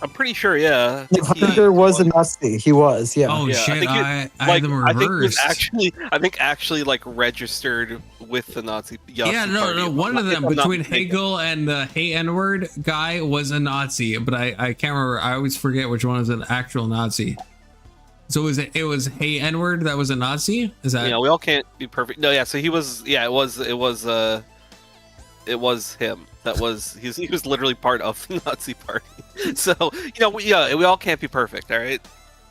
[SPEAKER 4] I'm pretty sure, yeah.
[SPEAKER 5] Heidegger was a Nazi. He was, yeah.
[SPEAKER 3] Oh
[SPEAKER 4] Yeah,
[SPEAKER 3] shit!
[SPEAKER 4] I
[SPEAKER 3] had them
[SPEAKER 4] think it was
[SPEAKER 3] reversed.
[SPEAKER 4] actually like registered with the Nazi.
[SPEAKER 3] Yeah, no. One of them between Hegel and the Hey N-word guy was a Nazi, but I can't remember. I always forget which one was an actual Nazi. So it was Hey N-word that was a Nazi? Is that?
[SPEAKER 4] Yeah, we all can't be perfect. No, yeah. So he was. Yeah, it was him. He was literally part of the Nazi party. So we all can't be perfect. All right.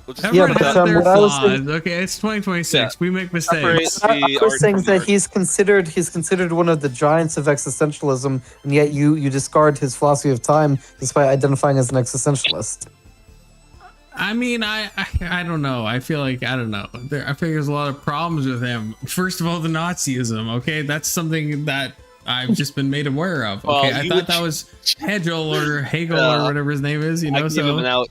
[SPEAKER 4] We'll just
[SPEAKER 3] Everyone
[SPEAKER 5] but,
[SPEAKER 3] has their
[SPEAKER 5] what I was
[SPEAKER 3] flaws.
[SPEAKER 5] saying-
[SPEAKER 3] Okay, it's 2026.
[SPEAKER 4] Yeah.
[SPEAKER 3] We make mistakes.
[SPEAKER 5] I was saying that he's considered one of the giants of existentialism, and yet you discard his philosophy of time despite identifying as an existentialist.
[SPEAKER 3] I mean, I don't know. I feel like I don't know. I feel like there's a lot of problems with him. First of all, the Nazism. Okay, that's something that I've just been made aware of. Okay,
[SPEAKER 4] Well,
[SPEAKER 3] I thought that was Hegel or or whatever his name is.
[SPEAKER 4] I give him an out.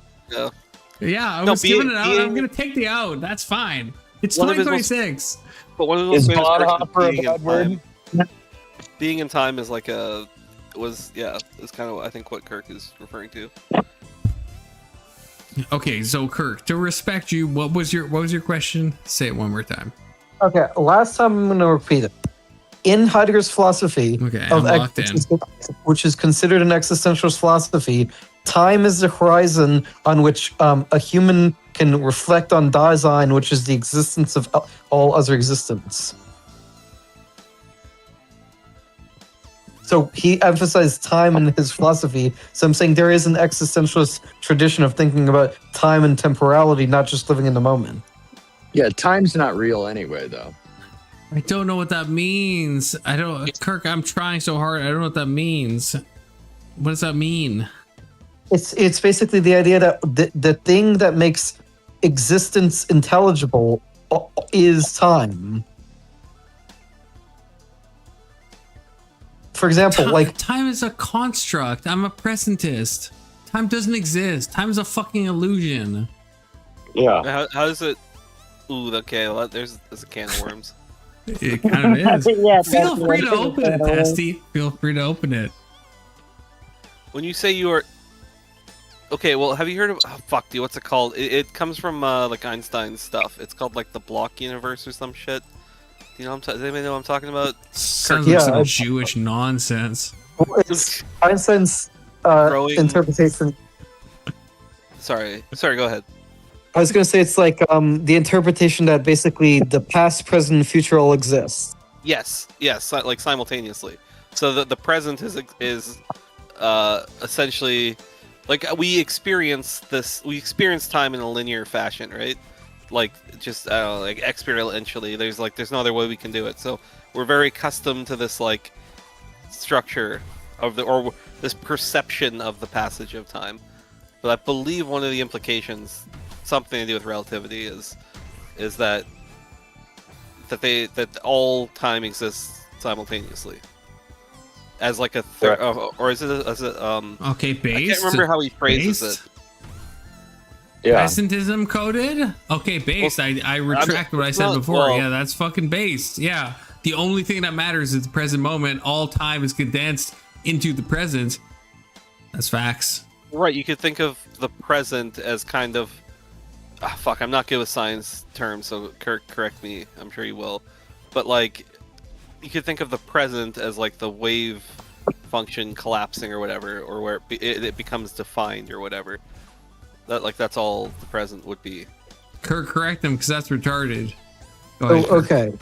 [SPEAKER 3] Yeah, I
[SPEAKER 4] No,
[SPEAKER 3] was giving it out. I'm gonna take the out. That's fine. It's
[SPEAKER 4] One of his most-
[SPEAKER 3] 2026.
[SPEAKER 4] But one of those
[SPEAKER 14] Is
[SPEAKER 4] famous persons
[SPEAKER 14] Bonhoeffer a
[SPEAKER 4] being
[SPEAKER 14] bad
[SPEAKER 4] in
[SPEAKER 14] word?
[SPEAKER 4] time. Being in time is like is kind of I think what Kirk is referring to.
[SPEAKER 3] Okay, so Kirk, to respect you, what was your question? Say it one more time.
[SPEAKER 5] Okay, last time I'm going to repeat it. In Heidegger's philosophy,
[SPEAKER 3] I'm locked in.
[SPEAKER 5] which is considered an existentialist philosophy, time is the horizon on which a human can reflect on Dasein, which is the existence of all other existence. So he emphasized time in his philosophy. So I'm saying there is an existentialist tradition of thinking about time and temporality, not just living in the moment.
[SPEAKER 14] Yeah, time's not real anyway, though.
[SPEAKER 3] I don't know what that means. I don't, Kirk. I'm trying so hard. I don't know what that means. What does that mean?
[SPEAKER 5] It's basically the idea that the thing that makes existence intelligible is time. For example, like
[SPEAKER 3] time is a construct. I'm a presentist. Time doesn't exist. Time is a fucking illusion.
[SPEAKER 14] Yeah.
[SPEAKER 4] How does it? Ooh, okay. Well, there's a can of worms.
[SPEAKER 3] It kind of is.
[SPEAKER 8] Yeah,
[SPEAKER 3] Feel
[SPEAKER 8] that's
[SPEAKER 3] free to
[SPEAKER 8] what
[SPEAKER 3] open it, Testy. Feel free to open it.
[SPEAKER 4] When you say you are, okay. Well, have you heard of? Oh, fuck, dude. What's it called? It comes from like Einstein's stuff. It's called like the block universe or some shit. You know, does anybody know what I'm talking about?
[SPEAKER 3] Sounds like some Jewish nonsense.
[SPEAKER 5] It's Einstein's interpretation.
[SPEAKER 4] Sorry. Go ahead.
[SPEAKER 5] I was going to say it's like the interpretation that basically the past, present, and future all exist.
[SPEAKER 4] Yes, like simultaneously. So the present is essentially like we experience time in a linear fashion, right? Like just like experientially. There's no other way we can do it. So we're very accustomed to this like structure of this perception of the passage of time. But I believe one of the implications, something to do with relativity, is that all time exists simultaneously as like a or is it
[SPEAKER 3] okay, based.
[SPEAKER 4] I can't remember how he phrases it.
[SPEAKER 3] Yeah. Presentism coded? Okay, based. Well, I retract what I said before. Well, yeah, that's fucking based. Yeah. The only thing that matters is the present moment. All time is condensed into the present. That's facts.
[SPEAKER 4] Right, you could think of the present as kind of fuck, I'm not good with science terms, so Kirk, correct me. I'm sure you will. But like you could think of the present as like the wave function collapsing or whatever, or where it becomes defined or whatever. That's all the present would be.
[SPEAKER 3] Kirk, correct him because that's retarded.
[SPEAKER 5] Okay.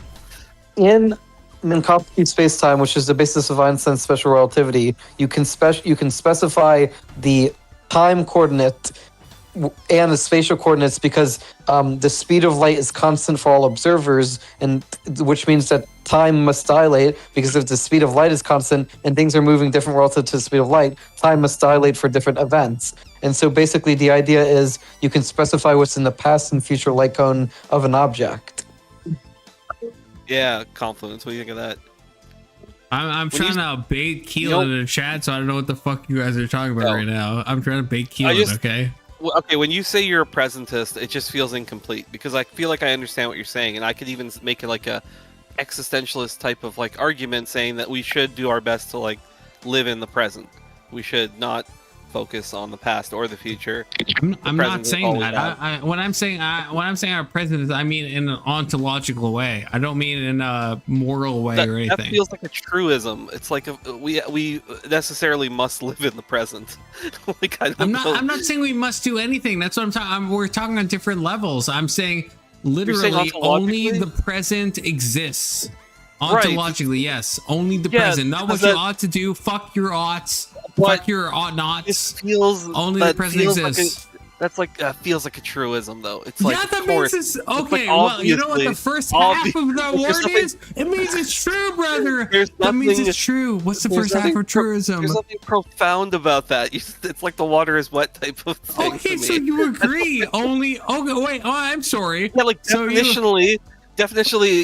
[SPEAKER 5] In Minkowski spacetime, which is the basis of Einstein's special relativity, you can specify the time coordinate and the spatial coordinates, because the speed of light is constant for all observers, and which means that time must dilate, because if the speed of light is constant and things are moving different relative to the speed of light, time must dilate for different events. And so basically the idea is you can specify what's in the past and future light cone of an object.
[SPEAKER 4] Yeah, confluence. What do you think of that?
[SPEAKER 3] I'm trying to bait Keelan in the chat, so I don't know what the fuck you guys are talking about right now. I'm trying to bait Keelan, okay?
[SPEAKER 4] Well, okay, when you say you're a presentist, it just feels incomplete, because I feel like I understand what you're saying, and I could even make it like a existentialist type of like argument, saying that we should do our best to like live in the present. We should not focus on the past or the future.
[SPEAKER 3] I'm not saying that. When I'm saying our president, I mean in an ontological way. I don't mean in a moral way or anything.
[SPEAKER 4] That feels like a truism. It's like we necessarily must live in the present. Like
[SPEAKER 3] I'm not saying we must do anything. That's what I'm talking. We're talking on different levels. I'm saying literally only the present exists. Ontologically, right. Yes, only the present. Not what you ought to do. Fuck your oughts. Fuck your ought nots. Only the present exists.
[SPEAKER 4] That's like feels like a truism, though. It's like
[SPEAKER 3] that means it's okay. Well, you know what the first half of that word is? It means it's true, brother. That means it's true. What's the first half of truism?
[SPEAKER 4] There's nothing profound about that. It's like the water is wet type of thing.
[SPEAKER 3] Okay, so you agree? Only okay. Wait. Oh, I'm sorry.
[SPEAKER 4] Yeah, like definitionally,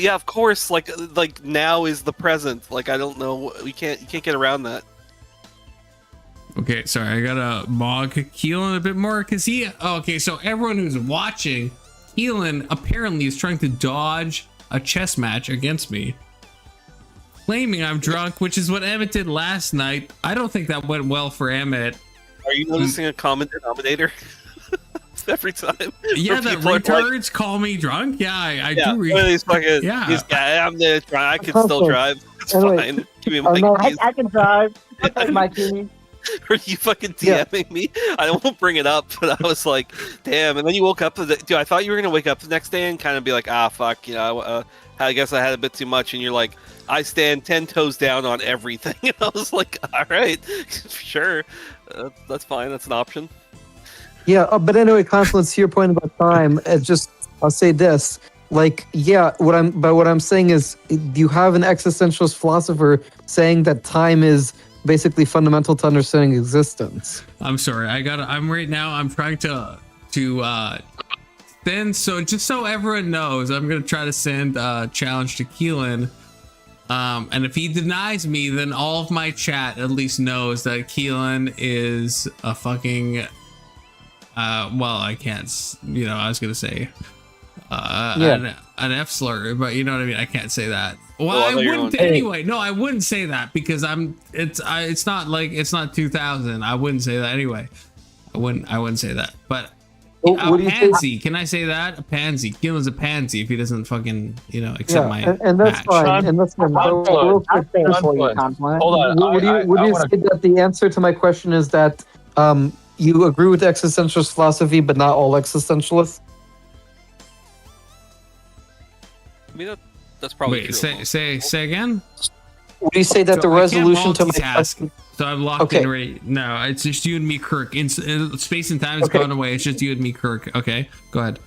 [SPEAKER 4] yeah, of course. Like now is the present. Like I don't know. You can't get around that.
[SPEAKER 3] Okay, sorry, I gotta mog Keelan a bit more because okay, so everyone who's watching, Keelan apparently is trying to dodge a chess match against me, claiming I'm drunk, which is what Emmett did last night. I don't think that went well for Emmett.
[SPEAKER 4] Are you noticing a common denominator every time?
[SPEAKER 3] Yeah, that retards call me drunk. Yeah, I do.
[SPEAKER 4] I'm there. I can still drive. It's fine. Give me my
[SPEAKER 5] I can drive. My keys.
[SPEAKER 4] Are you fucking DMing me? I won't bring it up, but I was like, damn. And then you woke up, dude, I thought you were going to wake up the next day and kind of be like, fuck, you know, I guess I had a bit too much. And you're like, I stand 10 toes down on everything. And I was like, all right, sure. That's fine. That's an option.
[SPEAKER 5] Yeah, but anyway, Confluence, to your point about time, I'll say this. Like, yeah, what I'm saying is you have an existentialist philosopher saying that time is basically fundamental to understanding existence.
[SPEAKER 3] I'm sorry. I'm trying to send, so just so everyone knows, I'm going to try to send a challenge to Keelan. And if he denies me, then all of my chat at least knows that Keelan is a fucking, well, I can't, I was going to say, an F slur, but you know what I mean? I can't say that. Well, I wouldn't anyway. No, I wouldn't say that because it's not 2000. I wouldn't say that anyway. I wouldn't say that. But a pansy, can I say that? A pansy. Keelan's a pansy if he doesn't fucking, accept my
[SPEAKER 5] and that's
[SPEAKER 3] match.
[SPEAKER 5] fine. And that's fine. Hold on. Would you say that the answer to my question is that you agree with existentialist philosophy, but not all existentialists?
[SPEAKER 4] I mean, that's probably true.
[SPEAKER 3] Say again.
[SPEAKER 5] Would you say that the resolution to my question?
[SPEAKER 3] So I'm locked in right now. It's just you and me, Kirk. In space and time has gone away. It's just you and me, Kirk. Okay, go ahead.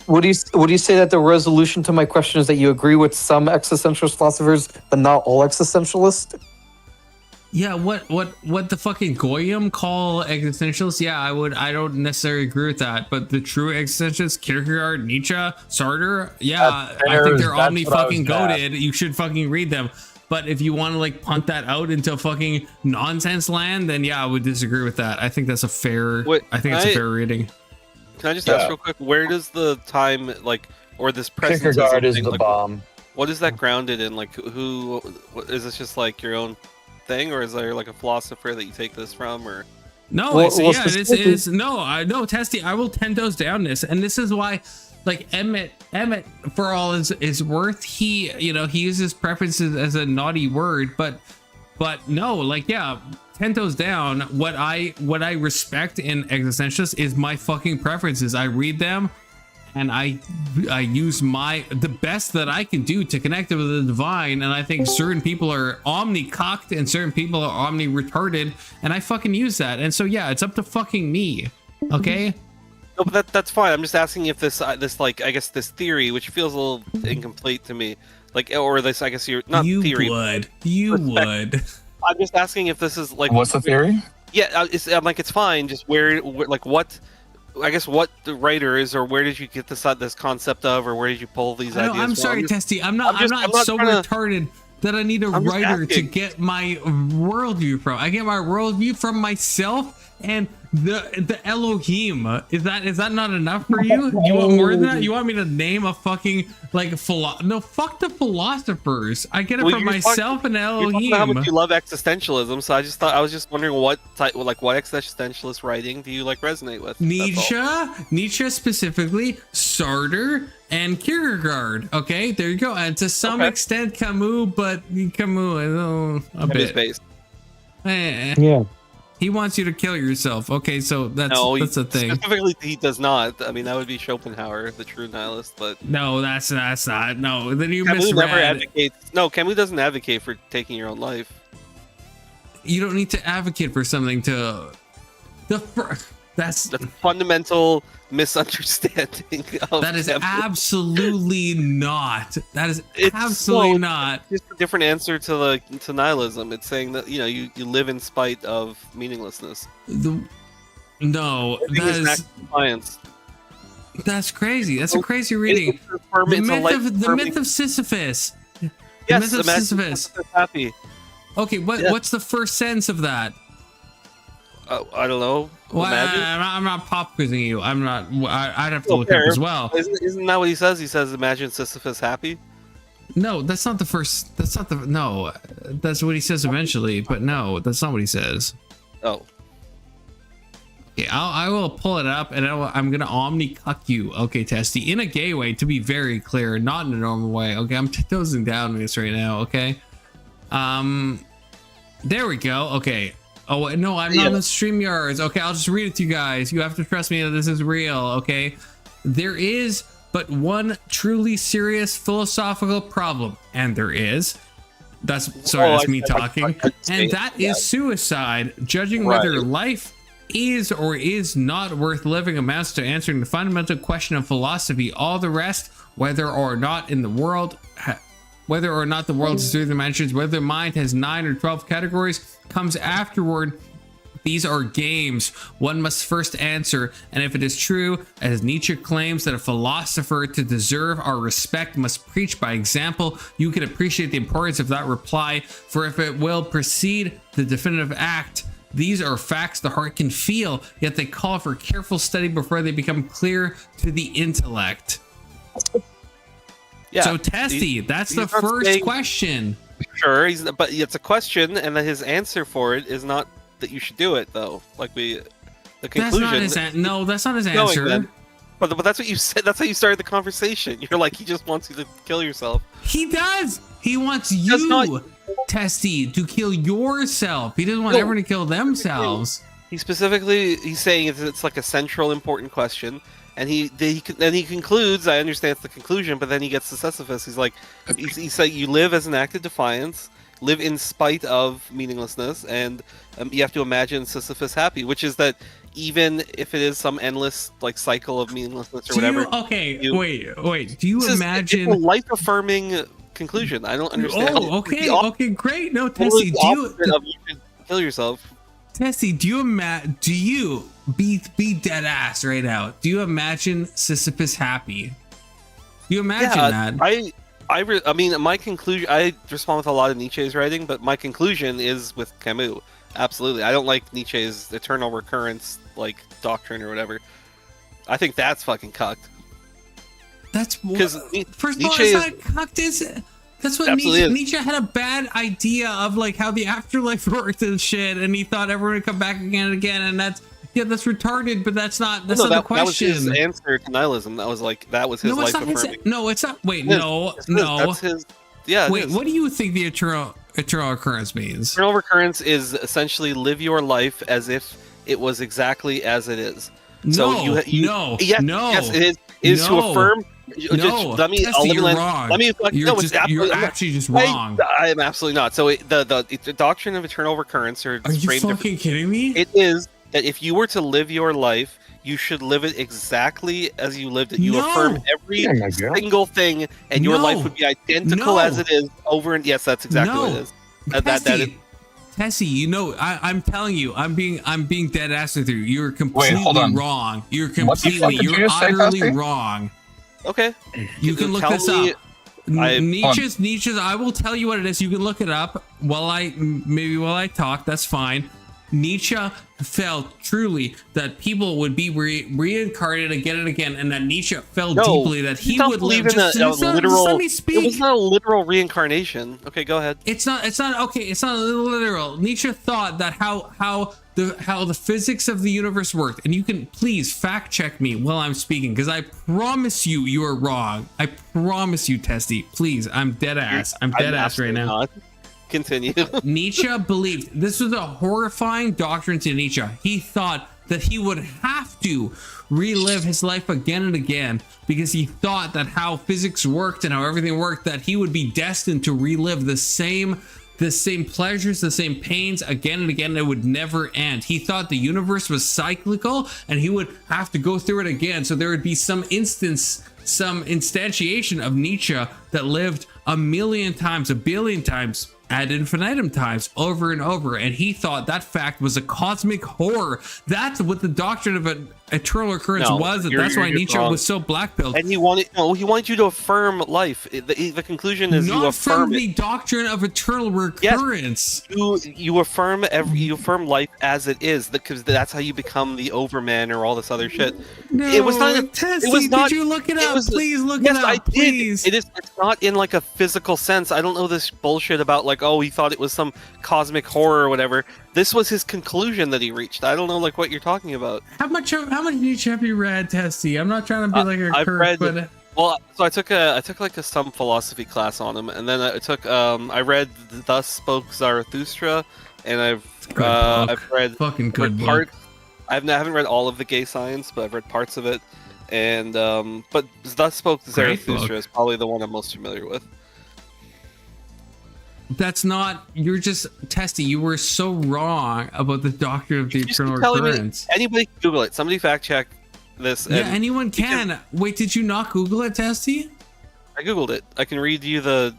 [SPEAKER 5] Would you say that the resolution to my question is that you agree with some existentialist philosophers, but not all existentialists?
[SPEAKER 3] Yeah, what the fucking Goyim call existentialists? Yeah, I don't necessarily agree with that, but the true existentialists, Kierkegaard, Nietzsche, Sartre, yeah, I think they're omni fucking goated. You should fucking read them. But if you want to like punt that out into fucking nonsense land, then yeah, I would disagree with that. I think that's a fair. I think it's a fair reading.
[SPEAKER 4] Can I just ask real quick? Where does the time or this presence?
[SPEAKER 14] Kierkegaard is the bomb.
[SPEAKER 4] What is that grounded in? Like, who is this? Just like your own thing, or is there like a philosopher that you take this from, or?
[SPEAKER 3] No, no, Testy. I will 10 toes down this, and this is why, like Emmett, for all his worth, he uses preferences as a naughty word, but no, like 10 toes down. What I respect in existentialists is my fucking preferences. I read them, and I use the best that I can do to connect with the divine, and I think certain people are omni-cocked and certain people are omni-retarded, and I fucking use that. And so yeah, it's up to fucking me, okay?
[SPEAKER 4] No, but that's fine. I'm just asking if this like I guess this theory, which feels a little incomplete to me, like or this I guess you're not theory.
[SPEAKER 3] You would.
[SPEAKER 4] I'm just asking if this is like
[SPEAKER 2] what's the theory?
[SPEAKER 4] Yeah, I'm like it's fine. Just where like what. I guess what the writer is, or where did you get this concept of, or where did you pull these ideas from?
[SPEAKER 3] I'm sorry, Testy. I'm not so retarded that I need a writer to get my worldview from. I get my worldview from myself and the Elohim. Is that not enough for you? You want more than that? You want me to name a fucking like no? Fuck the philosophers. I get it from myself and Elohim.
[SPEAKER 4] You're talking about how much you love existentialism, so I was just wondering what existentialist writing do you like resonate with?
[SPEAKER 3] Nietzsche specifically, Sartre, and Kierkegaard. Okay, there you go. And to some extent Camus, but Camus a bit.
[SPEAKER 4] Based.
[SPEAKER 3] Yeah. He wants you to kill yourself. Okay, so that's a thing.
[SPEAKER 4] Specifically, he does not. I mean, that would be Schopenhauer, the true nihilist. But
[SPEAKER 3] no, that's not. No, then you
[SPEAKER 4] Camus
[SPEAKER 3] misread.
[SPEAKER 4] never advocates. No, Camus doesn't advocate for taking your own life.
[SPEAKER 3] You don't need to advocate for something to. That's
[SPEAKER 4] a fundamental misunderstanding of
[SPEAKER 3] that is
[SPEAKER 4] Camus.
[SPEAKER 3] Absolutely not. That is absolutely not.
[SPEAKER 4] It's just a different answer to nihilism. It's saying that you live in spite of meaninglessness.
[SPEAKER 3] No, that is
[SPEAKER 4] science.
[SPEAKER 3] That's crazy. That's a crazy reading. The myth of Sisyphus.
[SPEAKER 4] Yes,
[SPEAKER 3] the myth of Sisyphus.
[SPEAKER 4] Happy.
[SPEAKER 3] Okay, what's the first sentence of that?
[SPEAKER 4] I don't know.
[SPEAKER 3] Well, I'm not pop quizzing you. I'm not. I'd have to look up as well.
[SPEAKER 4] Isn't that what he says? He says, "Imagine Sisyphus happy."
[SPEAKER 3] No, that's not the first. That's not the. No, that's what he says eventually. But no, that's not what he says.
[SPEAKER 4] Oh.
[SPEAKER 3] Okay, I will pull it up and I'm gonna omni cuck you. Okay, Testy, in a gay way, to be very clear, not in a normal way. Okay, I'm dozing down on this right now. Okay. There we go. Okay. Oh no, I'm not on the StreamYards. Okay, I'll just read it to you guys. You have to trust me that this is real. Okay, there is but one truly serious philosophical problem, and there is. That's me talking, and that is suicide. Judging whether life is or is not worth living amounts to answering the fundamental question of philosophy. All the rest, whether or not the world is three dimensions, whether the mind has 9 or 12 categories, comes afterward. These are games one must first answer, and if it is true, as Nietzsche claims, that a philosopher to deserve our respect must preach by example, you can appreciate the importance of that reply, for if it will precede the definitive act, these are facts the heart can feel, yet they call for careful study before they become clear to the intellect. Yeah, so Testy, that's the first question.
[SPEAKER 4] Sure, but it's a question, and then his answer for it is not that you should do it, though. The conclusion.
[SPEAKER 3] No, that's not his answer.
[SPEAKER 4] But that's what you said. That's how you started the conversation. You're like, he just wants you to kill yourself.
[SPEAKER 3] He does. He wants you, Testy, to kill yourself. He doesn't want everyone to kill themselves.
[SPEAKER 4] He's saying it's like a central important question. And he concludes. I understand it's the conclusion, but then he gets to Sisyphus. He's like, he's like, you live as an act of defiance, live in spite of meaninglessness, and you have to imagine Sisyphus happy, which is that even if it is some endless cycle of meaninglessness or whatever.
[SPEAKER 3] Wait. Do you imagine
[SPEAKER 4] it's a life-affirming conclusion? I don't understand.
[SPEAKER 3] Oh, okay, great. No, Tessie,
[SPEAKER 4] you should kill yourself.
[SPEAKER 3] Tessie, do you be dead ass right now? Do you imagine Sisyphus happy? Do you imagine that?
[SPEAKER 4] I mean, my conclusion. I respond with a lot of Nietzsche's writing, but my conclusion is with Camus. Absolutely, I don't like Nietzsche's eternal recurrence doctrine or whatever. I think that's fucking cucked.
[SPEAKER 3] That's because first of all, it's not cucked, is it? That's what Nietzsche had a bad idea of how the afterlife worked and shit, and he thought everyone would come back again and again, and that's retarded, but that's not the question.
[SPEAKER 4] That was his answer to nihilism. That was his life affirming.
[SPEAKER 3] No, it's not. Wait, no.
[SPEAKER 4] That's his. Yeah.
[SPEAKER 3] Wait, what do you think the eternal recurrence means?
[SPEAKER 4] Eternal recurrence is essentially live your life as if it was exactly as it is.
[SPEAKER 3] Yes,
[SPEAKER 4] it is to affirm.
[SPEAKER 3] No, you're wrong. You're actually just wrong.
[SPEAKER 4] I am absolutely not. So the doctrine of eternal recurrence,
[SPEAKER 3] are you fucking kidding me?
[SPEAKER 4] It is that if you were to live your life, you should live it exactly as you lived it. You
[SPEAKER 3] No.
[SPEAKER 4] affirm every single thing, and your
[SPEAKER 3] No.
[SPEAKER 4] life would be identical
[SPEAKER 3] No.
[SPEAKER 4] as it is over and yes, that's exactly what it is. That is.
[SPEAKER 3] Tessie, you know, I'm telling you, I'm being dead ass with you. You're completely
[SPEAKER 2] hold on.
[SPEAKER 3] wrong. You're
[SPEAKER 2] What the fuck
[SPEAKER 3] completely,
[SPEAKER 2] did you
[SPEAKER 3] you're
[SPEAKER 2] just say,
[SPEAKER 3] utterly
[SPEAKER 2] Tessie?
[SPEAKER 3] wrong.
[SPEAKER 4] Okay.
[SPEAKER 3] You can look
[SPEAKER 4] Tell
[SPEAKER 3] this
[SPEAKER 4] me-
[SPEAKER 3] up.
[SPEAKER 4] I-
[SPEAKER 3] Nietzsche's. I will tell you what it is. You can look it up while I talk. That's fine. Nietzsche felt truly that people would be reincarnated again and again, and that Nietzsche felt deeply that he would
[SPEAKER 4] believe
[SPEAKER 3] live.
[SPEAKER 4] in a literal.
[SPEAKER 3] Let me speak.
[SPEAKER 4] It was not a literal reincarnation. Okay, go ahead.
[SPEAKER 3] It's not okay. It's not literal. Nietzsche thought that how the physics of the universe worked, and you can please fact check me while I'm speaking, because I promise you are wrong. I promise you, Testy. Please, I'm dead ass. I'm dead ass right now.
[SPEAKER 4] Not. Continue.
[SPEAKER 3] Nietzsche believed this was a horrifying doctrine to Nietzsche. He thought that he would have to relive his life again and again because he thought that how physics worked and how everything worked, that he would be destined to relive the same pleasures, the same pains again and again. It would never end. He thought the universe was cyclical and he would have to go through it again. So there would be some instantiation of Nietzsche that lived a million times, a billion times, ad infinitum times, over and over, and he thought that fact was a cosmic horror. That's what the doctrine of an eternal recurrence was, and that's why Nietzsche was so black-pilled.
[SPEAKER 4] And he wanted you to affirm life. The conclusion is
[SPEAKER 3] Not
[SPEAKER 4] you affirm
[SPEAKER 3] from the
[SPEAKER 4] it.
[SPEAKER 3] doctrine of eternal recurrence.
[SPEAKER 4] Yes, you affirm life as it is, because that's how you become the Overman or all this other shit.
[SPEAKER 3] No,
[SPEAKER 4] it was not.
[SPEAKER 3] Tessie,
[SPEAKER 4] it was not.
[SPEAKER 3] did you look it up? Please look
[SPEAKER 4] yes,
[SPEAKER 3] it up.
[SPEAKER 4] I did.
[SPEAKER 3] Please.
[SPEAKER 4] It's not in like a physical sense. I don't know this bullshit about like, oh, he thought it was some cosmic horror or whatever. This was his conclusion that he reached. I don't know like what you're talking about.
[SPEAKER 3] How much Nietzsche have you read, Tessie? I'm not trying to be like a
[SPEAKER 4] I've
[SPEAKER 3] Kirk,
[SPEAKER 4] read,
[SPEAKER 3] but
[SPEAKER 4] well, so I took like some philosophy class on him, and then I took I read Thus Spoke Zarathustra, and I've read
[SPEAKER 3] fucking good book.
[SPEAKER 4] parts. I haven't read all of the Gay Science, but I've read parts of it, and but Thus Spoke Zarathustra is probably the one I'm most familiar with.
[SPEAKER 3] that's not. You're just Testy. You were so wrong about the doctrine of the eternal
[SPEAKER 4] Telling me-
[SPEAKER 3] recurrence.
[SPEAKER 4] Anybody can Google it. Somebody fact check this.
[SPEAKER 3] Yeah,
[SPEAKER 4] and
[SPEAKER 3] anyone can. Wait, did you not Google it, Testy?
[SPEAKER 4] I googled it. I can read you the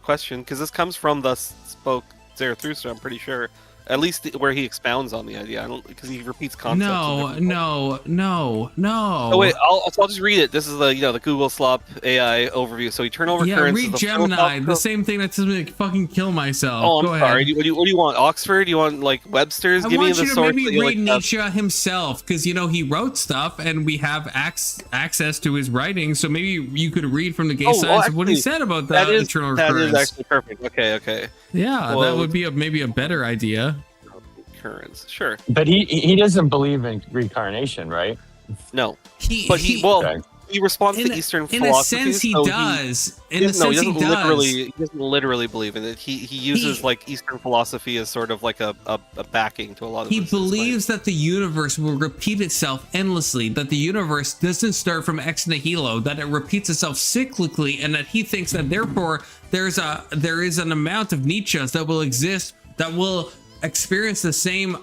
[SPEAKER 4] question, because this comes from Thus Spoke Zarathustra. I'm pretty sure, at least where he expounds on the idea. I don't, because he repeats concepts.
[SPEAKER 3] No.
[SPEAKER 4] Oh wait, I'll just read it. This is the the Google Slop AI overview. So eternal recurrence.
[SPEAKER 3] Yeah, read
[SPEAKER 4] is
[SPEAKER 3] Gemini. The same thing that tells me to fucking kill myself.
[SPEAKER 4] Oh, I'm
[SPEAKER 3] Go
[SPEAKER 4] sorry.
[SPEAKER 3] ahead.
[SPEAKER 4] What do you want? Oxford? Do you want like Webster's?
[SPEAKER 3] I
[SPEAKER 4] Give me
[SPEAKER 3] want
[SPEAKER 4] the
[SPEAKER 3] you to
[SPEAKER 4] source.
[SPEAKER 3] maybe
[SPEAKER 4] that you
[SPEAKER 3] read
[SPEAKER 4] like
[SPEAKER 3] Nietzsche himself, because he wrote stuff and we have access to his writings. So maybe you could read from the Gay Science of what he said about that eternal recurrence.
[SPEAKER 4] That is actually perfect. Okay.
[SPEAKER 3] Yeah,
[SPEAKER 4] Well,
[SPEAKER 3] that would be maybe a better idea.
[SPEAKER 4] Recurrence, sure.
[SPEAKER 14] But he doesn't believe in reincarnation, right?
[SPEAKER 4] No.
[SPEAKER 3] He
[SPEAKER 4] responds to Eastern philosophy.
[SPEAKER 3] In a sense, he
[SPEAKER 4] so
[SPEAKER 3] does.
[SPEAKER 4] He doesn't literally believe in it. He uses like Eastern philosophy as sort of like a backing to a lot of.
[SPEAKER 3] He believes that the universe will repeat itself endlessly. That the universe doesn't start from ex nihilo. That it repeats itself cyclically, and that he thinks that therefore there is an amount of Nietzsche's that will exist that will experience the same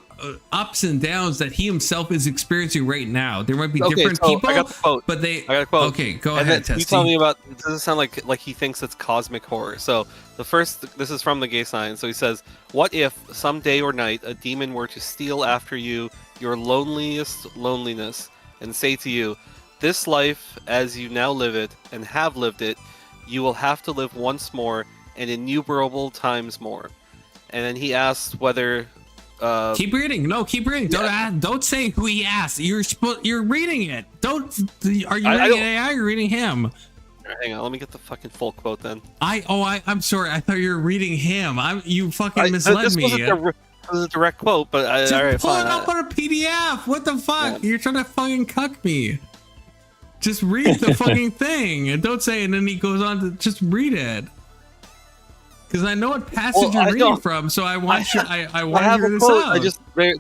[SPEAKER 3] ups and downs that he himself is experiencing right now. There might be different people,
[SPEAKER 4] I got the quote.
[SPEAKER 3] but I
[SPEAKER 4] got a quote.
[SPEAKER 3] Okay, go
[SPEAKER 4] and
[SPEAKER 3] ahead,
[SPEAKER 4] then you
[SPEAKER 3] Testy.
[SPEAKER 4] tell me about. It doesn't sound like he thinks it's cosmic horror. So this is from the Gay Science. So he says, "What if some day or night a demon were to steal after you, your loneliest loneliness, and say to you, 'This life, as you now live it and have lived it, you will have to live once more and innumerable times more.'" And then he asks whether.
[SPEAKER 3] Keep reading. No, keep reading. Don't say who he asked. You're reading it. Don't. Are you reading AI? Or you're reading him.
[SPEAKER 4] Hang on. Let me get the fucking full quote then.
[SPEAKER 3] I'm sorry. I thought you were reading him. You fucking misled me.
[SPEAKER 4] This was a direct quote, but
[SPEAKER 3] Just
[SPEAKER 4] all right,
[SPEAKER 3] pull
[SPEAKER 4] fine.
[SPEAKER 3] it up on a PDF. What the fuck? You're trying to fucking cuck me. Just read the fucking thing and don't say. And then he goes on to just read it. Because I know what passage you're reading from, so I want you. I want to hear this out.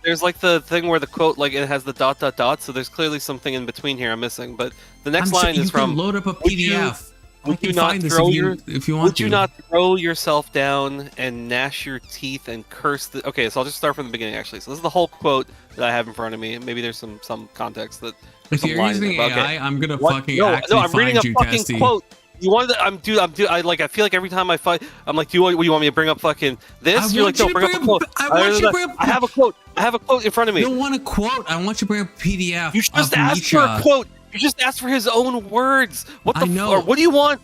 [SPEAKER 4] There's like the thing where the quote like it has the ... So there's clearly something in between here I'm missing. But the next line is from.
[SPEAKER 3] You can load up a PDF
[SPEAKER 4] would you not throw yourself down and gnash your teeth and curse the? Okay, so I'll just start from the beginning. Actually, so this is the whole quote that I have in front of me. Maybe there's some context that.
[SPEAKER 3] If you're using AI, okay. I'm gonna fucking
[SPEAKER 4] no, I'm reading a fucking
[SPEAKER 3] Testy.
[SPEAKER 4] quote. You wanted to, I'm like I feel like every time I fight, I'm like, you want me to bring up fucking this? You're like, no, bring up a quote. I have a quote. I have a quote in front of me.
[SPEAKER 3] I don't want a quote. I want you to bring up a PDF.
[SPEAKER 4] You just asked for a quote. You just asked for his own words. What the?
[SPEAKER 3] I know.
[SPEAKER 4] What do you want?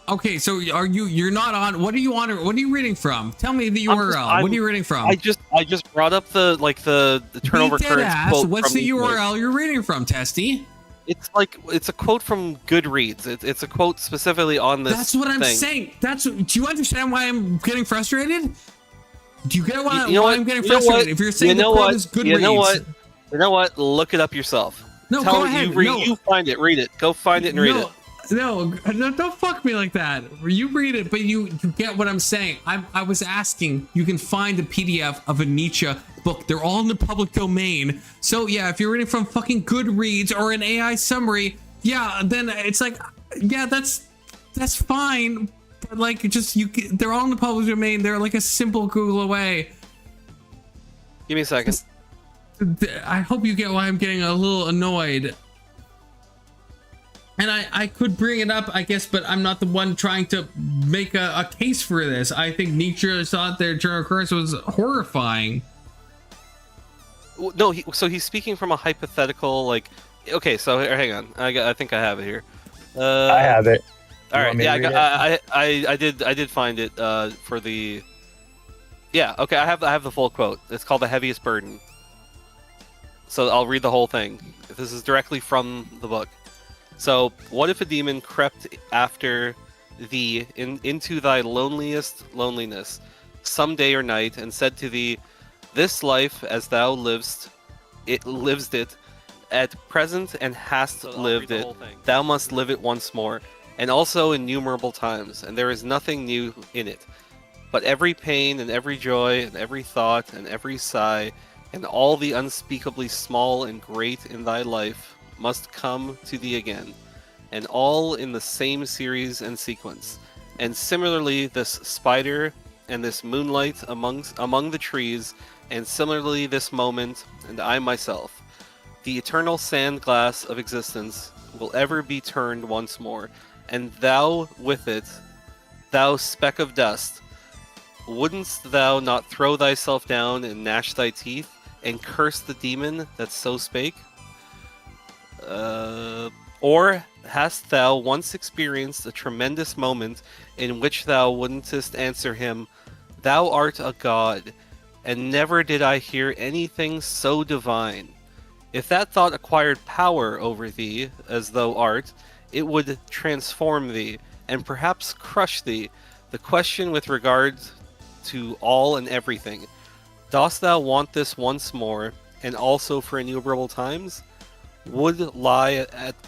[SPEAKER 3] Okay, so you're not on? What are you on? What are you reading from? Tell me the URL. What are you reading from?
[SPEAKER 4] I just brought up the turnover currents quote.
[SPEAKER 3] What's the URL you're reading from, Testy?
[SPEAKER 4] It's a quote from Goodreads. It's a quote specifically on this.
[SPEAKER 3] That's what I'm saying. Do you understand why I'm getting frustrated? Do you get why I'm getting frustrated? If you're saying the quote is Goodreads,
[SPEAKER 4] you know what? Look it up yourself.
[SPEAKER 3] No, go ahead.
[SPEAKER 4] You find it. Read it. Go find it and read it.
[SPEAKER 3] No, don't fuck me like that. You read it, but you get what I'm saying. I was asking. You can find a PDF of a Nietzsche book. They're all in the public domain. So yeah, if you're reading from fucking Goodreads or an AI summary, yeah, then it's like, yeah, that's fine. But like, they're all in the public domain. They're like a simple Google away.
[SPEAKER 4] Give me a second.
[SPEAKER 3] I hope you get why I'm getting a little annoyed. And I could bring it up, I guess, but I'm not the one trying to make a case for this. I think Nietzsche thought their turn of occurrence was horrifying.
[SPEAKER 4] No, so he's speaking from a hypothetical, like, okay, so hang on, I think I have it here.
[SPEAKER 14] I have it.
[SPEAKER 4] All right, yeah, I did find it for the. Yeah, okay, I have the full quote. It's called "The Heaviest Burden." So I'll read the whole thing. This is directly from the book. So, what if a demon crept after thee into thy loneliest loneliness, some day or night, and said to thee, "This life, as thou livest it at present, and hast lived it, thou must live it once more, and also innumerable times, and there is nothing new in it. But every pain, and every joy, and every thought, and every sigh, and all the unspeakably small and great in thy life, must come to thee again, and all in the same series and sequence. And similarly this spider and this moonlight among the trees, and similarly this moment, and I myself. The eternal sand glass of existence will ever be turned once more, and thou with it, thou speck of dust, wouldn't thou not throw thyself down and gnash thy teeth, and curse the demon that so spake? Or hast thou once experienced a tremendous moment in which thou wouldn't answer him, "Thou art a god, and never did I hear anything so divine"? If that thought acquired power over thee, as thou art, it would transform thee, and perhaps crush thee. The question with regard to all and everything, dost thou want this once more, and also for innumerable times? Would lie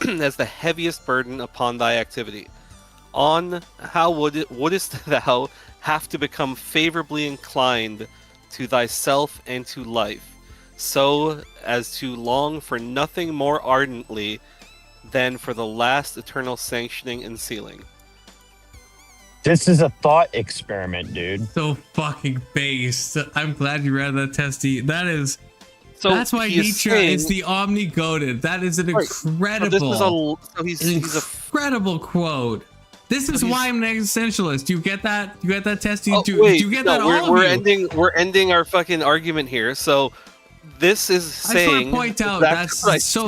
[SPEAKER 4] as the heaviest burden upon thy activity. On how wouldest thou have to become favorably inclined to thyself and to life, so as to long for nothing more ardently than for the last eternal sanctioning and sealing.
[SPEAKER 14] This is a thought experiment, dude.
[SPEAKER 3] So fucking based. I'm glad you read that, Testy. That's why Nietzsche is the omni-goated. That is an incredible, incredible quote. This is why I'm an existentialist. Do you get that? Do you get that, Testy? Do you get that?
[SPEAKER 4] We're ending our fucking argument here. So this is saying.
[SPEAKER 3] I just want to point out that's so.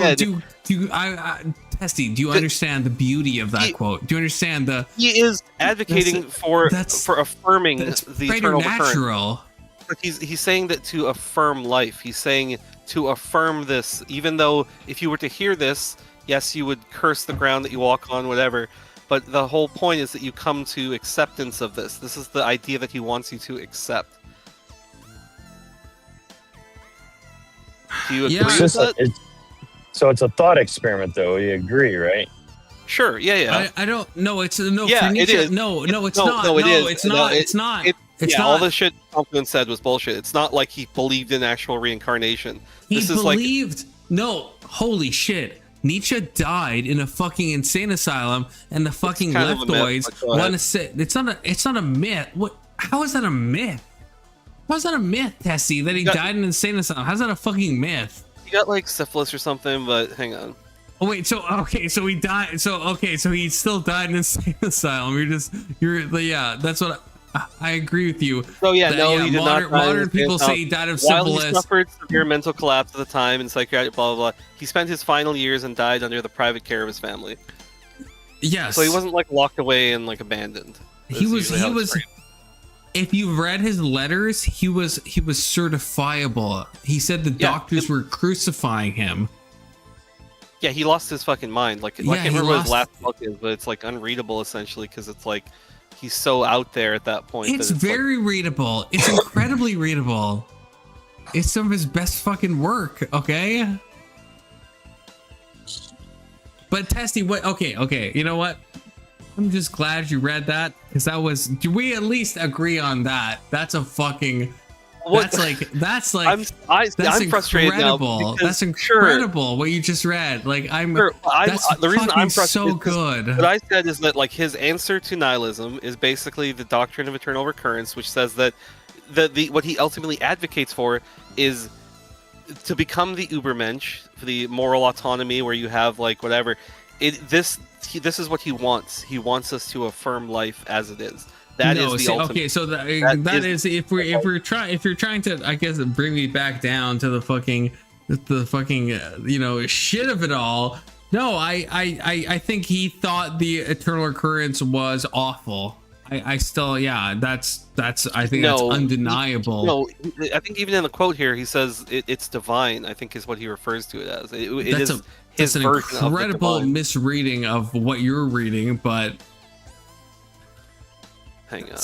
[SPEAKER 3] Testy, do you understand the beauty of that quote? Do you understand the?
[SPEAKER 4] He is advocating for affirming the eternal recurrence. But he's saying that to affirm life. He's saying to affirm this, even though if you were to hear this, yes, you would curse the ground that you walk on, whatever. But the whole point is that you come to acceptance of this. This is the idea that he wants you to accept. Do you agree with that?
[SPEAKER 14] So it's a thought experiment, though. You agree, right?
[SPEAKER 4] Sure. Yeah.
[SPEAKER 3] I don't. No, it's no.
[SPEAKER 4] Yeah,
[SPEAKER 3] for Nietzsche,
[SPEAKER 4] it is.
[SPEAKER 3] No, it's not. No, it's not. It's not. It's not.
[SPEAKER 4] All the shit Pumpkin said was bullshit. It's not like he believed in actual reincarnation.
[SPEAKER 3] He believed. No, holy shit. Nietzsche died in a fucking insane asylum, and the fucking leftoids want to say it's not a myth. What? How is that a myth? How's that a myth, Tessie? That he died in an insane asylum? How's that a fucking myth?
[SPEAKER 4] He got like syphilis or something, but hang on.
[SPEAKER 3] Oh wait, so he died. So he still died in an insane asylum. That's what I agree with you.
[SPEAKER 4] Oh yeah,
[SPEAKER 3] that,
[SPEAKER 4] no, he did not.
[SPEAKER 3] Modern people say he died of syphilis.
[SPEAKER 4] While he suffered severe mental collapse at the time and psychiatric blah blah blah, he spent his final years and died under the private care of his family.
[SPEAKER 3] Yes.
[SPEAKER 4] So he wasn't like locked away and like abandoned.
[SPEAKER 3] He was. If you've read his letters, he was certifiable. He said the doctors were crucifying him.
[SPEAKER 4] Yeah, he lost his fucking mind. I can't remember what his last book is, but it's like unreadable essentially because it's like he's so out there at that point.
[SPEAKER 3] It's very readable. It's incredibly readable. It's some of his best fucking work. Okay. But Testy, what? Okay. You know what? I'm just glad you read that because that was. Do we at least agree on that? That's a fucking. That's
[SPEAKER 4] I'm frustrated now.
[SPEAKER 3] That's incredible what you just read. Like the reason I'm frustrated. So good.
[SPEAKER 4] What I said is that like his answer to nihilism is basically the doctrine of eternal recurrence, which says that what he ultimately advocates for is to become the Ubermensch, the moral autonomy, where you have like whatever. This is what he wants. He wants us to affirm life as it is. That is the ultimate. Okay, so that is if you're trying to, I guess, bring me back down to the fucking shit of it all. No, I think he thought the eternal recurrence was awful. I still, that's I think that's undeniable. No, I think even in the quote here he says it's divine. I think is what he refers to it as. It's an
[SPEAKER 3] incredible misreading of what you're reading, but
[SPEAKER 4] hang on.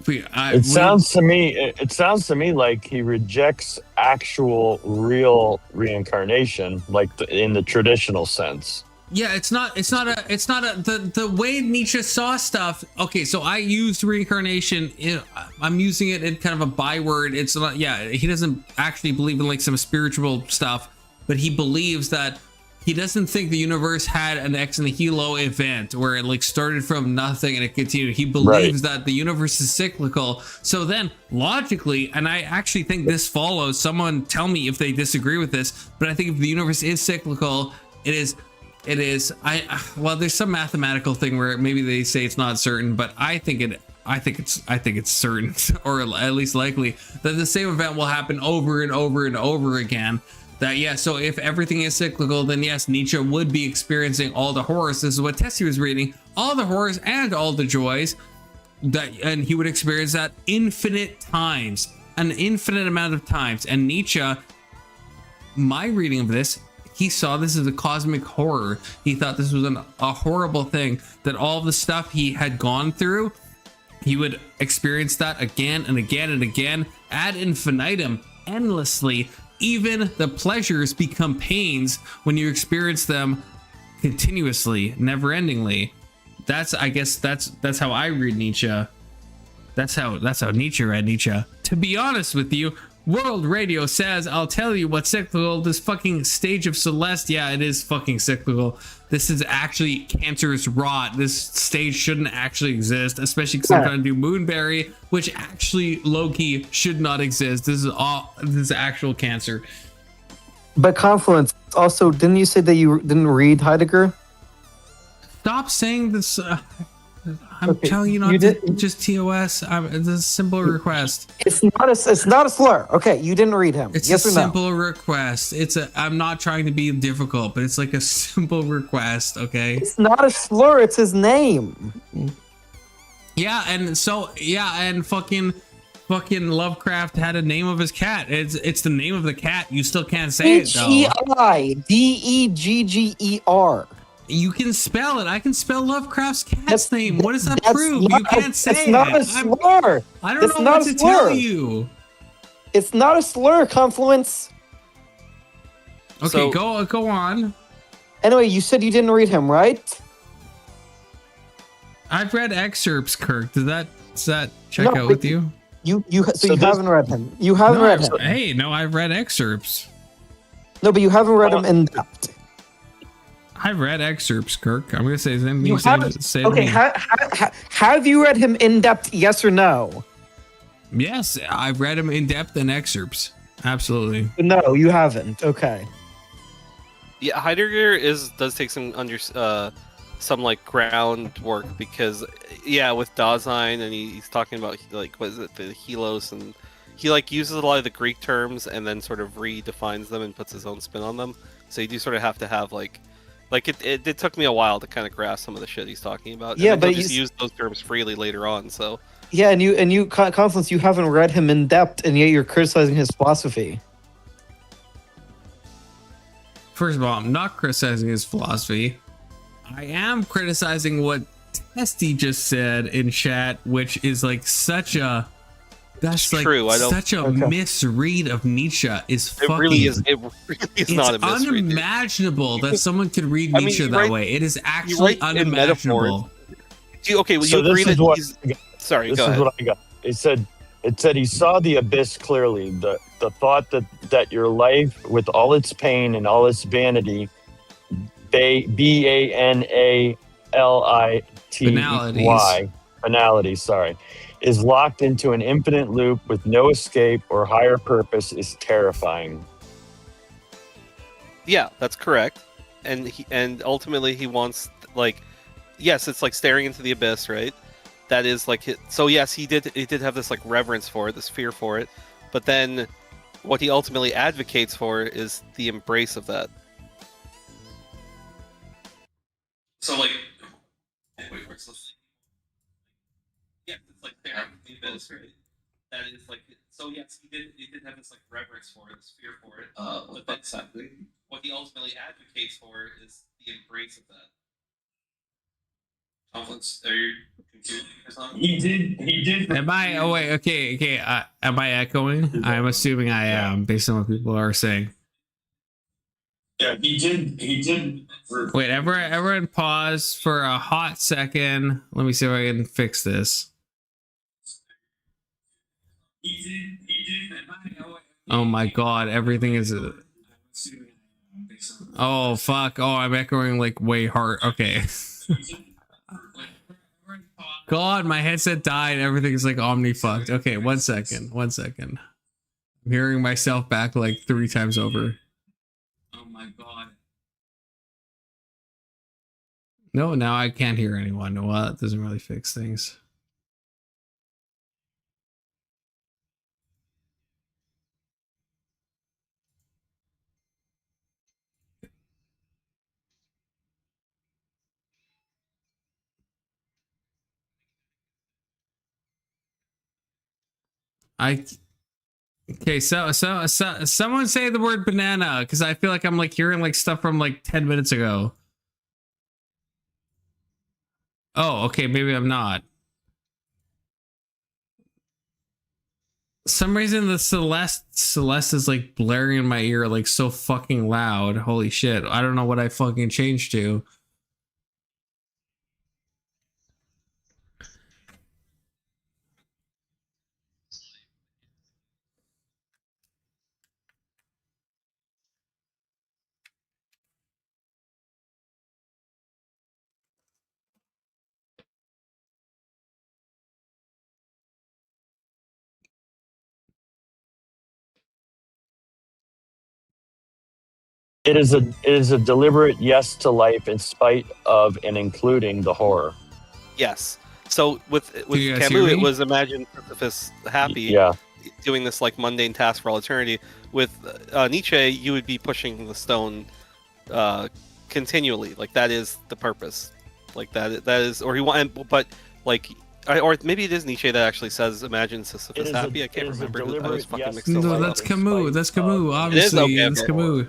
[SPEAKER 14] It sounds to me like he rejects actual real reincarnation, like in the traditional sense.
[SPEAKER 3] Yeah, it's not the way Nietzsche saw stuff. Okay, so I used reincarnation. I'm using it in kind of a byword. It's not. Yeah, he doesn't actually believe in like some spiritual stuff, but he believes that. He doesn't think the universe had an ex nihilo event where it like started from nothing and it continued. He believes that the universe is cyclical. So then logically, and I actually think this follows, someone tell me if they disagree with this, but I think if the universe is cyclical, it is, well, there's some mathematical thing where maybe they say it's not certain, but I think it's certain, or at least likely, that the same event will happen over and over and over again. So if everything is cyclical, then yes, Nietzsche would be experiencing all the horrors. This is what Tessie was reading, all the horrors and all the joys, and he would experience that infinite times, an infinite amount of times. And Nietzsche, my reading of this, he saw this as a cosmic horror. He thought this was a horrible thing, that all the stuff he had gone through, he would experience that again and again and again, ad infinitum, endlessly. Even the pleasures become pains when you experience them continuously, never-endingly. I guess that's how I read Nietzsche. That's how Nietzsche read Nietzsche. To be honest with you, World Radio says, I'll tell you what's cyclical. This fucking stage of Celeste, yeah, it is fucking cyclical. This is actually cancerous rot. This stage shouldn't actually exist, especially because I'm trying to do Moonberry, which actually low-key should not exist. This is actual cancer.
[SPEAKER 5] But Confluence, also, didn't you say that you didn't read Heidegger?
[SPEAKER 3] Stop saying this. I'm telling you not to just TOS. It's a simple request.
[SPEAKER 5] It's not a slur. Okay, you didn't read him.
[SPEAKER 3] It's
[SPEAKER 5] yes
[SPEAKER 3] a
[SPEAKER 5] or no?
[SPEAKER 3] simple request. I'm not trying to be difficult, but it's like a simple request. Okay.
[SPEAKER 5] It's not a slur. It's his name.
[SPEAKER 3] Yeah, and fucking Lovecraft had a name of his cat. It's the name of the cat. You still can't say it though.
[SPEAKER 5] Heidegger.
[SPEAKER 3] You can spell it. I can spell Lovecraft's cat's name. What does that prove? You can't say it.
[SPEAKER 5] It's not a slur.
[SPEAKER 3] I don't know what to tell you.
[SPEAKER 5] It's not a slur, Confluence.
[SPEAKER 3] Okay, go on.
[SPEAKER 5] Anyway, you said you didn't read him, right?
[SPEAKER 3] I've read excerpts, Kirk. Does that check out with you?
[SPEAKER 5] You haven't read him. You haven't read him.
[SPEAKER 3] Hey, no, I've read excerpts.
[SPEAKER 5] No, but you haven't read him in depth.
[SPEAKER 3] I've read excerpts, Kirk. I'm gonna say the same thing.
[SPEAKER 5] You haven't. Okay, have you read him in depth? Yes or no?
[SPEAKER 3] Yes, I've read him in depth in excerpts. Absolutely.
[SPEAKER 5] No, you haven't. Okay.
[SPEAKER 4] Yeah, Heidegger does take some like groundwork because with Dasein, and he's talking about like what is it, the Helos, and he like uses a lot of the Greek terms and then sort of redefines them and puts his own spin on them. So you do sort of have to have like it took me a while to kind of grasp some of the shit he's talking about.
[SPEAKER 5] Yeah,
[SPEAKER 4] and
[SPEAKER 5] but
[SPEAKER 4] he'll just use those terms freely later on. So
[SPEAKER 5] yeah, and you Confluence, you haven't read him in depth, and yet you're criticizing his philosophy.
[SPEAKER 3] First of all, I'm not criticizing his philosophy. I am criticizing what Testy just said in chat, which is like such a true. Such a misread of Nietzsche. It
[SPEAKER 4] really is not a misread.
[SPEAKER 3] It's unimaginable that someone could read Nietzsche that way. It is actually unimaginable.
[SPEAKER 4] You agree that he's... Sorry,
[SPEAKER 14] this
[SPEAKER 4] go
[SPEAKER 14] is
[SPEAKER 4] ahead.
[SPEAKER 14] what I got. It said he saw the abyss clearly. The thought that your life, with all its pain and all its vanity, banality, is locked into an infinite loop with no escape or higher purpose is terrifying.
[SPEAKER 4] Yeah, that's correct. And ultimately he wants, like, yes, it's like staring into the abyss, right? That is like so yes, he did have this like reverence for it, this fear for it, but then what he ultimately advocates for is the embrace of that. So like where's this? Yeah, it's like staring into the abyss, right? That is like so yes, he did have this like reverence for it, this fear for it. But then exactly what he ultimately advocates for is the embrace of that. Are you confused or something? He did.
[SPEAKER 3] Am I? Oh wait. Okay. Am I echoing? I'm assuming I am, based on what people are saying.
[SPEAKER 14] Yeah, he did.
[SPEAKER 3] Wait, everyone pause for a hot second. Let me see if I can fix this. Oh my god, everything is... Oh fuck, oh I'm echoing like way hard. Okay. God, my headset died. Everything's like omni fucked. Okay, one second. I'm hearing myself back like 3 times over. Oh my god. No, now I can't hear anyone. Well, that doesn't really fix things. Okay, so someone say the word banana, because I feel like I'm like hearing like stuff from like 10 minutes ago. Oh, okay, maybe I'm not. Some reason the Celeste is like blaring in my ear like so fucking loud. Holy shit. I don't know what I fucking changed to.
[SPEAKER 14] It is a deliberate yes to life in spite of and including the horror.
[SPEAKER 4] Yes. So with Camus, it was imagine Sisyphus happy, doing this like mundane task for all eternity. With Nietzsche, you would be pushing the stone continually. Like that is the purpose. Like that is, or he want, but like. Or maybe it is Nietzsche that actually says, "Imagine Sisyphus happy." I can't remember. I was fucking mixed up.
[SPEAKER 3] No, that's Camus. That's Camus. Obviously, it's Camus.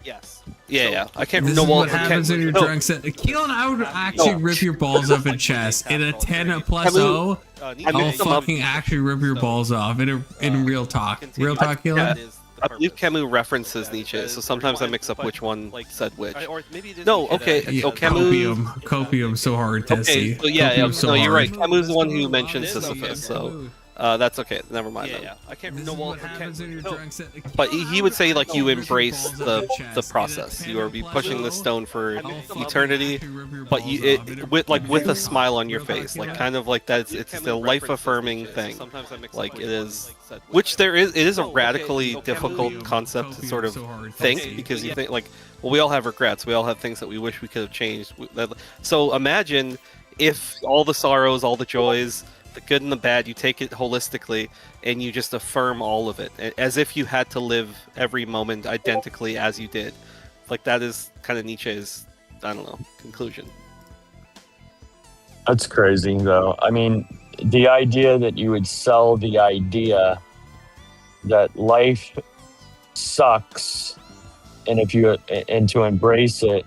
[SPEAKER 4] Yes. Yeah. I can't
[SPEAKER 3] This
[SPEAKER 4] remember
[SPEAKER 3] is what happens when you're drunk. Keelan, I would actually rip your balls off in chess. In a 10 plus 0, I'll fucking actually rip your balls off in real talk. Real talk, Keelan?
[SPEAKER 4] I believe Camus references Nietzsche, so sometimes I mix up which one said which. No, okay.
[SPEAKER 3] Yeah,
[SPEAKER 4] Camus...
[SPEAKER 3] Copium so hard, Tessie.
[SPEAKER 4] Okay, so you're right. Camus is the one who mentions Sisyphus, so... That's okay. Never mind.
[SPEAKER 3] Yeah.
[SPEAKER 4] I can't.
[SPEAKER 3] This
[SPEAKER 4] No,
[SPEAKER 3] is
[SPEAKER 4] well,
[SPEAKER 3] what happens when you're drunk.
[SPEAKER 4] but he would say like you embrace the process. You are be pushing the stone for eternity, but with a smile on your face, like kind of like that. It's the life affirming thing. Like it is, which it is a radically difficult concept to sort of think, because you think like, well, we all have regrets. We all have things that we wish we could have changed. So imagine if all the sorrows, all the joys, the good and the bad, you take it holistically and you just affirm all of it as if you had to live every moment identically as you did. Like that is kind of Nietzsche's, I don't know, conclusion.
[SPEAKER 14] That's crazy, though. I mean, the idea that you would sell the idea that life sucks, and to embrace it,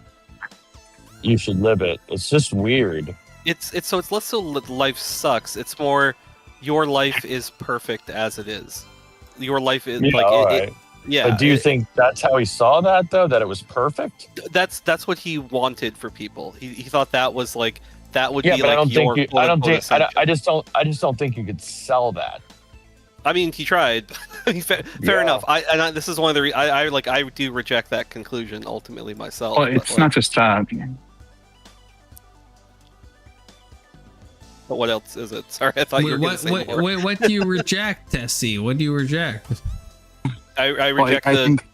[SPEAKER 14] you should live it. It's just weird.
[SPEAKER 4] It's less so life sucks. It's more your life is perfect as it is. Your life is yeah.
[SPEAKER 14] But do you think that's how he saw that, though? That it was perfect?
[SPEAKER 4] That's what he wanted for people. He thought that was like that would
[SPEAKER 14] be
[SPEAKER 4] like
[SPEAKER 14] but I don't
[SPEAKER 4] your.
[SPEAKER 14] Think you, I don't think. I just don't think you could sell that.
[SPEAKER 4] I mean, he tried. Fair enough. This is one of the. I do reject that conclusion ultimately myself.
[SPEAKER 2] Well, it's not just that.
[SPEAKER 4] But what else is it? Sorry, I thought you were going to say more.
[SPEAKER 3] What do you reject, Tessie? What do you reject?
[SPEAKER 4] I reject
[SPEAKER 2] I think,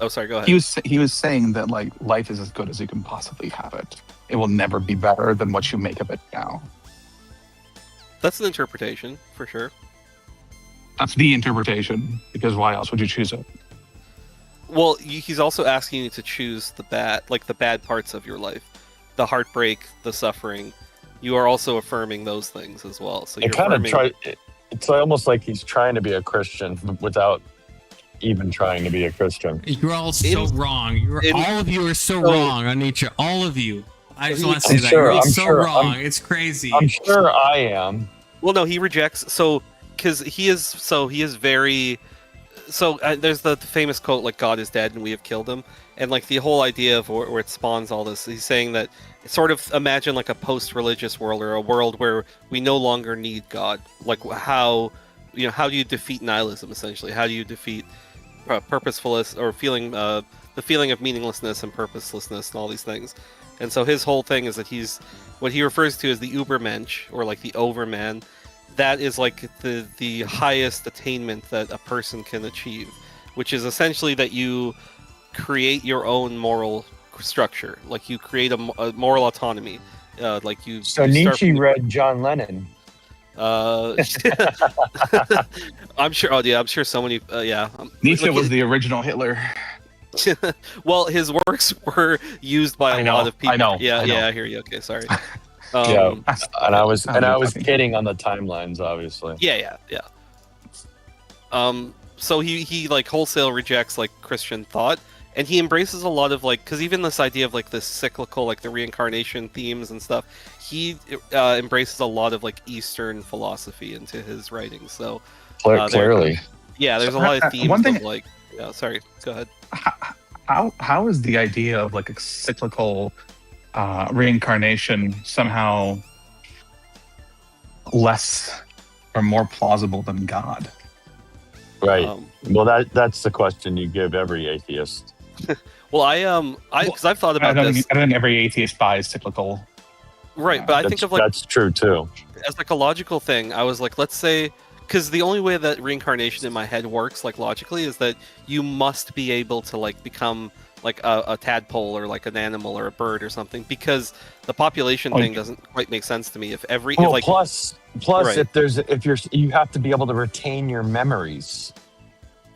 [SPEAKER 4] oh, sorry, go ahead.
[SPEAKER 2] He was saying that like life is as good as you can possibly have it. It will never be better than what you make of it now.
[SPEAKER 4] That's an interpretation, for sure.
[SPEAKER 2] That's the interpretation, because why else would you choose it?
[SPEAKER 4] Well, he's also asking you to choose the bad parts of your life, the heartbreak, the suffering. You are also affirming those things as well. So
[SPEAKER 14] it's almost like he's trying to be a Christian without even trying to be a Christian.
[SPEAKER 3] You're all so wrong. All of you are so wrong on Nietzsche. All of you. I just want to say that. You're all so wrong. It's crazy.
[SPEAKER 14] I'm sure I am.
[SPEAKER 4] Well, no, he rejects. Because he is very. There's the famous quote, like, God is dead and we have killed him. And, like, the whole idea of where it spawns all this, he's saying that sort of imagine, like, a post-religious world, or a world where we no longer need God. Like, how do you defeat nihilism, essentially? How do you defeat purposefulness, or the feeling of meaninglessness and purposelessness and all these things? And so his whole thing is that what he refers to as the Ubermensch, or, like, the Overman. That is like the highest attainment that a person can achieve, which is essentially that you create your own moral structure, like you create a moral autonomy, like you.
[SPEAKER 14] So Nietzsche read John Lennon.
[SPEAKER 4] I'm sure. Oh yeah, I'm sure so many. Yeah,
[SPEAKER 2] Nietzsche was the original Hitler.
[SPEAKER 4] Well, his works were used by a lot of people.
[SPEAKER 2] I know.
[SPEAKER 4] Yeah, I hear you. Okay, sorry.
[SPEAKER 14] And I was kidding on the timelines, obviously.
[SPEAKER 4] Yeah. So he like wholesale rejects like Christian thought, and he embraces a lot of like, because even this idea of like this cyclical, like the reincarnation themes and stuff, he embraces a lot of like Eastern philosophy into his writings. So
[SPEAKER 14] clearly,
[SPEAKER 4] there's a lot of themes of like. Yeah, sorry. Go ahead.
[SPEAKER 2] How is the idea of like a cyclical reincarnation somehow less or more plausible than God?
[SPEAKER 14] Right. Well, that's the question you give every atheist.
[SPEAKER 4] Well, because I've thought about this.
[SPEAKER 2] I don't think every atheist buys cyclical.
[SPEAKER 4] Right, but I think of like
[SPEAKER 14] that's true too.
[SPEAKER 4] As like a logical thing, I was like, let's say, because the only way that reincarnation in my head works, like logically, is that you must be able to like become like a tadpole or like an animal or a bird or something, because the population thing doesn't quite make sense to me.
[SPEAKER 14] Plus, right. if you have to be able to retain your memories.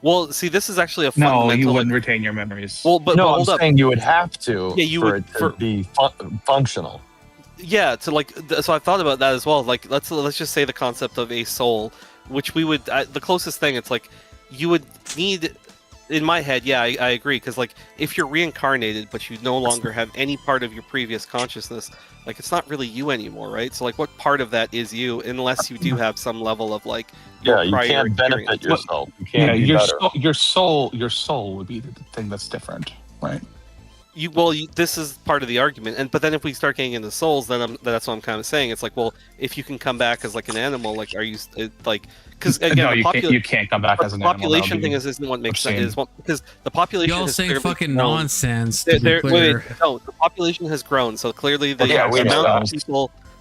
[SPEAKER 4] Well, see, this is actually a fundamental.
[SPEAKER 2] No, you wouldn't retain your memories.
[SPEAKER 4] Well, but
[SPEAKER 14] no,
[SPEAKER 4] hold
[SPEAKER 14] I'm
[SPEAKER 4] up.
[SPEAKER 14] saying you would have to.
[SPEAKER 4] Yeah, you
[SPEAKER 14] for
[SPEAKER 4] would
[SPEAKER 14] it to be functional.
[SPEAKER 4] Yeah, to like. So I've thought about that as well. Like, let's just say the concept of a soul, which we would the closest thing. It's like you would need. In my head, yeah, I agree, because like if you're reincarnated but you no longer have any part of your previous consciousness, like it's not really you anymore, right? So like what part of that is you, unless you do have some level of like
[SPEAKER 14] you can't benefit yourself. You can't
[SPEAKER 2] your soul would be the thing that's different, right?
[SPEAKER 4] This is part of the argument, but then if we start getting into souls, then that's what I'm kind of saying. It's like, well, if you can come back as like an animal, like, are you like? Because again,
[SPEAKER 2] no, you can't come back as an
[SPEAKER 4] population
[SPEAKER 2] animal.
[SPEAKER 4] thing isn't what makes sense. Because the population
[SPEAKER 3] Y'all
[SPEAKER 4] has
[SPEAKER 3] saying
[SPEAKER 4] clearly
[SPEAKER 3] fucking
[SPEAKER 4] grown.
[SPEAKER 3] nonsense.
[SPEAKER 4] No, the population has grown, so clearly the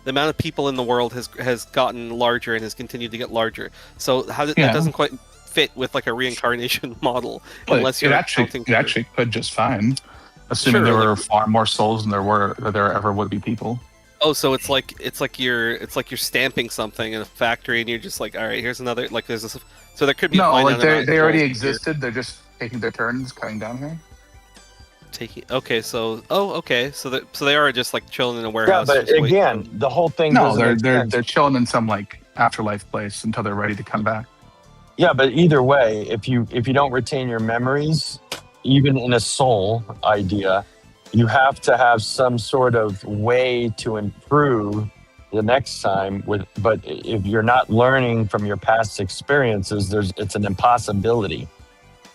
[SPEAKER 4] amount of people in the world has gotten larger and has continued to get larger. So that doesn't quite fit with like a reincarnation model, unless you're
[SPEAKER 2] it actually could just fine, assuming there were far more souls than there ever would be people.
[SPEAKER 4] Oh, so it's like you're stamping something in a factory, and you're just like, all right, here's another, like there's this. So there could be
[SPEAKER 2] they already existed. They're just taking their turns cutting down here.
[SPEAKER 4] So they are just like chilling in a warehouse.
[SPEAKER 14] Yeah, but again, the whole thing.
[SPEAKER 2] No, they're chilling in some like afterlife place until they're ready to come back.
[SPEAKER 14] Yeah, but either way, if you don't retain your memories, even in a soul idea, you have to have some sort of way to improve the next time. But if you're not learning from your past experiences, it's an impossibility.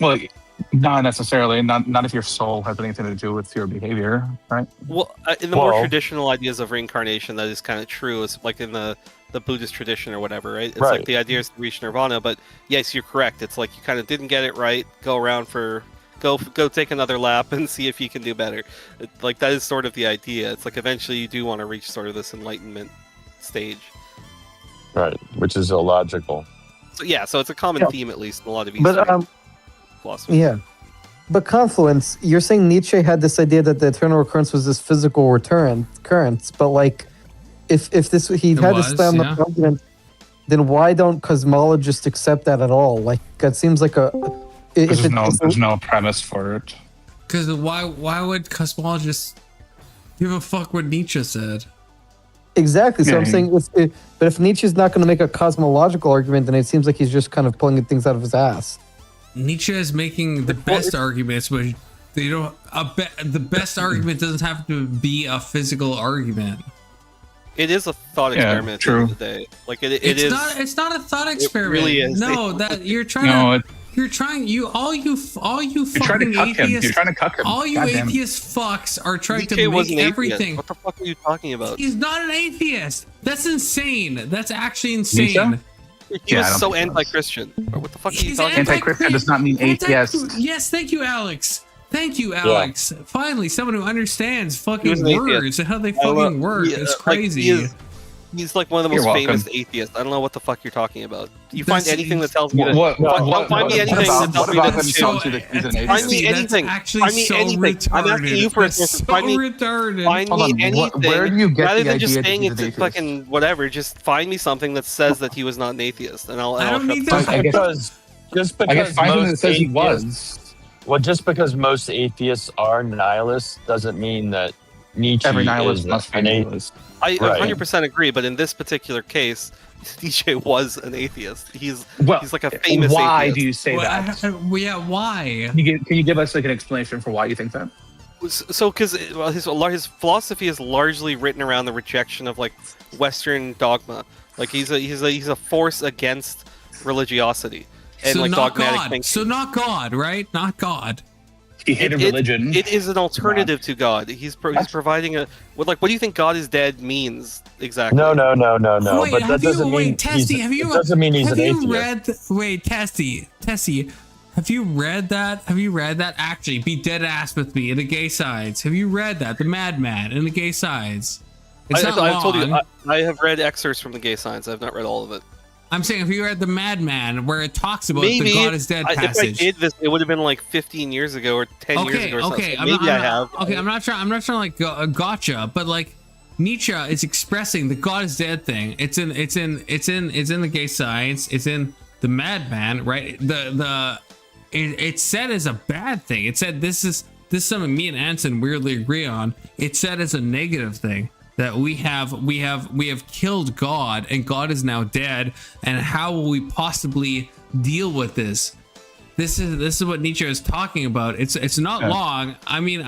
[SPEAKER 2] Well, not necessarily. Not if your soul has anything to do with your behavior, right?
[SPEAKER 4] Well, in the more traditional ideas of reincarnation, that is kind of true. It's like in the Buddhist tradition or whatever, right? It's like the idea is to reach nirvana, but yes, you're correct. It's like you kind of didn't get it right. Go take another lap and see if you can do better. Like that is sort of the idea. It's like eventually you do want to reach sort of this enlightenment stage.
[SPEAKER 14] Right, which is illogical.
[SPEAKER 4] So it's a common theme, at least in a lot of Eastern philosophy.
[SPEAKER 5] Yeah. But Confluence, you're saying Nietzsche had this idea that the eternal recurrence was this physical recurrence, but like if he had to stand the argument, then why don't cosmologists accept that at all? Like that seems like
[SPEAKER 2] there's no premise for it.
[SPEAKER 3] Because why would cosmologists give a fuck what Nietzsche said?
[SPEAKER 5] Exactly. So I'm saying, but if Nietzsche's not going to make a cosmological argument, then it seems like he's just kind of pulling things out of his ass.
[SPEAKER 3] Nietzsche is making the best arguments, but the best argument doesn't have to be a physical argument.
[SPEAKER 4] It is a thought experiment at the end of the day. Like
[SPEAKER 3] it's not a thought experiment.
[SPEAKER 4] It really is.
[SPEAKER 3] No, that you're trying to. You're trying. All you fucking atheists.
[SPEAKER 2] You're trying to cuck him.
[SPEAKER 3] All you atheist fucks are trying to make everything.
[SPEAKER 4] What the fuck are you talking about?
[SPEAKER 3] He's not an atheist. That's insane. That's actually insane.
[SPEAKER 4] He was so anti-Christian. What the fuck are you talking about?
[SPEAKER 2] Anti-Christian does not mean atheist.
[SPEAKER 3] Yes, thank you, Alex. Thank you, Alex. Yeah. Finally, someone who understands fucking words and how they fucking work. It's crazy.
[SPEAKER 4] He's like one of the most famous atheists. I don't know what the fuck you're talking about. You find anything that tells me find me anything that tells me that he's an atheist. Find me anything. Find me anything. I'm asking you for a source. Find me anything.
[SPEAKER 2] Where do you get
[SPEAKER 4] rather
[SPEAKER 2] the
[SPEAKER 4] than just
[SPEAKER 2] idea
[SPEAKER 4] saying
[SPEAKER 2] it's
[SPEAKER 4] it's fucking whatever, just find me something that says that he was not an atheist, and I'll.
[SPEAKER 3] I don't need that.
[SPEAKER 14] Just because most atheists, just because most atheists are nihilists doesn't mean that Nietzsche
[SPEAKER 2] every nihilist
[SPEAKER 14] is
[SPEAKER 2] must be
[SPEAKER 14] an
[SPEAKER 2] nihilist.
[SPEAKER 4] I 100% agree, but in this particular case, Nietzsche was an atheist. He's like a famous
[SPEAKER 2] why
[SPEAKER 4] atheist.
[SPEAKER 2] Do you say that?
[SPEAKER 3] Why?
[SPEAKER 2] Can you give us like an explanation for why you think that?
[SPEAKER 4] So, because his philosophy is largely written around the rejection of like Western dogma. Like he's a force against religiosity and like dogmatic thinking.
[SPEAKER 3] So not God, right? Not God.
[SPEAKER 2] He hated religion.
[SPEAKER 4] It is an alternative to God. He's providing what do you think God is dead means exactly?
[SPEAKER 14] No.
[SPEAKER 3] Wait,
[SPEAKER 14] but that doesn't mean
[SPEAKER 3] Tessie,
[SPEAKER 14] it doesn't mean he's an atheist.
[SPEAKER 3] Tessie, have you read that? Have you read that? Actually, be dead ass with me in the Gay Sides. Have you read that? The Madman in the Gay Sides.
[SPEAKER 4] I've told you. I have read excerpts from the Gay Sides. I've not read all of it.
[SPEAKER 3] I'm saying if you read The Madman, where it talks about the God is dead passage.
[SPEAKER 4] If I did this, it would have been like 15 years ago or 10 years ago.
[SPEAKER 3] Okay,
[SPEAKER 4] so maybe I have.
[SPEAKER 3] Okay, I'm not trying to like gotcha, but like Nietzsche is expressing the God is dead thing. It's in the Gay Science. It's in The Madman, right? It's said as a bad thing. It said this is something me and Anson weirdly agree on. It's said as a negative thing. That we have killed God and God is now dead, and how will we possibly deal with this? This is what Nietzsche is talking about. It's not long. I mean,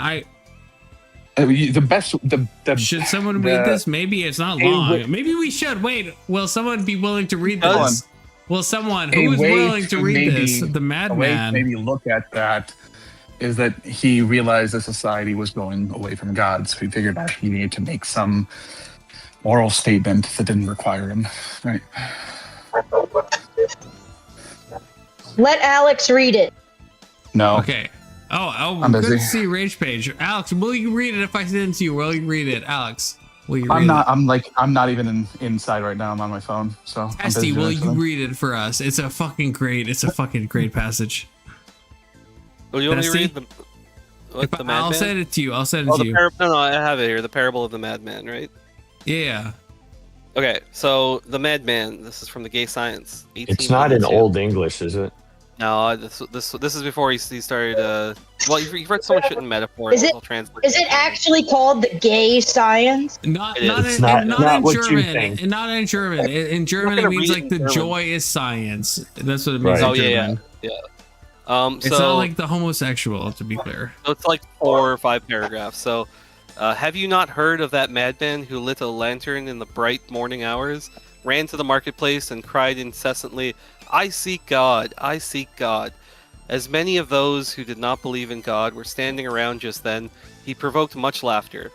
[SPEAKER 3] should someone read this? Maybe it's not long. Maybe we should wait. Will someone be willing to read this? Will someone who is willing to read this? The Madman.
[SPEAKER 2] Maybe look at that is that he realized that society was going away from God, so he figured out he needed to make some moral statement that didn't require him. Right.
[SPEAKER 8] Let Alex read it.
[SPEAKER 2] No.
[SPEAKER 3] Okay. Oh,
[SPEAKER 2] I'm
[SPEAKER 3] good
[SPEAKER 2] busy.
[SPEAKER 3] to see Rage Page. Alex, will you read it if I send it to you? Will you read it, Alex? Will you read
[SPEAKER 2] I'm not.
[SPEAKER 3] it?
[SPEAKER 2] I'm not even inside right now. I'm on my phone. So.
[SPEAKER 3] Testy, will you read it for us? It's a fucking great passage.
[SPEAKER 4] Well, you want me to read the Madman?
[SPEAKER 3] I'll send it to you. I'll send it to you.
[SPEAKER 4] No, I have it here. The Parable of the Madman, right?
[SPEAKER 3] Yeah.
[SPEAKER 4] Okay, so the Madman. This is from the Gay Science.
[SPEAKER 14] It's not in Old English, is it?
[SPEAKER 4] No, this is before he started. Well, you've read so much shit in metaphor.
[SPEAKER 8] Is it actually called the Gay Science?
[SPEAKER 3] Not
[SPEAKER 4] It
[SPEAKER 3] in
[SPEAKER 4] is.
[SPEAKER 3] German.
[SPEAKER 14] think.
[SPEAKER 3] Not in German. In German, it
[SPEAKER 4] gonna
[SPEAKER 3] means
[SPEAKER 4] read it
[SPEAKER 3] like
[SPEAKER 4] in
[SPEAKER 3] the
[SPEAKER 4] German.
[SPEAKER 3] joy is science. That's what it means
[SPEAKER 4] Oh
[SPEAKER 3] in
[SPEAKER 4] yeah,
[SPEAKER 3] German.
[SPEAKER 4] yeah.
[SPEAKER 3] It's
[SPEAKER 4] so,
[SPEAKER 3] not like the homosexual, to be clear.
[SPEAKER 4] So it's like 4 or 5 paragraphs. So, have you not heard of that madman who lit a lantern in the bright morning hours, ran to the marketplace, and cried incessantly, "I seek God, I seek God." As many of those who did not believe in God were standing around just then, he provoked much laughter.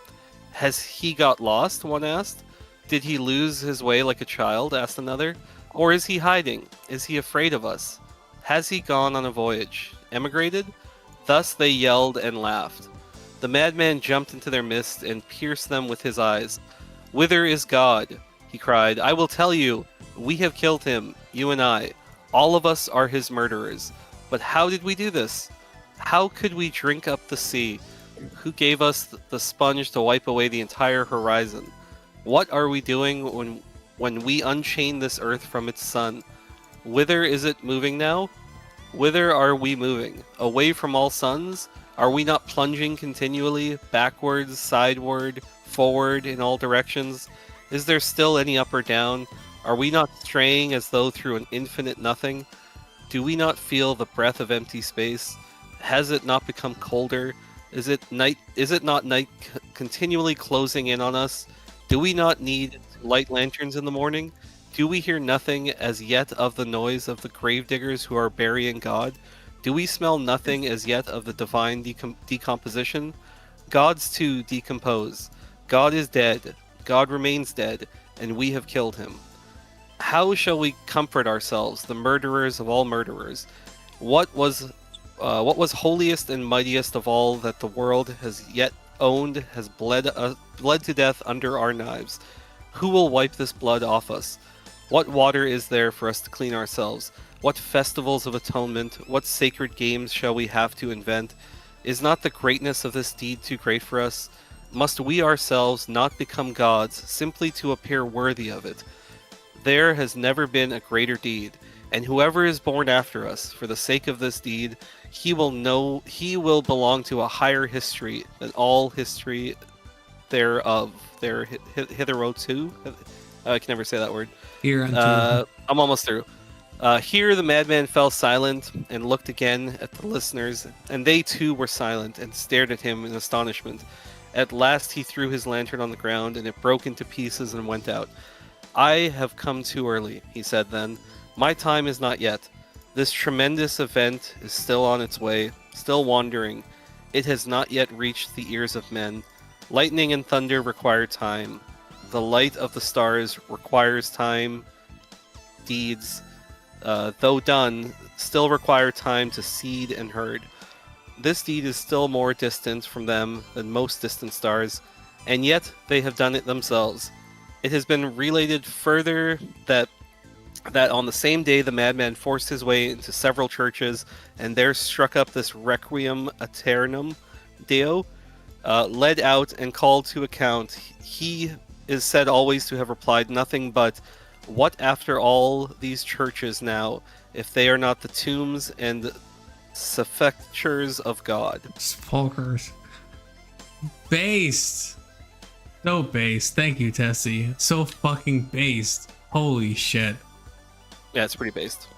[SPEAKER 4] Has he got lost? One asked. Did he lose his way like a child? Asked another. Or is he hiding? Is he afraid of us? Has he gone on a voyage? Emigrated? Thus they yelled and laughed. The madman jumped into their midst and pierced them with his eyes. "Whither is God?" he cried. "I will tell you. We have killed him, you and I. All of us are his murderers. But how did we do this? How could we drink up the sea? Who gave us the sponge to wipe away the entire horizon? What are we doing when we unchain this earth from its sun? Whither is it moving now? Whither are we moving? Away from all suns? Are we not plunging continually, backwards, sideward, forward, in all directions? Is there still any up or down? Are we not straying as though through an infinite nothing? Do we not feel the breath of empty space? Has it not become colder? Is it not night continually closing in on us? Do we not need to light lanterns in the morning? Do we hear nothing as yet of the noise of the gravediggers who are burying God? Do we smell nothing as yet of the divine decomposition? Gods too decompose. God is dead. God remains dead, and we have killed him. How shall we comfort ourselves, the murderers of all murderers? What was holiest and mightiest of all that the world has yet owned has bled to death under our knives? Who will wipe this blood off us? What water is there for us to clean ourselves? What festivals of atonement, what sacred games shall we have to invent? Is not the greatness of this deed too great for us? Must we ourselves not become gods simply to appear worthy of it? There has never been a greater deed, and whoever is born after us, for the sake of this deed, he will belong to a higher history than all history thereof. Hitherto? I can never say that word. I'm almost through. Here the madman fell silent and looked again at the listeners, and they too were silent and stared at him in astonishment. At last he threw his lantern on the ground, and it broke into pieces and went out. "I have come too early," he said then. "My time is not yet. This tremendous event is still on its way, still wandering. It has not yet reached the ears of men. Lightning and thunder require time. The light of the stars requires time. Deeds, though done, still require time to seed and herd. This deed is still more distant from them than most distant stars, and yet they have done it themselves. It has been related further that on the same day the madman forced his way into several churches and there struck up this Requiem Aeternam Deo, led out and called to account. He is said always to have replied nothing but, 'What after all these churches now, if they are not the tombs and sepulchres of God?'"
[SPEAKER 3] Sepulchres. Based. So based. Thank you, Tessie. So fucking based. Holy shit.
[SPEAKER 4] Yeah, it's pretty based.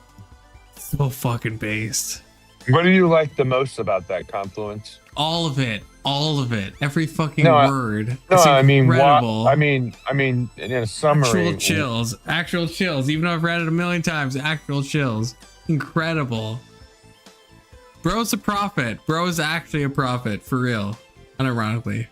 [SPEAKER 3] So fucking based.
[SPEAKER 14] What do you like the most about that Confluence?
[SPEAKER 3] All of it. All of it. Every fucking
[SPEAKER 14] No,
[SPEAKER 3] word.
[SPEAKER 14] No,
[SPEAKER 3] It's
[SPEAKER 14] I mean,
[SPEAKER 3] incredible.
[SPEAKER 14] I mean, in a summary.
[SPEAKER 3] Actual chills. Actual chills. Even though I've read it a million times, actual chills. Incredible. Bro's a prophet. Bro's actually a prophet for real, unironically.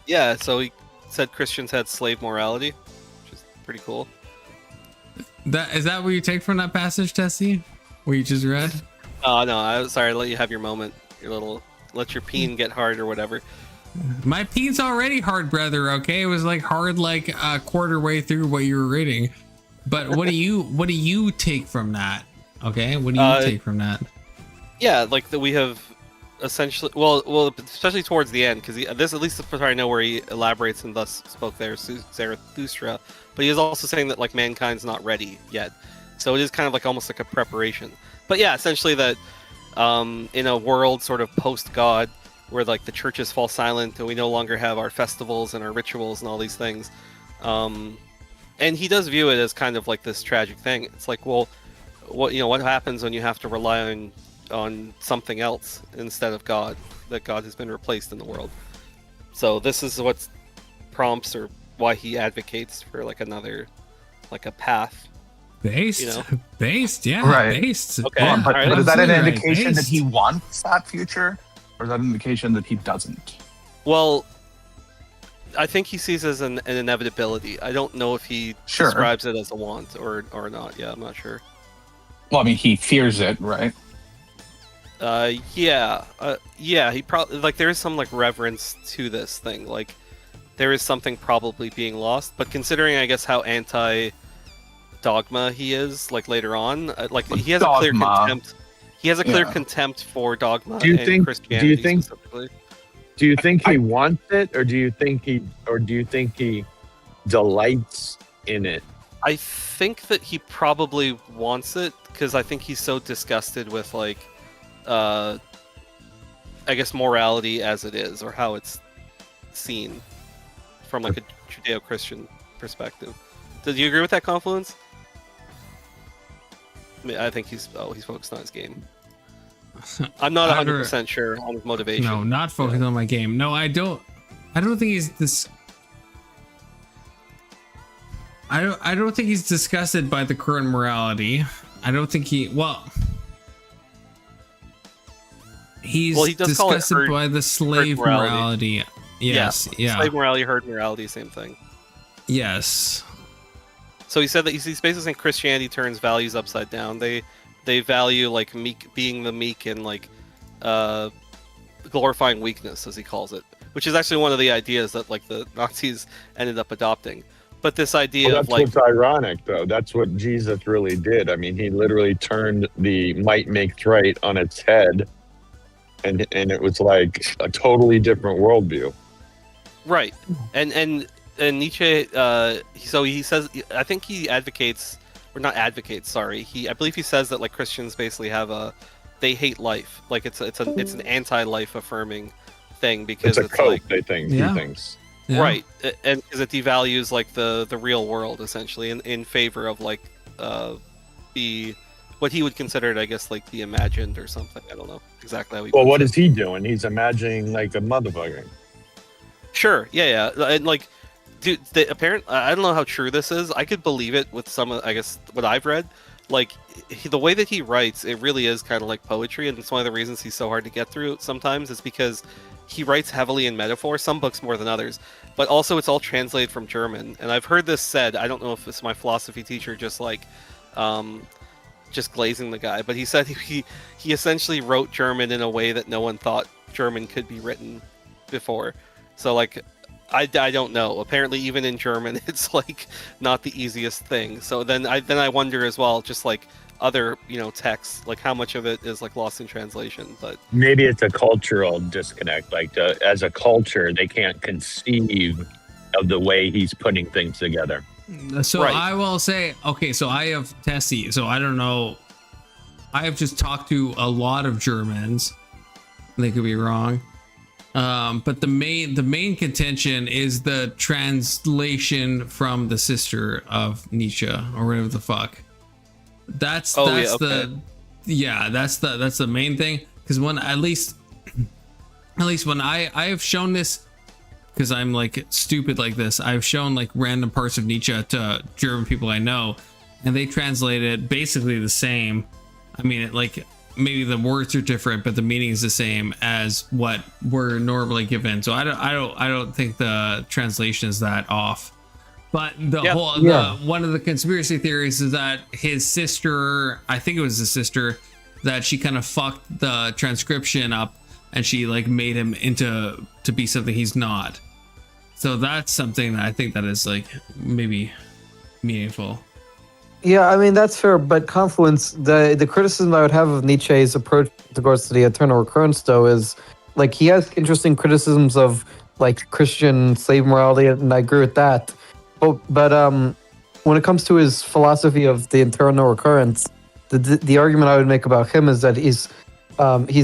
[SPEAKER 4] Yeah, so he said Christians had slave morality, which is pretty cool.
[SPEAKER 3] That is that what you take from that passage, Tessie? What you just read?
[SPEAKER 4] Oh no, I'm sorry, I let you have your moment. Your little let your peen get hard or whatever.
[SPEAKER 3] My peen's already hard, brother. Okay, it was like hard like a quarter way through what you were reading. But what do you take from that? Okay, what do you take from that?
[SPEAKER 4] Yeah, like that we have essentially well especially towards the end, because this at least the part I know where he elaborates and thus spoke there Zarathustra, but he is also saying that like mankind's not ready yet, so it is kind of like almost like a preparation. But yeah, essentially that in a world sort of post God where like the churches fall silent and we no longer have our festivals and our rituals and all these things, and he does view it as kind of like this tragic thing. It's like, well, what happens when you have to rely on something else instead of God, that God has been replaced in the world. So this is what prompts or why he advocates for like another, like a path.
[SPEAKER 3] Based, yeah,
[SPEAKER 2] right.
[SPEAKER 3] Based.
[SPEAKER 2] Okay,
[SPEAKER 3] Yeah,
[SPEAKER 2] but is that an
[SPEAKER 3] absolutely
[SPEAKER 2] indication
[SPEAKER 3] right.
[SPEAKER 2] that he wants that future, or is that an indication that he doesn't?
[SPEAKER 4] Well, I think he sees it as an inevitability. I don't know if he
[SPEAKER 2] Sure.
[SPEAKER 4] describes it as a want or not. Yeah, I'm not sure.
[SPEAKER 2] Well, I mean, he fears it, right?
[SPEAKER 4] Yeah. He probably like there is some like reverence to this thing. Like there is something probably being lost. But considering, I guess, how anti-dogma he is, like later on, like he has a clear contempt. He has a clear contempt for dogma and Christianity specifically.
[SPEAKER 14] Do you think he wants it, or do you think he delights in it?
[SPEAKER 4] I think that he probably wants it because I think he's so disgusted with like, I guess morality as it is, or how it's seen from like a Judeo-Christian perspective. Do you agree with that, Confluence? I mean, I think he's focused on his game. I'm not 100% sure on his motivation.
[SPEAKER 3] No, not focused on my game. No, I don't think he's this. I don't think he's disgusted by the current morality. I don't think he. He's
[SPEAKER 4] he does call it
[SPEAKER 3] disgusted by the slave morality. Yes, yeah.
[SPEAKER 4] Slave morality, herd morality, same thing.
[SPEAKER 3] Yes.
[SPEAKER 4] So he said that he's basically saying Christianity turns values upside down. They value like being the meek and like glorifying weakness, as he calls it, which is actually one of the ideas that like the Nazis ended up adopting. But this idea of like,
[SPEAKER 14] that's what's ironic, though. That's what Jesus really did. I mean, he literally turned the might makes right on its head, and it was like a totally different worldview.
[SPEAKER 4] Right, and Nietzsche. So he says, I think he advocates, or not advocates. Sorry, I believe he says that like Christians basically have they hate life. Like it's an anti-life affirming thing because
[SPEAKER 14] it's a cult.
[SPEAKER 4] Like,
[SPEAKER 14] he thinks.
[SPEAKER 3] Yeah.
[SPEAKER 4] Right, and because it devalues like the real world essentially in favor of like what he would consider it, I guess, like the imagined or something. I don't know exactly how he.
[SPEAKER 14] Well, what is he doing? He's imagining like a motherfucker.
[SPEAKER 4] Sure, yeah, and like, dude, I don't know how true this is. I could believe it with some of, I guess, what I've read. Like the way that he writes, it really is kind of like poetry, and it's one of the reasons he's so hard to get through sometimes. Is because he writes heavily in metaphor, some books more than others, but also it's all translated from German. And I've heard this said, I don't know if it's my philosophy teacher just like, just glazing the guy, but he said he essentially wrote German in a way that no one thought German could be written before. So like, I don't know. Apparently even in German, it's like not the easiest thing. So then I wonder as well, just like other, texts, like how much of it is like lost in translation. But
[SPEAKER 14] maybe it's a cultural disconnect. Like as a culture, they can't conceive of the way he's putting things together.
[SPEAKER 3] So right. I will say, okay, so I have Tessie, so I don't know. I have just talked to a lot of Germans. They could be wrong. But the main contention is the translation from the sister of Nietzsche or whatever the fuck. That's the main thing. Because when at least when I have shown this, because I'm like stupid like this, I've shown like random parts of Nietzsche to German people I know, and they translate it basically the same. I mean, like maybe the words are different, but the meaning is the same as what we're normally given. So I don't think the translation is that off. But one of the conspiracy theories is that his sister, I think it was his sister, that she kind of fucked the transcription up and she like made him to be something he's not. So that's something that I think that is like maybe meaningful.
[SPEAKER 5] Yeah, I mean that's fair, but Confluence, the criticism I would have of Nietzsche's approach with regards to the eternal recurrence, though, is like he has interesting criticisms of like Christian slave morality, and I agree with that. But when it comes to his philosophy of the eternal recurrence, the argument I would make about him is that he's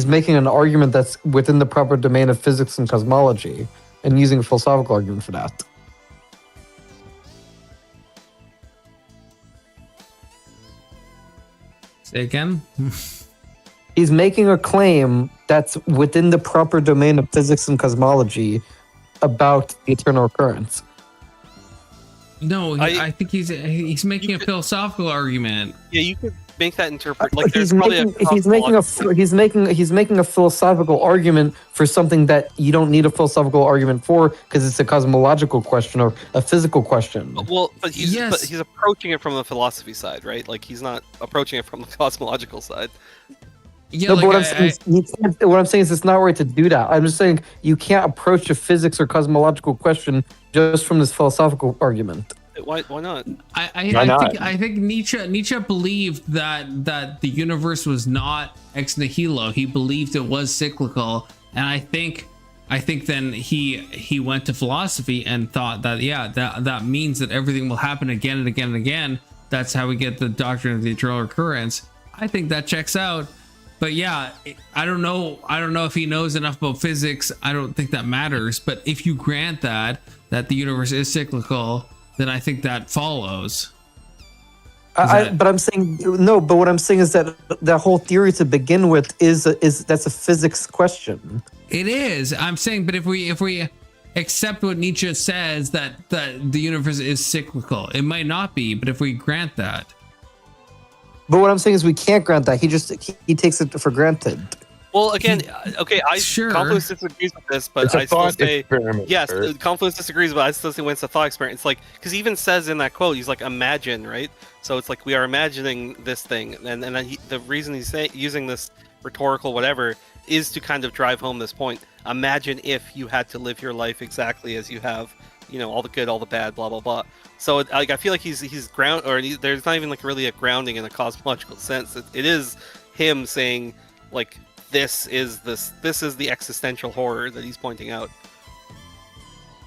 [SPEAKER 5] making an argument that's within the proper domain of physics and cosmology, and using a philosophical argument for that.
[SPEAKER 3] Say again?
[SPEAKER 5] He's making a claim that's within the proper domain of physics and cosmology about the eternal recurrence.
[SPEAKER 3] No, I think he's making a philosophical argument.
[SPEAKER 4] Yeah, you could make that interpret like
[SPEAKER 5] he's making a philosophical argument for something that you don't need a philosophical argument for because it's a cosmological question or a physical question.
[SPEAKER 4] Well, but he's approaching it from the philosophy side, right? Like he's not approaching it from the cosmological side.
[SPEAKER 3] Yeah,
[SPEAKER 5] no,
[SPEAKER 3] like
[SPEAKER 5] what I'm saying is it's not right to do that. I'm just saying you can't approach a physics or cosmological question just from this philosophical argument.
[SPEAKER 4] Why not?
[SPEAKER 3] I think Nietzsche believed that the universe was not ex nihilo. He believed it was cyclical, and I think then he went to philosophy and thought that that means that everything will happen again and again and again. That's how we get the doctrine of the eternal recurrence. I think that checks out. But yeah, I don't know if he knows enough about physics. I don't think that matters. But if you grant that the universe is cyclical, then I think that follows.
[SPEAKER 5] But I'm saying no. But what I'm saying is that the whole theory to begin with is that's a physics question.
[SPEAKER 3] It is. I'm saying, but if we accept what Nietzsche says that the universe is cyclical, it might not be. But if we grant that.
[SPEAKER 5] But what I'm saying is we can't grant that. He takes it for granted.
[SPEAKER 4] Well, again, okay, Confluence disagrees with this, but I still say yes. Confluence disagrees, but I still say when it's a thought experiment, it's like because he even says in that quote, he's like, "Imagine," right? So it's like we are imagining this thing, and then the reason he's using this rhetorical whatever is to kind of drive home this point. Imagine if you had to live your life exactly as you have, all the good, all the bad, blah blah blah. So like I feel like he's there's not even like really a grounding in a cosmological sense. It is him saying like this is the existential horror that he's pointing out,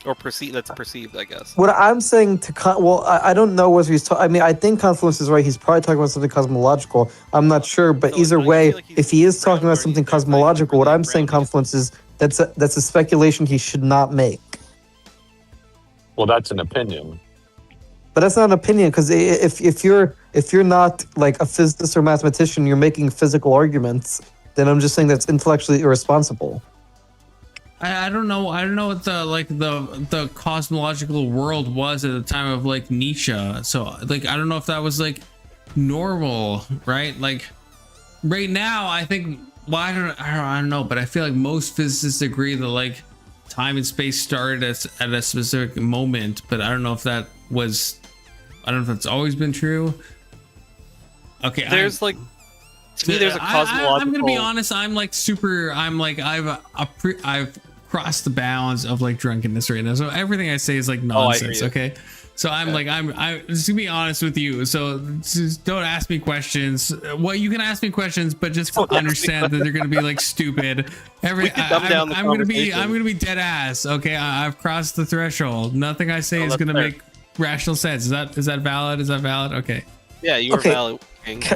[SPEAKER 4] or that's perceived, I guess.
[SPEAKER 5] What I'm saying I don't know whether he's I mean, I think Confluence is right. He's probably talking about something cosmological. I'm not sure, but so either way, like if he is talking about something cosmological, what I'm saying, Confluence, is that's a speculation he should not make.
[SPEAKER 14] Well, that's an opinion.
[SPEAKER 5] But that's not an opinion, because if you're not like a physicist or mathematician, you're making physical arguments, then I'm just saying that's intellectually irresponsible.
[SPEAKER 3] I don't know what the cosmological world was at the time of like Nietzsche. So like I don't know if that was like normal, right? Like right now, I think I don't know, but I feel like most physicists agree that like time and space started at a specific moment, but I don't know if that's always been true. Okay,
[SPEAKER 4] there's to me, there's a cosmological.
[SPEAKER 3] I'm gonna be honest. I've crossed the bounds of like drunkenness right now. So everything I say is like nonsense. Okay, so I'm just gonna be honest with you. So just don't ask me questions. Well, you can ask me questions, but just understand that they're gonna be like stupid. I'm gonna be dead ass. Okay, I've crossed the threshold. Nothing I say is gonna make rational sense. Is that valid? Is that valid? Okay.
[SPEAKER 4] Yeah, you were valid.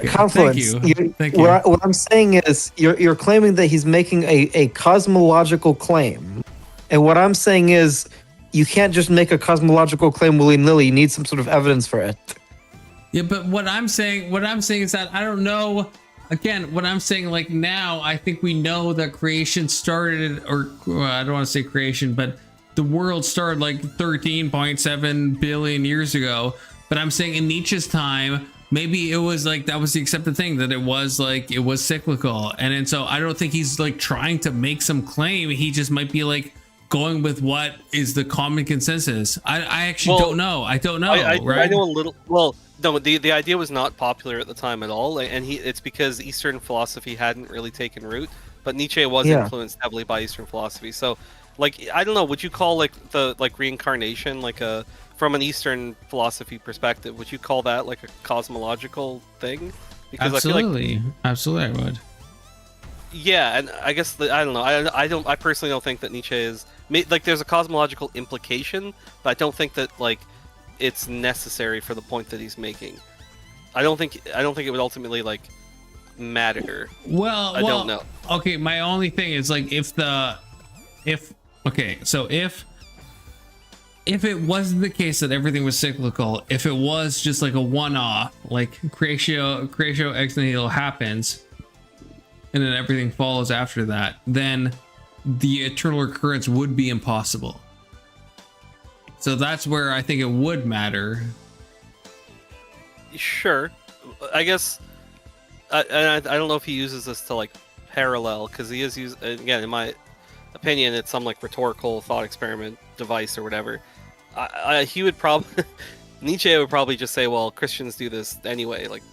[SPEAKER 5] Confluence.
[SPEAKER 3] Thank you.
[SPEAKER 5] What I'm saying is you're claiming that he's making a cosmological claim, and what I'm saying is you can't just make a cosmological claim willy-nilly. You need some sort of evidence for it.
[SPEAKER 3] Yeah, but what I'm saying is that I don't know. Again, what I'm saying, like now, I think we know that creation started, or I don't want to say creation, but the world started like 13.7 billion years ago. But I'm saying in Nietzsche's time, maybe it was like that was the accepted thing, that it was cyclical, and so I don't think he's like trying to make some claim. He just might be like going with what is the common consensus. I actually don't know. I don't know.
[SPEAKER 4] I
[SPEAKER 3] right?
[SPEAKER 4] know a little. Well, no, the idea was not popular at the time at all, and it's because Eastern philosophy hadn't really taken root. But Nietzsche was influenced heavily by Eastern philosophy. So, like, I don't know. Would you call like the reincarnation from an Eastern philosophy perspective? Would you call that like a cosmological thing? Because
[SPEAKER 3] absolutely,
[SPEAKER 4] I feel like,
[SPEAKER 3] absolutely, I would.
[SPEAKER 4] Yeah, and I guess I don't know. I personally don't think that Nietzsche is like there's a cosmological implication, but I don't think that like it's necessary for the point that he's making. I don't think it would ultimately like matter.
[SPEAKER 3] Well,
[SPEAKER 4] I don't know.
[SPEAKER 3] Okay, my only thing is like if it wasn't the case that everything was cyclical, if it was just like a one-off, like creatio ex nihilo happens, and then everything follows after that, then the eternal recurrence would be impossible. So that's where I think it would matter.
[SPEAKER 4] Sure, I guess. I don't know if he uses this to like parallel, because he is again, in my opinion, it's some like rhetorical thought experiment device or whatever. He would probably Nietzsche would probably just say, well, Christians do this anyway. Like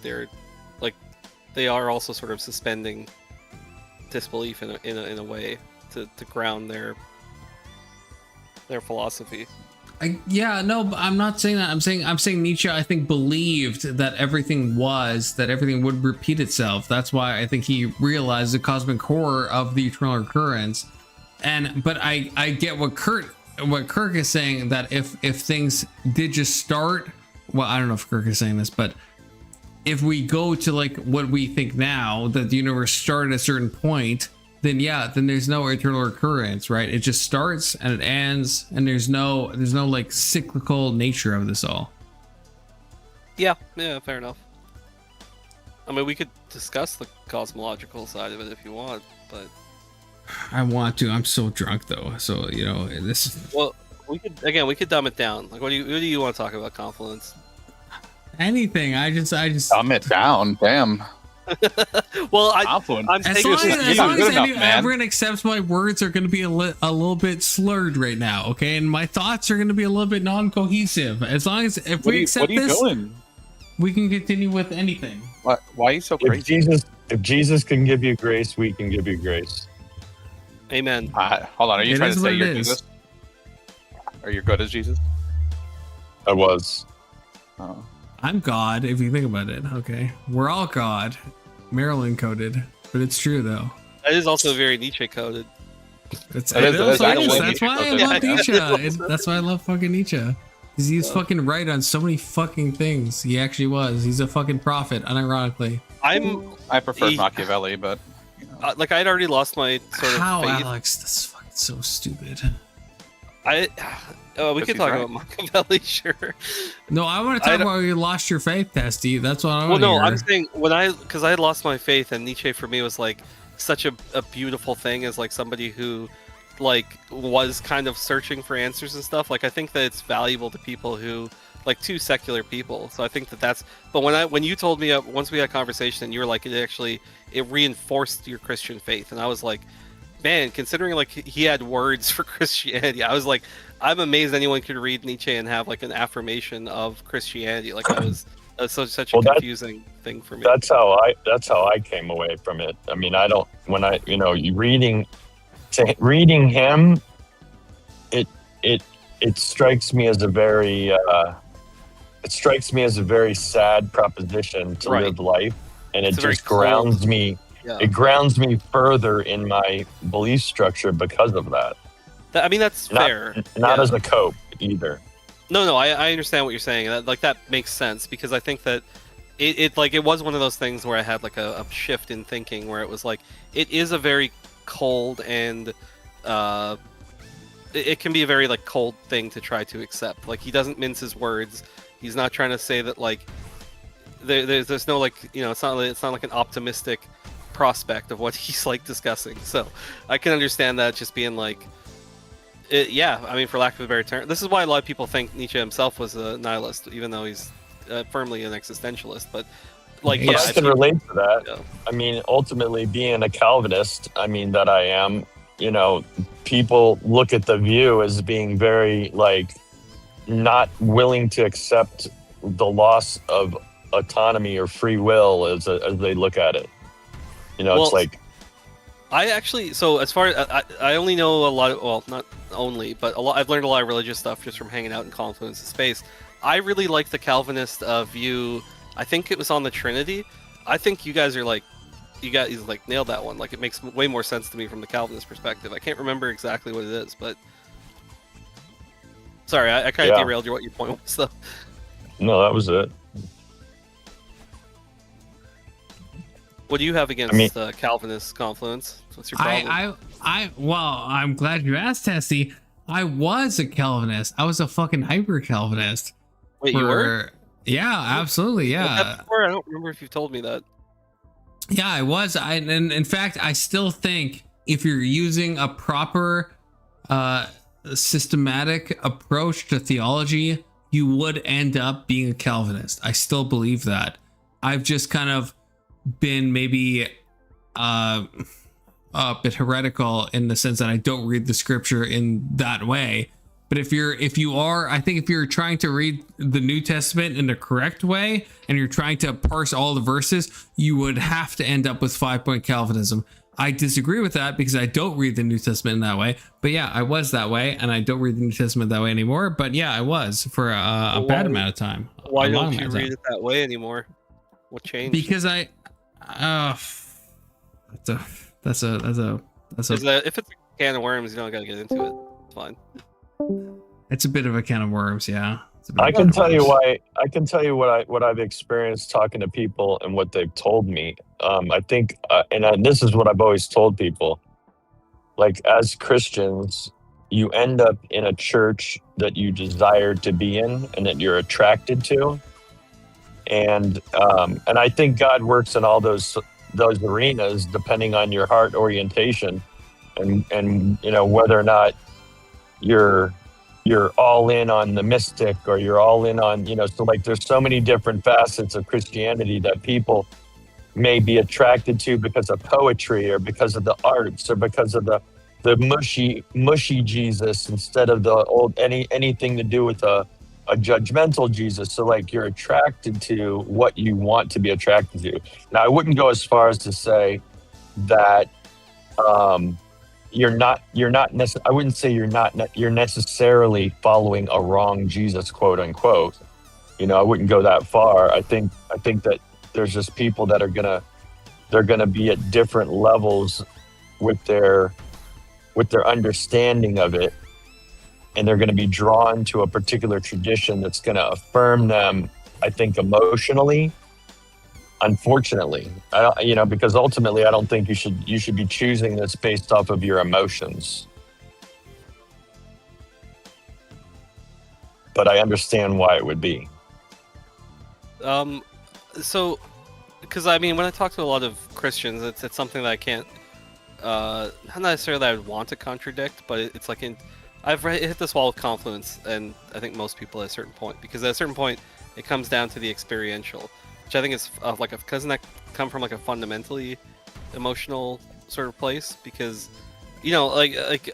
[SPEAKER 4] they are also sort of suspending disbelief in a way to ground their philosophy.
[SPEAKER 3] No, I'm not saying that. I'm saying Nietzsche, I think, believed that everything would repeat itself. That's why I think he realized the cosmic core of the eternal recurrence. But I get what Kirk is saying, that if things did just start, well, I don't know if Kirk is saying this, but if we go to like what we think now, that the universe started at a certain point, then there's no eternal recurrence, right? It just starts and it ends, and there's no like cyclical nature of this all.
[SPEAKER 4] Yeah, fair enough. I mean, we could discuss the cosmological side of it if you want, but
[SPEAKER 3] I want to. I'm so drunk though, so this.
[SPEAKER 4] Well, we could dumb it down. Like, what do you want to talk about, Confluence?
[SPEAKER 3] Anything. I just
[SPEAKER 2] dumb it down. Damn.
[SPEAKER 4] Well,
[SPEAKER 3] as long as everyone accepts my words are going to be a little bit slurred right now, okay, and my thoughts are going to be a little bit non-cohesive. As long as if we accept this, we can continue with anything.
[SPEAKER 2] Why are you so crazy?
[SPEAKER 14] If Jesus can give you grace, we can give you grace.
[SPEAKER 4] Amen.
[SPEAKER 2] Hold on, are you trying to say you're Jesus? Are you good as Jesus?
[SPEAKER 14] I was.
[SPEAKER 3] Oh. I'm God, if you think about it. Okay, we're all God. Maryland coded, but it's true though.
[SPEAKER 4] That is also very Nietzsche coded.
[SPEAKER 3] That's why I love Nietzsche. That's why I love fucking Nietzsche. Because he's fucking right on so many fucking things. He actually was. He's a fucking prophet, unironically.
[SPEAKER 2] I prefer Machiavelli, but
[SPEAKER 4] like I'd already lost my sort of faith.
[SPEAKER 3] Alex? That's fucking so stupid.
[SPEAKER 4] We could talk about Machiavelli, sure.
[SPEAKER 3] No, I want to talk about you lost your faith, Testy. That's what I want.
[SPEAKER 4] Well, no, I'm saying because I had lost my faith, and Nietzsche for me was like such a beautiful thing as like somebody who like was kind of searching for answers and stuff. Like I think that it's valuable to people who like to secular people. So I think that's. But when you told me once we had a conversation and you were like it reinforced your Christian faith, and I was like, man, considering like he had words for Christianity, I was like, I'm amazed anyone could read Nietzsche and have like an affirmation of Christianity. Like that was such a confusing thing for me.
[SPEAKER 14] That's how I came away from it. I mean, reading him, it strikes me as a very sad proposition to live life, and it just grounds me. Yeah. It grounds me further in my belief structure because of that.
[SPEAKER 4] I mean, that's fair.
[SPEAKER 14] Not as a cope either.
[SPEAKER 4] No, I understand what you're saying. That makes sense, because I think that it was one of those things where I had like a shift in thinking where it was like it is a very cold and it can be a very like cold thing to try to accept. Like he doesn't mince his words. He's not trying to say that like there's no like it's not like an optimistic prospect of what he's like discussing. So I can understand that just being like I mean, for lack of a better term, this is why a lot of people think Nietzsche himself was a nihilist, even though he's firmly an existentialist, but like,
[SPEAKER 14] But I can relate to that. I mean, ultimately, being a Calvinist, I mean, that I am, you know, people look at the view as being very, like, not willing to accept the loss of autonomy or free will as they look at it. You know, it's like...
[SPEAKER 4] I actually, so as far as, I only know a lot of, well, not only, but I've learned a lot of religious stuff just from hanging out in Confluence space. I really like the Calvinist view. I think it was on the Trinity. I think you guys nailed that one. Like, it makes way more sense to me from the Calvinist perspective. I can't remember exactly what it is, but sorry, I kind of derailed what your point was, though.
[SPEAKER 14] No, that was it.
[SPEAKER 4] What do you have against Calvinist Confluence? What's your problem?
[SPEAKER 3] Well, I'm glad you asked, Tessie. I was a Calvinist. I was a fucking hyper Calvinist.
[SPEAKER 4] Wait, you were?
[SPEAKER 3] Yeah, absolutely. Yeah.
[SPEAKER 4] I don't remember if you told me that.
[SPEAKER 3] Yeah, I was. And in fact, I still think if you're using a proper, systematic approach to theology, you would end up being a Calvinist. I still believe that. I've just kind of been maybe a bit heretical in the sense that I don't read the scripture in that way. But if you're trying to read the New Testament in the correct way and you're trying to parse all the verses, you would have to end up with 5-point Calvinism. I disagree with that because I don't read the New Testament in that way. But yeah, I was that way, and I don't read the New Testament that way anymore. But yeah, I was for a bad amount of time.
[SPEAKER 4] Why don't you read it that way anymore? What changed?
[SPEAKER 3] Because that's a
[SPEAKER 4] if it's a can of worms, you don't gotta get into it. It's fine.
[SPEAKER 3] It's a bit of a can of worms, yeah.
[SPEAKER 14] I can tell you what I've experienced talking to people and what they've told me. I think, this is what I've always told people. Like, as Christians, you end up in a church that you desire to be in and that you're attracted to. And I think God works in all those arenas depending on your heart orientation, and you know, whether or not you're all in on the mystic or you're all in on, you know, so like there's so many different facets of Christianity that people may be attracted to because of poetry or because of the arts or because of the mushy Jesus instead of the old anything to do with a judgmental Jesus. So like you're attracted to what you want to be attracted to. Now, I wouldn't go as far as to say that I wouldn't say you're necessarily following a wrong Jesus, quote unquote. You know, I wouldn't go that far. I think that there's just people that they're gonna be at different levels with their understanding of it, and they're going to be drawn to a particular tradition that's going to affirm them, I think, emotionally. Unfortunately, because ultimately, I don't think you should be choosing this based off of your emotions. But I understand why it would be.
[SPEAKER 4] So, because I mean, when I talk to a lot of Christians, it's something that I can't, not necessarily that I would want to contradict, but it's like I've hit this wall with Confluence, and I think most people at a certain point, because at a certain point, it comes down to the experiential, which I think is doesn't that come from like a fundamentally emotional sort of place? Because, you know, like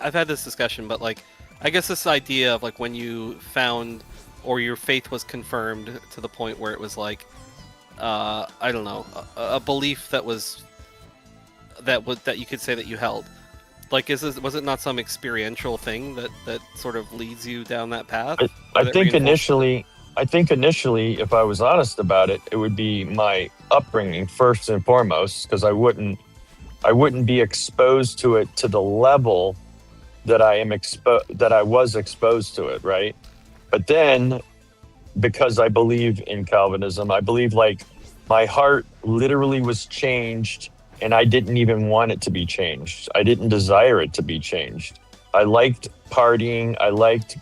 [SPEAKER 4] I've had this discussion, but like, I guess this idea of like when you found or your faith was confirmed to the point where it was like, I don't know, a belief that you could say that you held. Like, was it not some experiential thing that sort of leads you down that path?
[SPEAKER 14] I think initially, if I was honest about it, it would be my upbringing first and foremost, because I wouldn't be exposed to it to the level that I was exposed to it, right? But then, because I believe in Calvinism, I believe like my heart literally was changed. And I didn't even want it to be changed. I didn't desire it to be changed. I liked partying. I liked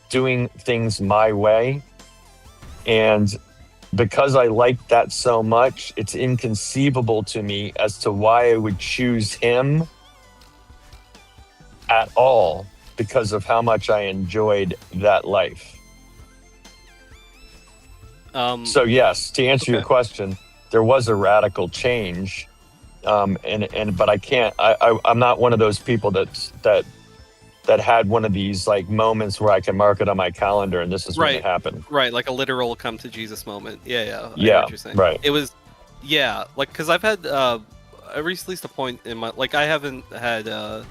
[SPEAKER 14] doing things my way. And because I liked that so much, it's inconceivable to me as to why I would choose him at all, because of how much I enjoyed that life. So yes, to answer your question, there was a radical change, but I can't. I'm not one of those people that had one of these like moments where I can mark it on my calendar and this is when it happened.
[SPEAKER 4] Right, like a literal come to Jesus moment. Yeah. I
[SPEAKER 14] Yeah,
[SPEAKER 4] know what you're saying.
[SPEAKER 14] right.
[SPEAKER 4] It was, like because I've had I reached at least a point in my like I haven't had I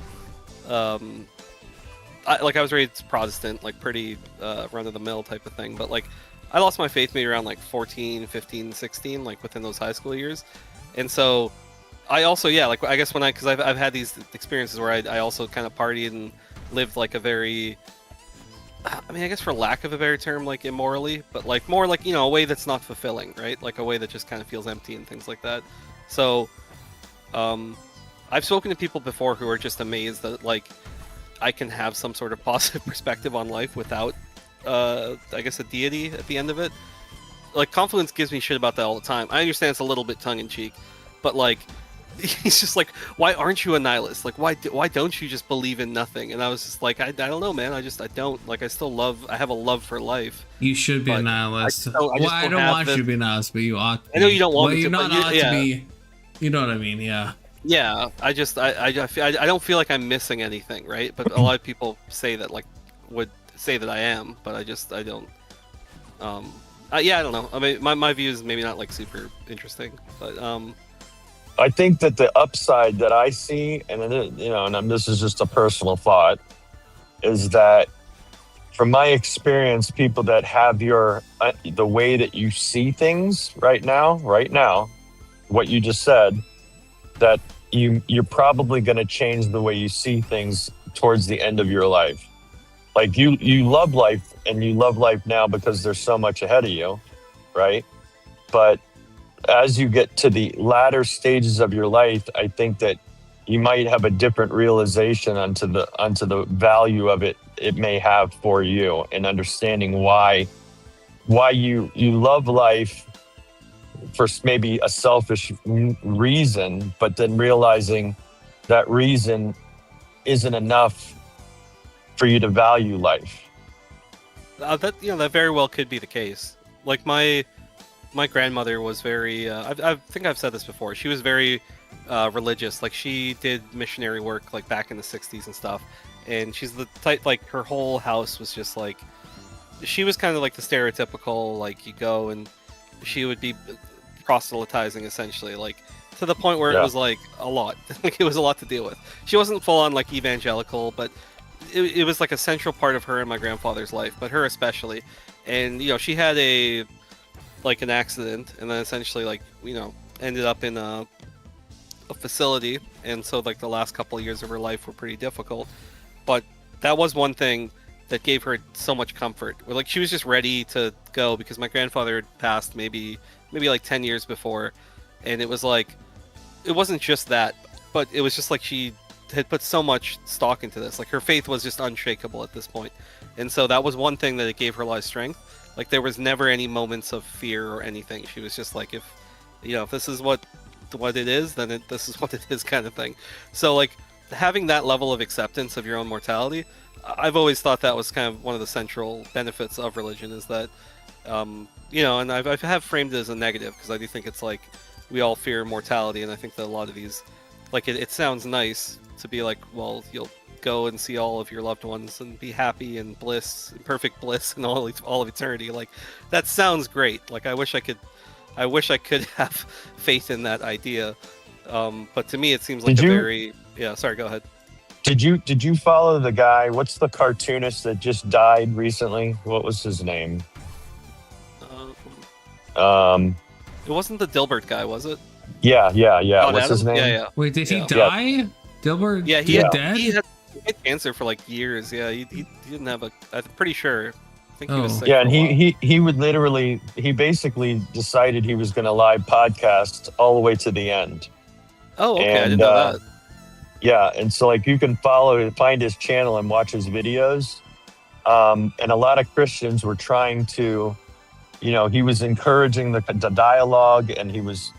[SPEAKER 4] was raised Protestant, like pretty run of the mill type of thing, but like I lost my faith maybe around like 14, 15, 16, like within those high school years, and so I also like I guess because I've had these experiences where I also kind of partied and lived like a very, I mean, I guess for lack of a better term, like immorally, but like more like, a way that's not fulfilling, right? Like a way that just kind of feels empty and things like that. So, I've spoken to people before who are just amazed that like I can have some sort of positive perspective on life without, I guess, a deity at the end of it. Like Confluence gives me shit about that all the time. I understand it's a little bit tongue in cheek, but like, he's just like, why aren't you a nihilist? Like, why don't you just believe in nothing? And I was just like, I don't know, man. I don't like. I have a love for life.
[SPEAKER 3] You should be a nihilist. I don't want you to be a nihilist, but you ought to be.
[SPEAKER 4] I know you don't want me to,
[SPEAKER 3] you're
[SPEAKER 4] but
[SPEAKER 3] not ought to be. You know what I mean? Yeah.
[SPEAKER 4] Yeah. I don't feel like I'm missing anything, right? But a lot of people say that, like, would say that I am, but I don't. I don't know. I mean, my view is maybe not like super interesting, but
[SPEAKER 14] I think that the upside that I see, and this is just a personal thought, is that from my experience, people that have the way that you see things right now, what you just said, that you're probably going to change the way you see things towards the end of your life. Like you love life, and you love life now because there's so much ahead of you, right? But as you get to the latter stages of your life, I think that you might have a different realization onto the value of it may have for you, and understanding why you love life for maybe a selfish reason, but then realizing that reason isn't enough for you to value life.
[SPEAKER 4] That very well could be the case. Like my grandmother was very, I think I've said this before, she was very religious. Like she did missionary work like back in the 60s and stuff. And she's the type, like her whole house was just like, she was kind of like the stereotypical, like you go and she would be proselytizing essentially, like to the point where it was like a lot. Like it was a lot to deal with. She wasn't full on like evangelical, but it was like a central part of her and my grandfather's life, but her especially. And, she had an accident, and then essentially ended up in a facility, and so like the last couple of years of her life were pretty difficult. But that was one thing that gave her so much comfort. Like she was just ready to go because my grandfather had passed maybe like 10 years before, and it was like, it wasn't just that, but it was just like she had put so much stock into this. Like her faith was just unshakable at this point, and so that was one thing that it gave her a lot of strength. Like there was never any moments of fear or anything. She was just like, if this is what it is, then this is what it is, kind of thing. So like having that level of acceptance of your own mortality, I've always thought that was kind of one of the central benefits of religion, is that and I have framed it as a negative because I do think it's like we all fear mortality, and I think that a lot of these, like it sounds nice to be like, well, you'll go and see all of your loved ones and be happy and perfect bliss and all of eternity. Like that sounds great. Like I wish I could have faith in that idea. But to me, it seems like sorry, go ahead.
[SPEAKER 14] Did you follow the guy? What's the cartoonist that just died recently? What was his name?
[SPEAKER 4] It wasn't the Dilbert guy, was it?
[SPEAKER 14] Yeah.
[SPEAKER 4] Oh,
[SPEAKER 14] what's his name?
[SPEAKER 4] Yeah.
[SPEAKER 3] Wait, did he die? Dilbert?
[SPEAKER 4] Yeah,
[SPEAKER 3] he dead?
[SPEAKER 4] He had cancer for like years. Yeah, he didn't have I'm pretty sure. I think he was sick.
[SPEAKER 14] Yeah, and he would literally, he basically decided he was going to live podcast all the way to the end.
[SPEAKER 4] Oh, okay, I didn't know that.
[SPEAKER 14] Yeah, and so like you can find his channel and watch his videos. And a lot of Christians were trying to, he was encouraging the dialogue, and he was,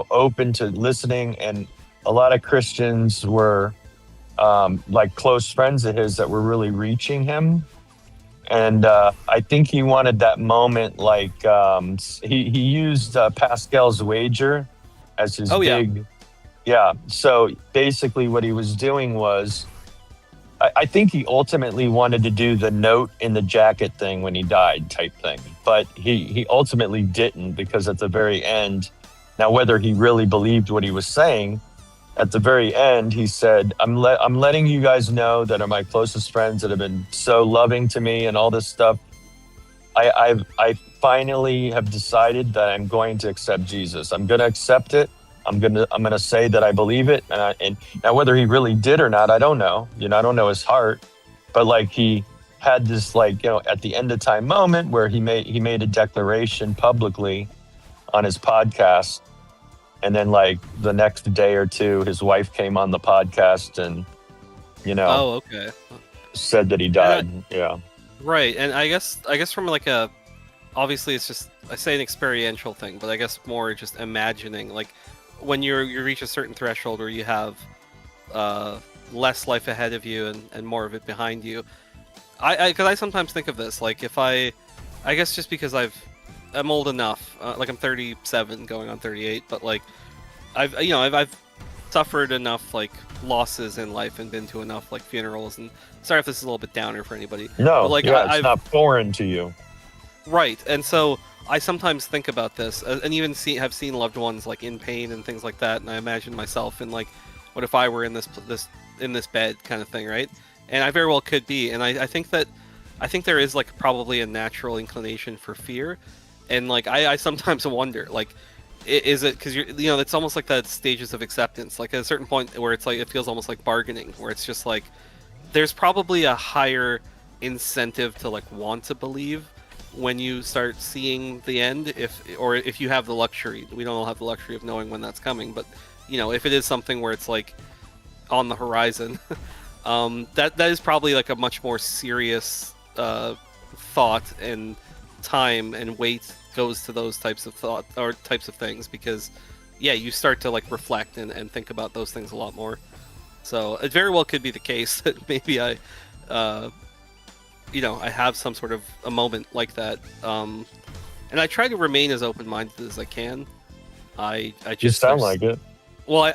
[SPEAKER 14] open to listening. And a lot of Christians were like close friends of his that were really reaching him. And I think he wanted that moment, like he used Pascal's wager as his big. Yeah. So basically, what he was doing was, I think he ultimately wanted to do the note in the jacket thing when he died type thing, but he ultimately didn't, because at the very end, now whether he really believed what he was saying, at the very end he said, I'm letting you guys know that are my closest friends that have been so loving to me and all this stuff. I finally have decided that I'm going to accept Jesus. I'm going to accept it. I'm gonna say that I believe it, and now whether he really did or not, I don't know. I don't know his heart, but like he had this, like, at the end of time moment where he made a declaration publicly on his podcast, and then like the next day or two, his wife came on the podcast and said that he died. Yeah,
[SPEAKER 4] right. And I guess from like obviously it's just, I say an experiential thing, but I guess more just imagining, like, when you reach a certain threshold where you have less life ahead of you and more of it behind you, because I sometimes think of this, like, if I guess just because I'm old enough, like I'm 37 going on 38, but like I've suffered enough like losses in life and been to enough like funerals, and sorry if this is a little bit downer for anybody.
[SPEAKER 14] No,
[SPEAKER 4] but, like,
[SPEAKER 14] it's not foreign to you.
[SPEAKER 4] Right, and so I sometimes think about this, and even have seen loved ones like in pain and things like that, and I imagine myself in like, what if I were in this bed kind of thing, right? And I very well could be, and I think there is like probably a natural inclination for fear, and like I sometimes wonder, like, is it because it's almost like that stages of acceptance, like at a certain point where it's like it feels almost like bargaining, where it's just like there's probably a higher incentive to like want to believe when you start seeing the end, if you have the luxury. We don't all have the luxury of knowing when that's coming, but if it is something where it's like on the horizon, that is probably like a much more serious thought, and time and weight goes to those types of thought or types of things, because you start to like reflect and think about those things a lot more. So it very well could be the case that maybe I have some sort of a moment like that, and I try to remain as open-minded as I can. I just
[SPEAKER 14] you sound like it.
[SPEAKER 4] Well,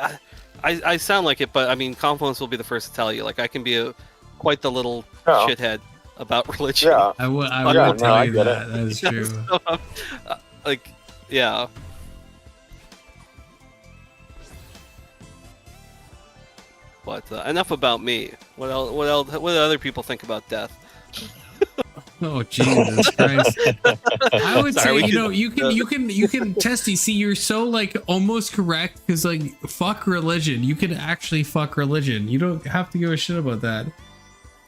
[SPEAKER 4] I sound like it, but I mean, Confluence will be the first to tell you. Like, I can be quite the little shithead about religion.
[SPEAKER 3] Yeah, I would tell you that. That is true.
[SPEAKER 4] So, yeah. But enough about me. What do other people think about death?
[SPEAKER 3] Oh, Jesus Christ! I would say you can Testy. See, you're so like almost correct, because like fuck religion. You can actually fuck religion. You don't have to give a shit about that.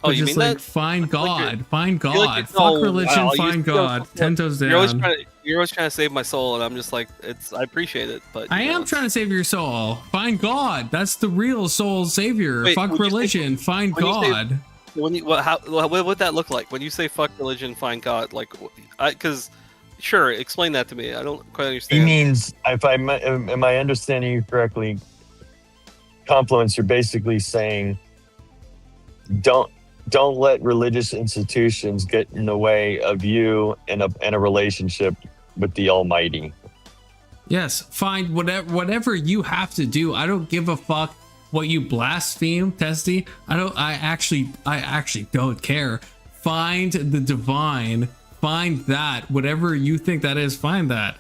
[SPEAKER 4] Oh, you
[SPEAKER 3] just
[SPEAKER 4] mean
[SPEAKER 3] like
[SPEAKER 4] that?
[SPEAKER 3] find God, find God,
[SPEAKER 4] like
[SPEAKER 3] fuck religion, find God. 10 toes down.
[SPEAKER 4] You're always trying to save my soul, and I'm just like, I appreciate it, but
[SPEAKER 3] I am trying to save your soul. Find God. That's the real soul savior.
[SPEAKER 4] Wait,
[SPEAKER 3] fuck religion, find God.
[SPEAKER 4] What would that look like when you say fuck religion, find God? Like, because sure, explain that to me. I don't quite understand.
[SPEAKER 14] He means, if am I understanding you correctly, Confluence, you're basically saying don't let religious institutions get in the way of you in a relationship with the Almighty.
[SPEAKER 3] Yes, find whatever you have to do. I don't give a fuck what you blaspheme, Testy. I actually don't care. Find the divine. Find that. Whatever you think that is, find that.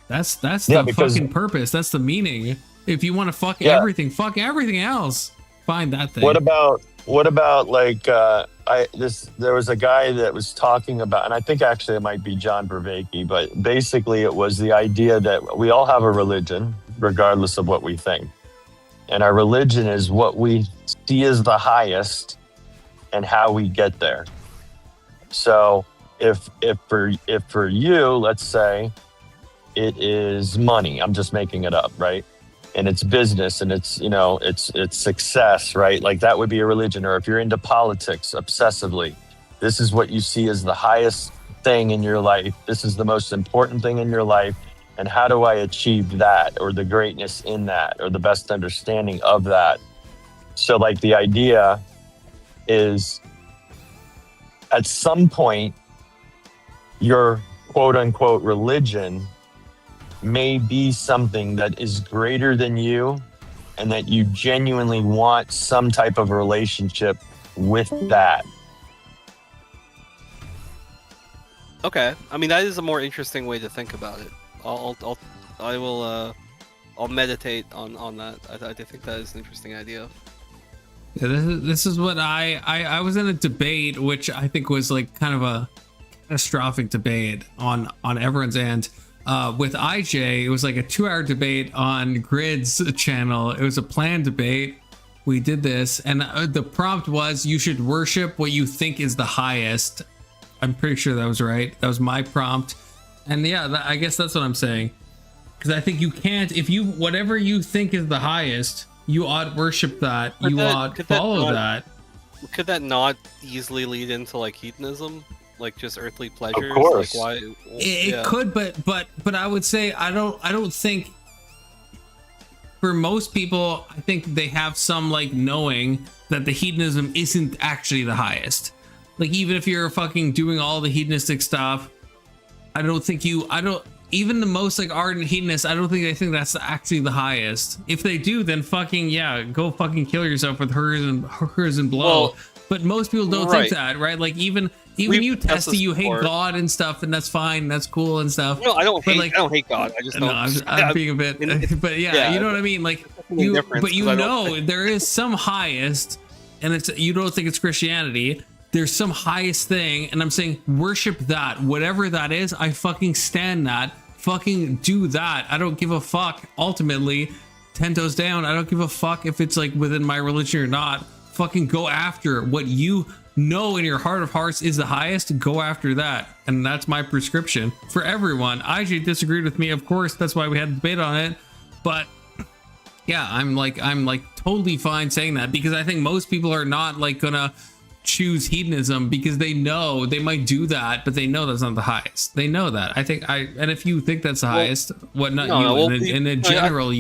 [SPEAKER 3] That's the fucking purpose. That's the meaning. If you want to fuck everything, fuck everything else. Find that thing.
[SPEAKER 14] What about like there was a guy that was talking about, and I think actually it might be John Vervaeke, but basically it was the idea that we all have a religion regardless of what we think. And our religion is what we see as the highest and how we get there. So if for you, let's say it is money, I'm just making it up, right? And it's business, and it's it's success, right? Like that would be a religion. Or if you're into politics obsessively, this is what you see as the highest thing in your life. This is the most important thing in your life. And how do I achieve that, or the greatness in that, or the best understanding of that? So like the idea is at some point, your quote unquote religion may be something that is greater than you and that you genuinely want some type of relationship with that.
[SPEAKER 4] Okay, I mean that is a more interesting way to think about it. I'll meditate on that. I think that is an interesting idea.
[SPEAKER 3] Yeah, this is what I was in a debate, which I think was like kind of a catastrophic debate on everyone's end. With IJ, it was like a 2-hour debate on Grid's channel. It was a planned debate. We did this, and the prompt was you should worship what you think is the highest. I'm pretty sure that was right. That was my prompt. And yeah, I guess that's what I'm saying. Because I think you can't, if you, whatever you think is the highest, you ought worship that. You ought follow that.
[SPEAKER 4] Could that not easily lead into like hedonism? Like just earthly pleasures?
[SPEAKER 14] Of course.
[SPEAKER 4] Like why?
[SPEAKER 3] It could, but I would say I don't think for most people, I think they have some like knowing that the hedonism isn't actually the highest. Like even if you're fucking doing all the hedonistic stuff, even the most like ardent hedonists, I don't think they think that's actually the highest. If they do, then fucking yeah, go fucking kill yourself with hers and blow. Well, but most people don't think that, right? Like even you Testy, you hate God and stuff, and that's fine, that's cool and stuff.
[SPEAKER 4] No, I don't hate God. I just don't.
[SPEAKER 3] No, I'm being a bit, but yeah, you know what I mean. Like there is some highest, and you don't think it's Christianity. There's some highest thing, and I'm saying worship that, whatever that is. I fucking stand that. Fucking do that. I don't give a fuck. Ultimately, 10 toes down. I don't give a fuck if it's like within my religion or not. Fucking go after what you know in your heart of hearts is the highest. Go after that, and that's my prescription for everyone. IJ disagreed with me, of course. That's why we had a debate on it. But yeah, I'm like totally fine saying that, because I think most people are not like gonna choose hedonism because they know they might do that, but they know that's not the highest. They know that. I think and if you think that's the highest, in a general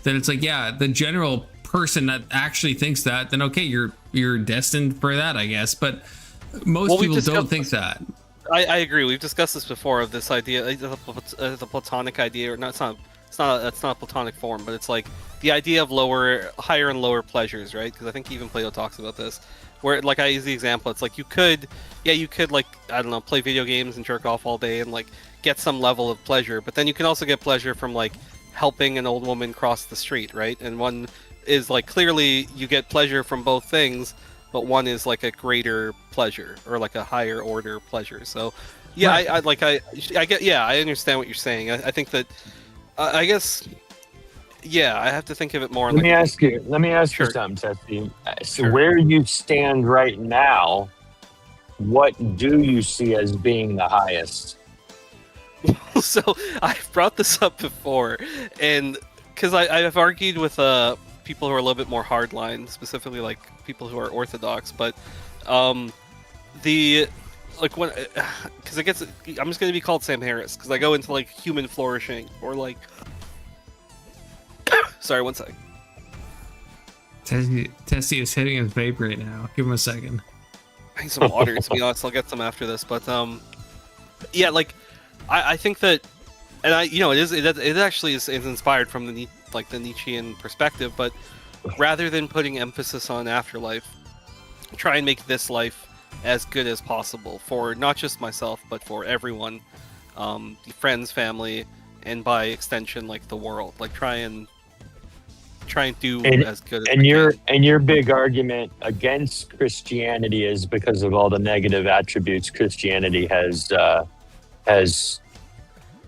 [SPEAKER 3] then it's like, yeah, the general person that actually thinks that, then okay, you're destined for that, I guess. But most people don't think that.
[SPEAKER 4] I agree. We've discussed this before, of this idea, the Platonic idea, or not. It's not a Platonic form, but it's like the idea of higher and lower pleasures, right? Because I think even Plato talks about this. Where, like, I use the example, it's like you could like, I don't know, play video games and jerk off all day and like get some level of pleasure, but then you can also get pleasure from like helping an old woman cross the street, right? And one is like, clearly you get pleasure from both things, but one is like a greater pleasure or like a higher order pleasure. So yeah, right. I get, yeah, I understand what you're saying. I think that I guess, yeah, I have to think of it more.
[SPEAKER 14] Let me ask you something, Tessie. So where you stand right now, what do you see as being the highest?
[SPEAKER 4] So I've brought this up before, and because I've argued with people who are a little bit more hardline, specifically like people who are Orthodox, but when, because I guess I'm just going to be called Sam Harris because I go into like human flourishing or like. Sorry, one second.
[SPEAKER 3] Tessie is hitting his vape right now. Give him a second.
[SPEAKER 4] I need some water, to be honest. I'll get some after this. But yeah, like I think that, and it actually is inspired from the Nietzschean perspective. But rather than putting emphasis on afterlife, try and make this life as good as possible for not just myself, but for everyone, friends, family, and by extension, like the world. Like try and do as good as
[SPEAKER 14] your big argument against Christianity is because of all the negative attributes Christianity has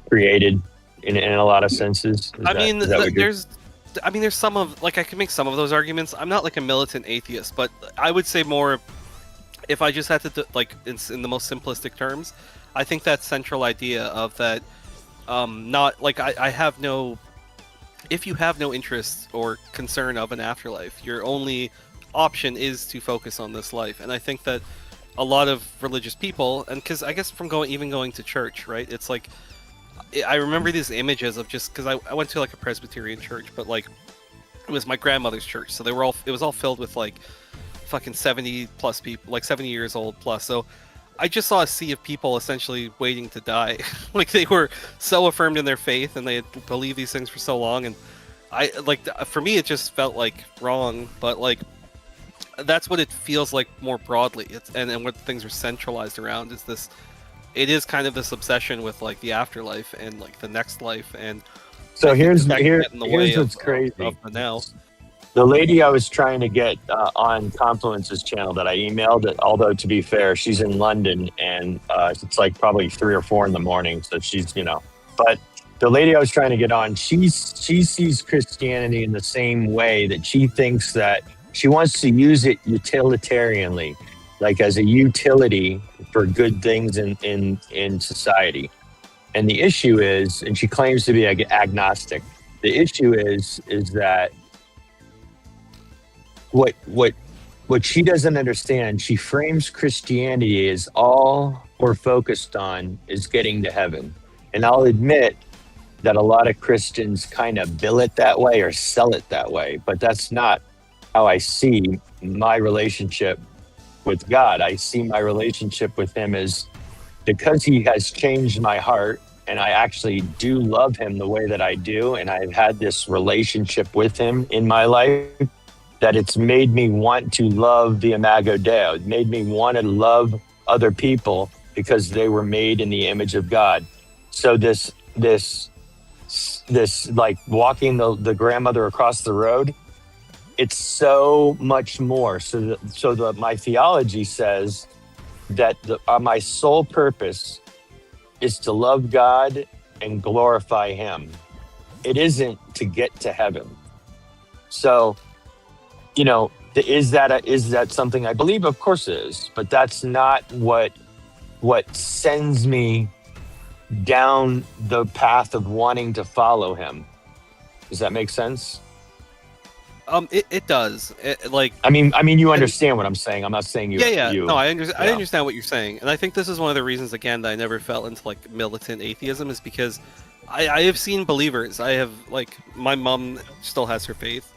[SPEAKER 14] created in a lot of senses.
[SPEAKER 4] There's some of, like, I can make some of those arguments. I'm not like a militant atheist, but I would say more, if I just had to like in the most simplistic terms, I think that central idea of that not like I have no. If you have no interest or concern of an afterlife, your only option is to focus on this life. And I think that a lot of religious people, and because I guess from going to church, right? It's like, I remember these images of just, because I went to like a Presbyterian church, but like it was my grandmother's church, so it was all filled with like fucking 70 plus people, like 70 years old plus. So I just saw a sea of people essentially waiting to die. Like they were so affirmed in their faith and they had believed these things for so long, and for me it just felt like wrong, but like that's what it feels like more broadly. And what things are centralized around is this. It is kind of this obsession with like the afterlife and like the next life, and
[SPEAKER 14] so here's
[SPEAKER 4] what's
[SPEAKER 14] what's crazy.
[SPEAKER 4] Of the now.
[SPEAKER 14] The lady I was trying to get on Confluence's channel that I emailed, although to be fair, she's in London and it's like probably 3 or 4 in the morning, so she's But the lady I was trying to get on, she sees Christianity in the same way that she thinks that she wants to use it utilitarianly, like as a utility for good things in society. And the issue is, and she claims to be agnostic. The issue is that what she doesn't understand, she frames Christianity as all we're focused on is getting to heaven. And I'll admit that a lot of Christians kind of bill it that way or sell it that way, but that's not how I see my relationship with God. I see my relationship with him as, because he has changed my heart and I actually do love him the way that I do, and I've had this relationship with him in my life, that it's made me want to love the Imago Dei. It made me want to love other people because they were made in the image of God. So this like walking the grandmother across the road, it's so much more. So my theology says that my sole purpose is to love God and glorify him. It isn't to get to heaven. So, is that something I believe? Of course it is, but that's not what sends me down the path of wanting to follow him. Does that make sense?
[SPEAKER 4] It does.
[SPEAKER 14] I mean, you understand what I'm saying. I'm not saying you.
[SPEAKER 4] Yeah.
[SPEAKER 14] You,
[SPEAKER 4] no, I understand what you're saying, and I think this is one of the reasons, again, that I never fell into like militant atheism, is because I have seen believers. I have, like, my mom still has her faith.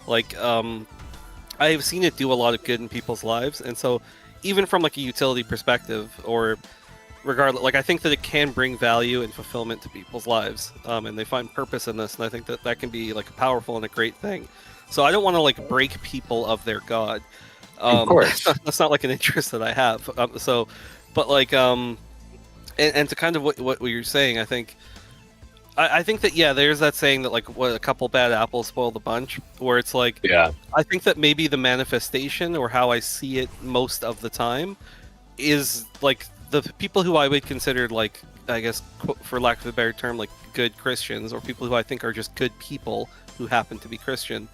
[SPEAKER 4] Like, I have seen it do a lot of good in people's lives, and so even from like a utility perspective, or regardless, like I think that it can bring value and fulfillment to people's lives, and they find purpose in this, and I think that can be like a powerful and a great thing. So I don't want to like break people of their God.
[SPEAKER 14] Of course,
[SPEAKER 4] that's not like an interest that I have. But like, and to kind of what you're saying, I think that, yeah, there's that saying that like a couple bad apples spoil the bunch, where it's like,
[SPEAKER 14] yeah,
[SPEAKER 4] I think that maybe the manifestation, or how I see it most of the time, is like the people who I would consider, like, I guess, for lack of a better term, like good Christians, or people who I think are just good people who happen to be Christian.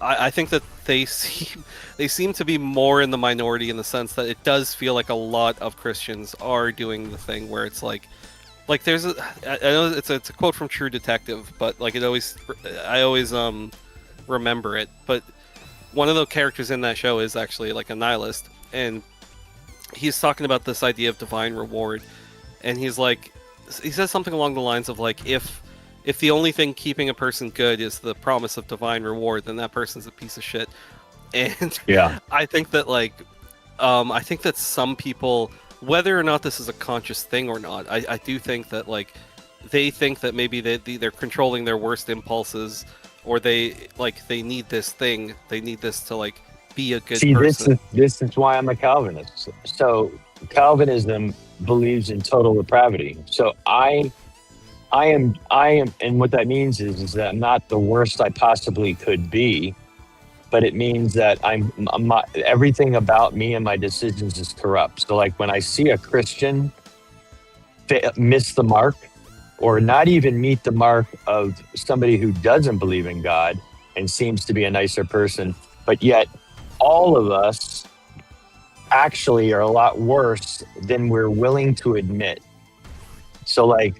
[SPEAKER 4] I think that they seem to be more in the minority, in the sense that it does feel like a lot of Christians are doing the thing where it's like there's I know it's a quote from True Detective, but like I always remember it. But one of the characters in that show is actually like a nihilist, and he's talking about this idea of divine reward, and he says something along the lines of like, if the only thing keeping a person good is the promise of divine reward, then that person's a piece of shit. And
[SPEAKER 14] yeah,
[SPEAKER 4] I think that I think that some people, whether or not this is a conscious thing or not, I do think that like they think that maybe they're controlling their worst impulses, or they need this thing, they need this to like be a good person.
[SPEAKER 14] This is why I'm a Calvinist. So Calvinism believes in total depravity. So I am, and what that means is that I'm not the worst I possibly could be, but it means that I'm not, everything about me and my decisions is corrupt. So like when I see a Christian miss the mark, or not even meet the mark of somebody who doesn't believe in God and seems to be a nicer person, but yet all of us actually are a lot worse than we're willing to admit. So like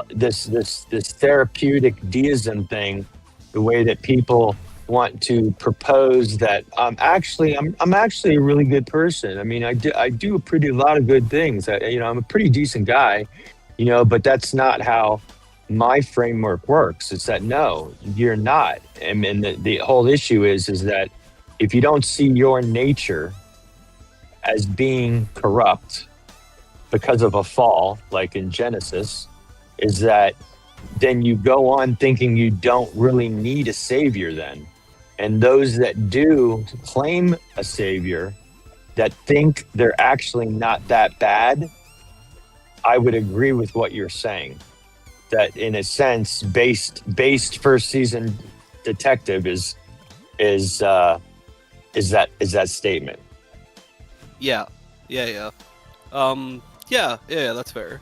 [SPEAKER 14] this therapeutic deism thing, the way that people want to propose that I'm actually a really good person. I mean, I do a lot of good things. I'm a pretty decent guy, but that's not how my framework works. It's that, no, you're not. And the whole issue is that if you don't see your nature as being corrupt because of a fall, like in Genesis, is that then you go on thinking you don't really need a savior then. And those that do claim a savior that think they're actually not that bad, I would agree with what you're saying. That in a sense, based first season detective is that statement.
[SPEAKER 4] Yeah, that's fair.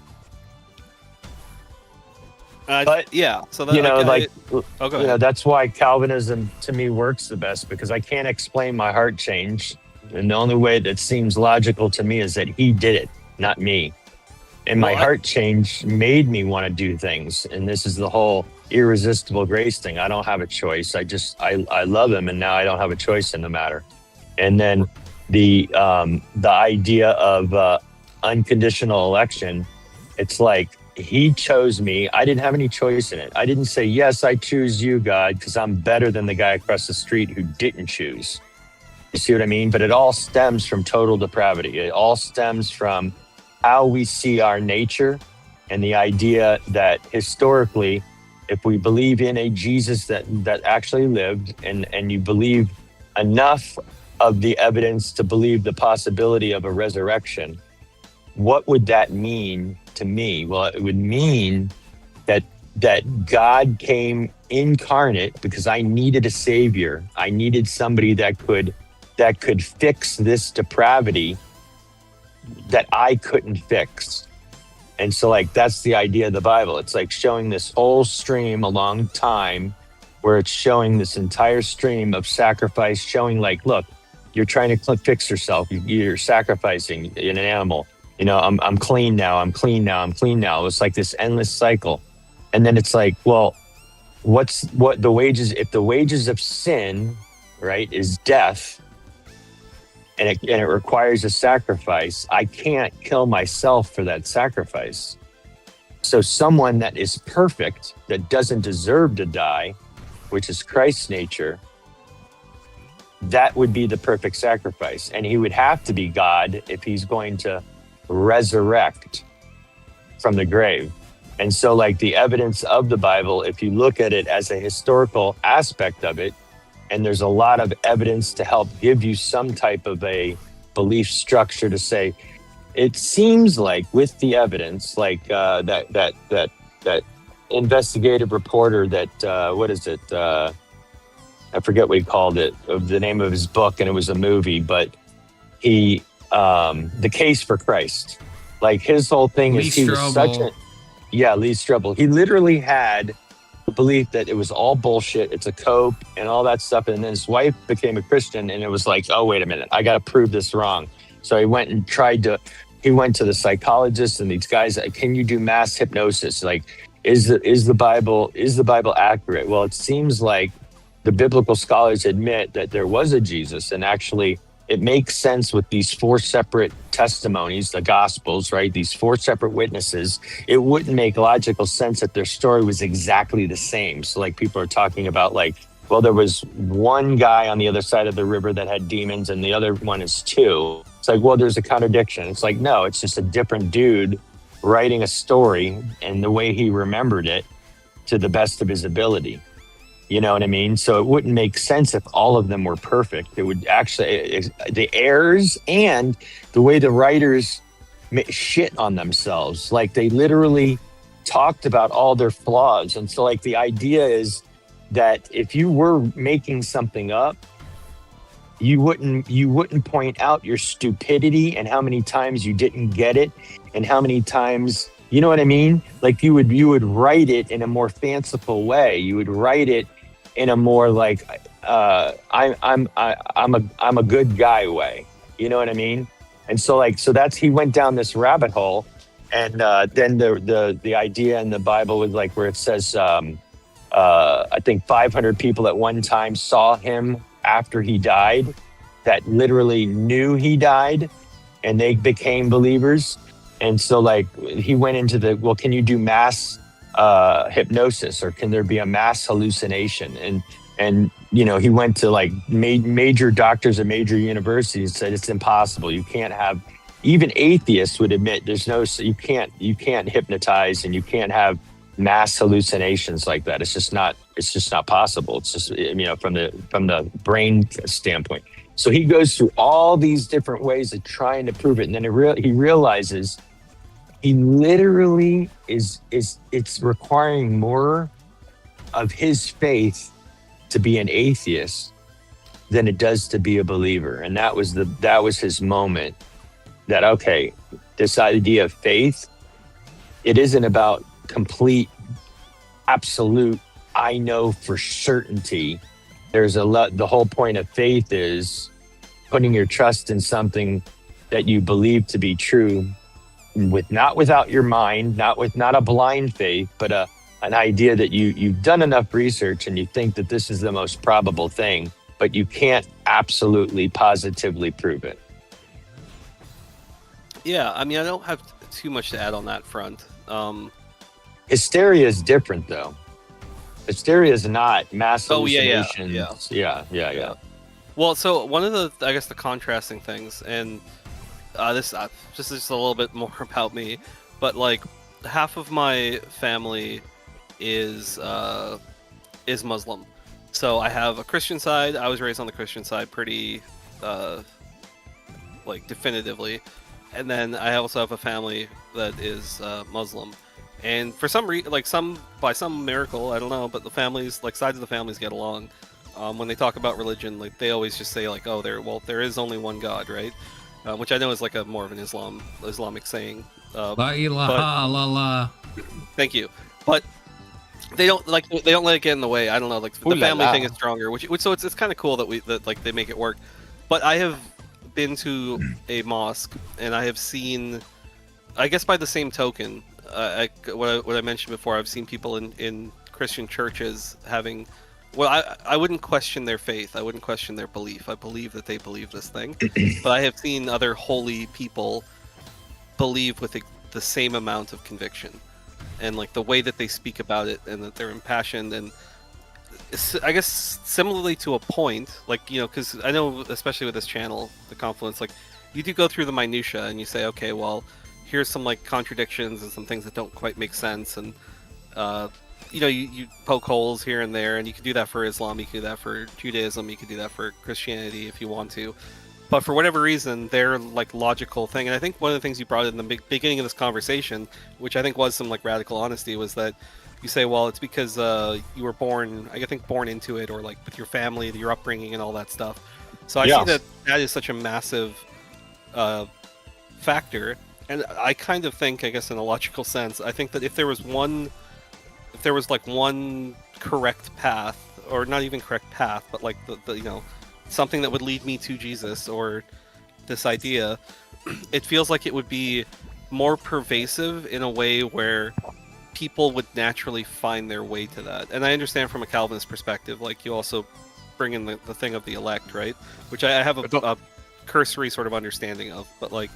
[SPEAKER 14] But
[SPEAKER 4] yeah, so that,
[SPEAKER 14] you know,
[SPEAKER 4] that's
[SPEAKER 14] why Calvinism to me works the best, because I can't explain my heart change, and the only way that seems logical to me is that he did it, not me. And my heart change made me want to do things, and this is the whole irresistible grace thing. I don't have a choice. I love him, and now I don't have a choice in the matter. And then the idea of unconditional election, it's like, he chose me. I didn't have any choice in it. I didn't say, yes, I choose you, God, because I'm better than the guy across the street who didn't choose. You see what I mean? But it all stems from total depravity. It all stems from how we see our nature, and the idea that historically, if we believe in a Jesus that actually lived, and you believe enough of the evidence to believe the possibility of a resurrection, what would that mean to me? Well, it would mean that God came incarnate because I needed a savior. I needed somebody that could fix this depravity that I couldn't fix. And so, like, that's the idea of the Bible. It's like showing this whole stream along time, where it's showing this entire stream of sacrifice, showing like, look, you're trying to fix yourself. You're sacrificing an animal. You know, I'm clean now. I'm clean now. I'm clean now. It's like this endless cycle. And then it's like, well, what the wages, if the wages of sin, right, is death, and it requires a sacrifice, I can't kill myself for that sacrifice. So someone that is perfect, that doesn't deserve to die, which is Christ's nature, that would be the perfect sacrifice. And he would have to be God if he's going to resurrect from the grave. And so, like, the evidence of the Bible, if you look at it as a historical aspect of it, and there's a lot of evidence to help give you some type of a belief structure to say, it seems like with the evidence, like that investigative reporter that what is it? I forget what he called it, of the name of his book, and it was a movie, but he The Case for Christ. Like, his whole thing is he was such a Lee Strobel. He literally had the belief that it was all bullshit, it's a cope and all that stuff. And then his wife became a Christian, and it was like, oh, wait a minute, I got to prove this wrong. So he went and he went to the psychologist and these guys, can you do mass hypnosis? Like, is the Bible accurate? Well, it seems like the biblical scholars admit that there was a Jesus, and actually it makes sense with these 4 separate testimonies, the Gospels, right? These 4 separate witnesses. It wouldn't make logical sense that their story was exactly the same. So, like, people are talking about, like, well, there was one guy on the other side of the river that had demons, and the other one is 2. It's like, well, there's a contradiction. It's like, no, it's just a different dude writing a story and the way he remembered it to the best of his ability. You know what I mean? So it wouldn't make sense if all of them were perfect. It would actually, the errors and the way the writers shit on themselves. Like, they literally talked about all their flaws. And so, like, the idea is that if you were making something up, you wouldn't point out your stupidity and how many times you didn't get it and how many times, you know what I mean? Like, you would write it in a more fanciful way. You would write it in a more like I'm a good guy way. You know what I mean? And so, like, that's, he went down this rabbit hole, and then the idea in the Bible was like where it says I think 500 people at one time saw him after he died, that literally knew he died, and they became believers. And so, like, he went into well, can you do mass hypnosis, or can there be a mass hallucination? And, you know, he went to like major doctors at major universities and said, it's impossible. You can't have, even atheists would admit you can't hypnotize and you can't have mass hallucinations like that. It's just not possible. It's just, you know, from the brain standpoint. So he goes through all these different ways of trying to prove it. And then he realizes he literally it's requiring more of his faith to be an atheist than it does to be a believer. And that was his moment that, okay, this idea of faith, it isn't about complete, absolute, I know for certainty. There's the whole point of faith is putting your trust in something that you believe to be true, not without your mind, not a blind faith, but an idea that you've done enough research and you think that this is the most probable thing, but you can't absolutely positively prove it.
[SPEAKER 4] Yeah, I mean, I don't have too much to add on that front.
[SPEAKER 14] Hysteria is different, though. Hysteria is not mass hallucinations. Yeah.
[SPEAKER 4] Well, so one of the, I guess, the contrasting things, and this just a little bit more about me, but like half of my family is Muslim. So I have a Christian side. I was raised on the Christian side pretty like definitively, and then I also have a family that is Muslim. And for some reason, like by some miracle, I don't know, but the families, like sides of the families, get along. When they talk about religion, like they always just say like, "Oh, there is only one God," right? Which I know is like a more of an Islamic saying.
[SPEAKER 3] La ilaha illallah.
[SPEAKER 4] Thank you, but they don't let it get in the way. I don't know, like the family thing is stronger, which so it's kind of cool that like they make it work. But I have been to a mosque and I have seen, I guess by the same token. What I mentioned before, I've seen people in Christian churches having, well, I wouldn't question their faith. I wouldn't question their belief. I believe that they believe this thing. But I have seen other holy people believe with the same amount of conviction. And like the way that they speak about it and that they're impassioned. And I guess similarly to a point, like, you know, because I know, especially with this channel, The Confluence, like you do go through the minutia and you say, okay, well, here's some like contradictions and some things that don't quite make sense, and you know, you poke holes here and there, and you can do that for Islam, you can do that for Judaism, you can do that for Christianity if you want to. But for whatever reason, their like logical thing, and I think one of the things you brought in the beginning of this conversation, which I think was some like radical honesty, was that you say, well, it's because you were born into it, or like with your family, your upbringing, and all that stuff. So I see that is such a massive factor. And I kind of think, I guess in a logical sense, I think that if there was like one correct path, or not even correct path, but like the you know, something that would lead me to Jesus or this idea, it feels like it would be more pervasive in a way where people would naturally find their way to that. And I understand from a Calvinist perspective, like you also bring in the thing of the elect, right? Which I have a cursory sort of understanding of, but like,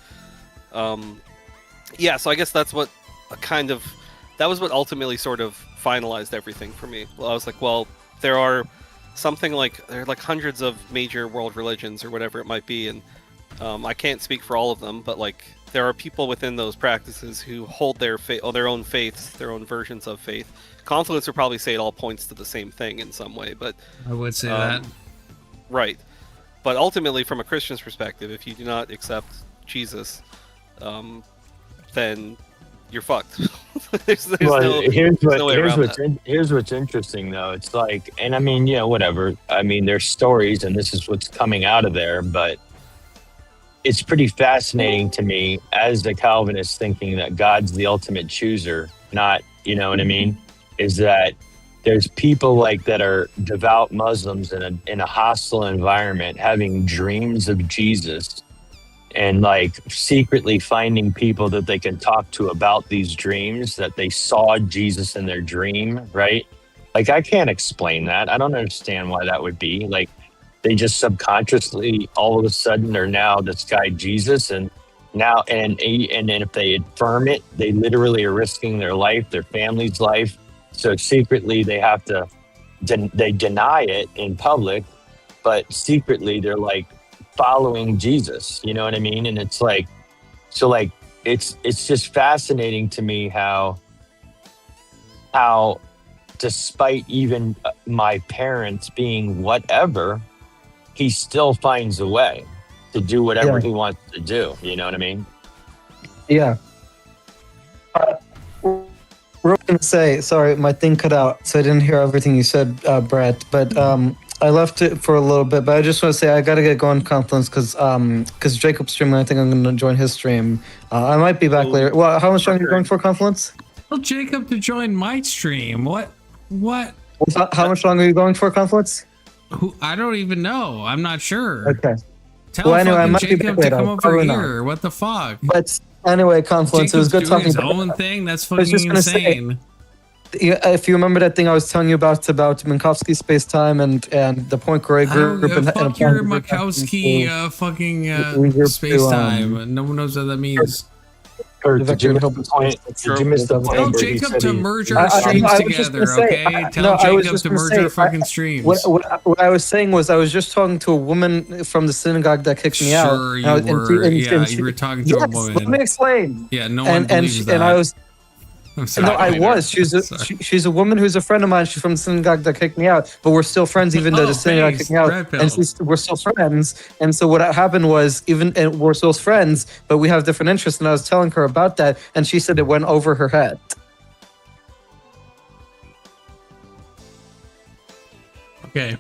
[SPEAKER 4] yeah, so I guess that was what ultimately sort of finalized everything for me. Well, I was like, well, there are hundreds of major world religions or whatever it might be, and I can't speak for all of them, but like there are people within those practices who hold their own faiths, their own versions of faith. Confluence would probably say it all points to the same thing in some way, but
[SPEAKER 3] I would say that. Right.
[SPEAKER 4] But ultimately, from a Christian's perspective, if you do not accept Jesus, then you're fucked. Here's
[SPEAKER 14] what's interesting though. It's like, and I mean, yeah, whatever. I mean, there's stories, and this is what's coming out of there, but it's pretty fascinating to me as a Calvinist, thinking that God's the ultimate chooser, not, you know what I mean? Is that there's people like that are devout Muslims in a hostile environment having dreams of Jesus, and like secretly finding people that they can talk to about these dreams, that they saw Jesus in their dream, right? Like, I can't explain that. I don't understand why that would be. Like, they just subconsciously all of a sudden are now this guy Jesus, and now and then if they affirm it, they literally are risking their life, their family's life. So secretly they have to they deny it in public, but secretly they're like following Jesus. You know what I mean? And it's like, so like it's just fascinating to me how despite even my parents being whatever, he still finds a way to do whatever he wants to do. You know what I mean?
[SPEAKER 5] Yeah. We're going to say, sorry, my thing cut out, so I didn't hear everything you said, Brett. But I left it for a little bit. But I just want to say I got to get going Confluence because Jacob's streaming. I think I'm going to join his stream. I might be back later. Well, how much longer are you going for Confluence?
[SPEAKER 3] Tell Jacob to join my stream. What?
[SPEAKER 5] How much longer are you going for Confluence?
[SPEAKER 3] I don't even know. I'm not sure.
[SPEAKER 5] Okay.
[SPEAKER 3] Tell Jacob to come over here.
[SPEAKER 5] Not.
[SPEAKER 3] What the fuck?
[SPEAKER 5] But anyway, Confluence,
[SPEAKER 3] Jacob's
[SPEAKER 5] it was good talking
[SPEAKER 3] his
[SPEAKER 5] about
[SPEAKER 3] own thing. That's fucking insane.
[SPEAKER 5] If you remember that thing I was telling you about Minkowski space time and the Point Grey group,
[SPEAKER 3] fuck your Minkowski fucking space time. No one knows what that means.
[SPEAKER 14] Did you miss the point?
[SPEAKER 3] Tell Jacob to merge our streams together, okay? Tell Jacob to merge our fucking streams.
[SPEAKER 5] What I was saying was I was just talking to a woman from the synagogue that kicked me out.
[SPEAKER 3] Sure, you were. You were talking to a woman.
[SPEAKER 5] Let me explain.
[SPEAKER 3] Yeah, no one believes that.
[SPEAKER 5] And I was.
[SPEAKER 3] I'm sorry.
[SPEAKER 5] No, I was. She's a woman who's a friend of mine. She's from the synagogue that kicked me out, but we're still friends even though the synagogue kicked me out, and we're still friends. And so what happened was and we're still friends, but we have different interests. And I was telling her about that, and she said it went over her head.
[SPEAKER 3] Okay.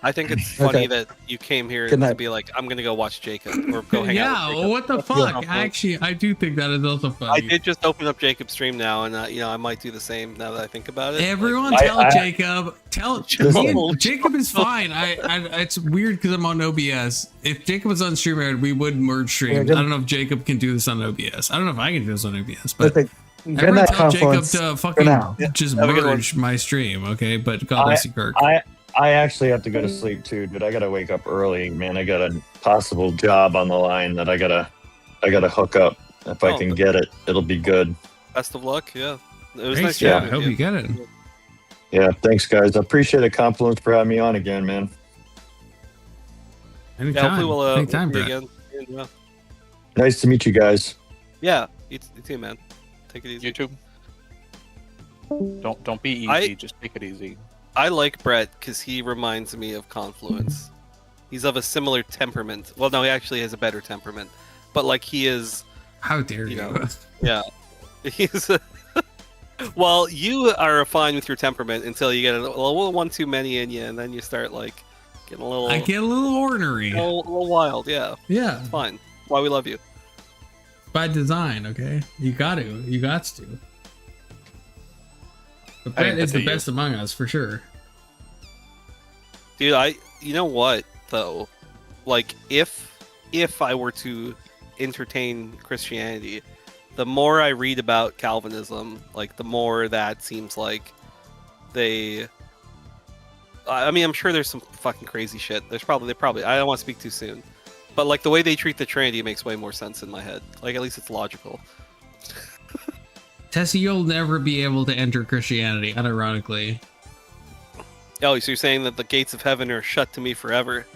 [SPEAKER 4] I think it's funny that you came here to be like, I'm gonna go watch Jacob or go hang out with Jacob.
[SPEAKER 3] Yeah, what the fuck? Actually, I do think that is also funny.
[SPEAKER 4] I did just open up Jacob's stream now, and I might do the same now that I think about it.
[SPEAKER 3] Everyone tell Jacob. Jacob is fine. It's weird because I'm on OBS. If Jacob was on StreamYard, we would merge streams. I don't know if Jacob can do this on OBS. I don't know if I can do this on OBS, but everyone tell Jacob to fucking just merge my stream, okay? But God bless you, Kirk.
[SPEAKER 14] I actually have to go to sleep too, but I gotta wake up early, man. I got a possible job on the line that I gotta hook up. If I can get it, it'll be good.
[SPEAKER 4] Best of luck. Yeah, it was nice.
[SPEAKER 3] I hope you get it.
[SPEAKER 14] Yeah, thanks, guys. I appreciate a compliment for having me on again, man.
[SPEAKER 3] Anytime.
[SPEAKER 4] Yeah, hopefully we'll
[SPEAKER 3] Anytime,
[SPEAKER 4] see you
[SPEAKER 3] Brett.
[SPEAKER 4] again. Yeah.
[SPEAKER 14] Nice to meet you guys.
[SPEAKER 4] Yeah, you too, man. Take it easy.
[SPEAKER 17] You too. Don't be easy. Just take it easy.
[SPEAKER 4] I like Brett because he reminds me of Confluence. He's of a similar temperament. Well, no, he actually has a better temperament. But like he is.
[SPEAKER 3] How dare you?
[SPEAKER 4] Yeah, he's. Well, you are fine with your temperament until you get a little one too many in you, and then you start like getting a little.
[SPEAKER 3] I get a little ornery.
[SPEAKER 4] A little wild, yeah.
[SPEAKER 3] Yeah,
[SPEAKER 4] it's fine. That's why we love you.
[SPEAKER 3] By design, okay. You got to. But Brett is the best among us for sure.
[SPEAKER 4] Dude, you know what though? Like if I were to entertain Christianity, the more I read about Calvinism, like the more that seems like I mean, I'm sure there's some fucking crazy shit. They probably I don't want to speak too soon. But like the way they treat the Trinity makes way more sense in my head. Like at least it's logical.
[SPEAKER 3] Tessie, you'll never be able to enter Christianity, unironically.
[SPEAKER 4] Oh, so you're saying that the gates of heaven are shut to me forever?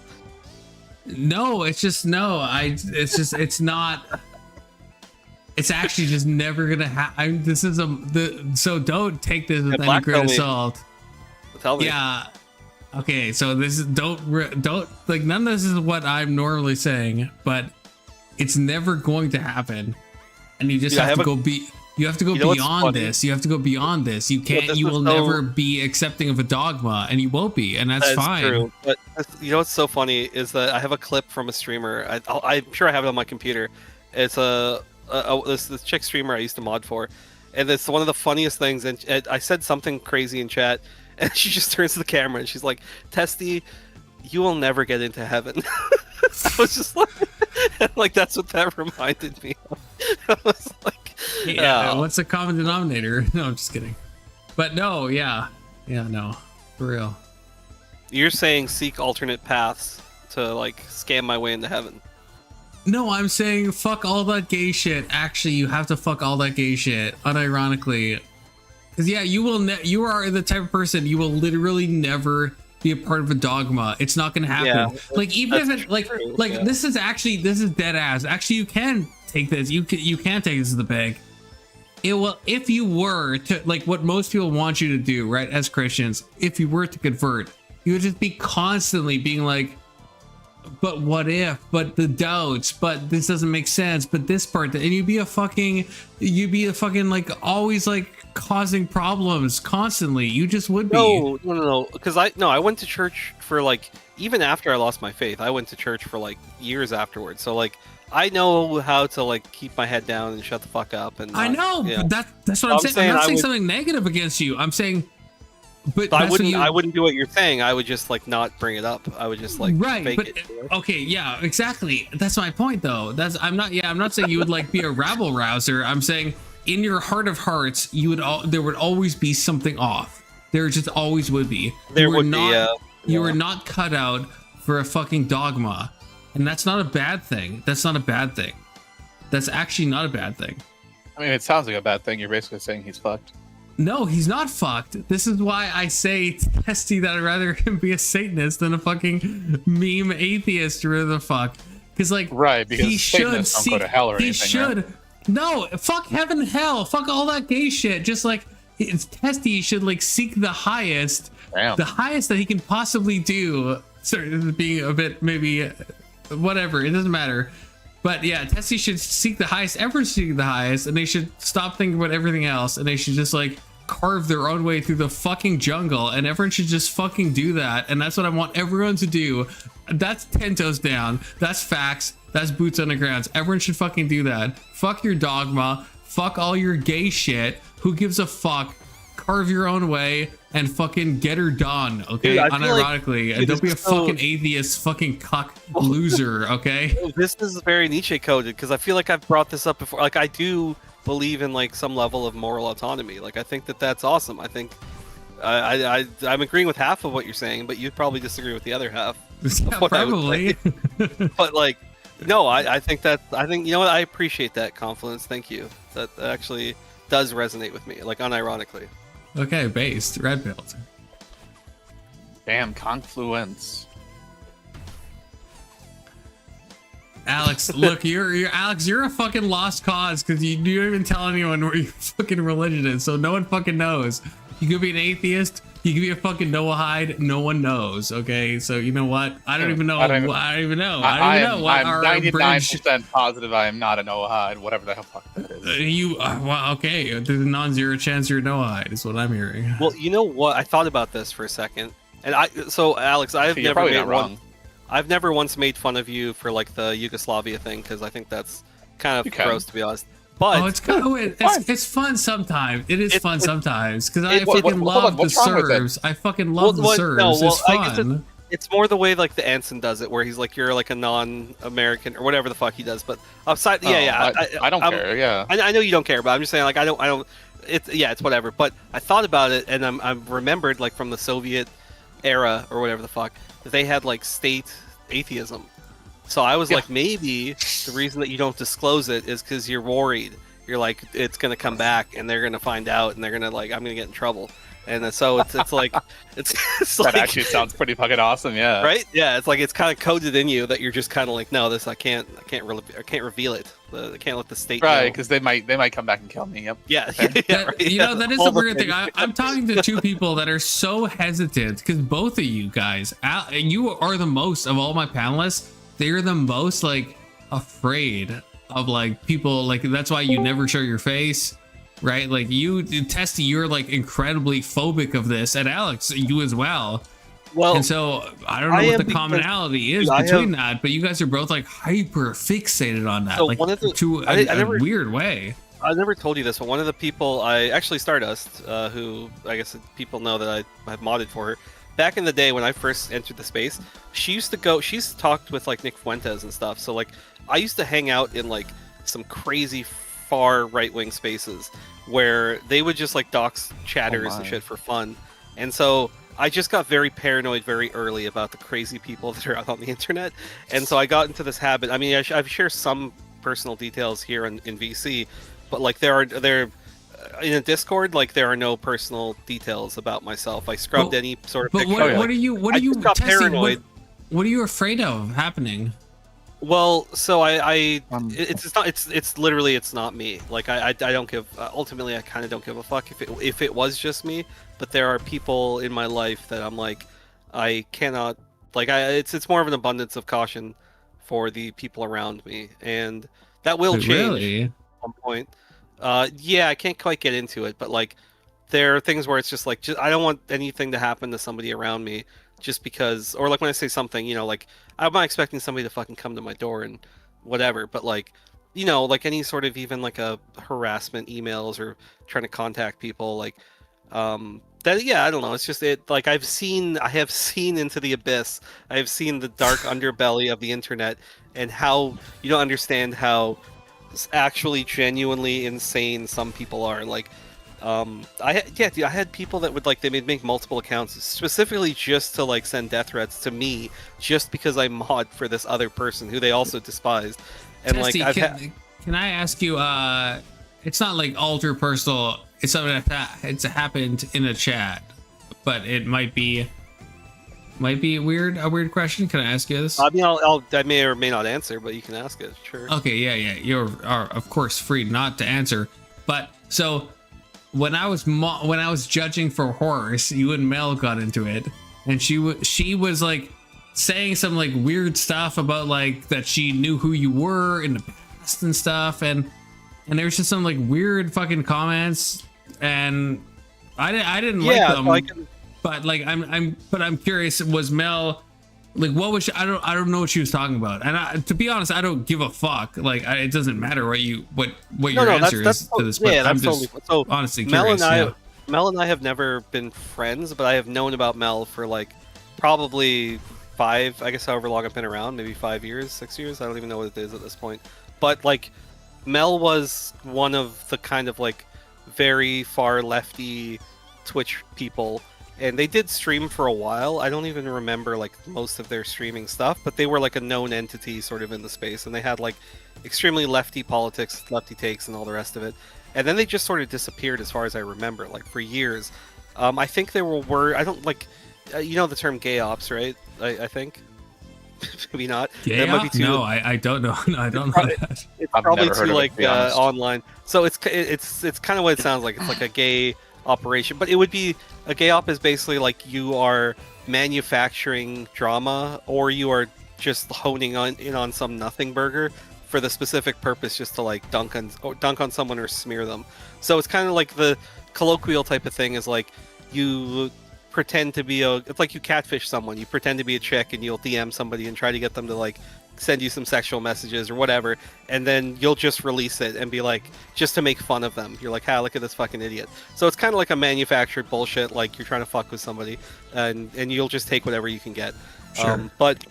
[SPEAKER 3] No, it's just no. It's not. It's actually just never gonna happen. This is so don't take this with any grain of salt.
[SPEAKER 4] Tell me.
[SPEAKER 3] Yeah. Okay, so this is don't like none of this is what I'm normally saying, but it's never going to happen, and you just have to go be. You have to go beyond this. You have to go beyond this. You can't. You will never be accepting of a dogma, and you won't be, and that's fine.
[SPEAKER 4] True. But you know what's so funny is that I have a clip from a streamer. I'm sure I have it on my computer. It's this chick streamer I used to mod for, and it's one of the funniest things. And I said something crazy in chat, and she just turns to the camera and she's like, "Testy, you will never get into heaven." I was just like, that's what that reminded me of. I was like.
[SPEAKER 3] Yeah, what's the common denominator? No, I'm just kidding. But no, no, for real.
[SPEAKER 4] You're saying seek alternate paths to like scam my way into heaven.
[SPEAKER 3] No, I'm saying fuck all that gay shit. Actually, you have to fuck all that gay shit. Unironically, Because yeah, you are the type of person, you will literally never be a part of a dogma. It's not going to happen.
[SPEAKER 4] Yeah,
[SPEAKER 3] like even if it
[SPEAKER 4] true,
[SPEAKER 3] this is dead ass. Actually, you can take this. You can take this to the bank. It will, if you were to, like what most people want you to do, right? As Christians, if you were to convert, you would just be constantly being like, but what if, but the doubts, but this doesn't make sense, but this part, and you'd be a fucking like always like causing problems constantly. You just would be.
[SPEAKER 4] No, because I went to church for like, even after I lost my faith, I went to church for like years afterwards. So like, I know how to like keep my head down and shut the fuck up. And
[SPEAKER 3] I know, but that's what I'm saying. I'm not saying something negative against you. I'm saying, but
[SPEAKER 4] I wouldn't do what you're saying. I would just like not bring it up. I would just like fake
[SPEAKER 3] but
[SPEAKER 4] it.
[SPEAKER 3] okay, yeah, exactly. That's my point, though. I'm not saying you would like be a rabble rouser. I'm saying in your heart of hearts, there would always be something off. There just always would be. You were not cut out for a fucking dogma. And that's not a bad thing. That's not a bad thing. That's actually not a bad thing.
[SPEAKER 17] I mean, it sounds like a bad thing. You're basically saying he's fucked.
[SPEAKER 3] No, he's not fucked. This is why I say Testy that I'd rather him be a Satanist than a fucking meme atheist or the fuck. Because like,
[SPEAKER 17] right, because
[SPEAKER 3] he should
[SPEAKER 17] don't go to hell or anything.
[SPEAKER 3] He should. Right? No, fuck heaven and hell. Fuck all that gay shit. Just like Testy should like seek the highest.
[SPEAKER 17] Damn.
[SPEAKER 3] The highest that he can possibly do. Sorry, being a bit maybe whatever, it doesn't matter. But yeah, Tessie should seek the highest, everyone should seek the highest, and they should stop thinking about everything else, and they should just like carve their own way through the fucking jungle, and everyone should just fucking do that. And that's what I want everyone to do. That's 10 toes down. That's facts. That's boots on the ground. Everyone should fucking do that. Fuck your dogma. Fuck all your gay shit. Who gives a fuck? Carve your own way and fucking get her done, okay?
[SPEAKER 4] Dude,
[SPEAKER 3] unironically, and don't be a fucking atheist, fucking cuck loser, okay?
[SPEAKER 4] This is very Nietzsche coded, because I feel like I've brought this up before. Like, I do believe in like some level of moral autonomy. Like, I think that that's awesome. I think I'm agreeing with half of what you're saying, but you'd probably disagree with the other half.
[SPEAKER 3] Yeah, probably.
[SPEAKER 4] But like, no, I think you know what? I appreciate that confidence. Thank you. That actually does resonate with me, like unironically.
[SPEAKER 3] Okay, based red belt.
[SPEAKER 17] Damn, confluence.
[SPEAKER 3] Alex, look, you're Alex. You're a fucking lost cause because you don't even tell anyone where your fucking religion is, so no one fucking knows. You could be an atheist. You could be a fucking Noahide. No one knows. Okay, so you know what? I don't even know. I don't even know.
[SPEAKER 17] I'm 99% positive I am not a Noahide. Whatever the hell fuck that is.
[SPEAKER 3] Well, okay. There's a non-zero chance you're a Noahide, is what I'm hearing.
[SPEAKER 4] Well, you know what? I thought about this for a second, and Alex, I've never once made fun of you for like the Yugoslavia thing, because I think that's kind of gross, to be honest. But
[SPEAKER 3] it's kind of it's fun sometimes. It is fun sometimes because I fucking love the Serbs. I fucking love the Serbs. It's fun.
[SPEAKER 4] It's more the way like the Anson does it, where he's like, you're like a non-American or whatever the fuck he does. But outside,
[SPEAKER 17] I don't care. Yeah,
[SPEAKER 4] I know you don't care, but I'm just saying like I don't. It's whatever. But I thought about it, and I'm remembered like from the Soviet era or whatever the fuck that they had like state atheism. So I was like, maybe the reason that you don't disclose it is because you're worried. You're like, it's gonna come back, and they're gonna find out, and they're gonna like, I'm gonna get in trouble. And so it's like it's
[SPEAKER 17] that
[SPEAKER 4] like,
[SPEAKER 17] actually sounds pretty fucking awesome, yeah.
[SPEAKER 4] Right? Yeah, it's like it's kind of coded in you that you're just kind of like, no, this I can't reveal it. I can't let the state
[SPEAKER 17] right,
[SPEAKER 4] know.
[SPEAKER 17] Because they might come back and kill me. Yep.
[SPEAKER 4] Yeah,
[SPEAKER 3] right, you know that is a weird thing. I'm talking to two people that are so hesitant because both of you guys, and you are the most of all my panelists. They're the most like afraid of like people. Like that's why you never show your face. Right, like you, Testy, you're like incredibly phobic of this, and Alex, you as well.
[SPEAKER 4] Well,
[SPEAKER 3] and so I don't know what the commonality is between that, but you guys are both like hyper fixated on that,
[SPEAKER 4] so
[SPEAKER 3] like
[SPEAKER 4] one of the,
[SPEAKER 3] to a weird way.
[SPEAKER 4] I never told you this, but one of the people, Stardust, who I guess people know that I've modded for her. Back in the day when I first entered the space, she's talked with like Nick Fuentes and stuff. So like I used to hang out in like some crazy far right-wing spaces where they would just like dox chatters and shit for fun. And so I just got very paranoid very early about the crazy people that are out on the internet. And so I got into this habit. I mean, I've shared some personal details here in VC, but like in a Discord, like there are no personal details about myself. I scrubbed any sort of.
[SPEAKER 3] But
[SPEAKER 4] picture.
[SPEAKER 3] what are you
[SPEAKER 4] got
[SPEAKER 3] testing?
[SPEAKER 4] paranoid.
[SPEAKER 3] What are you afraid of happening?
[SPEAKER 4] Well, so it's literally it's not me. Like I don't give ultimately I kind of don't give a fuck if it was just me. But there are people in my life that I'm like I cannot like it's more of an abundance of caution for the people around me, and that will change
[SPEAKER 3] Really?
[SPEAKER 4] at some point. Yeah, I can't quite get into it, but like there are things where it's just like I don't want anything to happen to somebody around me just because, or like when I say something, you know, like I'm not expecting somebody to fucking come to my door and whatever, but like, you know, like any sort of even like a harassment emails or trying to contact people, like that, yeah, I don't know, it's just it like I have seen into the abyss. I have seen the dark underbelly of the internet, and how you don't understand how actually genuinely insane some people are. Like I had people that would like they would make multiple accounts specifically just to like send death threats to me just because I mod for this other person who they also despised. And
[SPEAKER 3] Testy,
[SPEAKER 4] like
[SPEAKER 3] can I ask you, it's not like ultra personal, it's something it's happened in a chat, but it might be a weird question. Can I ask you this?
[SPEAKER 4] I mean, I may or may not answer, but you can ask it, sure.
[SPEAKER 3] Okay, yeah, you're of course free not to answer, but so when I was judging for horrors, you and Mel got into it, and she was like saying some like weird stuff about like that she knew who you were in the past and stuff, and there was just some like weird fucking comments, and I didn't like them. But like I'm curious, was Mel like what was she, I don't know what she was talking about, and to be honest, I don't give a fuck. Like it doesn't matter what your answer is to this. But I'm just totally, honestly curious.
[SPEAKER 4] Mel and I have never been friends, but I have known about Mel for like probably 5, I guess, however long I've been around, maybe 5 years, 6 years. I don't even know what it is at this point. But like Mel was one of the kind of like very far lefty Twitch people. And they did stream for a while. I don't even remember like most of their streaming stuff, but they were like a known entity sort of in the space, and they had like extremely lefty politics, lefty takes, and all the rest of it. And then they just sort of disappeared, as far as I remember, like for years. I think there were I don't like, you know the term gay ops, right? I think maybe not.
[SPEAKER 3] Gay
[SPEAKER 4] might be too,
[SPEAKER 3] no, I don't know. No, I don't know that.
[SPEAKER 4] It's probably too like online. So it's kind of what it sounds like. It's like a gay operation, but it would be a gay op is basically like you are manufacturing drama, or you are just honing in on some nothing burger for the specific purpose just to like dunk on someone or smear them. So it's kind of like the colloquial type of thing is like you pretend to be it's like you catfish someone, you pretend to be a chick and you'll DM somebody and try to get them to like send you some sexual messages or whatever, and then you'll just release it and be like, just to make fun of them. You're like, look at this fucking idiot. So it's kind of like a manufactured bullshit, like you're trying to fuck with somebody, and you'll just take whatever you can get.
[SPEAKER 3] Sure.
[SPEAKER 4] But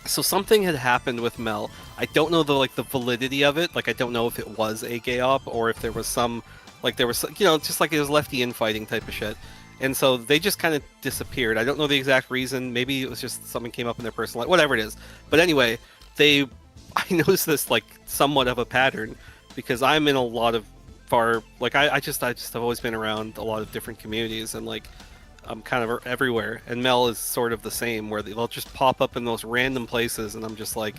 [SPEAKER 4] so something had happened with Mel. I don't know the validity of it. Like I don't know if it was a gay op or if there was some, just like it was lefty infighting type of shit. And so they just kind of disappeared. I don't know the exact reason. Maybe it was just something came up in their personal life, whatever it is. But anyway, I noticed this like somewhat of a pattern, because I'm in a lot of I just have always been around a lot of different communities, and like I'm kind of everywhere. And Mel is sort of the same, where they'll just pop up in those random places, and I'm just like,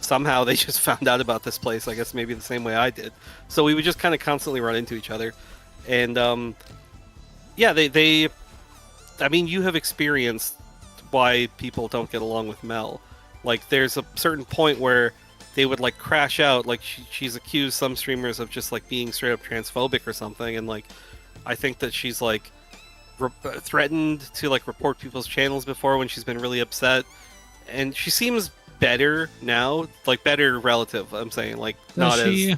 [SPEAKER 4] somehow they just found out about this place. I guess maybe the same way I did. So we would just kind of constantly run into each other, and yeah, I mean, you have experienced why people don't get along with Mel. Like, there's a certain point where they would, like, crash out. Like, she's accused some streamers of just, like, being straight up transphobic or something. And, like, I think that she's, like, threatened to, like, report people's channels before when she's been really upset. And she seems better now. Like, better relative, I'm saying. Like, not as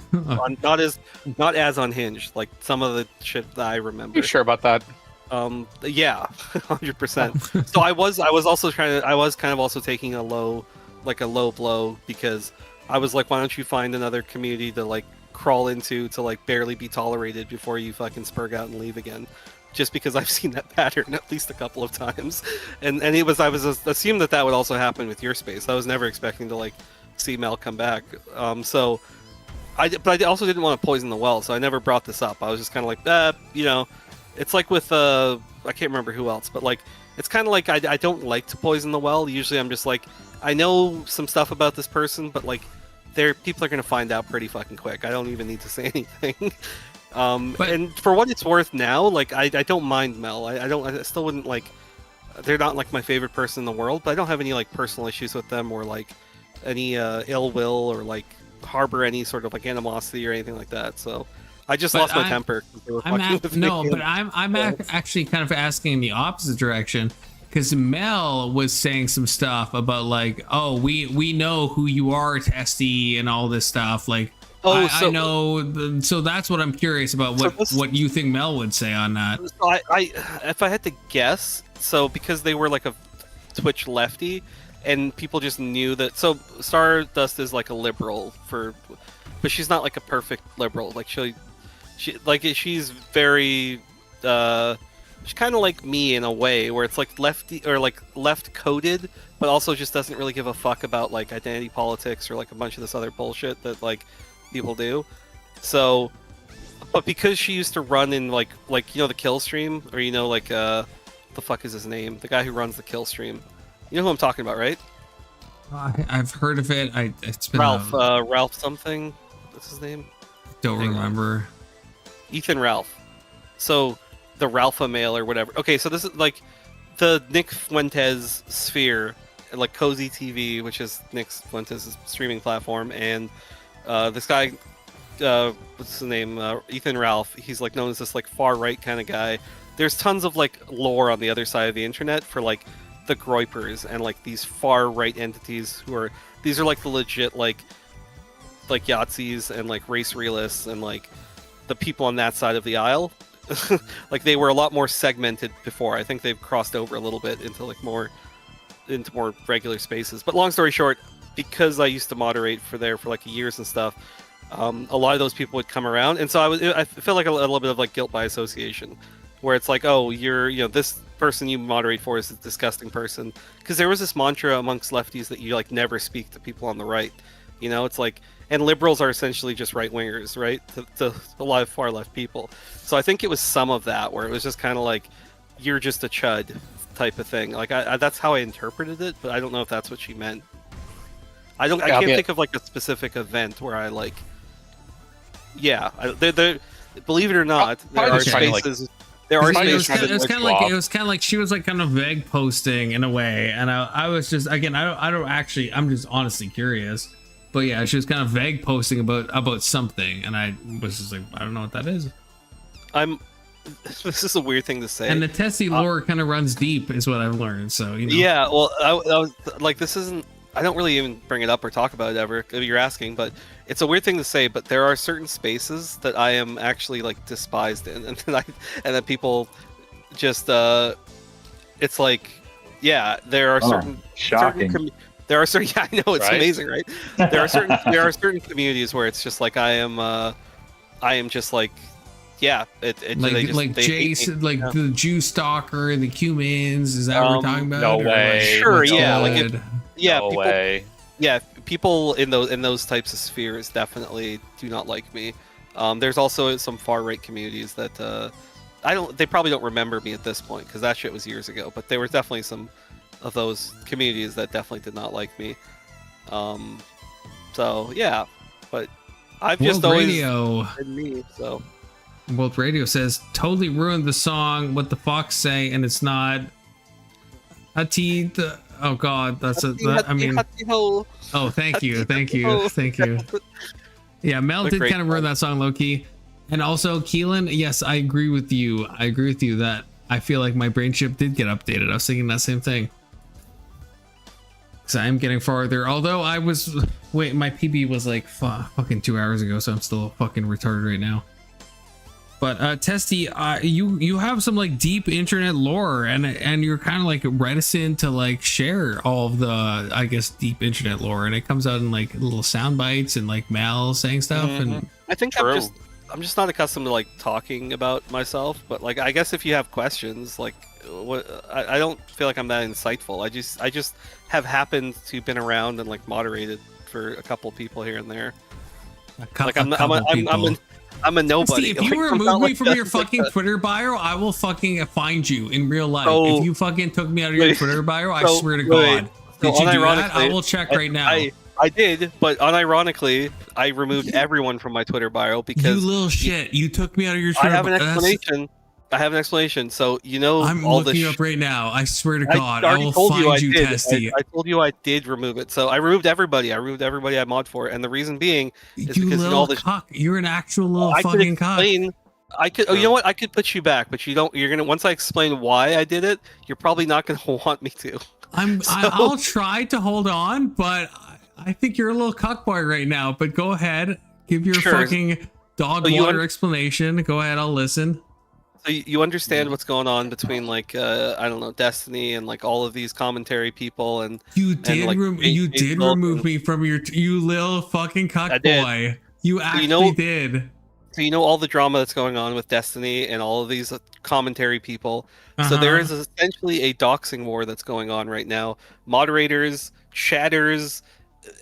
[SPEAKER 4] unhinged. Like, some of the shit that I remember.
[SPEAKER 17] You sure about that?
[SPEAKER 4] Yeah, 100%. So I was also kind of also taking a low blow, because I was like, why don't you find another community to like crawl into to like barely be tolerated before you fucking spurg out and leave again? Just because I've seen that pattern at least a couple of times, and I was assumed that would also happen with your space. I was never expecting to like see Mel come back. So But I also didn't want to poison the well, so I never brought this up. I was just kind of like, you know, it's like with I can't remember who else, but like it's kind of like I don't like to poison the well. Usually I'm just like, I know some stuff about this person, but like people are gonna find out pretty fucking quick. I don't even need to say anything. And for what it's worth now, like I don't mind Mel. I still wouldn't like. They're not like my favorite person in the world, but I don't have any like personal issues with them or like any ill will or like harbor any sort of like animosity or anything like that. So I just lost my temper.
[SPEAKER 3] I'm actually kind of asking in the opposite direction, because Mel was saying some stuff about like, oh, we know who you are, Testy, and all this stuff. Like, I know. So that's what I'm curious about. What you think Mel would say on that?
[SPEAKER 4] So if I had to guess, so because they were like a Twitch lefty, and people just knew that. So Stardust is like a liberal but she's not like a perfect liberal. Like she's very. She's kind of like me in a way, where it's like lefty or like left coded, but also just doesn't really give a fuck about like identity politics or like a bunch of this other bullshit that like people do. So, but because she used to run in like you know the kill stream, or you know like the fuck is his name? The guy who runs the kill stream. You know who I'm talking about, right?
[SPEAKER 3] I've heard of it. It's been
[SPEAKER 4] Ralph. Ralph something. What's his name?
[SPEAKER 3] Don't remember.
[SPEAKER 4] Ethan Ralph. So the Ralpha mail or whatever. Okay, so this is like the Nick Fuentes sphere, like Cozy TV, which is Nick Fuentes' streaming platform, and this guy, what's his name? Ethan Ralph. He's like known as this like far right kind of guy. There's tons of like lore on the other side of the internet for like the Groypers and like these far right entities these are like the legit like Yahtzees and like race realists and like the people on that side of the aisle. Like they were a lot more segmented before. I think they've crossed over a little bit into more regular spaces. But long story short, because I used to moderate for like years and stuff, a lot of those people would come around, and so I feel like a little bit of like guilt by association, where it's like, oh, this person you moderate for is a disgusting person, because there was this mantra amongst lefties that you like never speak to people on the right. You know, it's like, and liberals are essentially just right wingers, right? To a lot of far left people. So I think it was some of that where it was just kind of like, you're just a chud type of thing. Like that's how I interpreted it, but I don't know if that's what she meant. I can't think of like a specific event where I like. Yeah, believe it or not, there are spaces. It
[SPEAKER 3] was kind of like she was like kind of vague posting in a way, and I was just, again, I'm just honestly curious. But yeah, she was kind of vague posting about something, and I was just like, I don't know what that is.
[SPEAKER 4] This is a weird thing to say.
[SPEAKER 3] And the Tessie lore kind of runs deep, is what I've learned. So you know.
[SPEAKER 4] Yeah, well, I was like, this isn't. I don't really even bring it up or talk about it ever if you're asking, but it's a weird thing to say. But there are certain spaces that I am actually like despised in, and that people just it's like, yeah, there are certain there are certain. Yeah, I know, it's amazing, right? There are certain communities where it's just like I am just like, yeah,
[SPEAKER 3] Jason, like the Jew stalker and the Cumans. Is that what we're talking about?
[SPEAKER 14] No way.
[SPEAKER 4] Sure, yeah,
[SPEAKER 14] no way.
[SPEAKER 4] Yeah, people in those types of spheres definitely do not like me. There's also some far right communities that they probably don't remember me at this point because that shit was years ago. But there were definitely some of those communities that definitely did not like me. So yeah, but I've just always been me. So
[SPEAKER 3] World Radio says totally ruined the song "What the Fox Say," and it's not. Oh God, Oh, thank you. Yeah, Mel did kind of ruin that song low key, and also Keelan. Yes, I agree with you. That I feel like my brain chip did get updated. I was thinking that same thing. Because I am getting farther. Although my PB was like fucking 2 hours ago, so I'm still fucking retarded right now. But Testy, you have some like deep internet lore, and you're kind of like reticent to like share all of the, I guess, deep internet lore, and it comes out in like little sound bites and like Mal saying stuff. And
[SPEAKER 4] I think I'm just not accustomed to like talking about myself. But like, I guess if you have questions, like, I don't feel like I'm that insightful. I just have happened to been around and like moderated for a couple people here and there.
[SPEAKER 3] Like
[SPEAKER 4] I'm a nobody.
[SPEAKER 3] Steve, if you remove me from your fucking Twitter bio, I will fucking find you in real life. If you fucking took me out of your Twitter bio, I swear to God. Did you do that? I will check right now.
[SPEAKER 4] I did, but unironically, I removed everyone from my Twitter bio because
[SPEAKER 3] you little shit. You took me out of your Twitter bio.
[SPEAKER 4] I have an explanation. I have an explanation. So
[SPEAKER 3] I'm
[SPEAKER 4] all
[SPEAKER 3] looking
[SPEAKER 4] this
[SPEAKER 3] up right now. I swear to God,
[SPEAKER 4] I
[SPEAKER 3] will
[SPEAKER 4] told
[SPEAKER 3] find
[SPEAKER 4] you,
[SPEAKER 3] Testy.
[SPEAKER 4] I told you I did remove it. So I removed everybody. I removed everybody I mod for, and the reason being is
[SPEAKER 3] you
[SPEAKER 4] because
[SPEAKER 3] little
[SPEAKER 4] all this.
[SPEAKER 3] Cock. You're an actual little fucking cock.
[SPEAKER 4] I could. Oh, you know what? I could put you back, but you don't. You're gonna. Once I explain why I did it, you're probably not gonna want me to.
[SPEAKER 3] I'll try to hold on, but I think you're a little cockboy right now. But go ahead, give your fucking dog water explanation. Go ahead, I'll listen.
[SPEAKER 4] So you understand what's going on between like I don't know, Destiny and like all of these commentary people and
[SPEAKER 3] you did remove me from your you little fucking cockboy. You actually did.
[SPEAKER 4] So you know all the drama that's going on with Destiny and all of these commentary people. So there is essentially a doxing war that's going on right now. Moderators, chatters,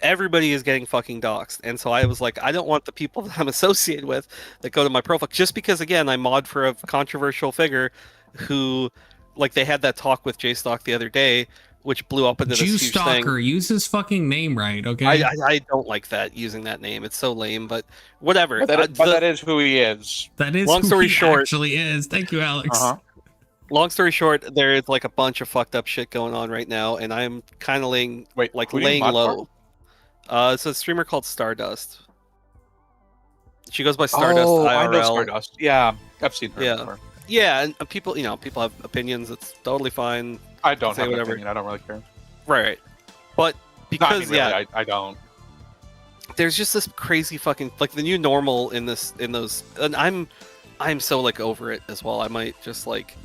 [SPEAKER 4] everybody is getting fucking doxed. And so I was like, I don't want the people that I'm associated with that go to my profile, just because again I mod for a controversial figure who, like, they had that talk with JStock the other day, which blew up into this huge thing.
[SPEAKER 3] Use his fucking name right, okay?
[SPEAKER 4] I don't like that, using that name. It's so lame, but whatever.
[SPEAKER 17] But that is who he is.
[SPEAKER 3] That is
[SPEAKER 4] long
[SPEAKER 3] who
[SPEAKER 4] story
[SPEAKER 3] he
[SPEAKER 4] short,
[SPEAKER 3] actually is. Thank you, Alex.
[SPEAKER 4] Long story short, there is like a bunch of fucked up shit going on right now, and I'm kind of laying low. It's a streamer called Stardust. She goes by Stardust IRL.
[SPEAKER 17] I know Stardust. Yeah, I've seen her before.
[SPEAKER 4] Yeah, and people, people have opinions. It's totally fine.
[SPEAKER 17] I don't have an opinion. I don't really care.
[SPEAKER 4] Right. But because
[SPEAKER 17] I don't.
[SPEAKER 4] There's just this crazy fucking like the new normal in those, and I'm so like over it as well. I might just like.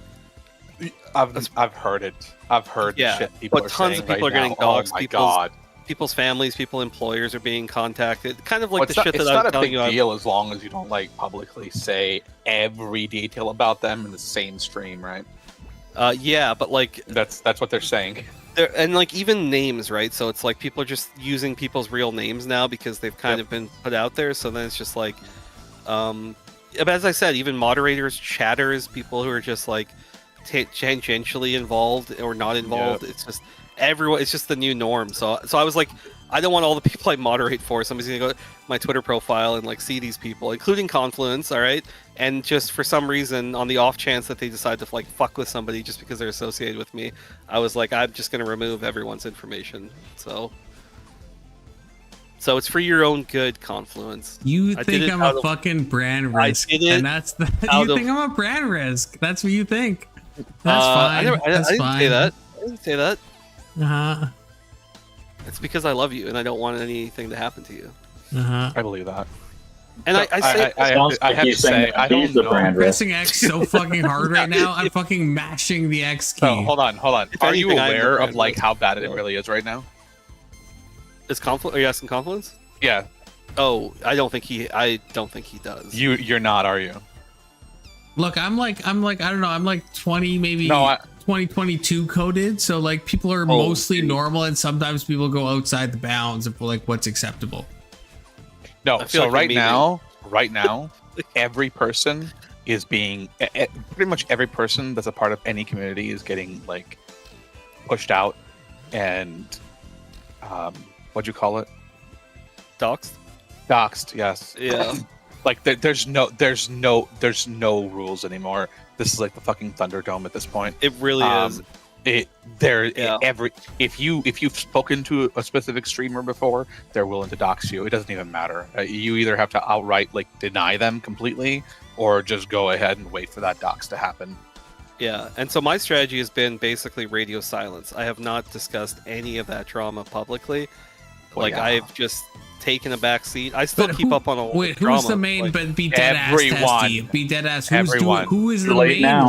[SPEAKER 17] I've heard it. I've heard the shit people are saying.
[SPEAKER 4] Tons of people are getting doxxed. Oh my God. People's families, employers are being contacted. Kind of like the shit that I was telling you.
[SPEAKER 17] It's not a big deal as long as you don't like publicly say every detail about them in the same stream, right?
[SPEAKER 4] Yeah, but like
[SPEAKER 17] that's what they're saying.
[SPEAKER 4] And like even names, right? So it's like people are just using people's real names now because they've kind of been put out there. So then it's just like, but as I said, even moderators, chatters, people who are just like tangentially involved or not involved. It's just everyone. It's just the new norm. So I was like, I don't want all the people I moderate for. Somebody's gonna go to my Twitter profile and like see these people, including Confluence, all right? And just for some reason, on the off chance that they decide to like fuck with somebody just because they're associated with me, I was like, I'm just gonna remove everyone's information. So it's for your own good, Confluence.
[SPEAKER 3] You think I'm a fucking brand risk?
[SPEAKER 4] I did it.
[SPEAKER 3] And that's you think I'm a brand risk? That's what you think. That's fine.
[SPEAKER 4] I didn't say that. I didn't say that. It's because I love you and I don't want anything to happen to you.
[SPEAKER 17] I believe that.
[SPEAKER 4] And I
[SPEAKER 17] have to say, I don't know.
[SPEAKER 3] I'm pressing X so fucking hard right now. I'm fucking mashing the X key.
[SPEAKER 17] Oh, hold on. Are you aware of like how bad it really is right now?
[SPEAKER 4] Are you asking Confluence?
[SPEAKER 17] Yeah.
[SPEAKER 4] Oh, I don't think he does.
[SPEAKER 17] You're not, are you?
[SPEAKER 3] Look, I'm like I don't know. I'm like 20 maybe. 2022 coded, so like people are mostly normal, and sometimes people go outside the bounds of like what's acceptable.
[SPEAKER 17] No, so right now, every person is being pretty much every person that's a part of any community is getting like pushed out and what'd you call it? Doxed, yes.
[SPEAKER 4] Yeah.
[SPEAKER 17] Like there's no rules anymore. This is like the fucking Thunderdome at this point.
[SPEAKER 4] It really is.
[SPEAKER 17] If you've spoken to a specific streamer before, they're willing to dox you. It doesn't even matter. You either have to outright like deny them completely, or just go ahead and wait for that dox to happen.
[SPEAKER 4] Yeah, and so my strategy has been basically radio silence. I have not discussed any of that drama publicly. I've just taken a back seat. I still keep up on all the drama.
[SPEAKER 3] Who's the main? But be dead
[SPEAKER 17] everyone.
[SPEAKER 3] Ass. Be dead ass.
[SPEAKER 17] Everyone.
[SPEAKER 3] Who is the main one?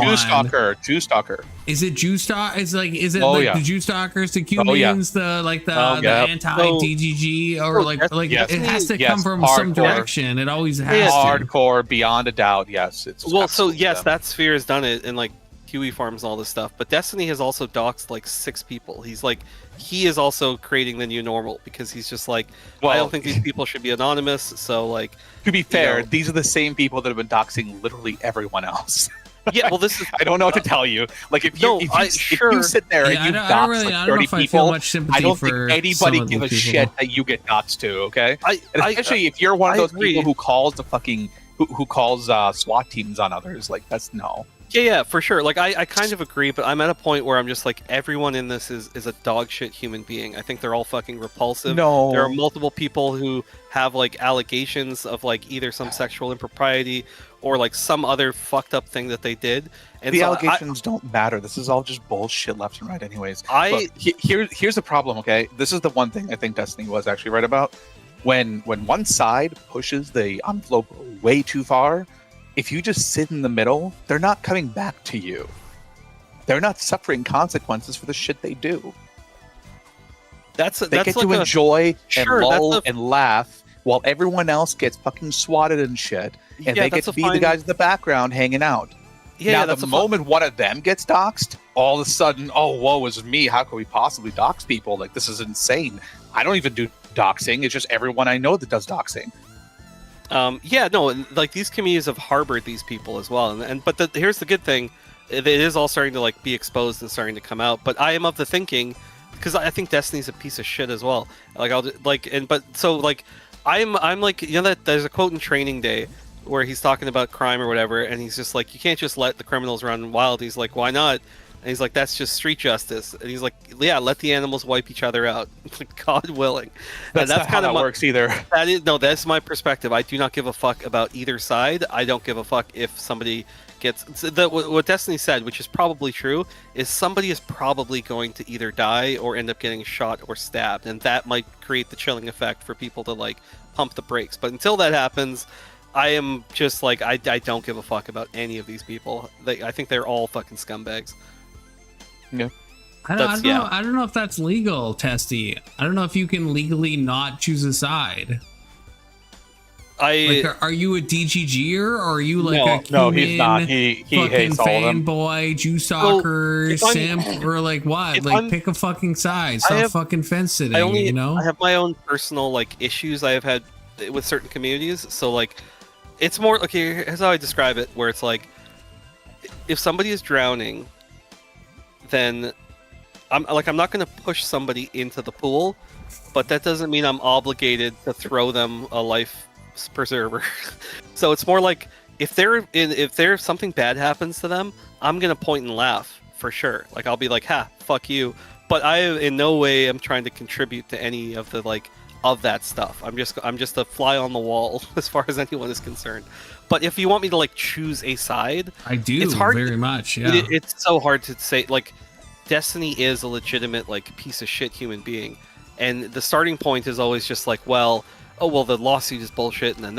[SPEAKER 17] Jew Stalker.
[SPEAKER 3] Is it Jew Stalker? Is the Jew Stalkers, the Cubans, the anti-DGG, or it has to come from some direction. It always has to.
[SPEAKER 17] Hardcore, beyond a doubt. Yes, it's
[SPEAKER 4] well. So yes, that sphere has done it, and like Huey farms and all this stuff, but Destiny has also doxed like 6 people. He's like, he is also creating the new normal because he's just like, I don't think these people should be anonymous. So like,
[SPEAKER 17] to be fair, these are the same people that have been doxing literally everyone else.
[SPEAKER 4] Yeah, well, this is.
[SPEAKER 17] I don't know what to tell you. Like, if you sit there and you dox like 30 people, I don't think anybody give a shit that you get doxed to. Okay, especially if you're one of those people who calls the fucking who calls SWAT teams on others. Like, that's no.
[SPEAKER 4] Yeah, for sure. Like, I kind of agree, but I'm at a point where I'm just like, everyone in this is a dog shit human being. I think they're all fucking repulsive.
[SPEAKER 17] No.
[SPEAKER 4] There are multiple people who have, like, allegations of, like, either some sexual impropriety or, like, some other fucked up thing that they did. And
[SPEAKER 17] the
[SPEAKER 4] so
[SPEAKER 17] allegations don't matter. This is all just bullshit left and right anyways. Look, here's the problem, okay? This is the one thing I think Destiny was actually right about. When one side pushes the envelope way too far, if you just sit in the middle, they're not coming back to you. They're not suffering consequences for the shit they do. They get to enjoy and lull and laugh while everyone else gets fucking swatted and shit, and they get to be the guys in the background hanging out. Now, the moment one of them gets doxxed, all of a sudden, oh, woe is me. How can we possibly dox people? Like, this is insane. I don't even do doxing. It's just everyone I know that does doxing.
[SPEAKER 4] Like, these communities have harbored these people as well, but here's the good thing: it is all starting to like be exposed and starting to come out. But I am of the thinking, because I think Destiny's a piece of shit as well. Like, I'm like, you know, that there's a quote in Training Day where he's talking about crime or whatever, and he's just like, you can't just let the criminals run wild. He's like, why not? And he's like, that's just street justice. And he's like, yeah, let the animals wipe each other out, God willing.
[SPEAKER 17] That's not how that works either.
[SPEAKER 4] That's my perspective. I do not give a fuck about either side. I don't give a fuck if somebody gets what Destiny said, which is probably true, is somebody is probably going to either die or end up getting shot or stabbed, and that might create the chilling effect for people to like pump the brakes. But until that happens, I am just like, I don't give a fuck about any of these people. I think they're all fucking scumbags.
[SPEAKER 17] Yeah.
[SPEAKER 3] I don't know if that's legal, Testy. I don't know if you can legally not choose a side. Are you a DGGer or are you like a human?
[SPEAKER 17] No, he's not. He hates all of them.
[SPEAKER 3] Fanboy, Juice Soccer, Simp, or like what? Like, pick a fucking side. Stop fucking fence sitting. You know.
[SPEAKER 4] I have my own personal like issues I have had with certain communities. So like, it's more okay. Here's how I describe it: where it's like, if somebody is drowning, then I'm not going to push somebody into the pool, but that doesn't mean I'm obligated to throw them a life preserver. So it's more like, if something bad happens to them, I'm going to point and laugh for sure. Like, I'll be like, ha, fuck you. But I in no way am trying to contribute to any of the like of that stuff. I'm just a fly on the wall as far as anyone is concerned. But if you want me to like choose a side,
[SPEAKER 3] I do.
[SPEAKER 4] It's hard
[SPEAKER 3] very much. Yeah,
[SPEAKER 4] it's so hard to say. Like, Destiny is a legitimate like piece of shit human being, and the starting point is always just like, the lawsuit is bullshit, and then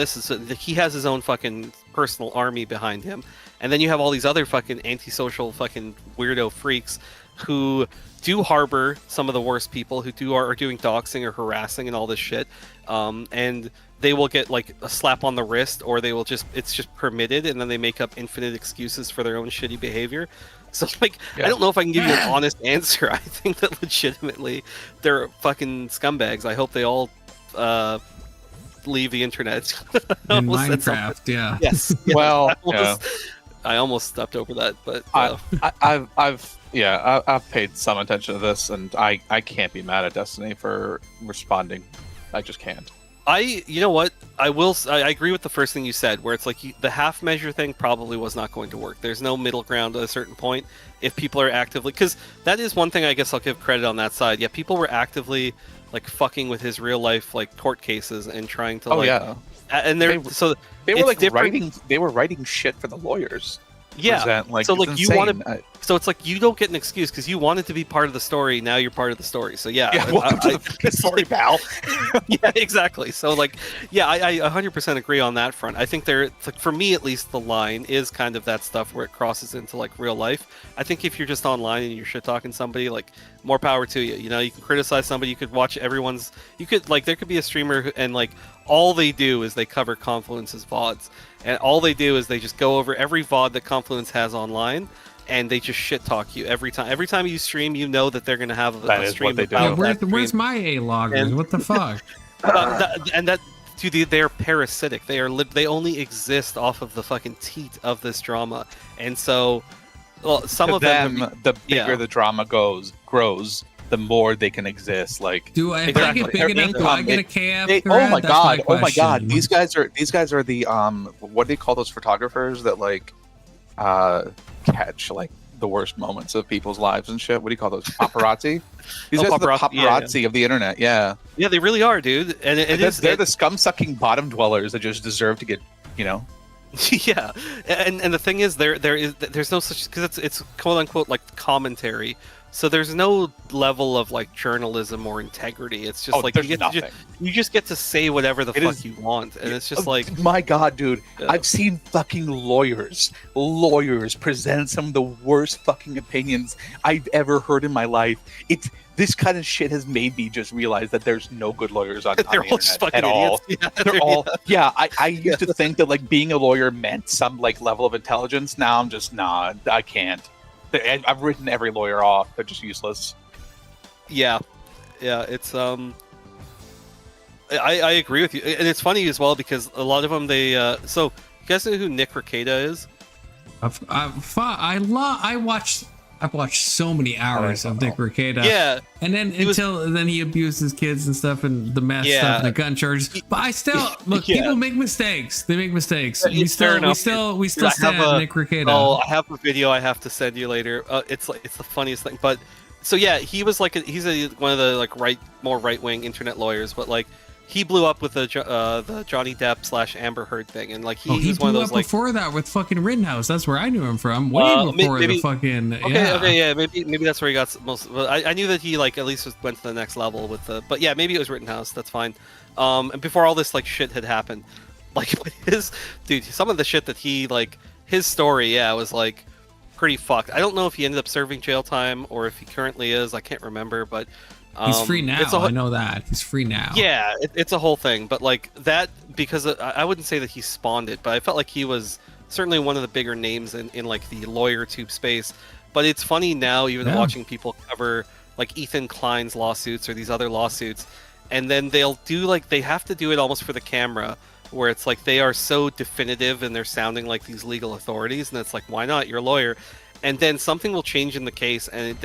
[SPEAKER 4] he has his own fucking personal army behind him, and then you have all these other fucking antisocial fucking weirdo freaks who do harbor some of the worst people who are doing doxing or harassing and all this shit, and they will get like a slap on the wrist, or it's just permitted, and then they make up infinite excuses for their own shitty behavior. So like, I don't know if I can give you an honest answer. I think that legitimately they're fucking scumbags. I hope they all leave the internet.
[SPEAKER 3] In Minecraft, yeah.
[SPEAKER 4] Yes.
[SPEAKER 17] Well,
[SPEAKER 4] I almost stepped over that, but
[SPEAKER 17] I've paid some attention to this, and I can't be mad at Destiny for responding. I just can't.
[SPEAKER 4] You know what? I agree with the first thing you said, where it's like the half measure thing probably was not going to work. There's no middle ground at a certain point if people are actively, because that is one thing I guess I'll give credit on that side. Yeah, people were actively like fucking with his real life like court cases and trying to and they
[SPEAKER 17] were writing shit for the lawyers.
[SPEAKER 4] Yeah,
[SPEAKER 17] like,
[SPEAKER 4] so like you want to, so it's like you don't get an excuse because you wanted to be part of the story. Now you're part of the story. So
[SPEAKER 17] welcome to the story, pal.
[SPEAKER 4] Yeah, exactly. So like, I 100% agree on that front. I think like, for me at least, the line is kind of that stuff where it crosses into like real life. I think if you're just online and you're shit talking somebody, like, more power to you. You know, you can criticize somebody. You could watch there could be a streamer and like all they do is they cover Confluence's VODs. And all they do is they just go over every VOD that Confluence has online, and they just shit talk you every time. Every time you stream, you know that they're gonna have
[SPEAKER 17] That
[SPEAKER 4] a
[SPEAKER 17] is
[SPEAKER 4] stream
[SPEAKER 17] what they do.
[SPEAKER 4] about that
[SPEAKER 3] Where's
[SPEAKER 4] stream.
[SPEAKER 3] my A loggers?
[SPEAKER 4] And-
[SPEAKER 3] What the fuck?
[SPEAKER 4] Dude, they're parasitic. They only exist off of the fucking teat of this drama, and so, well, some
[SPEAKER 17] To
[SPEAKER 4] of them,
[SPEAKER 17] the bigger the drama grows, the more they can exist. Like,
[SPEAKER 3] Do I, if I get big enough, do I get a KF?
[SPEAKER 17] oh my
[SPEAKER 3] That's
[SPEAKER 17] god! Oh my
[SPEAKER 3] question.
[SPEAKER 17] god! These guys are the what do they call those photographers that like catch like the worst moments of people's lives and shit? What do you call those? Paparazzi. These guys are the paparazzi of the internet. Yeah.
[SPEAKER 4] Yeah, they really are, dude. And
[SPEAKER 17] they're the scum-sucking bottom dwellers that just deserve to get,
[SPEAKER 4] yeah, and the thing is, there's no such, because it's quote unquote like commentary, so there's no level of like journalism or integrity. It's just like you just get to say whatever the fuck you want, and it's just like,
[SPEAKER 17] my god, dude, I've seen fucking lawyers present some of the worst fucking opinions I've ever heard in my life. This kind of shit has made me just realize that there's no good lawyers on the internet at all.
[SPEAKER 4] Yeah,
[SPEAKER 17] they're all. Yeah, I used to think that like being a lawyer meant some like level of intelligence. Now I'm just I can't. I've written every lawyer off. They're just useless.
[SPEAKER 4] Yeah, it's I agree with you, and it's funny as well because a lot of them so you guys know who Nick Rekieta is?
[SPEAKER 3] I've watched so many hours of Nick Rekieta.
[SPEAKER 4] Yeah,
[SPEAKER 3] and then then he abuses kids and stuff, and the meth stuff, and the gun charges. But I still look. People make mistakes. They make mistakes. We still stand Nick Rekieta.
[SPEAKER 4] Oh, I have a video I have to send you later. It's the funniest thing. But so yeah, he was like he's one of the like more right wing internet lawyers, but like. He blew up with the Johnny Depp / Amber Heard thing, and like he was one of those like
[SPEAKER 3] before that with fucking Rittenhouse. That's where I knew him from. Way before the fucking
[SPEAKER 4] maybe that's where he got most. Well, I knew that he like at least went to the next level with the. But yeah, maybe it was Rittenhouse. That's fine. And before all this like shit had happened, like some of the shit that he like his story was like pretty fucked. I don't know if he ended up serving jail time or if he currently is. I can't remember, but.
[SPEAKER 3] He's free now. I know that. He's free now.
[SPEAKER 4] Yeah, it's a whole thing. But like that, because I wouldn't say that he spawned it, but I felt like he was certainly one of the bigger names in like the lawyer tube space. But it's funny now, even watching people cover like Ethan Klein's lawsuits or these other lawsuits, and then they'll do like they have to do it almost for the camera, where it's like they are so definitive and they're sounding like these legal authorities, and it's like, why not? You're a lawyer. And then something will change in the case, and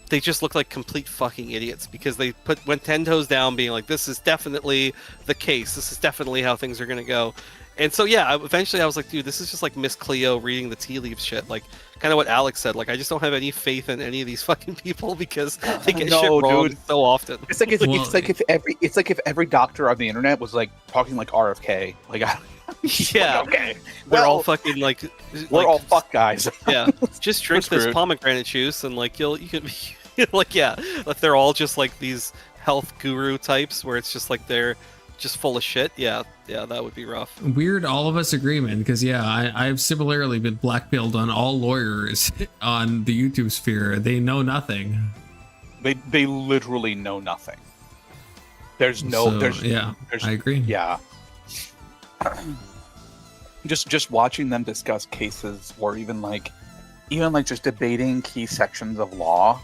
[SPEAKER 4] they just look like complete fucking idiots because they went 10 toes down being like, this is definitely the case. This is definitely how things are going to go. And so, yeah, eventually I was like, dude, this is just like Miss Cleo reading the tea leaves shit. Like kind of what Alex said. Like, I just don't have any faith in any of these fucking people because they get shit wrong so often.
[SPEAKER 17] It's like if every doctor on the internet was like talking like RFK. Like,
[SPEAKER 4] yeah,
[SPEAKER 17] okay,
[SPEAKER 4] they're all fucking like
[SPEAKER 17] we're all fuck guys.
[SPEAKER 4] Yeah, just drink this pomegranate juice and like you can be like like they're all just like these health guru types where it's just like they're just full of shit. Yeah, that would be rough.
[SPEAKER 3] Weird, all of us agreement because I've similarly been blackpilled on all lawyers on the YouTube sphere. They know nothing.
[SPEAKER 17] They literally know nothing. There's
[SPEAKER 3] I agree.
[SPEAKER 17] Yeah. Just watching them discuss cases or even like just debating key sections of law.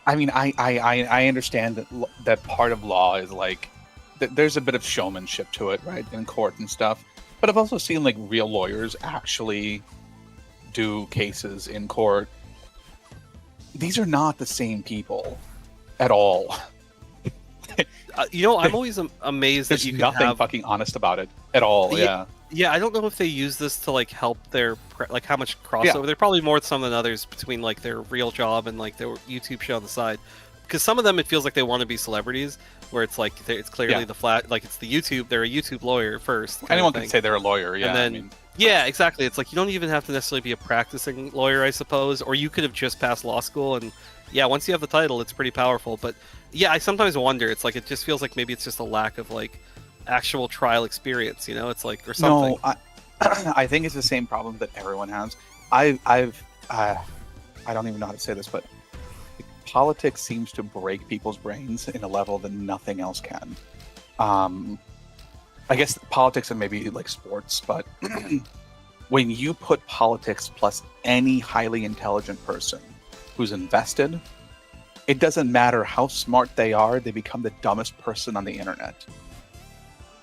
[SPEAKER 17] I mean, I understand that part of law is like there's a bit of showmanship to it, right, in court and stuff. But I've also seen like real lawyers actually do cases in court. These are not the same people at all.
[SPEAKER 4] I'm always amazed that you can
[SPEAKER 17] nothing fucking honest about it at all.
[SPEAKER 4] Yeah, I don't know if they use this to like help their like how much crossover. They're probably more some than others between like their real job and like their YouTube show on the side. Because some of them it feels like they want to be celebrities, where it's like it's clearly the flat like it's the YouTube. They're a YouTube lawyer first.
[SPEAKER 17] Anyone can say they're a lawyer. Yeah,
[SPEAKER 4] and then yeah, exactly. It's like you don't even have to necessarily be a practicing lawyer, I suppose, or you could have just passed law school and. Yeah, once you have the title, it's pretty powerful. But yeah, I sometimes wonder. It's like it just feels like maybe it's just a lack of like actual trial experience. You know, it's like or something.
[SPEAKER 17] No, I think it's the same problem that everyone has. I don't even know how to say this, but politics seems to break people's brains in a level that nothing else can. I guess politics and maybe like sports, but when you put politics plus any highly intelligent person who's invested, it doesn't matter how smart they are, they become the dumbest person on the internet.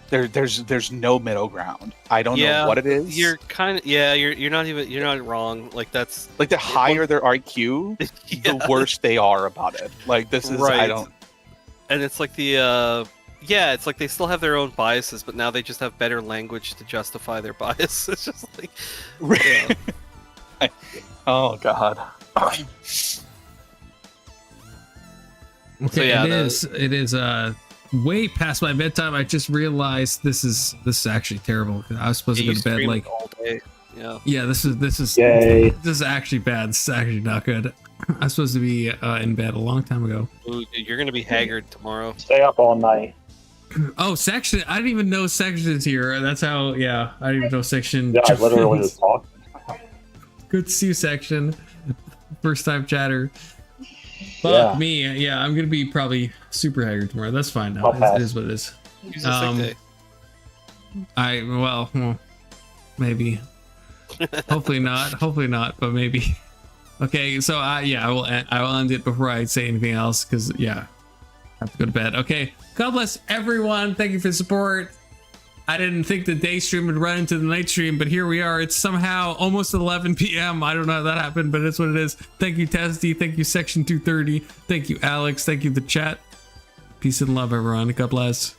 [SPEAKER 17] There's no middle ground. I don't know what it is.
[SPEAKER 4] You're kind of you're not wrong. Like that's
[SPEAKER 17] like the higher their IQ, the worse they are about it. Like this is
[SPEAKER 4] right.
[SPEAKER 17] I don't.
[SPEAKER 4] And it's like the it's like they still have their own biases, but now they just have better language to justify their bias. It's just like
[SPEAKER 17] oh god.
[SPEAKER 3] Okay,
[SPEAKER 4] So, yeah,
[SPEAKER 3] it is way past my bedtime. I just realized this is actually terrible. I was supposed to go to bed like
[SPEAKER 4] all day.
[SPEAKER 3] Yeah, this is
[SPEAKER 15] Yay.
[SPEAKER 3] this is actually bad. This is actually not good. I was supposed to be in bed a long time ago.
[SPEAKER 4] Ooh, dude, you're gonna be haggard tomorrow.
[SPEAKER 15] Stay up all night.
[SPEAKER 3] Oh, section! I didn't even know sections here. That's how. Yeah, I didn't even know section.
[SPEAKER 15] Yeah, I literally was talking.
[SPEAKER 3] Good to see you, section. First time chatter. Fuck me. Yeah, I'm gonna be probably super haggard tomorrow. That's fine now. It is what it is.
[SPEAKER 4] Use a sick day.
[SPEAKER 3] Well, maybe. Hopefully not, but maybe. Okay, so I will end it before I say anything else because I have to go to bed. Okay, God bless everyone. Thank you for the support. I didn't think the day stream would run into the night stream, but here we are. It's somehow almost 11 p.m. I don't know how that happened, but it's what it is. Thank you, Testy. Thank you, Section 230. Thank you, Alex. Thank you, the chat. Peace and love, everyone. God bless.